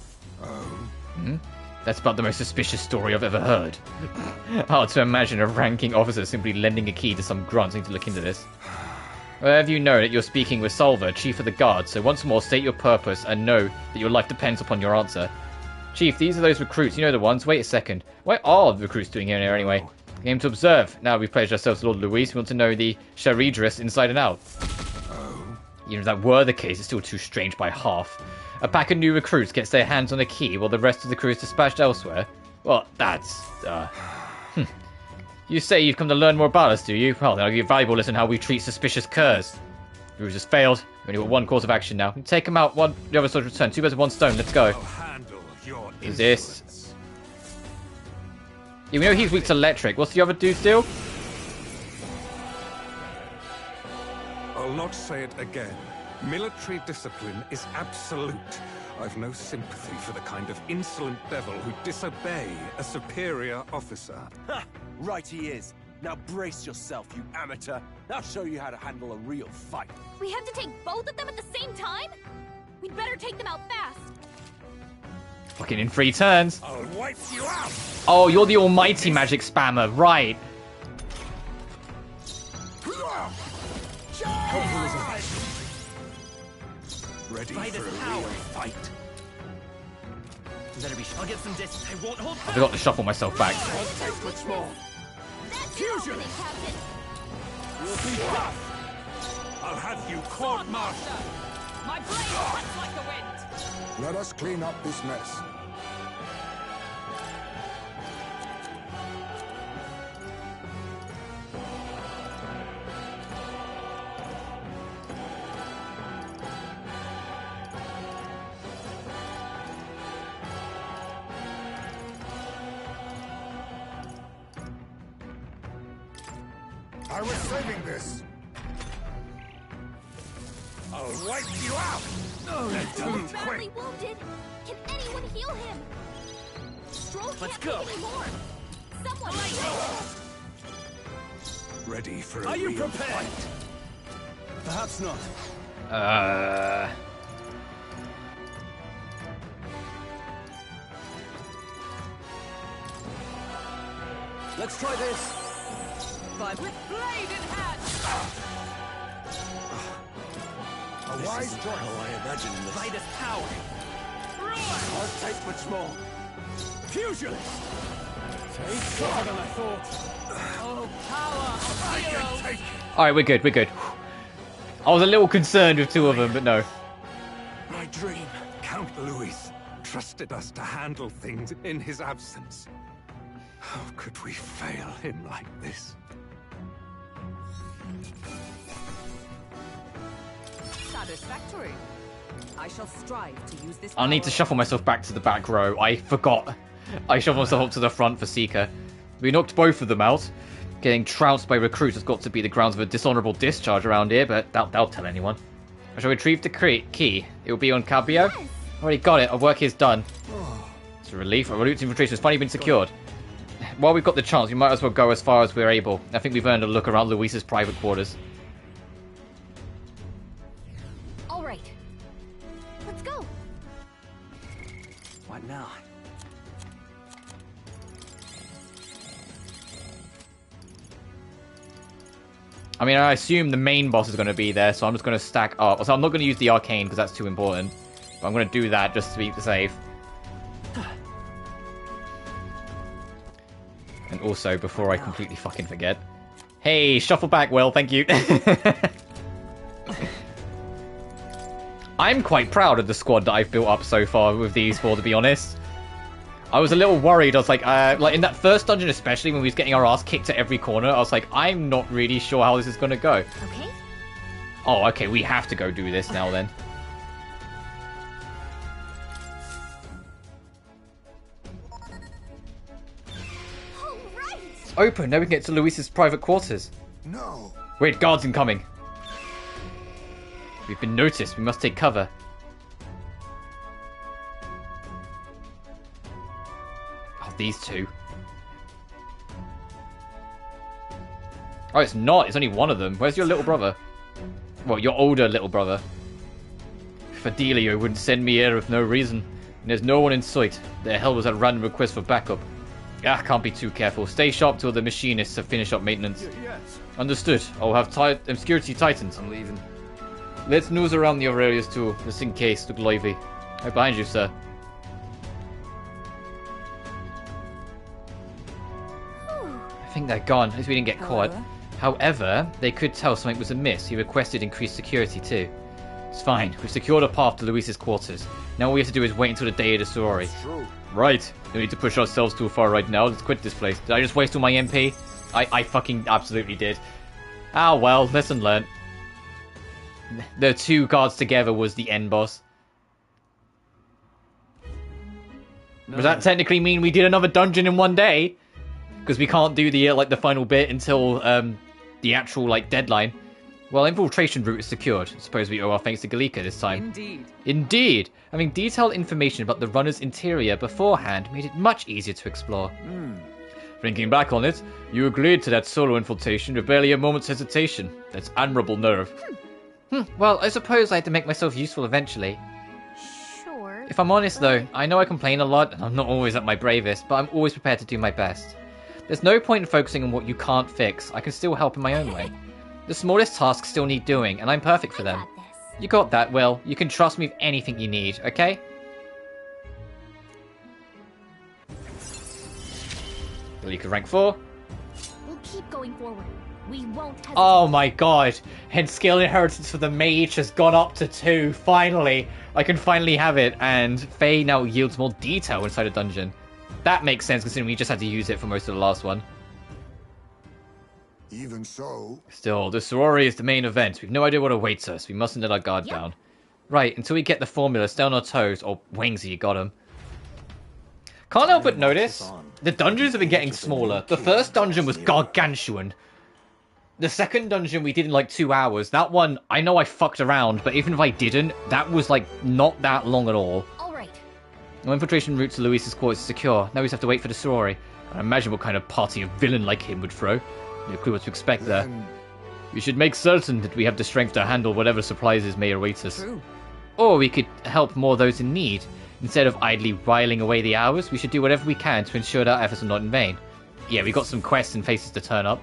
That's about the most suspicious story I've ever heard. Hard to imagine a ranking officer simply lending a key to some grunt. I need to look into this. Well, have you known that you're speaking with Solver, Chief of the Guard, so once more state your purpose and know that your life depends upon your answer. Chief, these are those recruits. You know the ones. Wait a second. What are the recruits doing here anyway? Game to observe. Now we've pledged ourselves to Lord Luis. We want to know the Sharadrius inside and out. Even if that were the case, it's still too strange by half. A pack of new recruits gets their hands on a key while the rest of the crew is dispatched elsewhere. Well, that's, You say you've come to learn more about us, do you? Well, then I'll give you a valuable lesson how we treat suspicious curs. The ruse has failed. We've only got one course of action now. We take them out, the other soldiers return. 2 birds with 1 stone. Let's go. Resist. Yeah, we know he's weak to electric. What's the other dude's deal? I'll not say it again. Military discipline is absolute. I've no sympathy for the kind of insolent devil who disobey a superior officer. Ha! Right he is. Now brace yourself, you amateur. I'll show you how to handle a real fight. We have to take both of them at the same time? We'd better take them out fast. Fucking in 3 turns. I'll wipe you out. Oh, you're the almighty magic spammer, right? Ready for a real fight. Better be. I'll get some distance. I won't hold. I forgot to shuffle myself back. Much more. Fusion. We'll be rough. I'll have you court-martialed. My blade cuts like the wind. Let us clean up this mess. I was saving this. I'll wipe you out. He's badly wounded. Can anyone heal him? Stroll Let's can't go. take anymore. Someone Ready for a Are you real prepared? fight. Perhaps not. Let's try this. But with blade in hand. A wise choice. Oh, I imagine this. Light is power. I'll take much more. Fusion! Take tougher than I thought. Oh, power of heroes. Alright, we're good, we're good. I was a little concerned with 2 of them, but no. My dream. Count Luis trusted us to handle things in his absence. How could we fail him like this? Satisfactory. I shall strive to use this. I'll need to shuffle myself back to the back row. I forgot. I shuffled myself up to the front for Seeker. We knocked both of them out. Getting trounced by recruits has got to be the grounds of a dishonorable discharge around here, but that'll tell anyone. I shall retrieve the key. It will be on Cabio. Yes. Already got it. Our work is done. It's a relief. Our route to infiltration has finally been secured. While we've got the chance, we might as well go as far as we're able. I think we've earned a look around Luis's private quarters. All right. Let's go. What now? I mean, I assume the main boss is going to be there, so I'm just going to stack up. So I'm not going to use the arcane because that's too important. But I'm going to do that just to be safe. And also, before I completely fucking forget. Hey, shuffle back, Will, thank you. I'm quite proud of the squad that I've built up so far with these four, to be honest. I was a little worried. I was like in that first dungeon, especially when we was getting our ass kicked at every corner, I was like, I'm not really sure how this is going to go. Okay. Oh, okay, we have to go do this now then. All right. It's open. Now we can get to Luis's private quarters. No. Wait, guards incoming. We've been noticed. We must take cover. These two. Oh, it's not. It's only one of them. Where's your little brother? Well, your older little brother. Fidelio wouldn't send me here with no reason. And there's no one in sight. The hell was that random request for backup? Ah, can't be too careful. Stay sharp till the machinists have finished up maintenance. Yes. Understood. I'll have security tightened. I'm leaving. Let's nose around the areas too, just in case. Look lively. Right behind you, sir. I think they're gone. At least we didn't get caught. However, they could tell something was amiss. He requested increased security too. It's fine. We've secured a path to Luis's quarters. Now all we have to do is wait until the day of the sorority. Right. No need to push ourselves too far right now. Let's quit this place. Did I just waste all my MP? I fucking absolutely did. Ah well, lesson learned. The two guards together was the end boss. No. Does that technically mean we did another dungeon in one day? Because we can't do the the final bit until the actual deadline. Well, infiltration route is secured. I suppose we owe our thanks to Galika this time. Indeed. Indeed. Having detailed information about the runner's interior beforehand made it much easier to explore. Thinking back on it, you agreed to that solo infiltration with barely a moment's hesitation. That's admirable nerve. Well, I suppose I had to make myself useful eventually. Sure. If I'm honest though, I know I complain a lot and I'm not always at my bravest, but I'm always prepared to do my best. There's no point in focusing on what you can't fix. I can still help in my own way. The smallest tasks still need doing, and I'm perfect for them. You got that, Will. You can trust me with anything you need, okay? Galika rank 4. We'll keep going forward. We won't hesitate. Oh my god. Head skill inheritance for the mage has gone up to 2. Finally. I can finally have it, and Faye now yields more detail inside a dungeon. That makes sense considering we just had to use it for most of the last one. Even so... Still, the sorority is the main event. We've no idea what awaits us. We mustn't let our guard down. Right, until we get the formula, stay on our toes. Or Wingsy, you got him. Can't help but notice, the dungeons have been getting smaller. The first dungeon was gargantuan. The second dungeon we did in 2 hours. That one, I know I fucked around, but even if I didn't, that was not that long at all. No infiltration route to Luis's quarters is secure. Now we just have to wait for the sorority. I imagine what kind of party a villain like him would throw. No clue what to expect there. We should make certain that we have the strength to handle whatever surprises may await us. True. Or we could help more those in need. Instead of idly whiling away the hours, we should do whatever we can to ensure that our efforts are not in vain. Yeah, we got some quests and faces to turn up.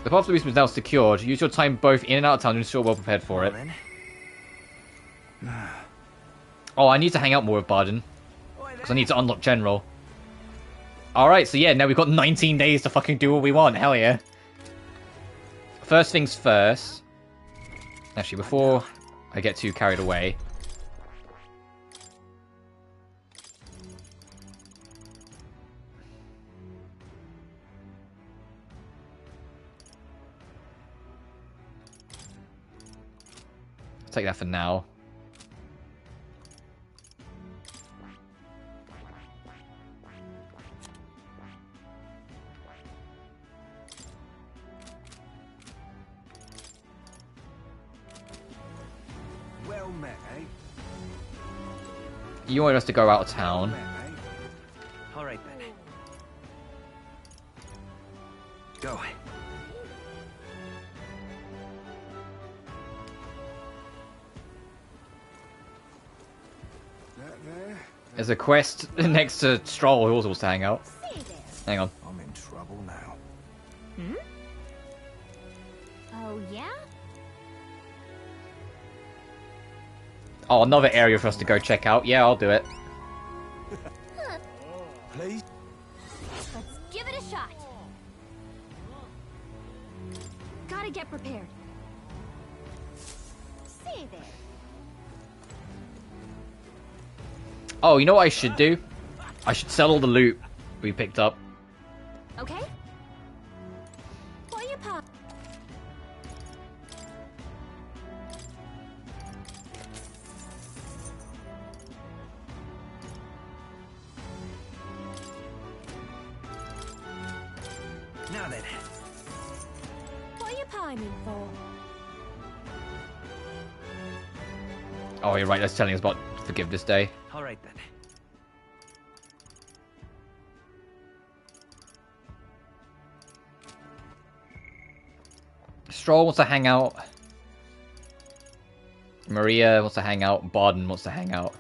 The path to Luis is now secured. Use your time both in and out of town to ensure we're well prepared for it. Oh, I need to hang out more with Barden. Because I need to unlock General. Alright, so yeah, now we've got 19 days to fucking do what we want. Hell yeah. First things first. Actually, before I get too carried away. Take that for now. Well met, eh? You want us to go out of town. All right then. Go. There's a quest next to Stroll who also wants to hang out. Hang on. I'm in trouble now. Hmm? Oh, yeah? Oh, another area for us to go check out. Yeah, I'll do it. Please? Let's give it a shot. Gotta get prepared. See there. Oh, you know what I should do? I should sell all the loot we picked up. Okay? What you pop? Now then. What you pining for? Oh, you're right. That's telling us about Forgiveness Day. All right then. Stroll wants to hang out. Maria wants to hang out. Barden wants to hang out.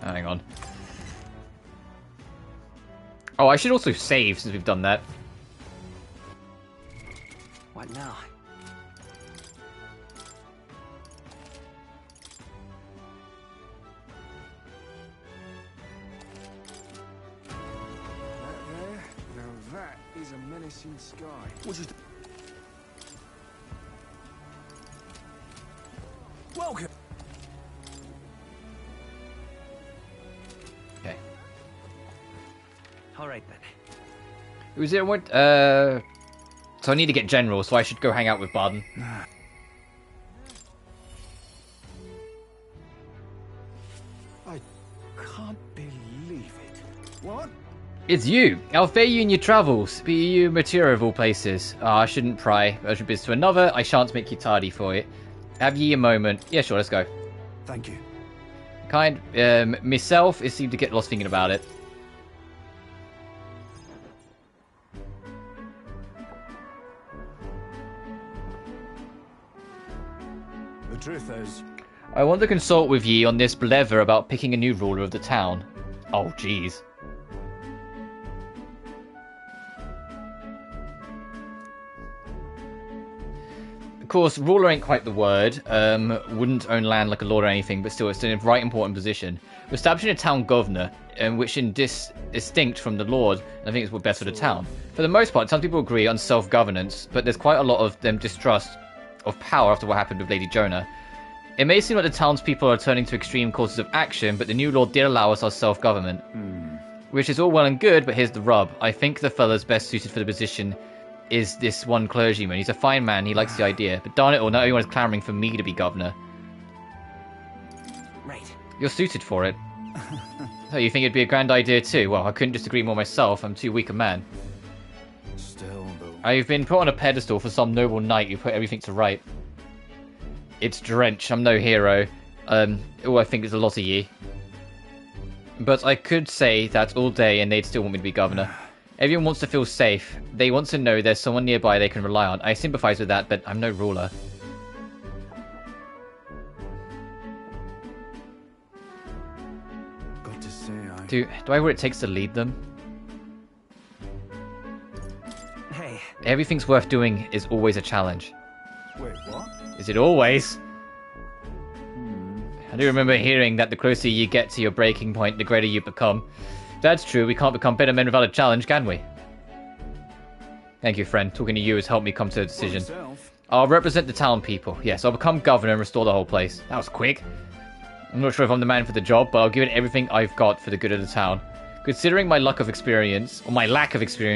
Hang on. Oh, I should also save since we've done that. What now? Now that is a menacing sky. Would you... Welcome. Okay. All right then. Who's it? What? So I need to get General, so I should go hang out with Barden. I can't believe it. What? It's you! I'll fare you in your travels. Be you material of all places. Ah, I shouldn't pry. Urgent business to another. I shan't make you tardy for it. Have ye a moment? Yeah, sure, let's go. Thank you. Kind. Myself, it seemed to get lost thinking about it. The truth is... I want to consult with ye on this blether about picking a new ruler of the town. Oh, jeez. Of course, ruler ain't quite the word. Wouldn't own land like a lord or anything, but still, it's in a right important position. We're establishing a town governor, which is distinct from the lord, and I think it's what's best for the town. For the most part, some people agree on self-governance, but there's quite a lot of them distrust of power after what happened with Lady Jonah. It may seem like the townspeople are turning to extreme courses of action, but the new lord did allow us our self-government. Which is all well and good, but here's the rub. I think the fella's best suited for the position is this one clergyman. He's a fine man, he likes the idea, but darn it all, not everyone is clamouring for me to be governor. Right. You're suited for it. So you think it'd be a grand idea too? Well, I couldn't disagree more myself, I'm too weak a man. Still, though... I've been put on a pedestal for some noble knight who put everything to right. It's Drench, I'm no hero. I think there's a lot of ye. But I could say that all day and they'd still want me to be governor. Everyone wants to feel safe. They want to know there's someone nearby they can rely on. I sympathise with that, but I'm no ruler. Got to say, Do I have what it takes to lead them? Hey. Everything's worth doing is always a challenge. Wait, what? Is it always? I do remember hearing that the closer you get to your breaking point, the greater you become. If that's true, we can't become better men without a challenge, can we? Thank you, friend. Talking to you has helped me come to a decision. I'll represent the town people. Yes, I'll become governor and restore the whole place. That was quick. I'm not sure if I'm the man for the job, but I'll give it everything I've got for the good of the town. Considering my lack of experience,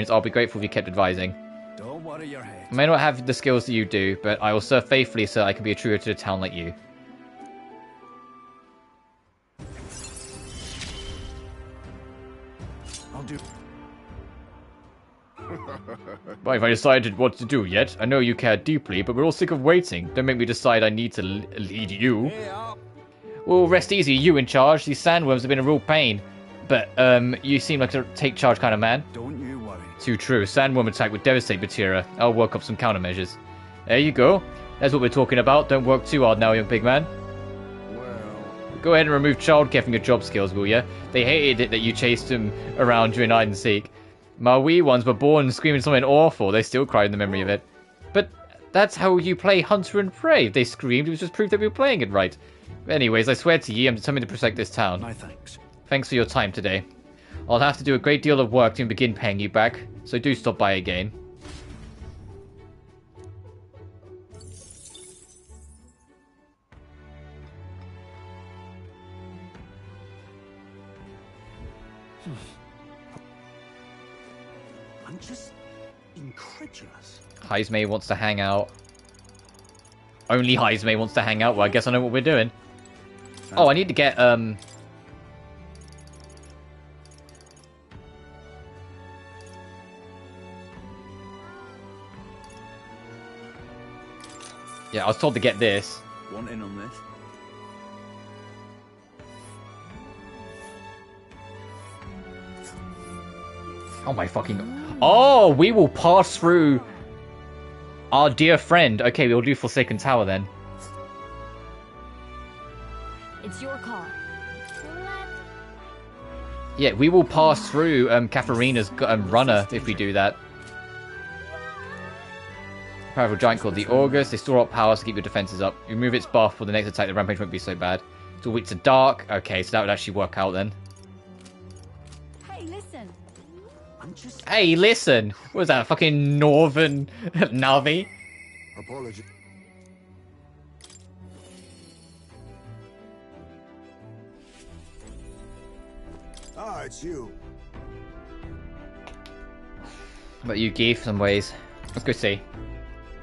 I'll be grateful if you kept advising. Don't worry your head. I may not have the skills that you do, but I will serve faithfully so I can be a truer to the town like you. Well, have I decided what to do yet? I know you care deeply, but we're all sick of waiting. Don't make me decide I need to lead you. Well, rest easy, you in charge. These sandworms have been a real pain. But, you seem like a take-charge kind of man. Don't you worry. Too true. Sandworm attack would devastate Batira. I'll work up some countermeasures. There you go. That's what we're talking about. Don't work too hard now, young pig man. Go ahead and remove childcare from your job skills, will ya? They hated it that you chased them around during hide and seek. My wee ones were born screaming something awful. They still cry in the memory of it. But that's how you play Hunter and Prey. If they screamed, it was just proof that we were playing it right. Anyways, I swear to ye, I'm determined to protect this town. My thanks. Thanks for your time today. I'll have to do a great deal of work to begin paying you back, so do stop by again. I'm just incredulous. Heismay wants to hang out. Only Heismay wants to hang out. Well, I guess I know what we're doing. Oh, I need to get, yeah, I was told to get this. Want in on this? Oh my fucking... Oh, we will pass through our dear friend. Okay, we'll do Forsaken Tower then. It's your call. Yeah, we will pass through Katharina's runner if we do that. Powerful giant called the August. They store up powers to keep your defenses up. You remove its buff for the next attack, the rampage won't be so bad. It's all weak to dark. Okay, so that would actually work out then. Hey, listen. Hey, listen. What was that, fucking Northern Navi? Apology. Ah, it's you. But you gave some ways. Let's go see.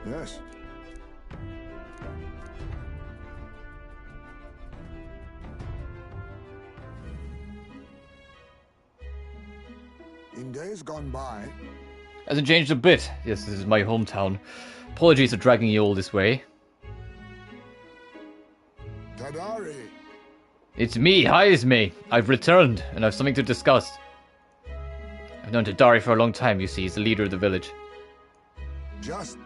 Yes. In days gone by... Hasn't changed a bit. Yes, this is my hometown. Apologies for dragging you all this way. Tadari! It's me, Heismay. I've returned, and I've something to discuss. I've known Tadari for a long time, you see. He's the leader of the village. Just...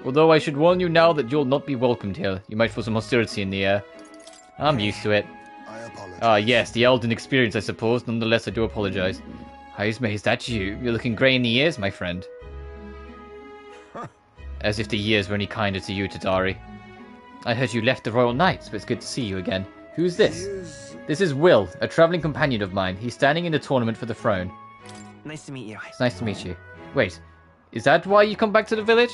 Although I should warn you now that you'll not be welcomed here. You might feel some hostility in the air. I'm used to it. I apologize. Ah, yes, the Elden experience, I suppose. Nonetheless, I do apologize. Heismay, is that you? You're looking grey in the ears, my friend. As if the years were any kinder to you, Tadari. I heard you left the Royal Knights, but it's good to see you again. Who's this? This is Will, a travelling companion of mine. He's standing in the tournament for the throne. Nice to meet you. It's nice to meet you. Wait, is that why you come back to the village?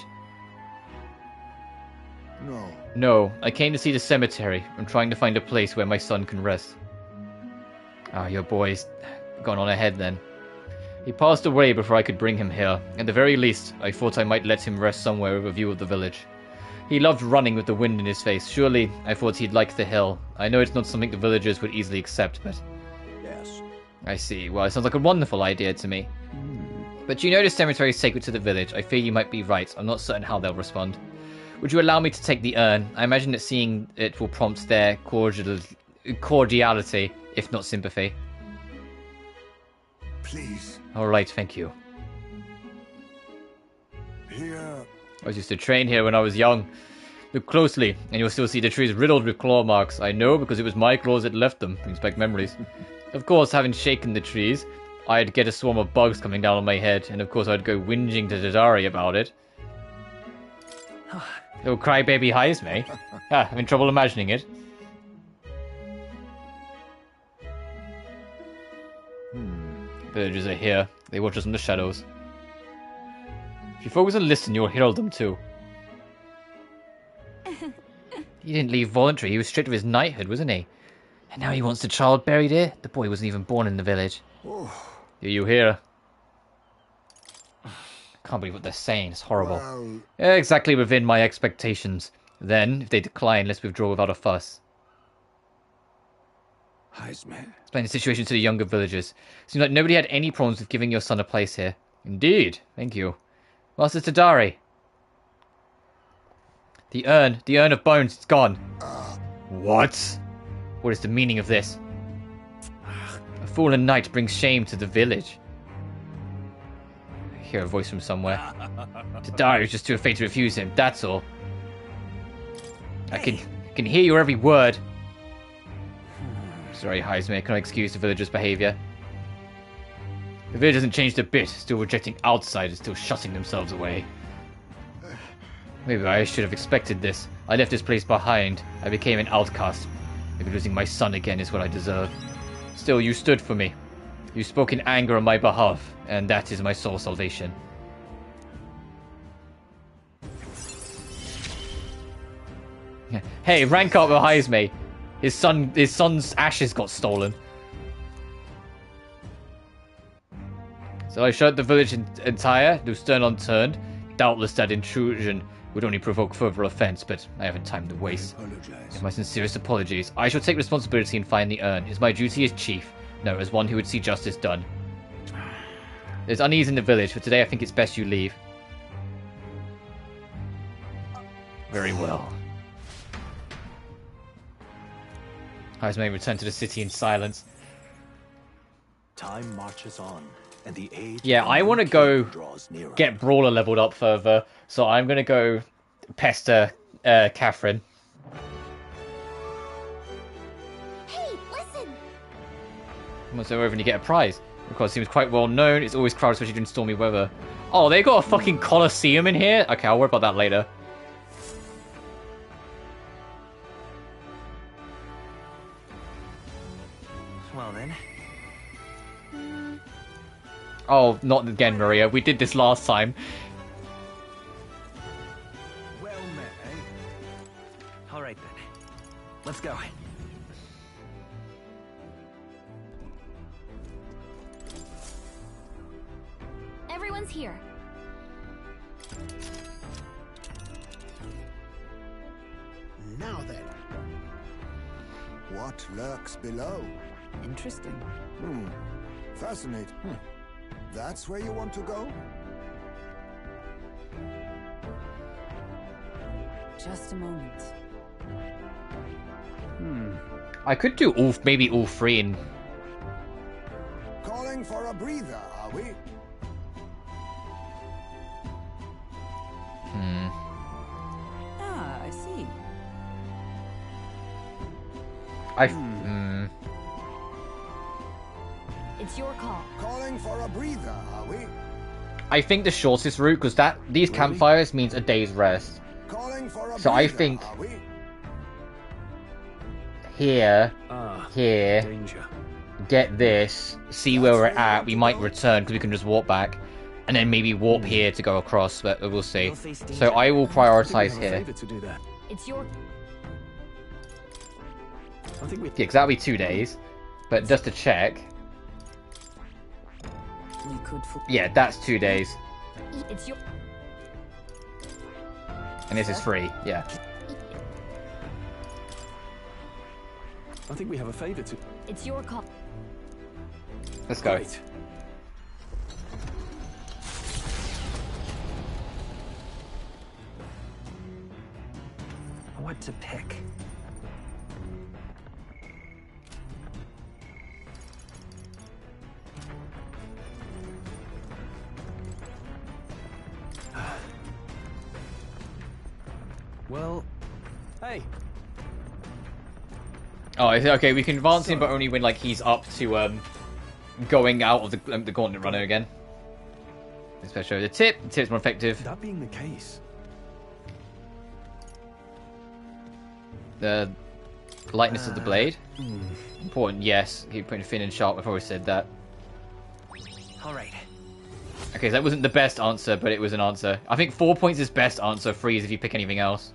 No. No, I came to see the cemetery. I'm trying to find a place where my son can rest. Ah, your boy's gone on ahead then. He passed away before I could bring him here. At the very least, I thought I might let him rest somewhere with a view of the village. He loved running with the wind in his face. Surely, I thought he'd like the hill. I know it's not something the villagers would easily accept, but... Yes. I see. Well, it sounds like a wonderful idea to me. But you know the cemetery is sacred to the village. I fear you might be right. I'm not certain how they'll respond. Would you allow me to take the urn? I imagine that seeing it will prompt their cordiality, if not sympathy. Please. Alright, thank you. Here... I used to train here when I was young. Look closely, and you'll still see the trees riddled with claw marks. I know because it was my claws that left them. Brings back memories. Of course, having shaken the trees, I'd get a swarm of bugs coming down on my head, and of course I'd go whinging to Tadari about it. Little crybaby Heismay. Having trouble imagining it. Villagers are here. They watch us in the shadows. If you focus and listen, you'll hear them too. He didn't leave voluntary. He was stripped of his knighthood, wasn't he? And now he wants the child buried here? The boy wasn't even born in the village. Do you hear? Can't believe what they're saying. It's horrible. Well... Exactly within my expectations. Then, if they decline, let's withdraw without a fuss. Heismay. Explain the situation to the younger villagers. Seems like nobody had any problems with giving your son a place here. Indeed. Thank you. Master Tadari. The urn of bones, it's gone. What? What is the meaning of this? A fallen knight brings shame to the village. I hear a voice from somewhere. Tadari was just too afraid to refuse him, that's all. I can hear your every word. Sorry, Heisman, I cannot excuse the villagers' behavior. The village hasn't changed a bit, still rejecting outsiders, still shutting themselves away. Maybe I should have expected this. I left this place behind. I became an outcast. Maybe losing my son again is what I deserve. Still, you stood for me. You spoke in anger on my behalf, and that is my sole salvation. Hey, rank up with Heisme. His son's ashes got stolen. So I shut the village entire, no stone unturned. Doubtless that intrusion would only provoke further offense, but I haven't time to waste. In my sincerest apologies. I shall take responsibility and find the urn. It is my duty as chief, no, as one who would see justice done. There's unease in the village, but today I think it's best you leave. Very well. Heisman returned to the city in silence. Time marches on, and the age. Yeah, I want to go get Brawler leveled up further, so I'm going to go pester Catherine. Hey, listen! So over and you get a prize. Of course, it seems quite well known. It's always crowded, especially during stormy weather. Oh, they got a fucking Colosseum in here? Okay, I'll worry about that later. Well then. Oh, not again, Maria. We did this last time. Well met, eh? Alright then. Let's go. Everyone's here. Now then. What lurks below? Interesting. Fascinating. That's where you want to go? Just a moment. I could do maybe all three in... Calling for a breather, are we? Ah, I see. It's your call. Calling for a breather, are we? I think the shortest route, because these campfires means a day's rest. Calling for a So I think here, danger. get this, see where we're at. We might return because we can just walk back, and then maybe warp here to go across. But we'll see. So I will prioritize here. It's your. Yeah, because that'll be 2 days. But just to check. We could. Yeah, that's 2 days. It's your. And this is 3. Yeah. I think we have a favor to. It's your call. Let's go. Great. What to pick? Well, hey. Oh, okay. We can advance him, but only when like he's up to going out of the Gauntlet Runner again. Especially the tip. The tip's more effective. That being the case. The lightness of the blade. Important, yes. Keep putting thin and sharp. I've always said that. All right. Okay, so that wasn't the best answer, but it was an answer. I think 4 points is best answer. 3 is if you pick anything else.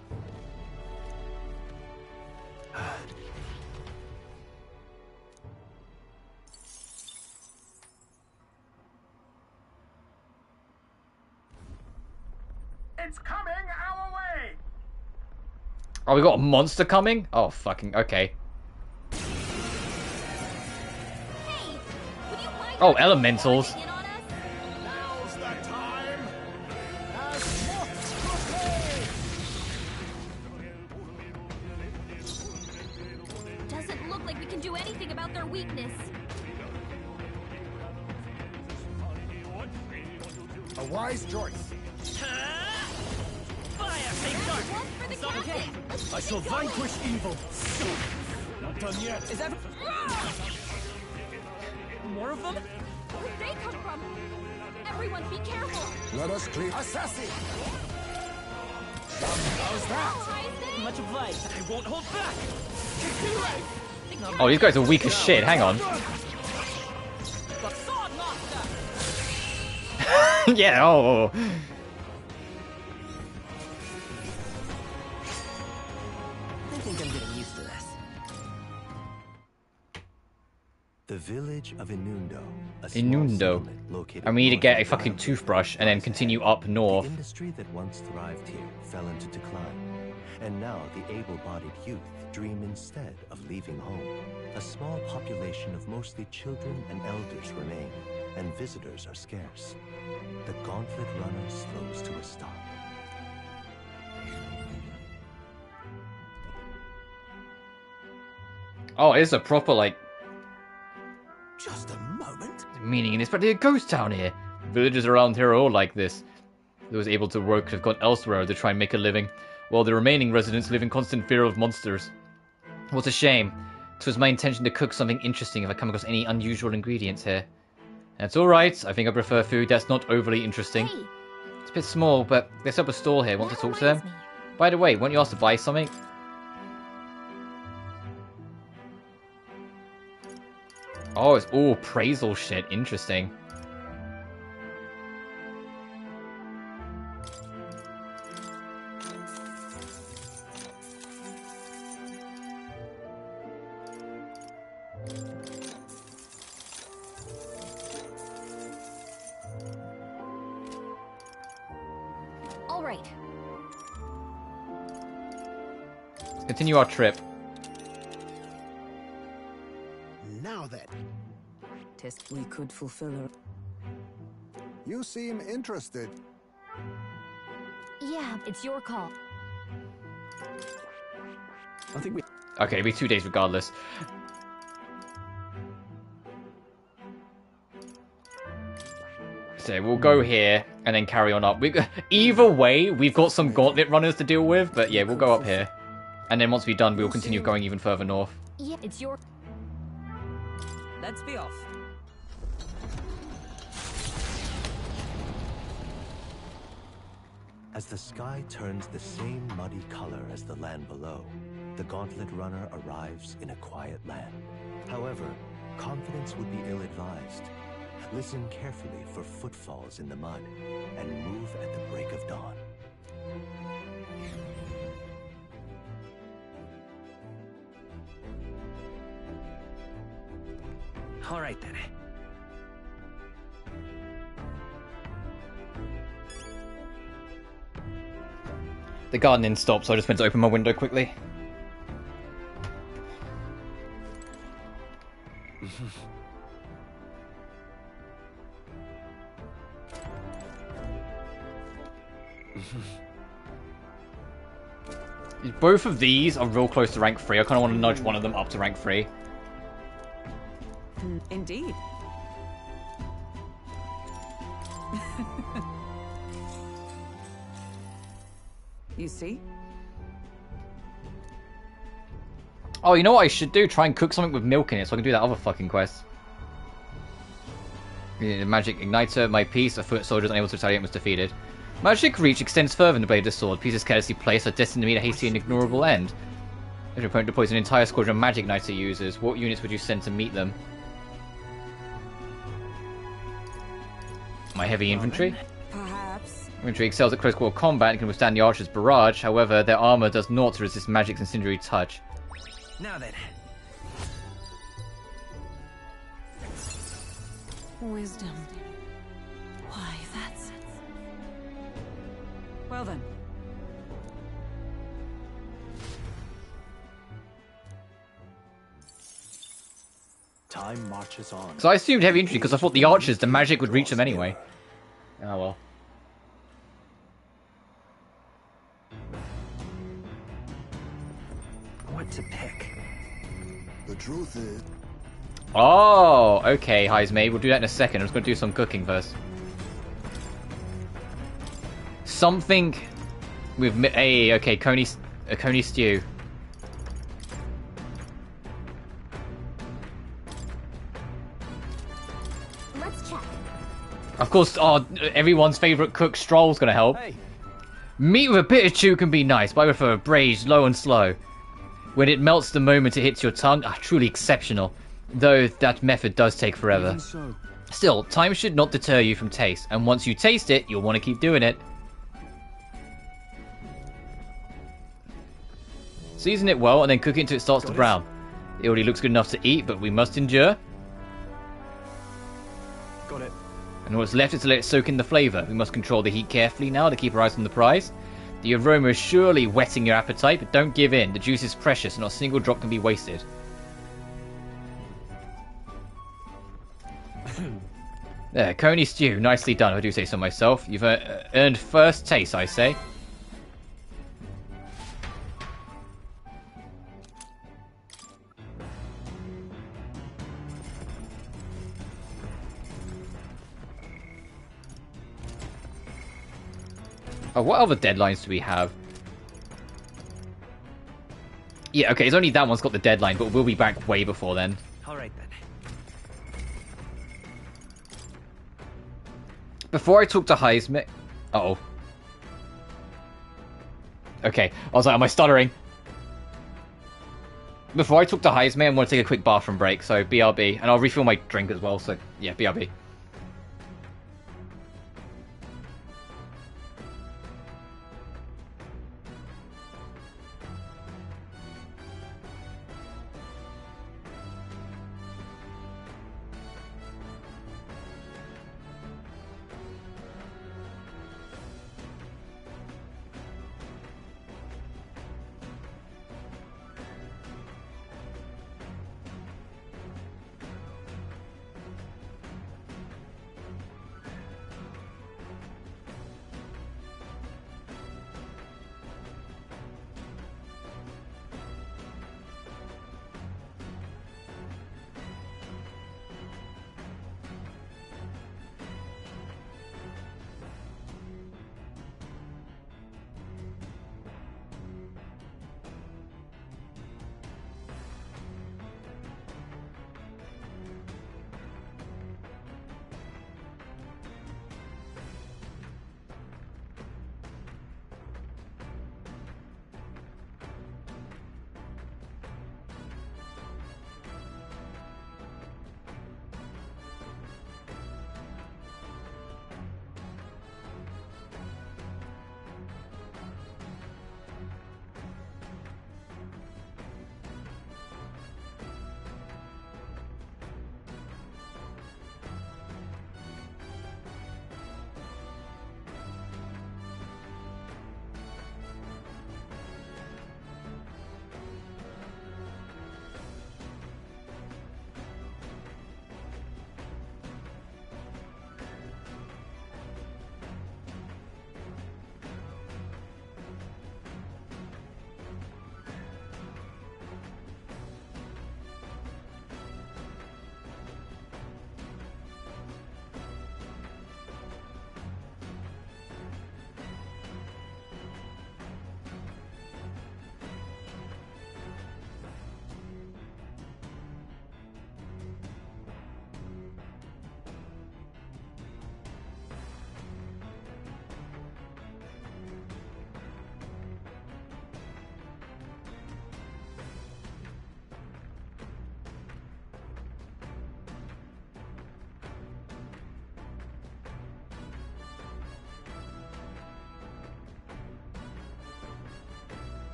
It's coming our way. Oh, we got a monster coming? Oh, fucking okay. Oh, elementals. anything about their weakness. A wise choice. Fire, take dark! It's okay. I shall vanquish evil. Not done yet. Is that more of them? Where'd they come from? Everyone be careful! Let us clear. Assassin! How's that? Much obliged. I won't hold back. Oh, these guys are weak as shit. Hang on. Yeah. Oh. I think I'm getting used to this. The village of Inundo. A small Inundo. settlement located And we need to north get a of fucking Ireland. toothbrush and then continue up north. The industry that once thrived here fell into decline, and now the able-bodied youth dream instead of leaving home. A small population of mostly children and elders remain, and visitors are scarce. The gauntlet runner slows to a stop. Oh, it's a proper, like, Just a moment. meaning in this, but a ghost town here. Villagers around here are all like this. Those able to work have gone elsewhere to try and make a living, while the remaining residents live in constant fear of monsters. What a shame. It was my intention to cook something interesting if I come across any unusual ingredients here. That's alright, I think I prefer food that's not overly interesting. Hey. It's a bit small, but they set up a stall here. Want to talk to them? By the way, weren't you asked to buy something? Oh, it's all appraisal shit. Interesting. All right. Let's continue our trip. Now then. We could fulfill her. You seem interested. Yeah, it's your call. I think we... Okay, it'll be 2 days regardless. So we'll go here and then carry on up. Either way, we've got some gauntlet runners to deal with, but yeah, we'll go up here. And then once we're done, we'll continue going even further north. Yeah, it's your... Let's be off. As the sky turns the same muddy color as the land below, the gauntlet runner arrives in a quiet land. However, confidence would be ill-advised. Listen carefully for footfalls in the mud, and move at the break of dawn. All right then. The gardening stopped, so I just went to open my window quickly. Both of these are real close to rank 3. I kind of want to nudge one of them up to rank 3. Indeed. You see? Oh, you know what I should do? Try and cook something with milk in it so I can do that other fucking quest. The magic igniter, my piece, a foot soldier unable to retaliate was defeated. Magic reach extends further than the blade of the sword. Pieces carelessly placed are destined to meet a hasty and ignorable end. If your opponent deploys an entire squadron of magic igniter users, what units would you send to meet them? My heavy infantry? Perhaps. Infantry excels at close quarter combat and can withstand the archer's barrage, however, their armor does not resist magic's incendiary touch. Now then. Wisdom. Why, that's... Well then. Time marches on. So I assumed heavy infantry because I thought the archers, the magic would reach them anyway. Oh well. What to pick? The truth is... Oh, okay, Heismay. We'll do that in a second. I'm just going to do some cooking first. Something with... Hey, okay, coney stew. Let's check. Of course, everyone's favourite cook, Stroll's going to help. Hey. Meat with a bit of chew can be nice, but I prefer braised, low and slow. When it melts the moment it hits your tongue, truly exceptional. Though that method does take forever. So. Still, time should not deter you from taste, and once you taste it, you'll want to keep doing it. Season it well, and then cook it until it starts to brown. It already looks good enough to eat, but we must endure. Got it. And what's left is to let it soak in the flavour. We must control the heat carefully now to keep our eyes on the prize. The aroma is surely whetting your appetite, but don't give in. The juice is precious, and not a single drop can be wasted. There, coney stew. Nicely done, if I do say so myself. You've earned first taste, I say. Oh, what other deadlines do we have? Yeah, okay, it's only that one's got the deadline, but we'll be back way before then. Alright then. Before I talk to Heisman... Uh-oh. Okay, I was like, am I stuttering? Before I talk to Heisman, I'm going to take a quick bathroom break, so BRB. And I'll refill my drink as well, so yeah, BRB.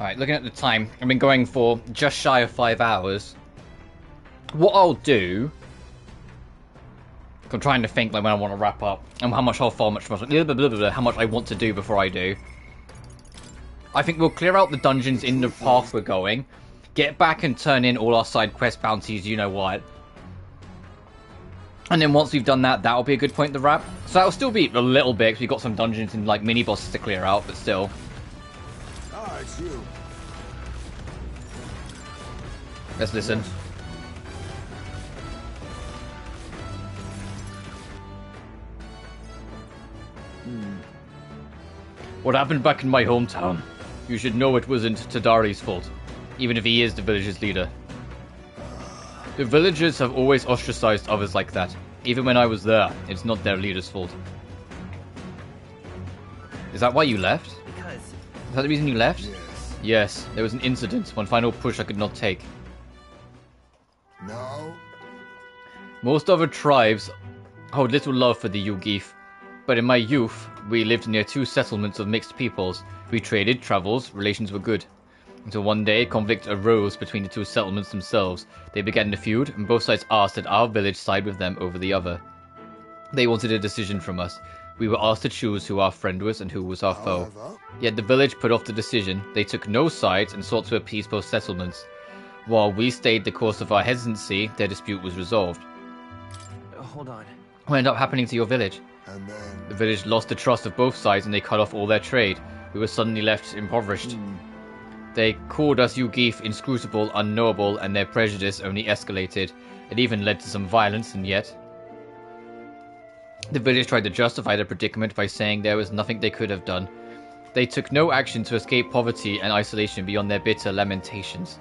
Alright, looking at the time, I've been going for just shy of 5 hours. What I'll do... I'm trying to think like when I want to wrap up, and how much I want to do before I do. I think we'll clear out the dungeons in the path we're going, get back and turn in all our side quest bounties, you know what. And then once we've done that, that'll be a good point to wrap. So that'll still be a little bit, because we've got some dungeons and like mini bosses to clear out, but still. Ah, it's you. Let's listen. What happened back in my hometown? You should know it wasn't Tadari's fault, even if he is the village's leader. The villagers have always ostracized others like that. Even when I was there, it's not their leader's fault. Is that why you left? Because... Is that the reason you left? Yes. Yes, there was an incident, one final push I could not take. No. Most other tribes hold little love for the Yugif, but in my youth, we lived near 2 settlements of mixed peoples. We traded, travels, relations were good. Until one day, conflict arose between the 2 settlements themselves. They began to feud, and both sides asked that our village side with them over the other. They wanted a decision from us. We were asked to choose who our friend was and who was our foe. Yet the village put off the decision. They took no sides and sought to appease both settlements. While we stayed the course of our hesitancy, their dispute was resolved. Hold on. What ended up happening to your village? And then... The village lost the trust of both sides and they cut off all their trade. We were suddenly left impoverished. They called us Yugif inscrutable, unknowable, and their prejudice only escalated. It even led to some violence, and yet... The village tried to justify their predicament by saying there was nothing they could have done. They took no action to escape poverty and isolation beyond their bitter lamentations.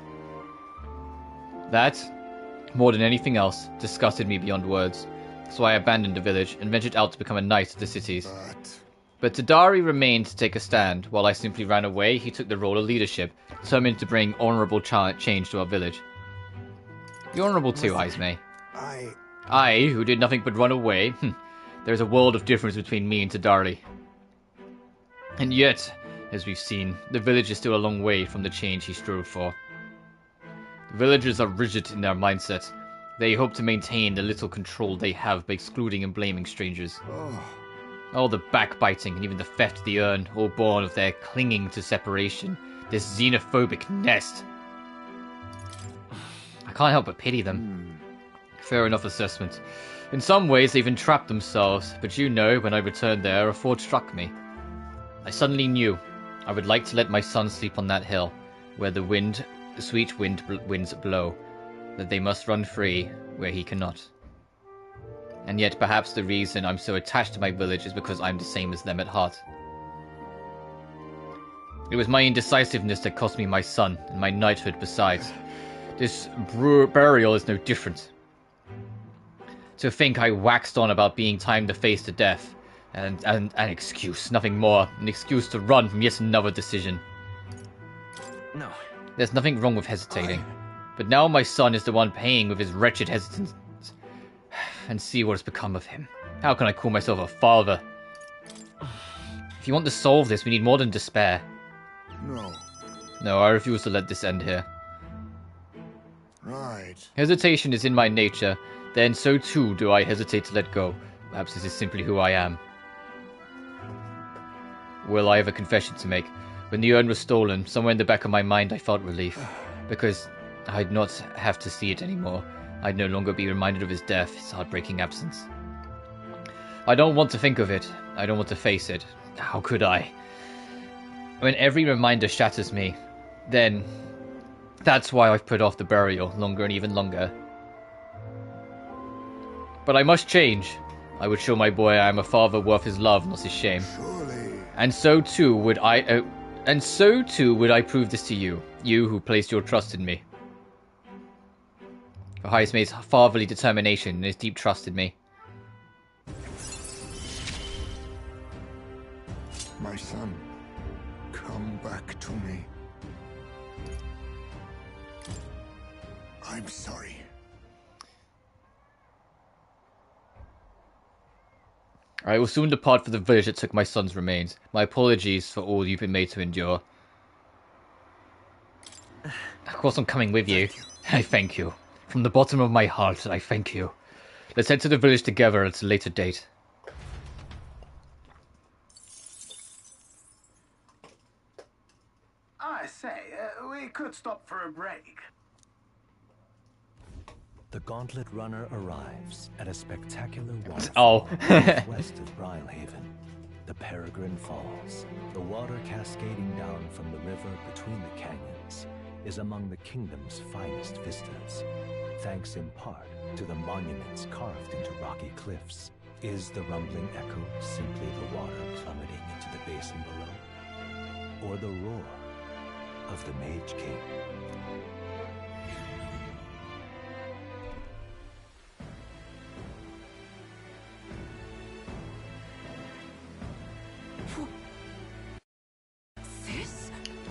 That, more than anything else, disgusted me beyond words. So I abandoned the village and ventured out to become a knight of the cities. But Tadari remained to take a stand. While I simply ran away, he took the role of leadership, determined to bring honourable change to our village. You're honourable too, Izme. I, who did nothing but run away? There's a world of difference between me and Tadari. And yet, as we've seen, the village is still a long way from the change he strove for. The villagers are rigid in their mindset. They hope to maintain the little control they have by excluding and blaming strangers. All the backbiting and even the theft they earn, all born of their clinging to separation, this xenophobic nest. I can't help but pity them. Fair enough assessment. In some ways they've entrapped themselves, but you know, when I returned there, a thought struck me. I suddenly knew I would like to let my son sleep on that hill, where the sweet winds blow, that they must run free where he cannot. And yet perhaps the reason I'm so attached to my village is because I'm the same as them at heart. It was my indecisiveness that cost me my son, and my knighthood besides. This burial is no different. To think I waxed on about being time to face to death, and an excuse, nothing more, an excuse to run from yet another decision. No. There's nothing wrong with hesitating, but now my son is the one paying with his wretched hesitance. And see what has become of him. How can I call myself a father? If you want to solve this, we need more than despair. No, I refuse to let this end here. Right. Hesitation is in my nature, then so too do I hesitate to let go. Perhaps this is simply who I am. Well, I have a confession to make. When the urn was stolen, somewhere in the back of my mind I felt relief, because I'd not have to see it anymore. I'd no longer be reminded of his death, his heartbreaking absence. I don't want to think of it. I don't want to face it. How could I? When every reminder shatters me, then that's why I've put off the burial longer and even longer. But I must change. I would show my boy I am a father worth his love, not his shame. And so too would I prove this to you, you who placed your trust in me. For Izme's fatherly determination and his deep trust in me. My son, come back to me. I'm sorry. I will soon depart for the village that took my son's remains. My apologies for all you've been made to endure. Of course I'm coming with you. I thank you. From the bottom of my heart, I thank you. Let's head to the village together at a later date. I say, we could stop for a break. The Gauntlet Runner arrives at a spectacular Oh. waterfall west of Brilehaven. The Peregrine Falls. The water cascading down from the river between the canyons is among the kingdom's finest vistas, thanks in part to the monuments carved into rocky cliffs. Is the rumbling echo simply the water plummeting into the basin below? Or the roar of the Mage King?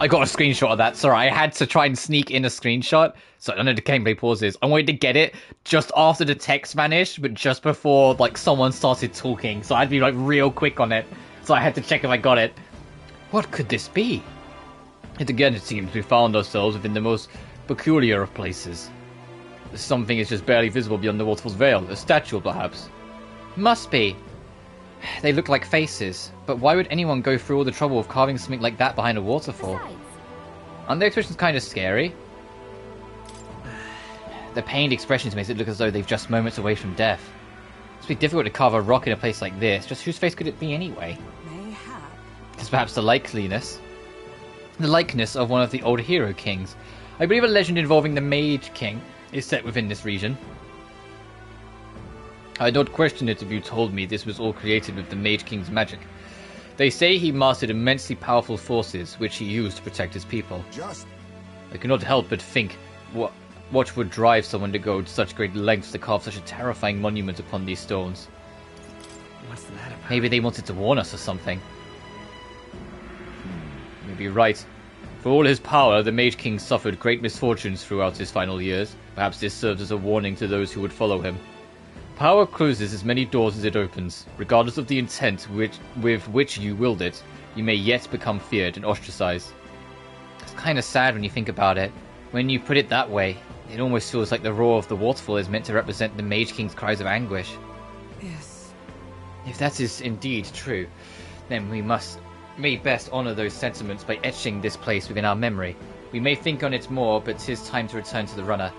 I got a screenshot of that. Sorry, I had to try and sneak in a screenshot. So I know the gameplay pauses. I wanted to get it just after the text vanished, but just before like someone started talking. So I had to be like real quick on it. So I had to check if I got it. What could this be? And again, it seems we found ourselves within the most peculiar of places. Something is just barely visible beyond the waterfall's veil. A statue, perhaps. Must be. They look like faces, but why would anyone go through all the trouble of carving something like that behind a waterfall? Aren't their expressions kind of scary? The pained expressions makes it look as though they've just moments away from death. It's be difficult to carve a rock in a place like this. Just whose face could it be anyway? Mayhap. It's perhaps the likeness of one of the old hero kings. I believe a legend involving the Mage King is set within this region. I'd not question it if you told me this was all created with the Mage King's magic. They say he mastered immensely powerful forces, which he used to protect his people. I cannot help but think what would drive someone to go to such great lengths to carve such a terrifying monument upon these stones. What's that about? Maybe they wanted to warn us or something. Maybe you're right. For all his power, the Mage King suffered great misfortunes throughout his final years. Perhaps this serves as a warning to those who would follow him. Power closes as many doors as it opens. Regardless of the intent with which you wield it, you may yet become feared and ostracized. It's kind of sad when you think about it. When you put it that way, it almost feels like the roar of the waterfall is meant to represent the Mage King's cries of anguish. Yes. If that is indeed true, then we may best honor those sentiments by etching this place within our memory. We may think on it more, but 'tis time to return to the runner.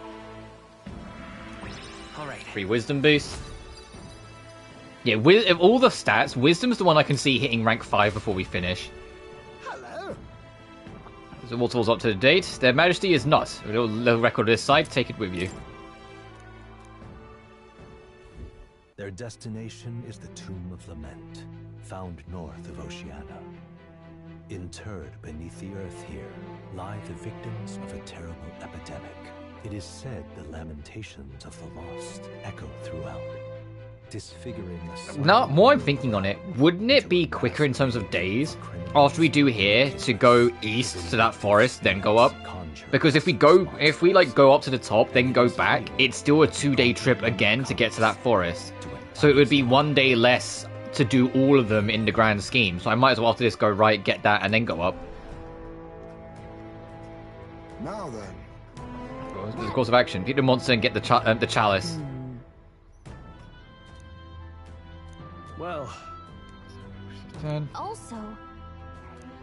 Free wisdom boost. Yeah, of all the stats, wisdom's the one I can see hitting rank 5 before we finish. Hello. The waterfall's up to date. Their Majesty is not. A little record this side, take it with you. Their destination is the Tomb of Lament, found north of Oceania. Interred beneath the earth here lie the victims of a terrible epidemic. It is said the lamentations of the lost echo throughout, disfiguring the sun. Now, more I'm thinking on it, wouldn't it be quicker in terms of days after we do here to go east to that forest, then go up? Because if we go up to the top, then go back, it's still a 2-day trip again to get to that forest. So it would be 1 day less to do all of them in the grand scheme. So I might as well after this go right, get that, and then go up. Now then. There's a course of action. Beat the monster and get the chalice. Well. Also,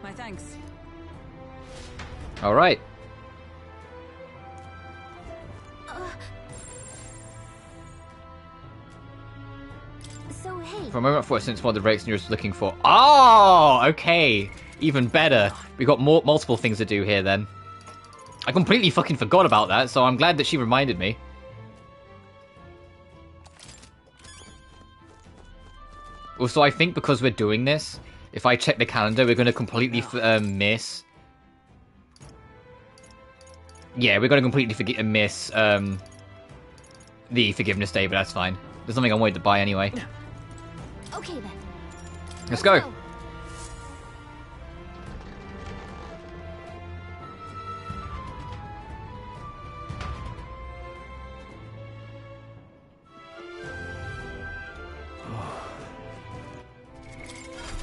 my thanks. All right. So hey. For a moment, I thought I sensed one of the rakes you were looking for. Oh, okay. Even better. We got multiple things to do here then. I completely fucking forgot about that, so I'm glad that she reminded me. Also, I think because we're doing this, if I check the calendar, we're going to completely miss... Yeah, we're going to completely miss the Forgiveness Day, but that's fine. There's something I wanted to buy anyway. Okay then. Let's go.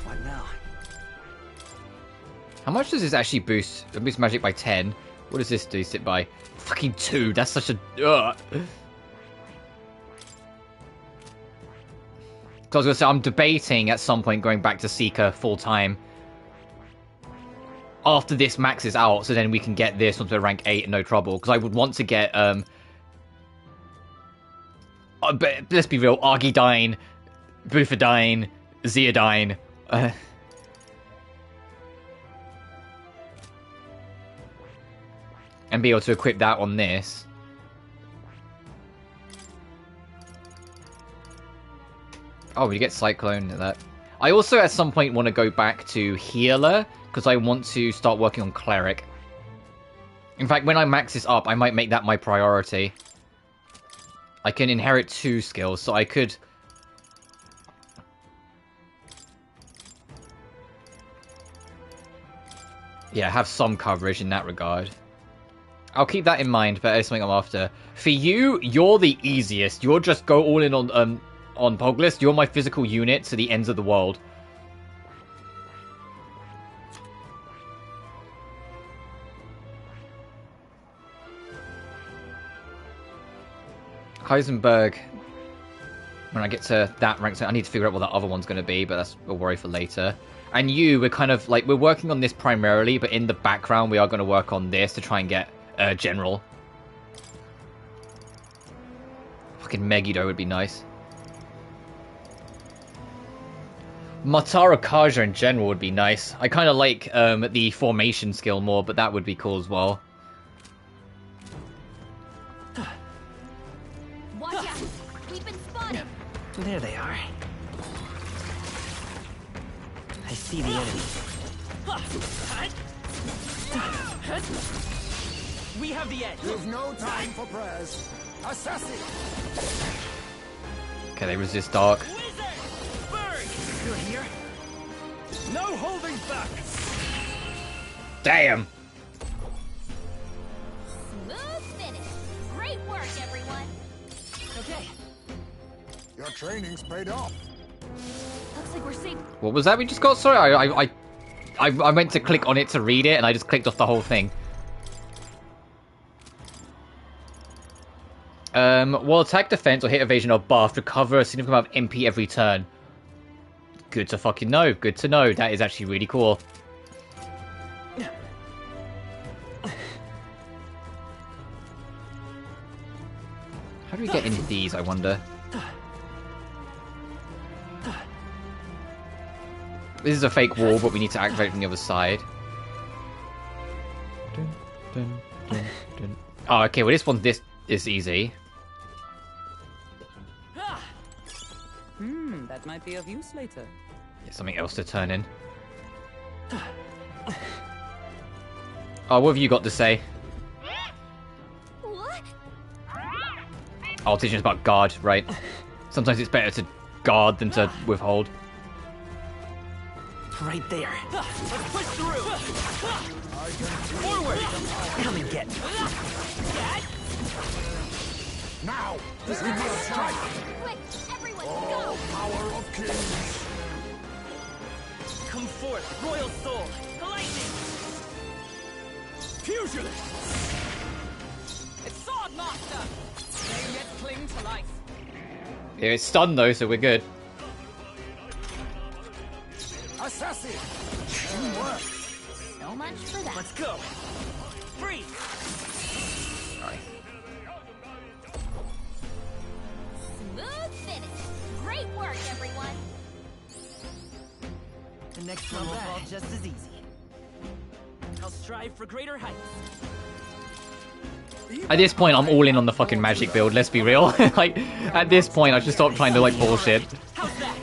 What now? How much does this actually boost? It boosts magic by 10. What does this do? Sit by. Fucking 2. That's such a. Ugh. I was gonna say, I'm debating at some point going back to Seeker full time after this maxes out, so then we can get this onto a rank 8 and no trouble. Because I would want to get but let's be real, Argidine, Bufadine, Zeodine. And be able to equip that on this. Oh, we get Cyclone at that. I also at some point want to go back to Healer, because I want to start working on Cleric. In fact, when I max this up, I might make that my priority. I can inherit 2 skills, so I could... yeah, have some coverage in that regard. I'll keep that in mind, but it's something I'm after. For you, you're the easiest. You'll just go all in on Poglist. You're my physical unit to the ends of the world. Heisenberg. When I get to that rank, I need to figure out what that other one's going to be, but that's a worry for later. And you, we're kind of like, we're working on this primarily, but in the background, we are going to work on this to try and get General. Fucking Megiddo would be nice. Matara Kaja in general would be nice. I kind of like the formation skill more, but that would be cool as well. Watch out! We've been spotted! There they are. I see the enemy. We have the edge. You've no time for prayers. Assassin! Okay, they resist dark. You're here? No holding back! Damn! Smooth finish! Great work, everyone! Okay. Your training's paid off. Looks like we're safe. What was that we just got? Sorry, I meant to click on it to read it, and I just clicked off the whole thing. While attack, defense, or hit evasion are buffed, recover a significant amount of MP every turn. Good to fucking know. Good to know. That is actually really cool. How do we get into these, I wonder? This is a fake wall, but we need to activate from the other side. Oh, okay. Well, this one, this is easy. That might be of use later. Yeah, something else to turn in. Oh, what have you got to say? What? I'll teach us about guard, right? Sometimes it's better to guard than to withhold. Right there. Let's push through. Forward. Come and get me. Now, this is my strike. Quick, everyone, Oh, go! power of kings. Come forth, royal soul. Lightning. Fusion. It's sword master. May yet cling to life. Yeah, it's stunned though, so we're good. Assassin. So much for that. Let's go. Free. Sorry. Smooth finish! Great work, everyone! The next one will fall just as easy. I'll strive for greater heights. At this point, I'm all in on the fucking magic build, let's be real. Like, at this point, I should stop trying to, like, bullshit. How's that?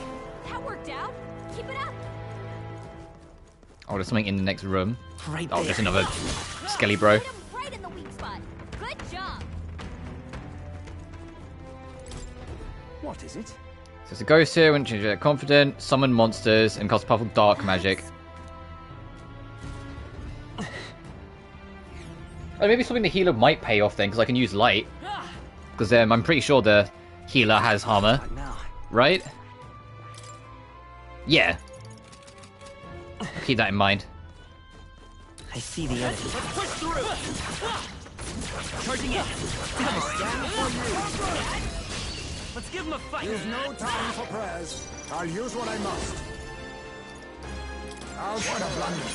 That worked out. Keep it up. Oh, there's something in the next room. Right Oh, there. there's another skelly bro. Hit him right in the weak spot. Good job. What is it? So it's a ghost here, when you're confident, summon monsters, and cast powerful dark magic. Oh, maybe something the healer might pay off then, because I can use light. Because I'm pretty sure the healer has armor. Right? Yeah. Keep that in mind. I see the enemy. Let's push through! Charging in. Let's give him a fight. There's no time for prayers. I'll use what I must. Out for the blunder.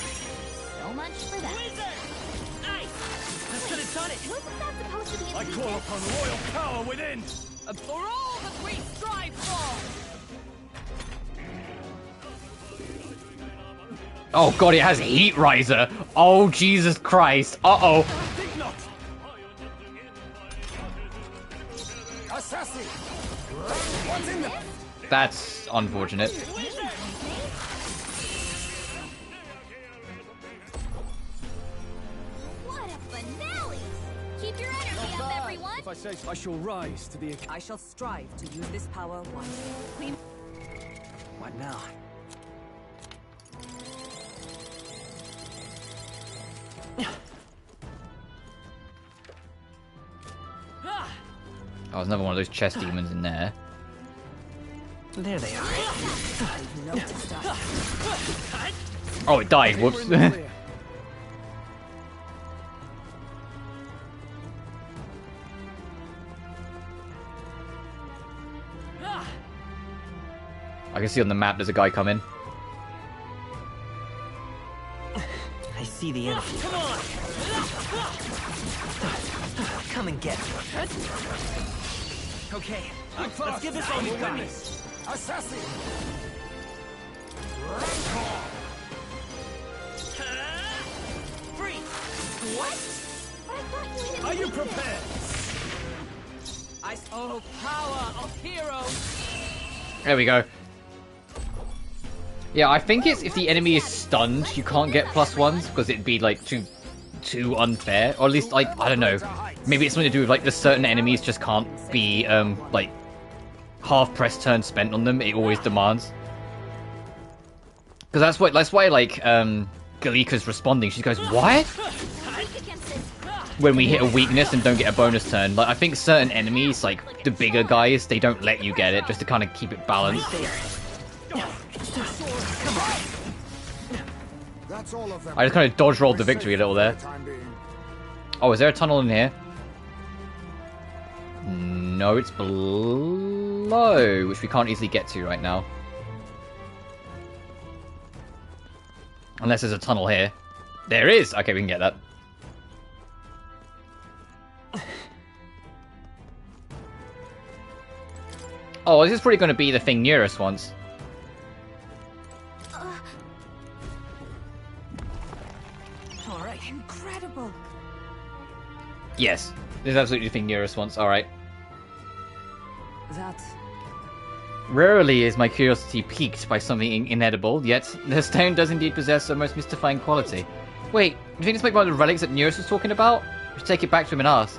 So much for that. This could have done it. Wasn't that supposed to be a I call upon royal power within. For all that we strive for! Oh god, it has Heat Riser. Oh Jesus Christ. Uh-oh. Assassin! What's in there? That's unfortunate. What a finale! Keep your energy up, everyone! If I say so, I shall rise to the... I shall strive to use this power wisely. What now? Oh, there's another one of those chest demons in there. There they are. Oh, it died. Whoops. I can see on the map there's a guy coming. I see the enemy. Come on! Come and get me. Okay, let's give this all you got. Assassin! Free! What? Are you prepared? Oh, power of heroes! There we go. Yeah, I think it's if the enemy is stunned, you can't get +1s because it'd be like too unfair, or at least like I don't know. Maybe it's something to do with like the certain enemies just can't be like half press turn spent on them. It always demands. Because that's why like Galika's responding. She goes, "What?" When we hit a weakness and don't get a bonus turn. Like I think certain enemies, like the bigger guys, they don't let you get it just to kind of keep it balanced. I just kind of dodge rolled the victory a little there. Oh, is there a tunnel in here? No, it's below, which we can't easily get to right now. Unless there's a tunnel here. There is! Okay, we can get that. Oh, this is probably going to be the thing nearest once. Alright, incredible. Yes, this is absolutely the thing nearest once. Alright. That... Rarely is my curiosity piqued by something inedible, yet the stone does indeed possess a most mystifying quality. Wait, do you think it's like one of the relics that Neurus was talking about? We should take it back to him and ask.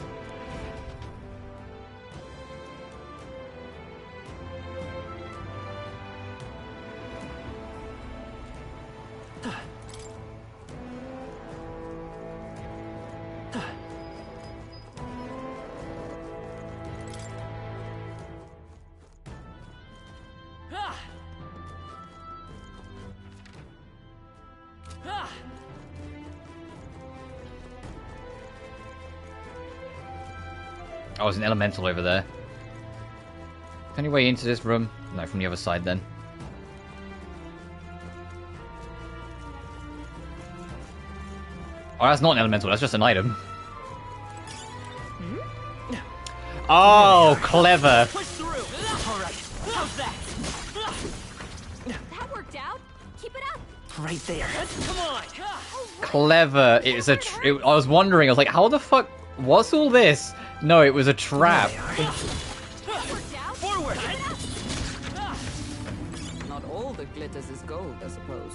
Oh, there's an elemental over there. Any way into this room? No, from the other side then. Oh, that's not an elemental, that's just an item. Oh, clever. That worked out. Keep it up. Right there. Come on. Clever. It was I was wondering, I was like, how the fuck... What's all this? No, it was a trap. Forward. Not all that glitters is gold, I suppose.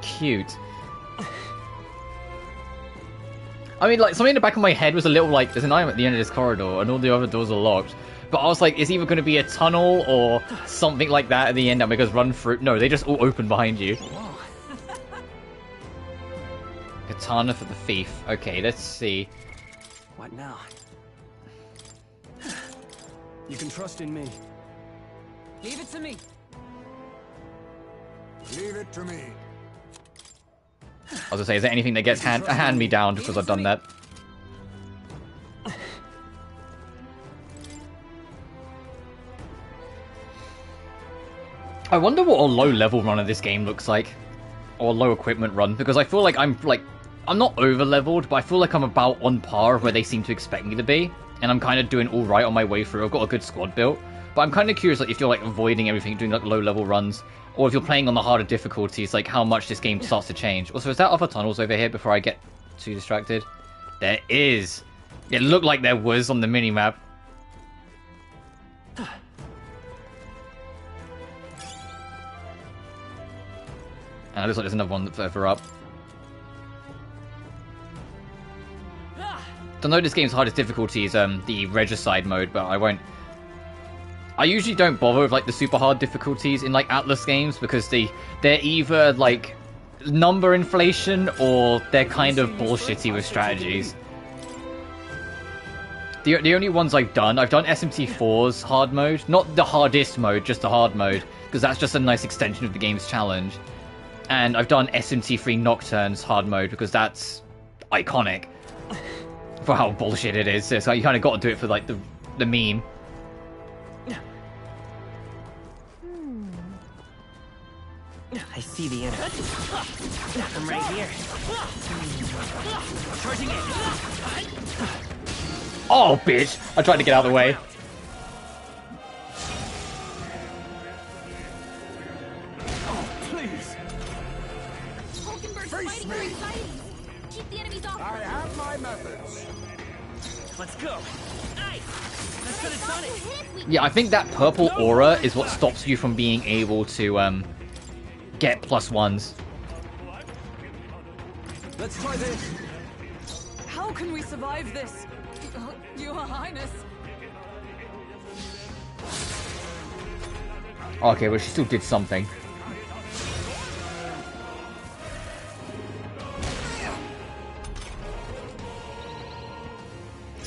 Cute. I mean, like, something in the back of my head was a little like, there's an item at the end of this corridor, and all the other doors are locked. But I was like, it's either going to be a tunnel or something like that at the end that makes us run through. No, they just all open behind you. Katana for the thief. Okay, let's see. What now? You can trust in me. Leave it to me. Leave it to me. I was gonna say, is there anything that gets hand me down because I've done that? I wonder what a low level run of this game looks like. Or a low equipment run, because I feel like I'm not over leveled, but I feel like I'm about on par of where they seem to expect me to be. And I'm kind of doing alright on my way through. I've got a good squad built. But I'm kind of curious, like, if you're like avoiding everything, doing like low level runs, or if you're playing on the harder difficulties, like how much this game starts to change. Also, is that other tunnels over here before I get too distracted? There is. It looked like there was on the minimap. And it looks like there's another one further up. Don't know this game's hardest difficulty is the regicide mode, but I won't. I usually don't bother with like the super hard difficulties in like Atlas games because they're either like number inflation or they're kind of bullshitty with strategies. The only ones I've done SMT4's hard mode, not the hardest mode, just the hard mode, because that's just a nice extension of the game's challenge. And I've done SMT3 Nocturne's hard mode because that's iconic for how bullshit it is. So you kind of got to do it for like the meme. I see the enemy. I'm right here. Charging in. Oh, bitch! I tried to get out of the way. Oh, please. Face me. Keep the enemies off. I have my methods. Let's go. Aye. That's gonna done it. Yeah, I think that purple aura is what stops you from being able to get +1s. Let's try this. How can we survive this? Your Highness. Okay, well, she still did something.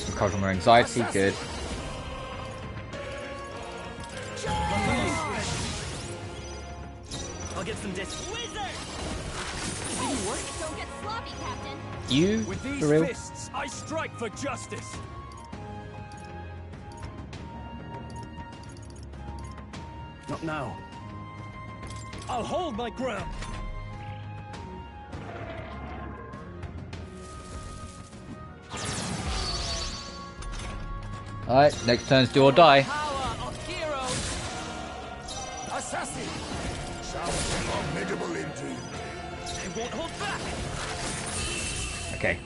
Recover from her anxiety, good. I'll get some disc. Don't get sloppy, Captain. You? With these For real? fists, I strike for justice. Not now. I'll hold my ground. Alright, next turn's do or die. Assassin! Sounds formidable indeed. They won't hold back. Okay.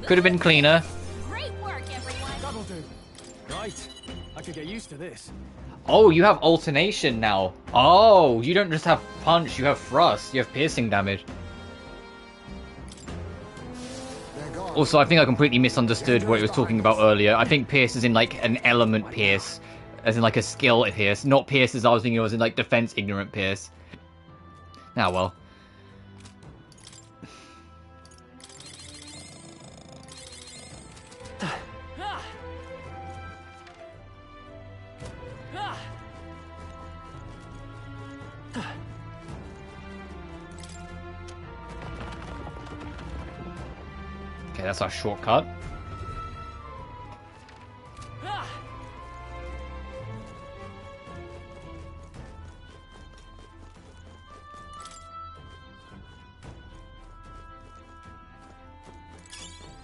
Could have been cleaner. Great work, everyone. That'll do. Right. I could get used to this. Oh, you have alternation now. Oh, you don't just have punch, you have thrust. You have piercing damage. Also, I think I completely misunderstood what it was talking about earlier. I think pierce is in like an element pierce. As in like a skill pierce. Not pierce as I was thinking it was in like defense ignorant pierce. Now, well. Okay, that's our shortcut.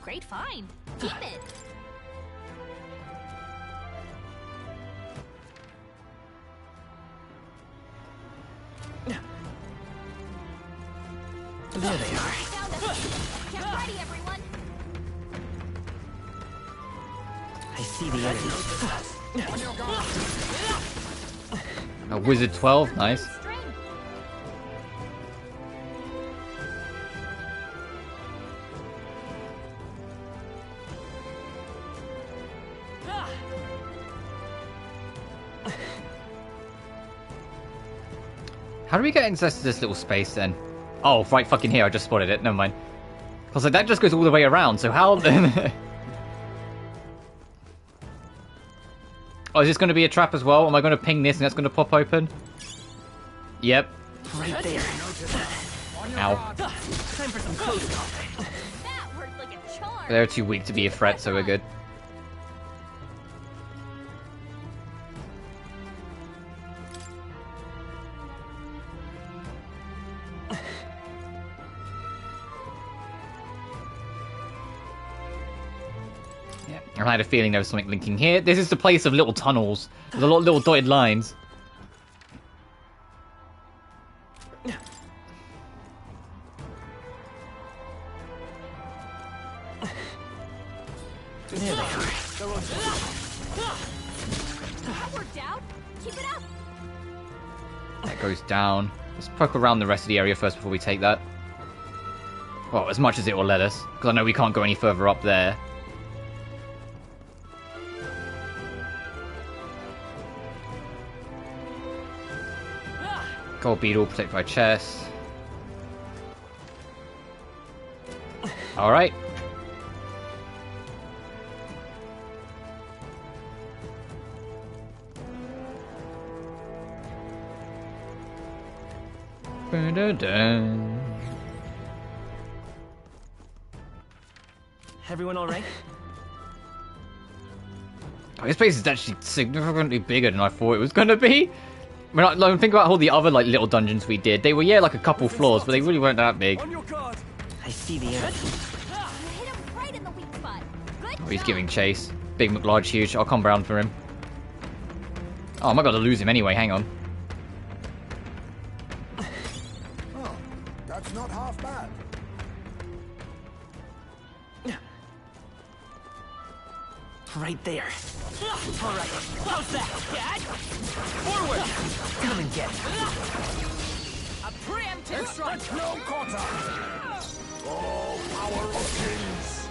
Great find. Keep it. There they are. Get ready, everyone. I see the enemy. A wizard 12, nice. How do we get access to this little space then? Oh, right fucking here, I just spotted it, never mind. I was like, that just goes all the way around, so how then? Oh, is this going to be a trap as well? Am I going to ping this and that's going to pop open? Yep. Right there. Ow. Time for some close combat. That worked like a charm. They're too weak to be a threat, so we're good. Yeah, I had a feeling there was something linking here. This is the place of little tunnels. There's a lot of little dotted lines. That worked out. Keep it up. That goes down. Let's poke around the rest of the area first before we take that. Well, as much as it will let us, because I know we can't go any further up there. Gold beetle, protect by chest. Alright. Everyone all right? Oh, this place is actually significantly bigger than I thought it was going to be. I mean, like, think about all the other like little dungeons we did. They were, yeah, like a couple floors, but they really weren't that big. I see the enemy. Hit him right in the weak spot. Good Oh, he's job. giving chase. Big McLarge huge. I'll come round for him. Oh, I'm gonna lose him anyway. Hang on. Oh, that's not half bad. Right there. All right. How's that? Dad? Forward. Come and get it. A preemptive strike. Expect no quarter. All power of kings.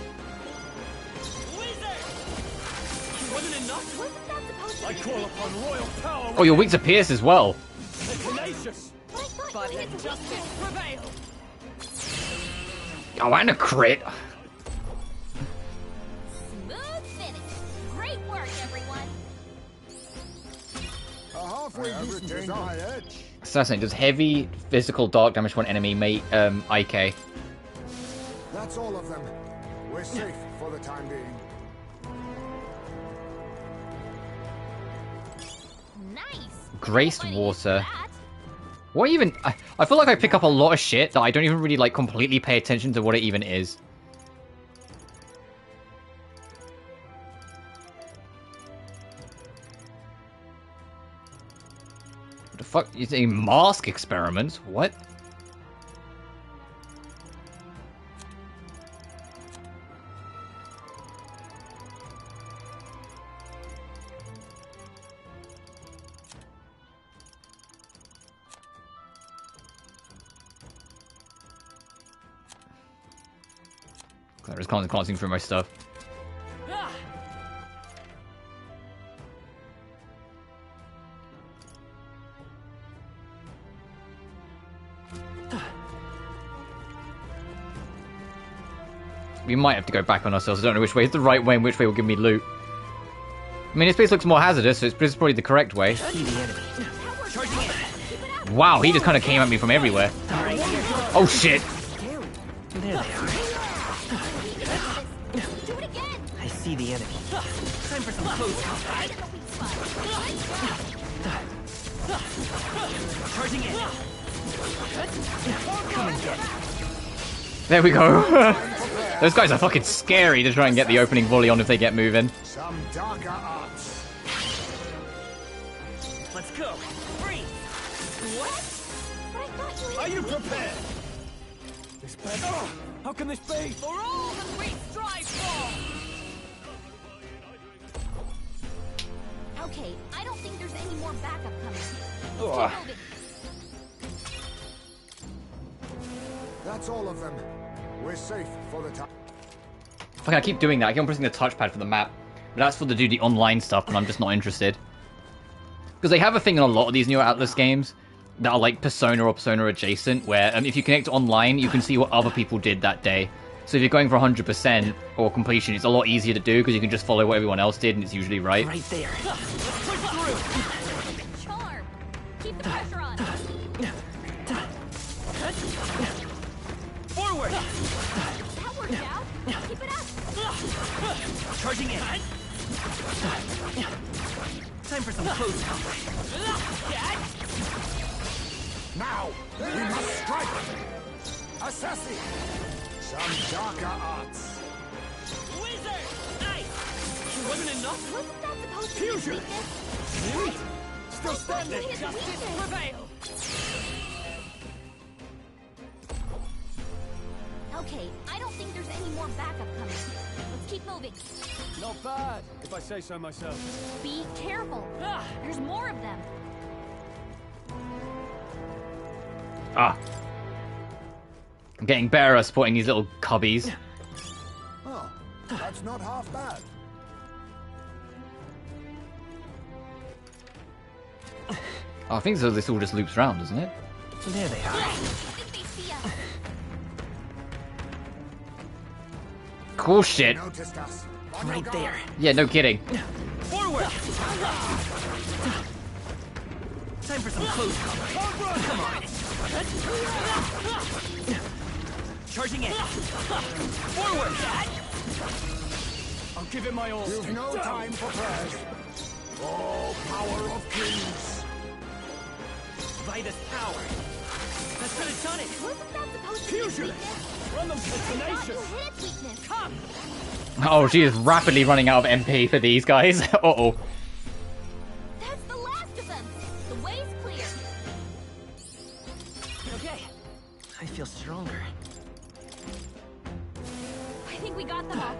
Wasn't enough? Wasn't that supposed to I be call upon royal power. Oh, you're weak to Pierce as well. Tenacious. But let justice prevail. Oh, and a crit. Smooth finish. Great work, everyone. A halfway decent result. Assassin does heavy physical dark damage to an enemy, mate. IK. That's all of them. We're safe for the time being. Nice. Graced water. What even? I feel like I pick up a lot of shit that I don't even really like completely pay attention to what it even is. What the fuck? Is a mask experiments? What? I just glancing through my stuff. We might have to go back on ourselves. I don't know which way is the right way and which way will give me loot. I mean, this place looks more hazardous, so it's probably the correct way. Wow, he just kind of came at me from everywhere. Oh shit! There they are. I see the enemy. Time for some close combat. Charging in. Come and get it. There we go. Those guys are fucking scary to try and get the opening volley on if they get moving. Some darker arts. Let's go. Freeze. What? Are you prepared? This bad. Oh, how can this be? For all that we strive for. Okay, I don't think there's any more backup coming. Keep moving. That's all of them. We're safe for the time. Fuck, I keep doing that. I keep on pressing the touchpad for the map. But that's for to do the online stuff, and I'm just not interested. Because they have a thing in a lot of these newer Atlas games that are like Persona or Persona adjacent, where if you connect online, you can see what other people did that day. So if you're going for 100% or completion, it's a lot easier to do because you can just follow what everyone else did, and it's usually right. Right there. Charm. Keep the pressure on. Forward! That worked out. Keep it up. Charging in. Time for some close combat. Now, we must strike! Assassin! Some darker arts. Wizard! Nice! Wasn't enough? Wasn't that supposed to be Fusion! weakness? Still standing! Justice prevail! Okay, I don't think there's any more backup coming. Let's keep moving. Not bad, if I say so myself. Be careful. There's more of them. Ah. I'm getting better at spotting these little cubbies. Oh, that's not half bad. Oh, I think so. This all just loops around, doesn't it? There they are. I think they see us. Cool shit. Noticed us. Right there. Yeah, no kidding. Forward! Time for some close combat. Come on. Charging in. Forward! I'll give it my all. You've no time for prayers. Oh, power of kings. Vitus power. That could have done it. Wasn't that supposed to Fusion! be weakness? Run them I thought tenacious. you hit its weakness. Come! Oh, she is rapidly running out of MP for these guys. Uh-oh. That's the last of them. The way's clear. Okay. I feel stronger. I think we got them all.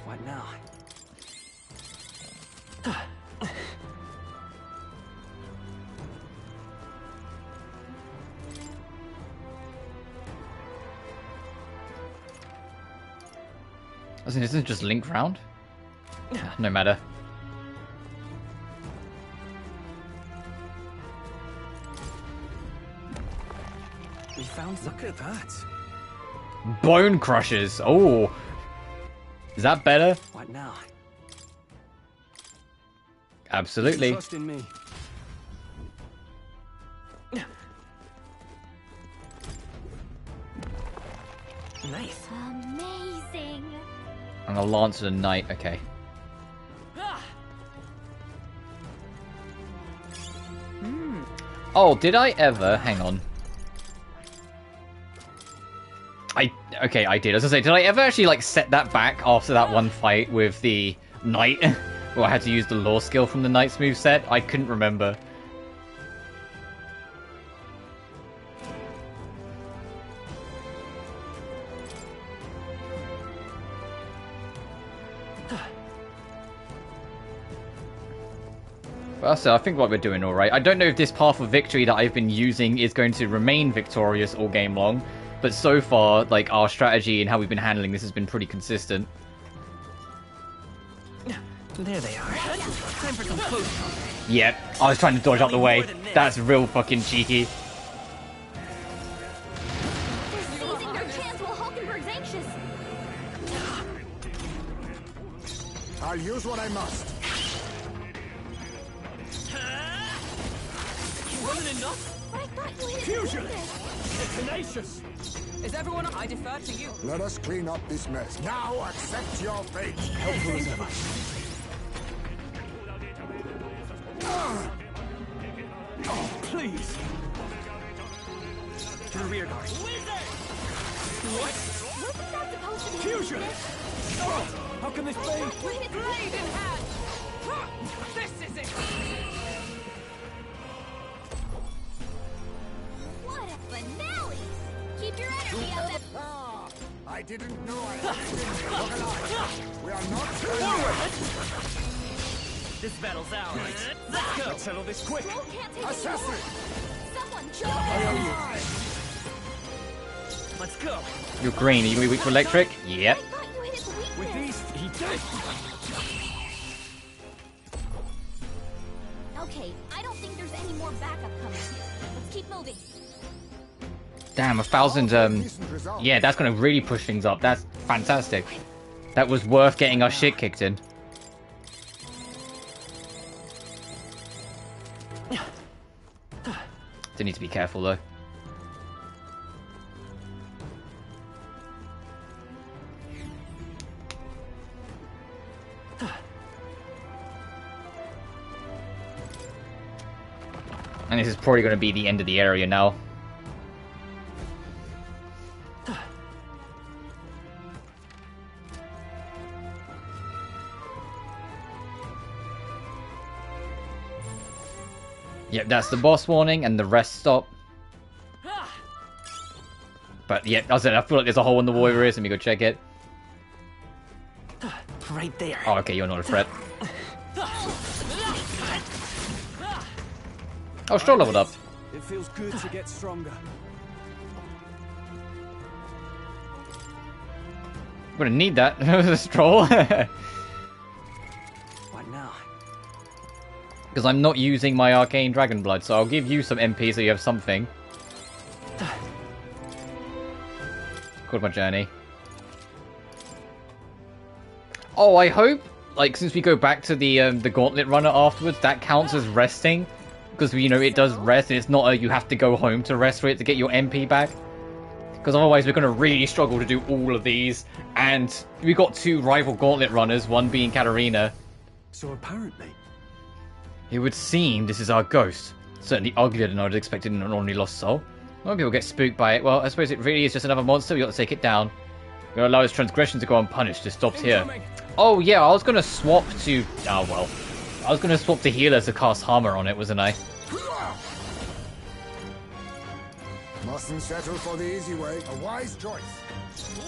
What now? Isn't it just link round? No matter. We found. Look at that. Bone crushers. Oh. Is that better? What now? Absolutely. Trust in me. Nice. Amazing. And a lance and a knight. Okay. Oh, did I ever? Hang on. Okay, I did. As I say, did I ever actually like set that back after that one fight with the knight? Where I had to use the law skill from the knight's moveset? I couldn't remember. But also, I think what we're doing alright. I don't know if this path of victory that I've been using is going to remain victorious all game long. But so far, like, our strategy and how we've been handling this has been pretty consistent. There they are. Time for some close combat. Yep, I was trying to dodge out the way. That's real fucking cheeky. They're seizing their chance while Hulkenberg's anxious. I'll use what I must. Wasn't enough? But I thought you hit its Fusion! weakness. It's tenacious. Is everyone? I defer to you. Let us clean up this mess. Now accept your fate. Helpful as ever. Oh, please. To the rear guard. What? Wasn't that supposed to be Fusion! weakness? Oh, how can this be? With its Blade in hand. This is it. What a finale! Keep your energy up there. Ah, I didn't know I had it in me. Look alive. We are not Forward! This battle's ours. Let's go. Let's settle this quick. Troll can't take Assassin! anymore. Someone jump I in. owe you. Let's go. You're green. Are you going to be weak to electric? Yep. I thought you hit its weakness. With these, he did. Okay, I don't think there's any more backup coming. Let's keep moving. Damn, 1,000, yeah, that's going to really push things up. That's fantastic. That was worth getting our shit kicked in. Do need to be careful though. And this is probably going to be the end of the area now. Yep, that's the boss warning and the rest stop. But yeah, I said I feel like there's a hole in the wall here. Let me go check it. Right there. Oh, okay, you're not a threat. Oh, Stroll leveled up. It feels good to get stronger. I'm gonna need that. Stroll. What now? Because I'm not using my arcane dragon blood, so I'll give you some MP so you have something. Called my journey. Oh, I hope, like, since we go back to the gauntlet runner afterwards, that counts as resting. Because, you know, it does rest, and it's not a you have to go home to rest for it to get your MP back. Because otherwise we're going to really struggle to do all of these. And we got 2 rival gauntlet runners, one being Katarina. So apparently... It would seem this is our ghost. Certainly uglier than I would have expected in an ordinary lost soul. A lot of people get spooked by it. Well, I suppose it really is just another monster. We got to take it down. We're going to allow his transgression to go unpunished. It stops here. Oh, yeah, I was going to swap to... Oh, well. I was going to swap to healer to cast Hammer on it, wasn't I? Mustn't settle for the easy way. A wise choice.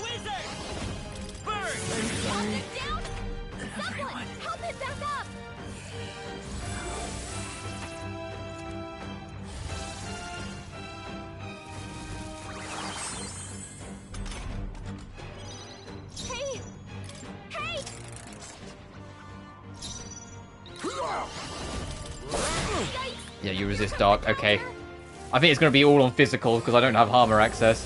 Wizard! Bird! Hold it down! Someone, help it back up! Hey! Hey! Yeah, you resist dark. Okay. I think it's going to be all on physical because I don't have Hammer access.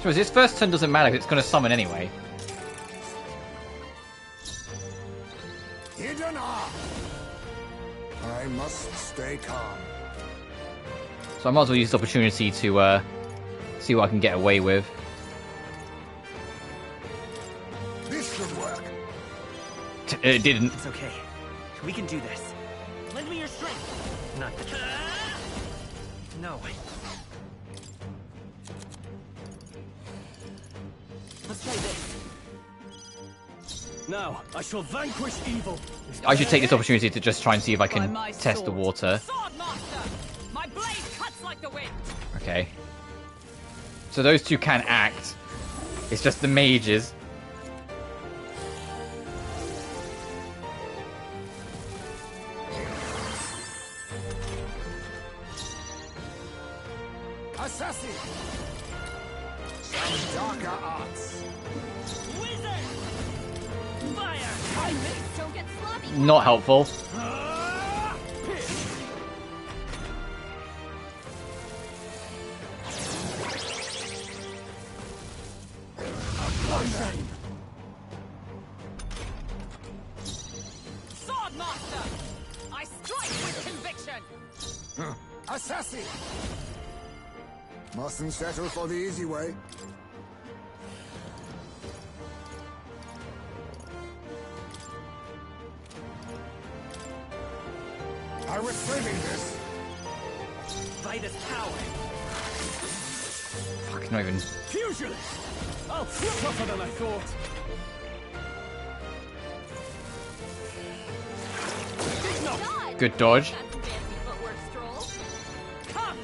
So this first turn doesn't matter because it's going to summon anyway. I must stay calm. So I might as well use this opportunity to see what I can get away with. This should work. It didn't. It's okay. We can do this. Lend me your strength. Not the... No. Let's try this. Now, I shall vanquish evil. I should take this opportunity to just try and see if I can test the water. My blade cuts like the wind. Okay. So those 2 can act. It's just the mages. Assassin! Some darker arts. Wizard! Fire! Don't get sloppy. Not helpful. Swordmaster! I strike with conviction! Assassin! Mustn't settle for the easy way. I was saving this. By this power. Fuck, not even. Fusion! Oh, tougher than I thought. Good dodge. Come!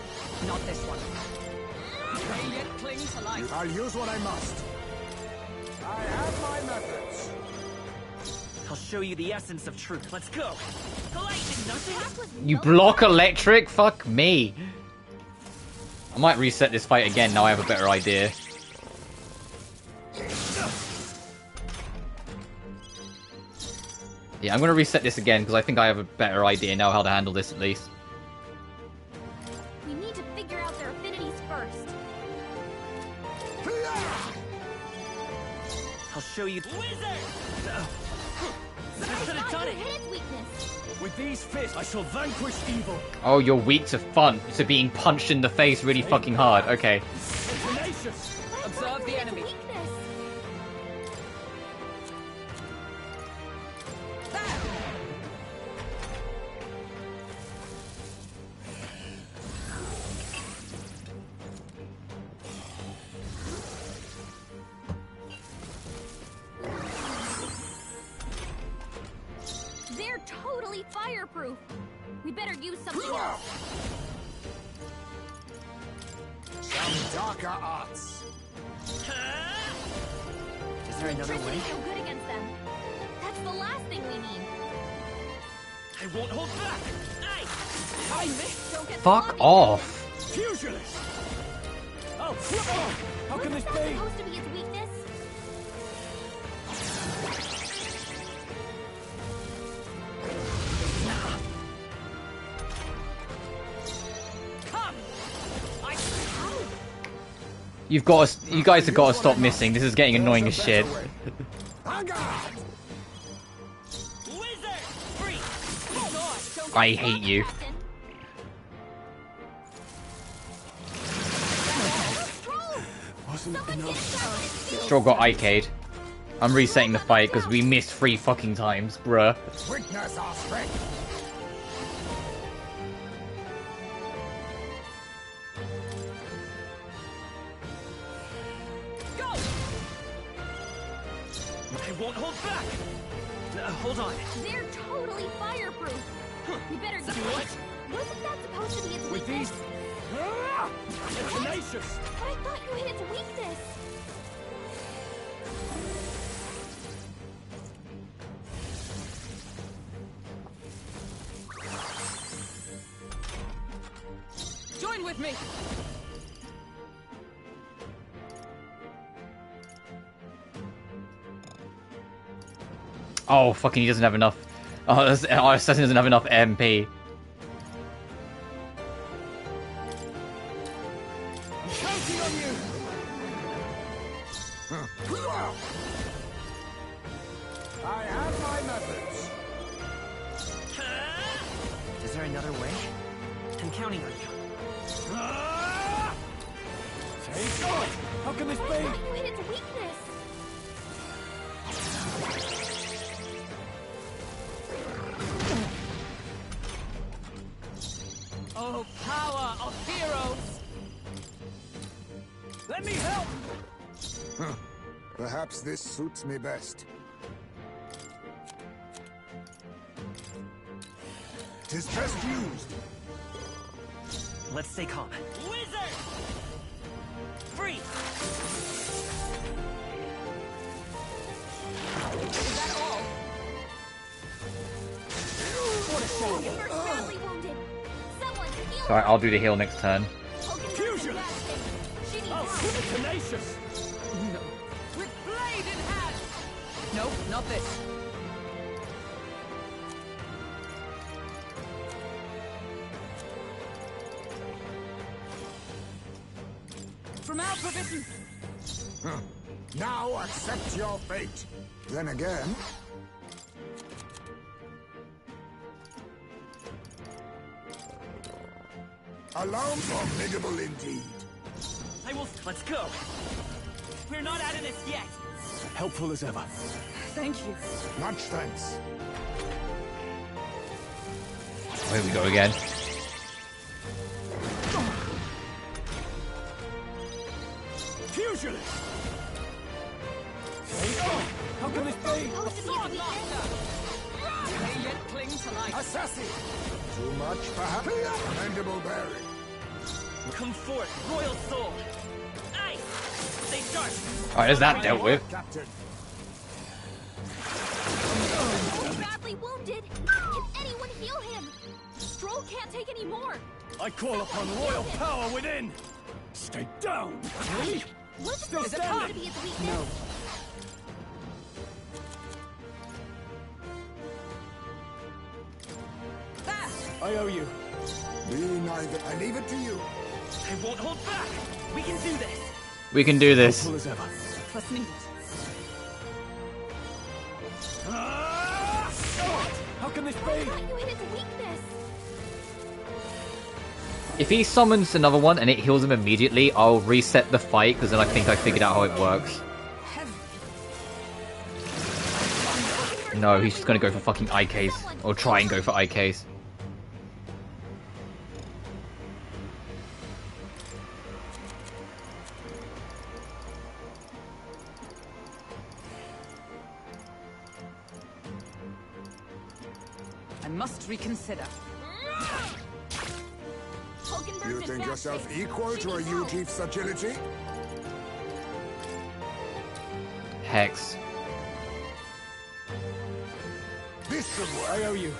Not this one. Yet cling to life. I'll use what I must. I have my methods. I'll show you the essence of truth. Let's go. Collecting nothing. You block electric? Fuck me. I might reset this fight again now I have a better idea. Yeah, I'm going to reset this again because I think I have a better idea now how to handle this at least. We need to figure out their affinities first. I'll show you. Wizard! I should have done it. With these fists, I shall vanquish evil. Oh, you're weak to being punched in the face really fucking hard. Okay. Tenacious. Observe the enemy. They're totally fireproof. We better use something else. Some darker arts. Is there another way? Feel good against them. That's the last thing we need. I won't hold back. Hey! I missed. Don't get Fuck off. Fusionist. Oh, how can this be? Supposed to be its weakness. You guys have got to stop missing. This is getting annoying as shit. I hate you. Stroll got IK'd. I'm resetting the fight because we missed 3 fucking times, bruh. Witness our strength. I won't hold back. Hold on. They're totally fireproof. We better get what? Wasn't that supposed to be its With weakness? these, tenacious. But I thought you hit its weakness. Join with me. Oh, fucking he doesn't have enough. Oh, our assassin doesn't have enough MP. I'm counting on you. I have my methods. Is there another way? I'm counting on you. Take on! How can this I be? thought you hit its weakness. Oh, power of heroes! Let me help! Perhaps this suits me best. 'Tis best used. Let's stay calm. Wizard! Free! Is that all? What a shame! You're badly wounded. Someone heal Sorry, I'll do the heal next turn. Fusion! She needs Oh, help. tenacious! No. With blade in hand! Nope, not this. From our provision. Now accept your fate. Then again, alarm formidable indeed. I will. Let's go. We're not out of this yet. Helpful as ever. Thank you. Much thanks. Oh, here we go again. Fusionist! How can this be? Supposed to be its weakness. May yet cling to life. Assassin! Too much, perhaps? Commendable bearing. Come forth, royal soul. Ice! Stay sharp. Alright, there's that dealt with. Captain. He's badly wounded. Can anyone heal him? Stroll can't take any more. I call upon royal power within! Stay down! Wasn't Still this supposed to standing? be its weakness? I owe you. Me neither. I leave it to you. I won't hold back. We can do this. We can do this. Helpful as ever. Trust me. can this be? You hit its weakness. If he summons another one and it heals him immediately, I'll reset the fight, because then I think I figured out how it works. No, he's just gonna go for fucking IKs. Or try and go for IKs. I must reconsider. You think yourself equal to a Ujief's agility? Hex. This should work. I owe you.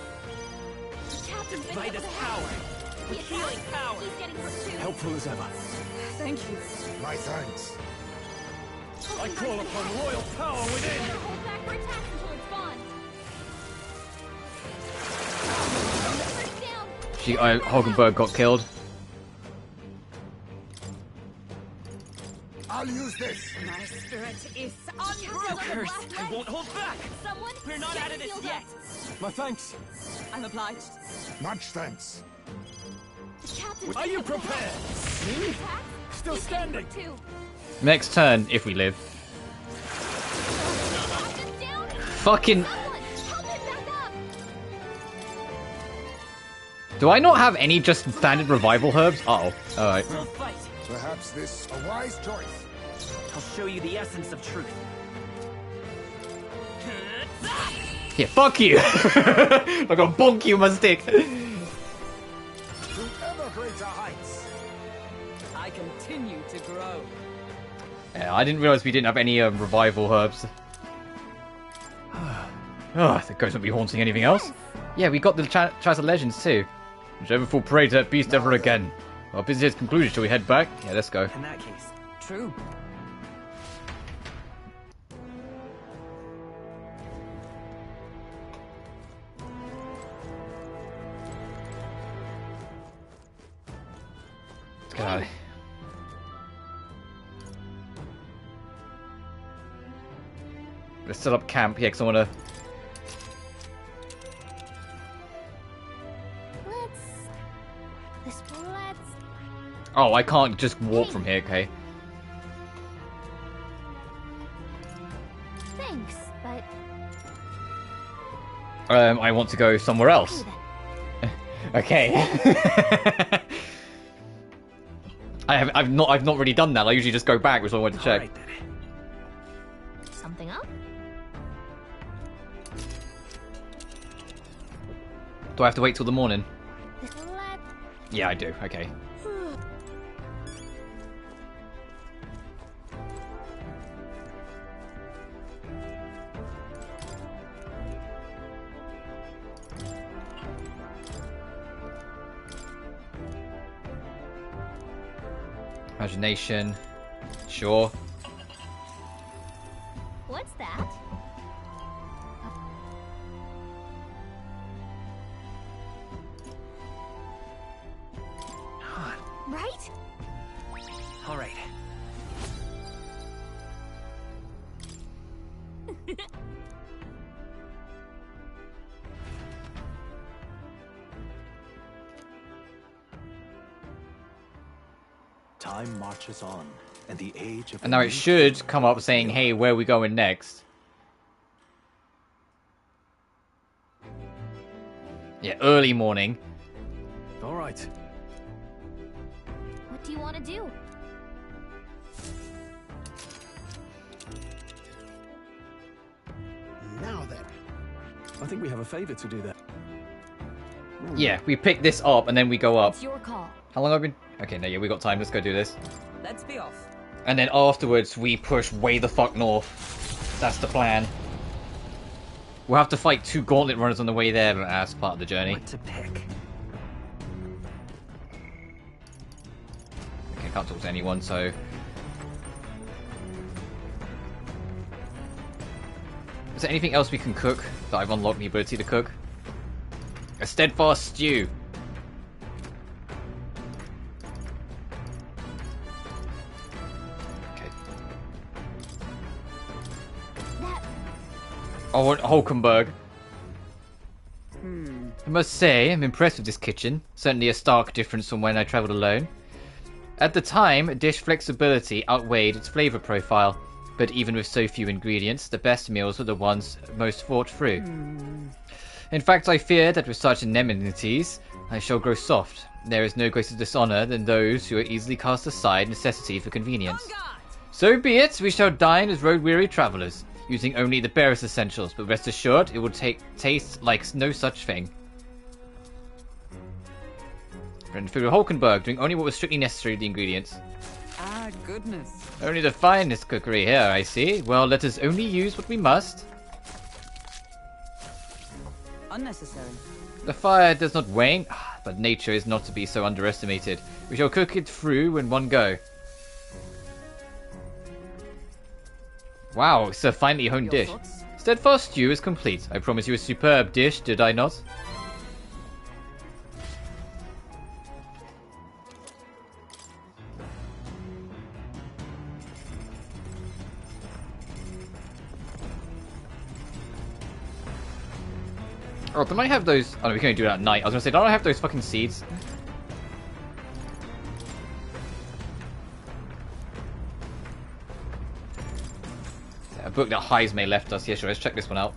Invite us power. With healing power. Helpful as ever. Thank you. My thanks. I call upon royal power within. Hold back for attacks until it's gone. Hulkenberg got killed. I'll use this. My spirit is unbroken. Cursed, I won't hold back. Someone We're not out of this yet. My thanks. I'm obliged. Much thanks. Are you prepared? Me? Still standing. Next turn, if we live. Fucking... Do I not have any just standard revival herbs? Uh-oh. Alright. Perhaps this a wise choice. I'll show you the essence of truth. Yeah, fuck you! I'm gonna bonk you with my stick. To ever greater heights. I continue to grow. Yeah, I didn't realize we didn't have any revival herbs. Oh, the ghost won't be haunting anything else. Yeah, we got the Chaz of Legends too. Don't ever fall prey to that beast ever again. Our business is concluded. Shall we head back? Yeah, let's go. In that case, true. Let's get out of here. Let's set up camp. Yeah, because I want to... Oh, I can't just walk from here, okay? Thanks, but I want to go somewhere else. Okay. I've not really done that. I usually just go back, which I wanted to check. something up? Do I have to wait till the morning? Yeah, I do. Okay. Imagination. Sure. What's that? Right? all right. Time marches on, and the age of... And now it should come up saying, hey, where are we going next? Yeah, early morning. All right. What do you want to do? Now then. I think we have a favor to do there. Yeah, we pick this up and then we go up. It's your call. How long have I been... Okay, no, yeah, we got time. Let's go do this. Let's be off. And then afterwards, we push way the fuck north. That's the plan. We'll have to fight 2 gauntlet runners on the way there as part of the journey. What to pick? Okay, can't talk to anyone, so... Is there anything else we can cook that I've unlocked the ability to cook? A steadfast stew. Okay. I want Hulkenberg. must say, I'm impressed with this kitchen. Certainly a stark difference from when I travelled alone. At the time, dish flexibility outweighed its flavour profile, but even with so few ingredients, the best meals were the ones most thought through. In fact, I fear that with such amenities, I shall grow soft. There is no greater dishonour than those who are easily cast aside necessity for convenience. So be it, we shall dine as road-weary travellers, using only the barest essentials, but rest assured, it will taste like no such thing. Friend food of Hulkenberg, doing only what was strictly necessary with the ingredients. Ah, goodness. Only the finest cookery here, I see. Well, let us only use what we must. Unnecessary. The fire does not wane, but nature is not to be so underestimated. We shall cook it through in one go. Wow, it's a finely honed dish. Steadfast stew is complete. I promise you a superb dish, did I not? Oh, don't I have those? Oh, no, we can only do it at night. I was gonna say, don't I have those fucking seeds? A book that Heismay left us. Yeah, sure, let's check this one out.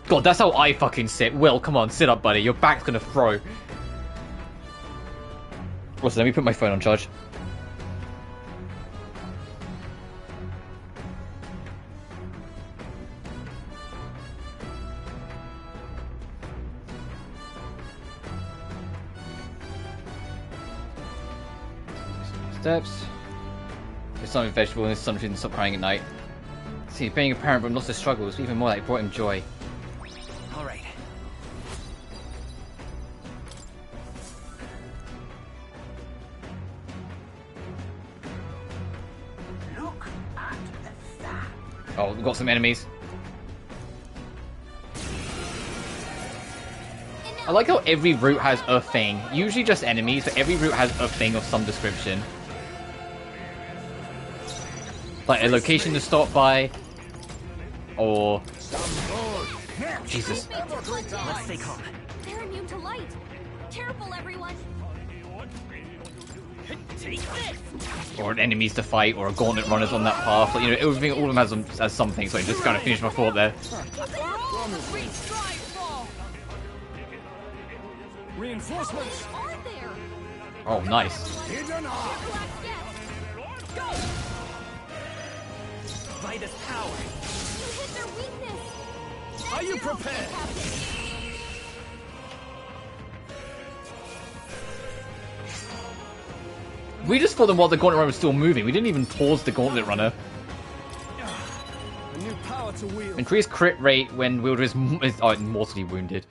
God, that's how I fucking sit. Will, come on, sit up, buddy. Your back's gonna throw. Also, let me put my phone on charge. Steps. There's something vegetable and there's something to stop crying at night. See, being a parent brought lots of struggles, but even more, that brought him joy. Alright. Look at that. Oh, we've got some enemies. I like how every route has a thing. Usually just enemies, but every route has a thing of some description. Like a location to stop by, or... Jesus. Let's stay calm. They're immune to light. Careful, everyone. Take this. Or enemies to fight, or a gauntlet runners on that path. Like, you know, everything, all of them has something, so I just kind of finished my thought there. Reinforcements. Oh, nice. Vitus power. You hit their weakness. Are you prepared? We just fought them while the gauntlet runner was still moving. We didn't even pause the gauntlet runner. A new power to wield. Increased crit rate when wielder is mortally wounded.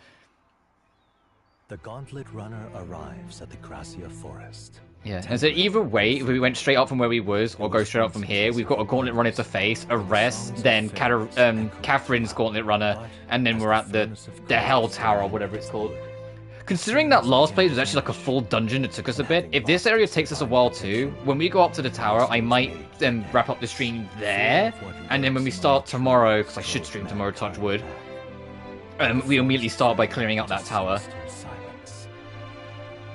The Gauntlet Runner arrives at the Gracia Forest. Yeah, and so either way, if we went straight up from where we was, or go straight up from here, we've got a gauntlet runner to face, a rest, then Catherine's gauntlet runner, and then we're at the Hell Tower, or whatever it's called. Considering that last place was actually like a full dungeon, it took us a bit. If this area takes us a while too, when we go up to the tower, I might wrap up the stream there, and then when we start tomorrow, because I should stream tomorrow, touch wood, we immediately start by clearing out that tower.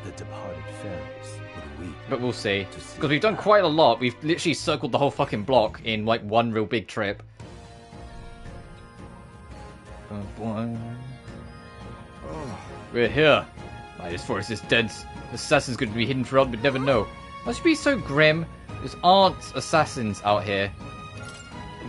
The departed fairies would weep. But we'll see. Because we've done quite a lot. We've literally circled the whole fucking block in like one real big trip. We're here. Why, this forest is dense. Assassins could be hidden throughout, we'd never know. Why should be so grim? There aren't assassins out here.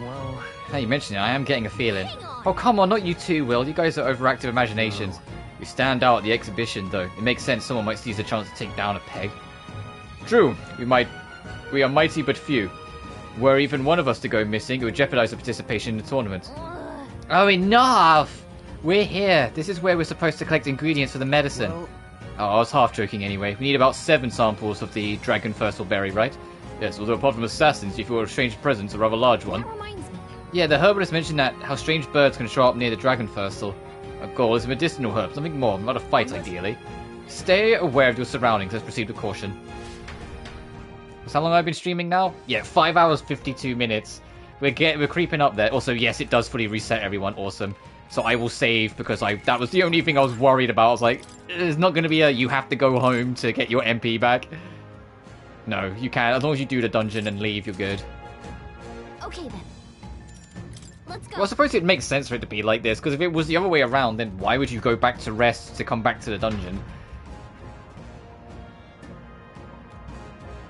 Well, now you mention it, I am getting a feeling. Oh, come on, not you too, Will. You guys are overactive imaginations. We stand out at the exhibition, though. It makes sense someone might seize a chance to take down a peg. True, we are mighty but few. Were even one of us to go missing, it would jeopardize the participation in the tournament. Oh, enough! We're here. This is where we're supposed to collect ingredients for the medicine. Oh, I was half joking anyway. We need about 7 samples of the dragon thistle berry, right? Yes, although apart from assassins, if you were a strange presence, a rather large one. Yeah, the herbalist mentioned that how strange birds can show up near the dragon thistle. Our goal is a medicinal herb, something more, not a fight ideally. Stay aware of your surroundings, let's proceed with caution. That's how long I've been streaming now? Yeah, 5 hours, 52 minutes. We're creeping up there. Also, yes, it does fully reset everyone, awesome. So I will save because that was the only thing I was worried about. I was like, there's not going to be a you have to go home to get your MP back. No, you can. As long as you do the dungeon and leave, you're good. Okay then. Let's go. Well, I suppose it makes sense for it to be like this, because if it was the other way around, then why would you go back to rest to come back to the dungeon?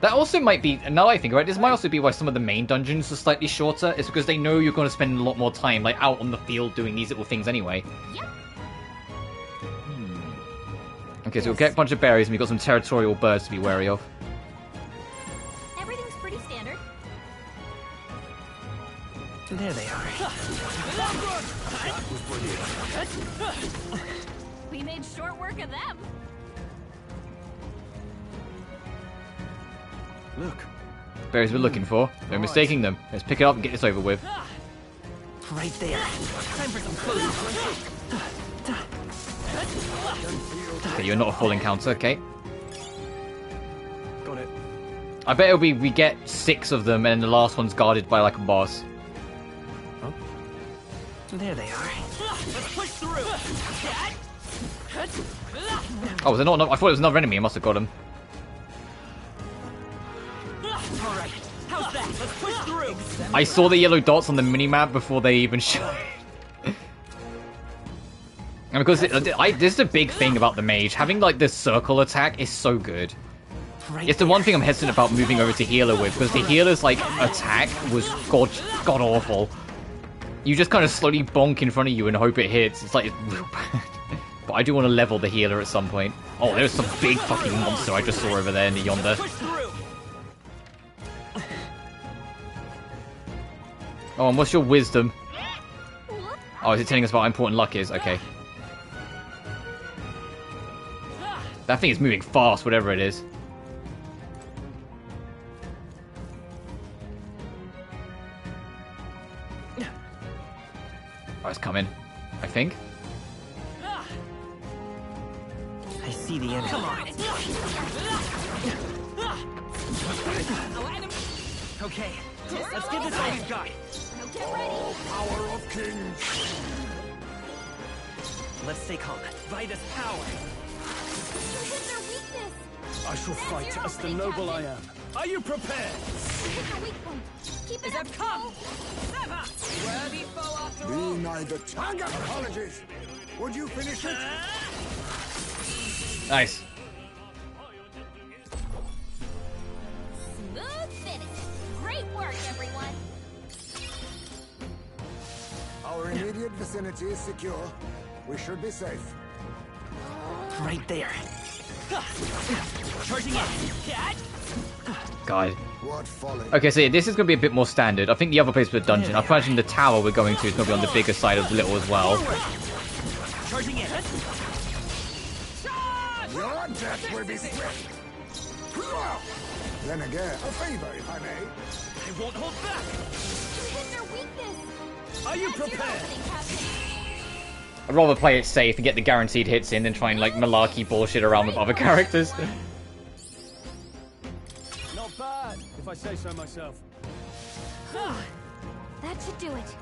That also might be, now I think about it, this might also be why some of the main dungeons are slightly shorter. It's because they know you're going to spend a lot more time, like, out on the field doing these little things anyway. Yep. Okay, so we'll get a bunch of berries, and we've got some territorial birds to be wary of. Everything's pretty standard. There they are. We made short work of them. Look. Berries we're looking for. No mistaking them. Let's pick it up and get this over with. Right there. Time for some close. Okay, you're not a full encounter, okay. Got it. I bet it'll be we get 6 of them and the last one's guarded by like a boss. Oh. There they are. Let's push through. Oh, was there not? I thought it was another enemy. I must have got him. All right. How's that? Let's push through. I saw the yellow dots on the minimap before they even showed. And because this is a big thing about the mage. Having like this circle attack is so good. It's the one thing I'm hesitant about moving over to healer with, because the healer's like attack was god awful. You just kind of slowly bonk in front of you and hope it hits. It's like it's real bad. But I do want to level the healer at some point. Oh, there's some big fucking monster I just saw over there in the yonder. Oh, and what's your wisdom? Oh, is it telling us about how important luck is? Okay. That thing is moving fast, whatever it is. Oh, it's coming. I think. I see the enemy. Come on. Okay, let's get this all we've got. All power of kings. Let's stay calm. Vitus power. Hit their weakness. I shall fight as the noble I am. Are you prepared? Hit their weak point. Keep it up. Come! Sever! Worthy foe after Be all. neither tongue. Apologies. Would you finish it? Nice. Smooth finish. Great work, everyone. Our immediate vicinity is secure. We should be safe. Right there. Charging in. God. What folly? Okay, so yeah, this is going to be a bit more standard. I think the other place for the dungeon, I imagine the tower we're going to is going to be on the bigger side of the little as well. Charging in. Your death will be swift. Then again, a favor, if I may. I won't hold back. Hit their weakness. Are you prepared? I'd rather play it safe and get the guaranteed hits in than try and like malarkey bullshit around with other characters. Not bad, if I say so myself. That should do it.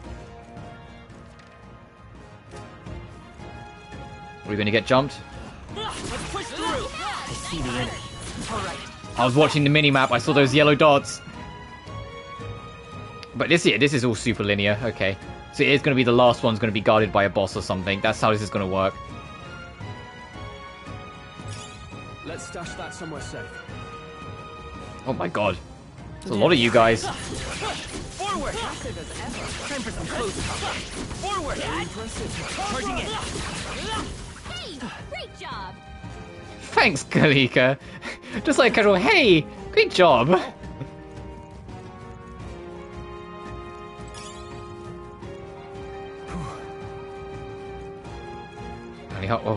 Are we going to get jumped? Let's push through. I see the enemy. All right. I was watching the minimap, I saw those yellow dots. But this is all super linear, okay. So it is going to be the last one's going to be guarded by a boss or something. That's how this is going to work. Let's stash that somewhere safe. Oh my god. There's a lot of you guys. Forward. Time for some close combat. Forward. Charging in. Hey, great job. Thanks, Kalika. Just like casual, hey, great job.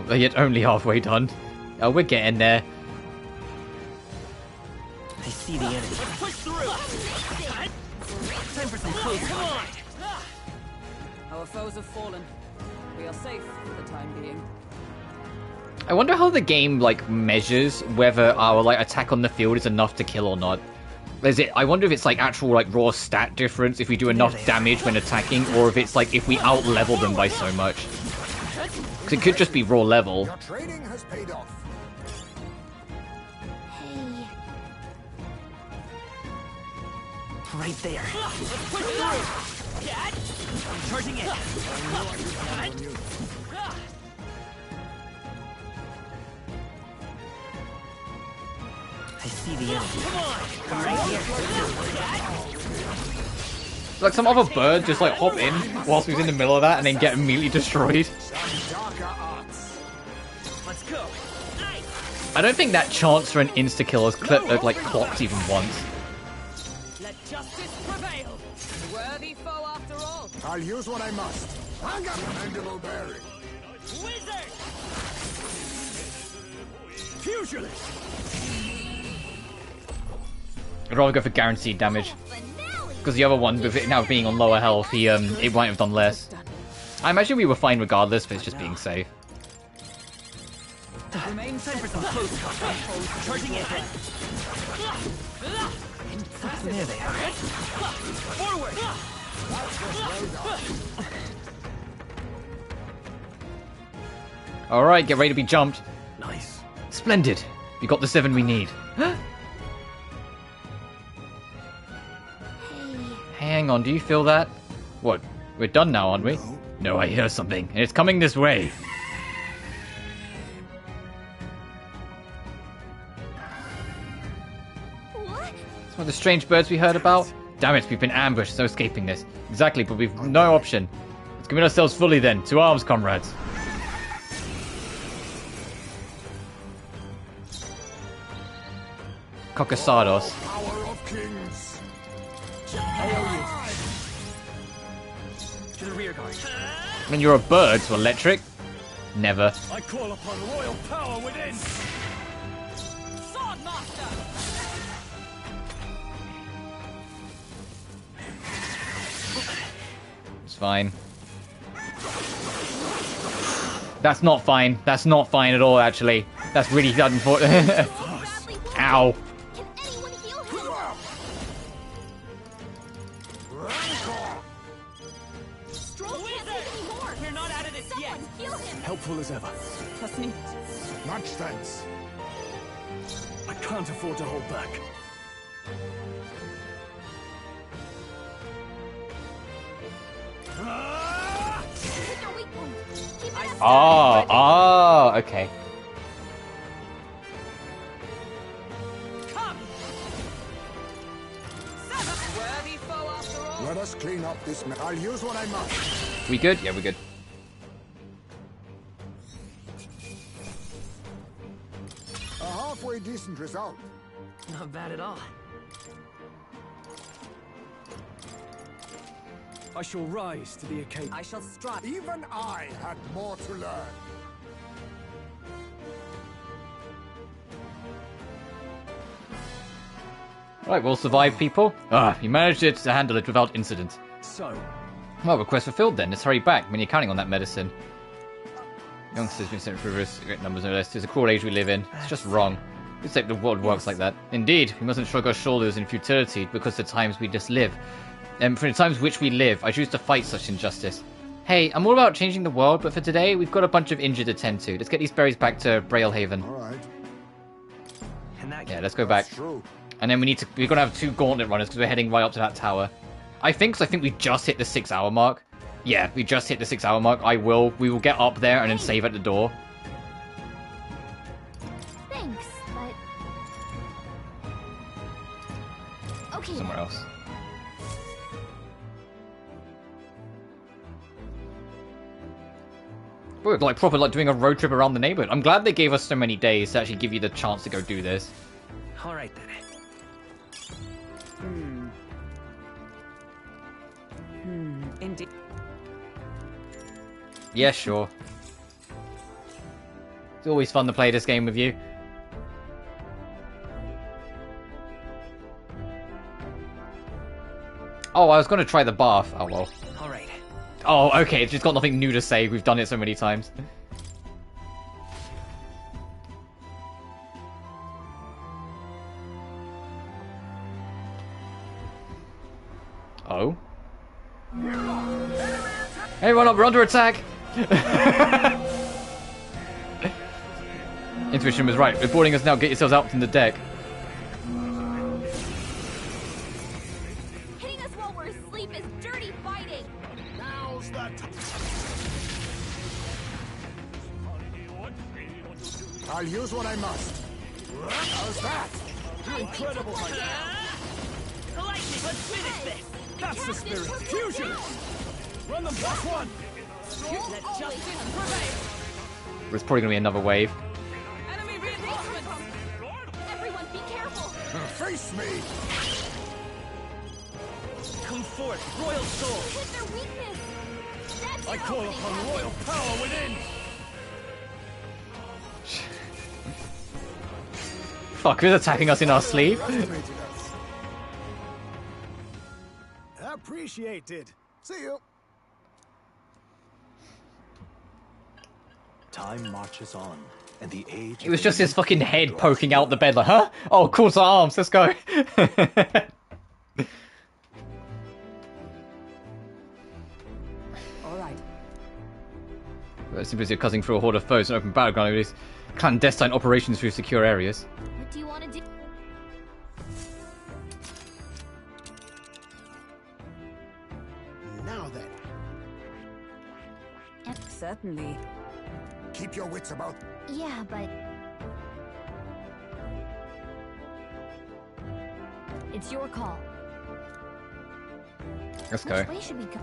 Yet only halfway done. Oh, we're getting there. I see the enemy. Let's push through. Time for some close combat. Our foes have fallen. We are safe for the time being. I wonder how the game like measures whether our like attack on the field is enough to kill or not. Is it? I wonder if it's like actual like raw stat difference if we do enough damage when attacking, or if it's like if we out level them by so much. Because it could just be raw level. Your training has paid off. Hey. Right there. I'm charging in. I see the enemy. Come right here. Like some other bird just like hop in whilst he's in the middle of that and then get immediately destroyed. Let's go. I don't think that chance for an insta-kill is like clocked even once. Let justice prevail. Worthy foe after all. I'll use what I must. I got a mandible bearing. Wizard! Fusion! I'd rather go for guaranteed damage. Because the other one, with it now being on lower health, it might have done less. I imagine we were fine regardless, but it's just being safe. Remain time for some close combat. Charging in. There they are. Forward! Alright, get ready to be jumped. Nice. Splendid. We got the 7 we need. Hang on, do you feel that? What? We're done now, aren't we? No, I hear something, and it's coming this way. What? It's one of the strange birds we heard about. Damn it, we've been ambushed, so escaping this. Exactly, but we've no option. Let's commit ourselves fully then. To arms, comrades. Cocasados. Power of kings. To the rear guard. When you're a bird to electric? Never. I call upon royal power within. Swordmaster! It's fine. That's not fine. That's not fine at all, actually. That's really unfortunate. Ow. We're not out of this yet. Helpful as ever. Trust me. Much thanks. I can't afford to hold back. Oh, okay. Worthy foe after all. Let us clean up this mess. I'll use what I must. We good? Yeah, we're good. A halfway decent result. Not bad at all. I shall rise to the occasion. I shall strive. Even I had more to learn. Right, we'll survive, people. You managed to handle it without incident. So, well, request fulfilled then. Let's hurry back when you're counting on that medicine. Youngsters been sent through great numbers no less. It's a cruel age we live in. It's just wrong. It's like the world works like that. Indeed, we mustn't shrug our shoulders in futility because the times we just live. And for the times which we live, I choose to fight such injustice. Hey, I'm all about changing the world, but for today, we've got a bunch of injured to tend to. Let's get these berries back to Braillehaven. Alright. Yeah, let's go back. True. And then we're gonna have 2 gauntlet runners because we're heading right up to that tower. I think we just hit the 6-hour mark. Yeah, we just hit the 6-hour mark. We will get up there and then save at the door. Thanks, but... Okay. Somewhere else. We're like proper like doing a road trip around the neighborhood. I'm glad they gave us so many days to actually give you the chance to go do this. All right then. Indeed. Yeah, sure. It's always fun to play this game with you. Oh, I was going to try the bath. Oh, well. All right. Oh, okay. It's just got nothing new to say. We've done it so many times. Oh? Hey, run up, we're under attack! Intuition was right. Reporting us now. Get yourselves out from the deck. Hitting us while we're asleep is dirty fighting. Now's the time. I'll use what I must. How's that? Incredible, my lightning, let's finish this. That's the spirit. Fusion. Run them +1. Let justice prevail. There's probably gonna be another wave. Enemy reinforcements. Everyone, be careful. Face me. Come forth, royal soul. Hit their weakness. That's I call upon royal power within. Fuck, who's attacking us in our sleep? Appreciated. See you. Time marches on, and the age. It was just his fucking head poking out the bed, like, huh? Oh, cool, it's our arms, let's go. Alright. Simply cutting through a horde of foes and open battleground with these clandestine operations through secure areas. What do you want to do? Now then. Certainly. Keep your wits about. Yeah, but it's your call. Let's go. Which way should we go?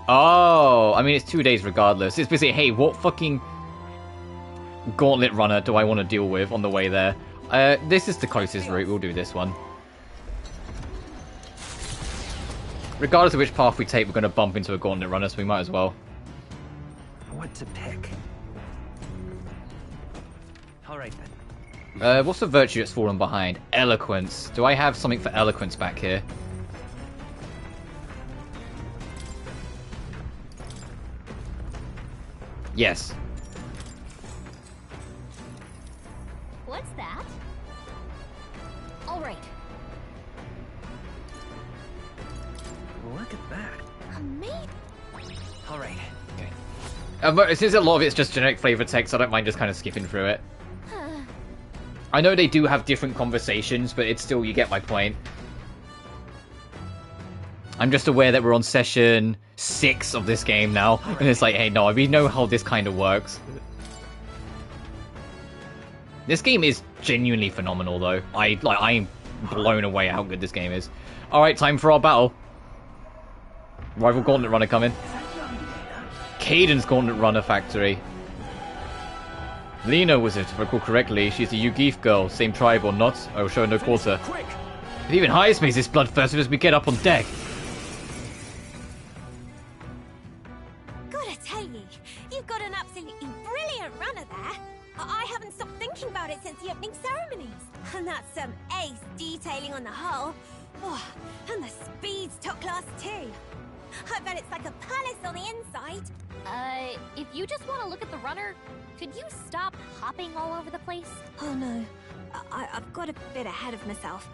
Oh, I mean, it's 2 days regardless. It's basically, hey, what fucking gauntlet runner do I want to deal with on the way there? This is the closest route. We'll do this one. Regardless of which path we take, we're going to bump into a gauntlet runner, so we might as well. What to pick? Alright then. What's the virtue that's fallen behind? Eloquence. Do I have something for eloquence back here? Yes. What's that? All right. Look at that. Amazing. Alright. But since a lot of it's just generic flavor text, I don't mind just kind of skipping through it. I know they do have different conversations, but it's still, you get my point. I'm just aware that we're on session 6 of this game now, and it's like, hey, no, we know how this kind of works. This game is genuinely phenomenal, though. I'm blown away at how good this game is. All right, time for our battle. Rival Gauntlet Runner coming. Caden's Gauntlet Runner Factory. Lena was it, if I recall correctly. She's a Yugif girl, same tribe or not. I will show no quarter. It even hires me this bloodthirst as we get up on deck. Gotta tell you, you've got an absolutely brilliant runner there. I haven't stopped thinking about it since the opening ceremonies. And that's some ace detailing on the hull. Oh, and the speed's top class too. I bet it's like a palace on the inside. If you just want to look at the runner, could you stop hopping all over the place? Oh no, I've got a bit ahead of myself.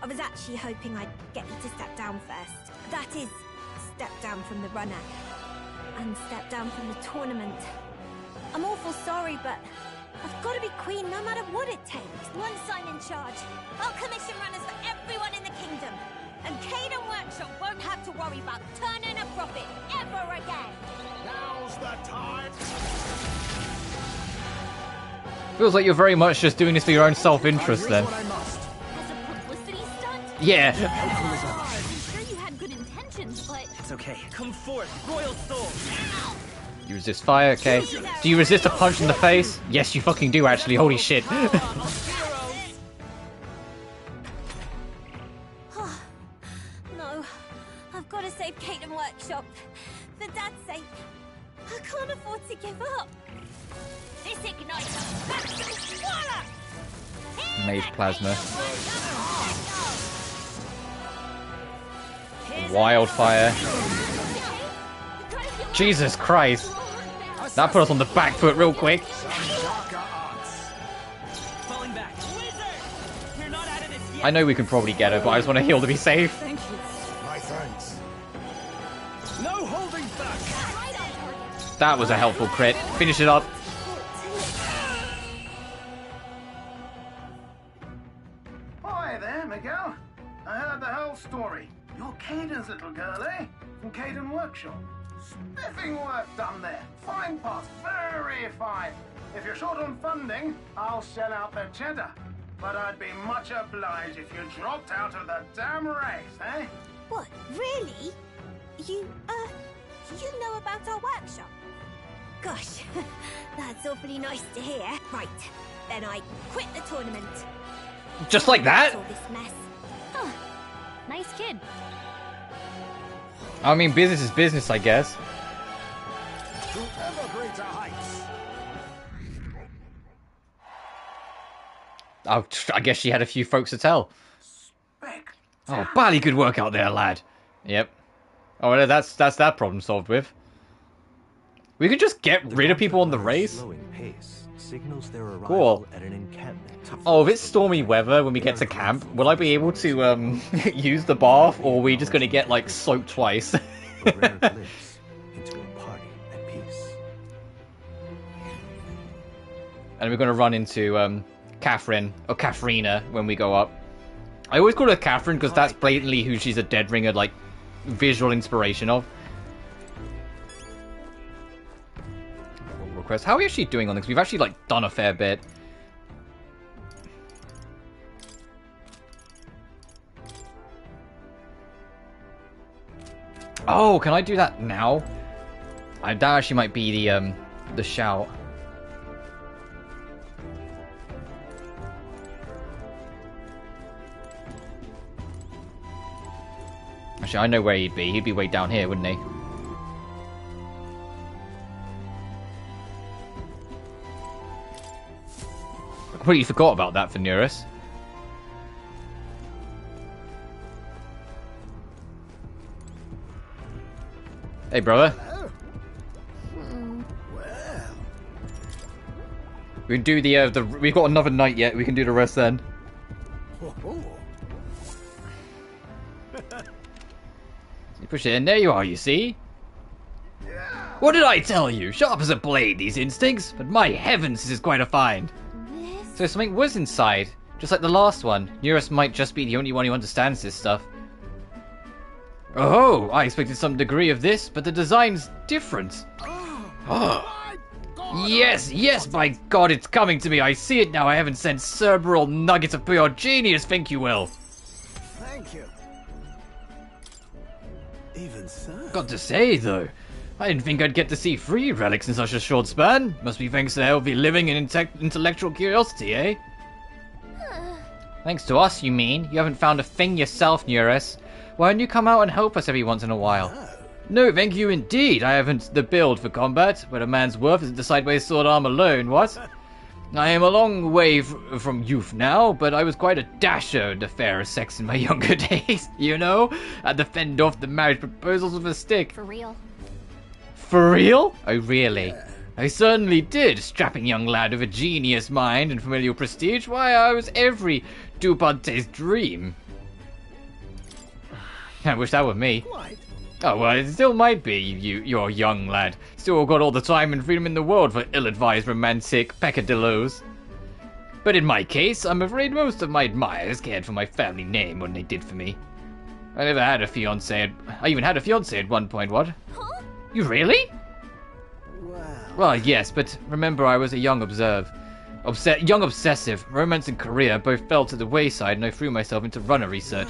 I was actually hoping I'd get you to step down first. That is, step down from the runner. And step down from the tournament. I'm awful sorry, but I've got to be queen no matter what it takes. Once I'm in charge, I'll commission runners for everyone in the kingdom. And Caden Workshop won't have to worry about turning a profit ever again. Now's the time. Feels like you're very much just doing this for your own self-interest then. As a publicity stunt? Yeah. I'm sure you had good intentions, but... It's okay. Come forth, royal soul. You resist fire, okay. Do you resist a punch in the face? Yes, you fucking do, actually. Holy shit. No, I've got to save Caden Workshop. For Dad's sake, I can't afford to give up. This ignites voila! Made plasma. Wildfire. Jesus Christ. That put us on the back foot real quick. Falling back. Wizard! You're not out of this I know we can probably get her, but I just want to heal to be safe. Thank you. My thanks. No holding back. That was a helpful crit. Finish it up. Hi there, Miguel. I heard the whole story. You're Caden's little girl, eh? From Caden Workshop. Spiffing work done there. Fine parts, very fine. If you're short on funding, I'll shell out the cheddar. But I'd be much obliged if you dropped out of the damn race, eh? What, really? You know about our workshop? Gosh, that's awfully nice to hear. Right, then I quit the tournament. Just like that? All this mess. Huh. Nice kid. I mean, business is business, I guess. To ever greater heights. Oh, I guess she had a few folks to tell. Oh, bally good work out there, lad. Yep. Oh, well, that's that problem solved with. We could just get rid of people on the race. Signals their arrival Cool. at an encampment. Oh, if it's stormy weather when we get to camp, will I be able to use the bath, or are we just going to get like soaked twice? Into a party at peace. And we're going to run into Catherine or Katharina when we go up. I always call her Catherine because that's blatantly who she's a Dead Ringer like visual inspiration of. Request. How are we actually doing on this? We've actually like done a fair bit. Oh, can I do that now? That actually might be the shout. Actually, I know where he'd be. He'd be way down here, wouldn't he? I completely forgot about that for Neurus. Hey, brother. Well. We can do the we've got another night yet. We can do the rest then. You push it in. There you are, you see? What did I tell you? Sharp as a blade, these instincts. But my heavens, this is quite a find. So something was inside. Just like the last one. Neurus might just be the only one who understands this stuff. Oh, I expected some degree of this, but the design's different. Yes, yes, by God, it's coming to me. I see it now. I haven't sent cerebral nuggets of pure genius, think you will. Thank you. Even so. Got to say, though, I didn't think I'd get to see 3 relics in such a short span. Must be thanks to healthy living and intellectual curiosity, eh? Thanks to us, you mean? You haven't found a thing yourself, Neurus. Why don't you come out and help us every once in a while? No, thank you indeed. I haven't the build for combat, but a man's worth isn't decided by his sword arm alone, what? I am a long way from youth now, but I was quite a dasher, the fairer sex in my younger days, you know? I'd defend off the marriage proposals with a stick. For real? For real? Oh, really? I certainly did, strapping young lad with a genius mind and familial prestige. Why, I was every Dupante's dream. I wish that were me. Oh, well, it still might be, you're a young lad. Still got all the time and freedom in the world for ill-advised romantic peccadillos. But in my case, I'm afraid most of my admirers cared for my family name more than they did for me. I never had a fiancé. I even had a fiancé at one point, what? Huh? You really? Well, yes, but remember I was a young obsessive. Romance and career both fell to the wayside and I threw myself into runner research.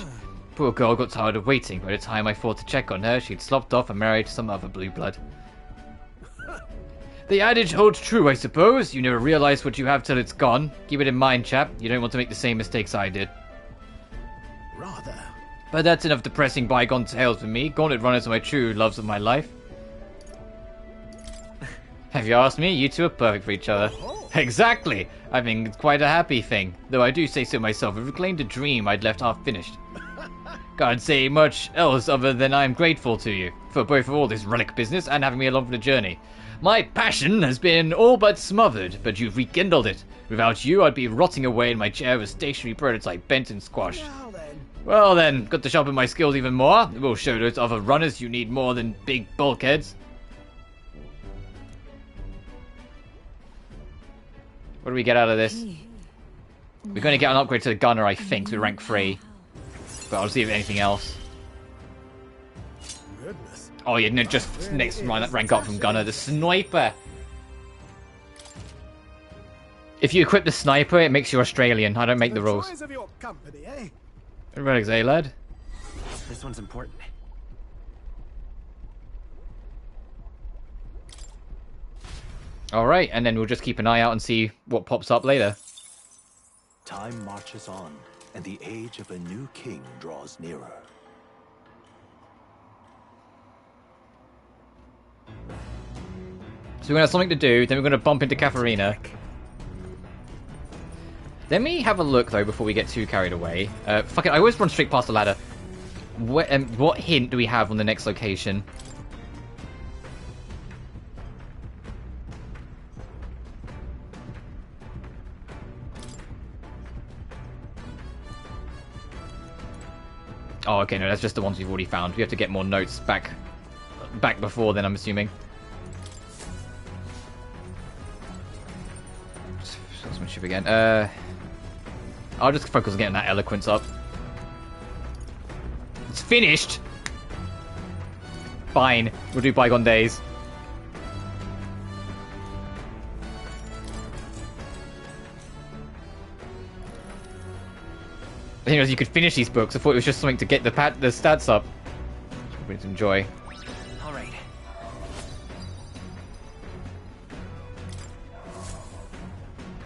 Poor girl got tired of waiting. By the time I thought to check on her, she'd slopped off and married some other blue blood. The adage holds true, I suppose. You never realize what you have till it's gone. Keep it in mind, chap. You don't want to make the same mistakes I did. Rather. But that's enough depressing bygone tales for me. Gauntlet runners are my true loves of my life. Have you asked me? You two are perfect for each other. Exactly! I think it's quite a happy thing. Though I do say so myself, I've reclaimed a dream I'd left half finished. Can't say much else other than I'm grateful to you, for both all this relic business and having me along for the journey. My passion has been all but smothered, but you've rekindled it. Without you, I'd be rotting away in my chair of a stationary prototype bent and squashed. Well then, got to sharpen my skills even more. We'll show those other runners you need more than big bulkheads. What do we get out of this? We're going to get an upgrade to the gunner, I think, so rank 3. But I'll see if anything else. Goodness. Oh yeah, no, just next rank up from gunner, the sniper. If you equip the sniper, it makes you Australian. I don't make the rules. Joys of your company, eh? Relax, eh, lad? This one's important. Alright, and then we'll just keep an eye out and see what pops up later. Time marches on, and the age of a new king draws nearer. So we're going to have something to do, then we're going to bump into Katharina. Let me have a look, though, before we get too carried away. Fuck it, I always run straight past the ladder. What hint do we have on the next location? Oh, okay, no, that's just the ones we've already found. We have to get more notes back before then, I'm assuming. Swordsmanship again. I'll just focus on getting that eloquence up. It's finished! Fine, we'll do bygone days. I didn't realize you could finish these books. I thought it was just something to get the stats up. Something to enjoy. All right.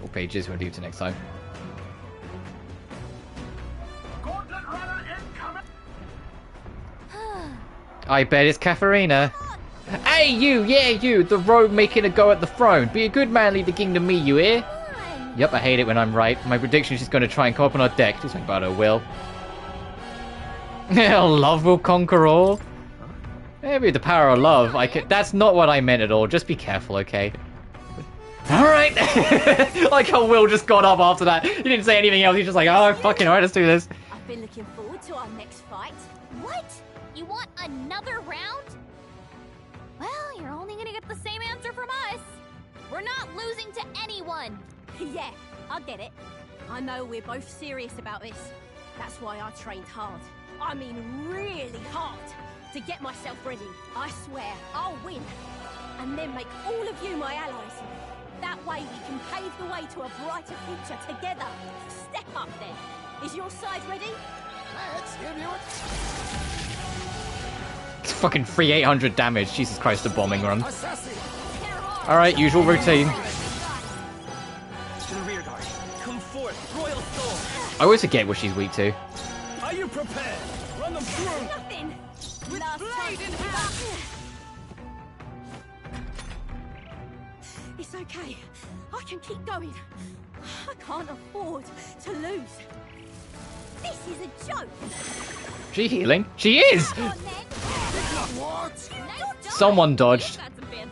All pages. We'll leave to next time. I bet it's Katharina. Hey, you! Yeah, you! The rogue making a go at the throne. Be a good man, lead the king to me, you hear? Yep, I hate it when I'm right. My prediction is she's going to try and come up on our deck. Do something about her will. Love will conquer all. Maybe the power of love. That's not what I meant at all. Just be careful, okay? Alright! Like how Will just got up after that. He didn't say anything else. He's just like, oh, fucking alright, let's do this. I've been looking forward to our next fight. What? You want another round? Well, you're only gonna get the same answer from us. We're not losing to anyone. Yeah, I get it. I know we're both serious about this. That's why I trained hard. I mean really hard. To get myself ready. I swear, I'll win. And then make all of you my allies. That way we can pave the way to a brighter future together. Step up then. Is your side ready? Let's give you a... It's fucking free 800 damage. Jesus Christ, the bombing run. Alright, usual routine. To the rear guard. Come forth, Royal Soul. I always forget what she's weak to. Are you prepared? Run them through. Nothing. With blade in hand. It's okay. I can keep going. I can't afford to lose. This is a joke. She healing? She is! Someone dodged.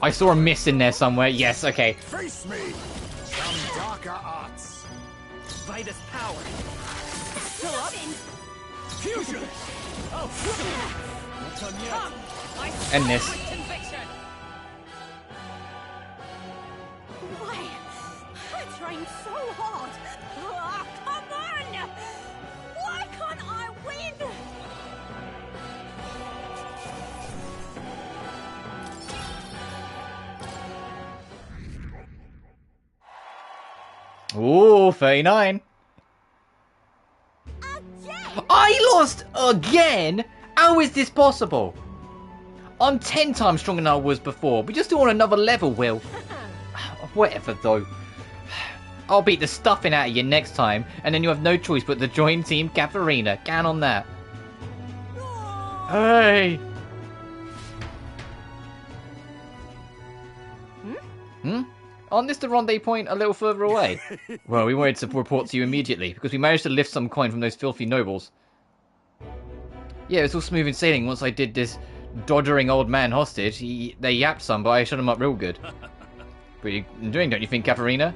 I saw a miss in there somewhere. Yes, okay. Face me! Some darker arts. Vitus power. Still up. Fusion. Oh, not done yet. End this. Why? I trained so hard. Oh, come on! Why can't I win? Ooh, 39. I lost again? How is this possible? I'm 10 times stronger than I was before. We're just on another level, Will. Whatever, though. I'll beat the stuffing out of you next time, and then you have no choice but to join Team Katharina. Count on that. Hey! Hmm? Aren't this the rendezvous point a little further away? Well, we wanted to report to you immediately, because we managed to lift some coin from those filthy nobles. Yeah, it was all smooth and sailing once I did this doddering old man hostage. They yapped some, but I shut him up real good. Pretty doing, don't you think, Katharina?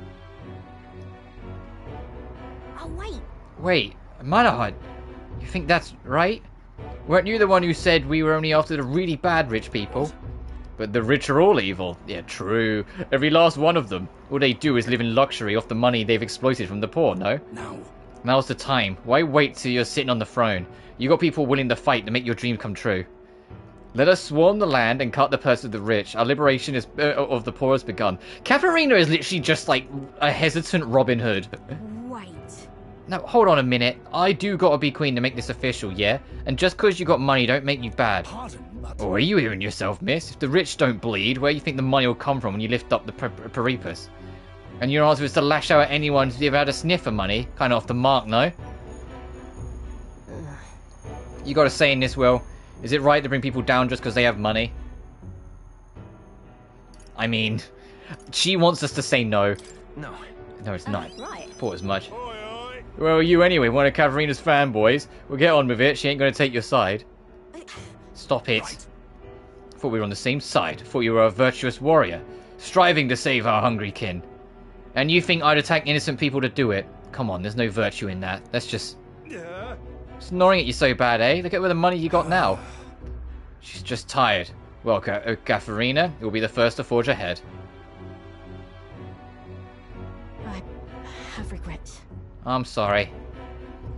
Oh, wait. Wait, Manahut, you think that's right? Weren't you the one who said we were only after the really bad rich people? But the rich are all evil. Yeah, true. Every last one of them. All they do is live in luxury off the money they've exploited from the poor, no? No. Now's the time. Why wait till you're sitting on the throne? You got people willing to fight to make your dream come true. Let us swarm the land and cut the purse of the rich. Our liberation of the poor has begun. Katharina is literally just like a hesitant Robin Hood. Wait. Now, hold on a minute. I do gotta be queen to make this official, yeah? And just because you got money don't make you bad. Pardon, but... Or are you hearing yourself, miss? If the rich don't bleed, where do you think the money will come from when you lift up the Peripas? And your answer is to lash out at anyone who's ever had a sniff of money? Kind of off the mark, no? You got a say in this, Will. Is it right to bring people down just because they have money? I mean, she wants us to say no. No. No, it's not. Right. Thought as much. Well, you anyway, one of Katharina's fanboys. We'll get on with it. She ain't going to take your side. Stop it. Right. Thought we were on the same side. Thought you were a virtuous warrior, striving to save our hungry kin. And you think I'd attack innocent people to do it? Come on, there's no virtue in that. That's just... Snoring at you so bad, eh? Look at where the money you got now. She's just tired. Well, Katharina, you'll be the first to forge ahead. I have regrets. I'm sorry.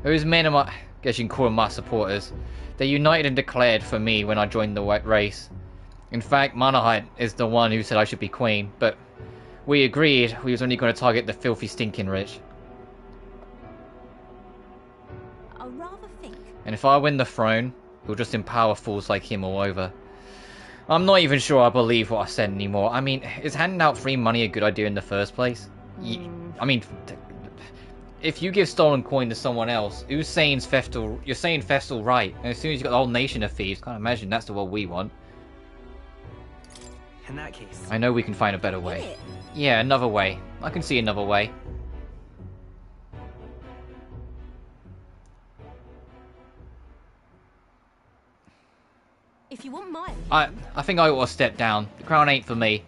Those men are my... guess you can call them my supporters. They united and declared for me when I joined the white race. In fact, Manahut is the one who said I should be queen, but we agreed we was only going to target the filthy stinking rich. I'll rather think. And if I win the throne, he'll just empower fools like him all over. I'm not even sure I believe what I said anymore. I mean, is handing out free money a good idea in the first place? I mean, if you give stolen coin to someone else, who's saying theft? You're saying theft's all right. And as soon as you got the whole nation of thieves, can't imagine that's the world we want. In that case, I know we can find a better way. Yeah, another way. I can see another way. If you want mine. I think I ought to step down. The crown ain't for me.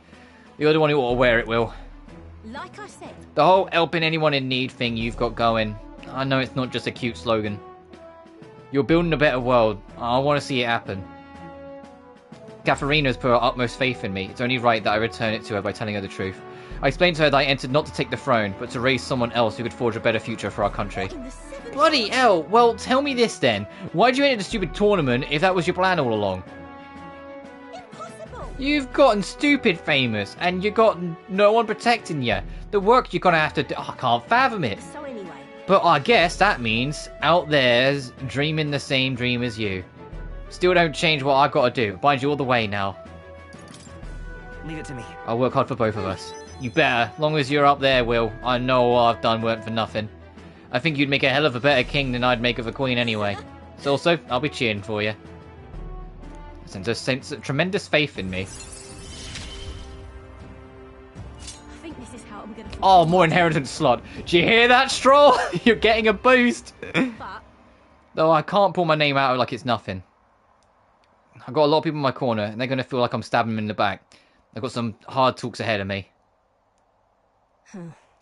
You're the one who ought to wear it, Will. Like I said. The whole helping anyone in need thing you've got going. I know it's not just a cute slogan. You're building a better world. I want to see it happen. Katharina's put her utmost faith in me. It's only right that I return it to her by telling her the truth. I explained to her that I entered not to take the throne, but to raise someone else who could forge a better future for our country. Bloody hell! Well, tell me this then. Why'd you enter the stupid tournament if that was your plan all along? Impossible! You've gotten stupid famous, and you got no one protecting you. The work you're gonna have to do... I can't fathom it. So anyway. But I guess that means out there's dreaming the same dream as you. Still don't change what I've got to do. Bind you all the way now. Leave it to me. I'll work hard for both of us. You better. Long as you're up there, Will. I know what I've done weren't for nothing. I think you'd make a hell of a better king than I'd make of a queen anyway. So also, I'll be cheering for you. Sends a sense of tremendous faith in me. I think this is how I'm gonna. Oh, more inheritance slot. Do you hear that, Straw? You're getting a boost. Though I can't pull my name out like it's nothing. I've got a lot of people in my corner, and they're going to feel like I'm stabbing them in the back. I've got some hard talks ahead of me.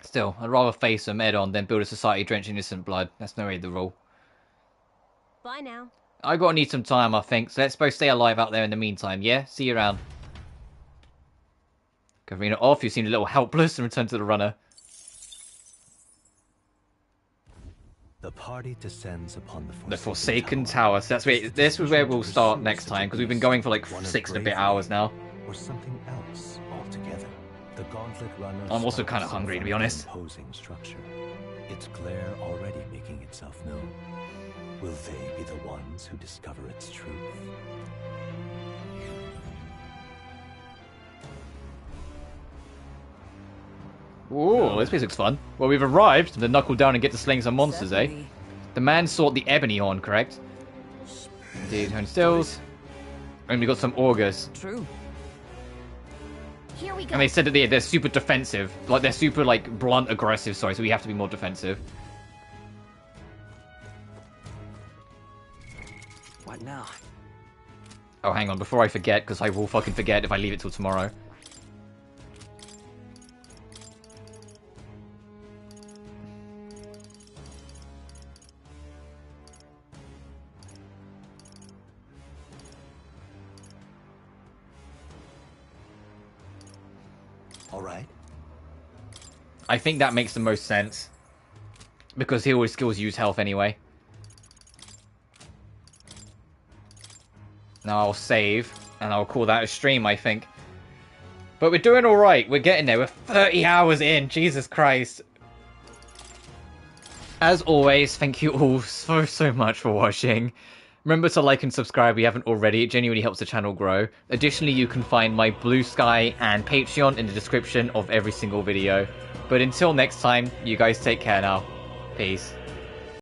Still, I'd rather face them head on than build a society drenched in innocent blood. That's no way the rule. Bye now. I gotta need some time, I think, so let's both stay alive out there in the meantime, yeah? See you around. Katharina off, you seemed a little helpless, and return to the runner. The party descends upon the Forsaken Tower. So that's where this is where we'll start next time, because we've been going for like 6 and a bit hours now. Or something else altogether. The gauntlet runners. I'm also kind of hungry, to be honest. Imposing structure. Its glare already making itself known. Will they be the ones who discover its truth? Ooh, this place looks fun. Well, we've arrived to knuckle down and get to slaying some monsters, eh? The man sought the ebony horn, correct? Indeed, horn stills. And we got some augurs. True. Here we go. And they said that they're super defensive. Like, they're super, like, blunt aggressive, sorry, so we have to be more defensive. What now? Oh, hang on, before I forget, because I will fucking forget if I leave it till tomorrow. All right. I think that makes the most sense. Because he always skills use health anyway. Now I'll save, and I'll call that a stream, I think. But we're doing alright, we're getting there, we're 30 hours in, Jesus Christ. As always, thank you all so much for watching. Remember to like and subscribe if you haven't already, it genuinely helps the channel grow. Additionally, you can find my BlueSky and Patreon in the description of every single video. But until next time, you guys take care now. Peace.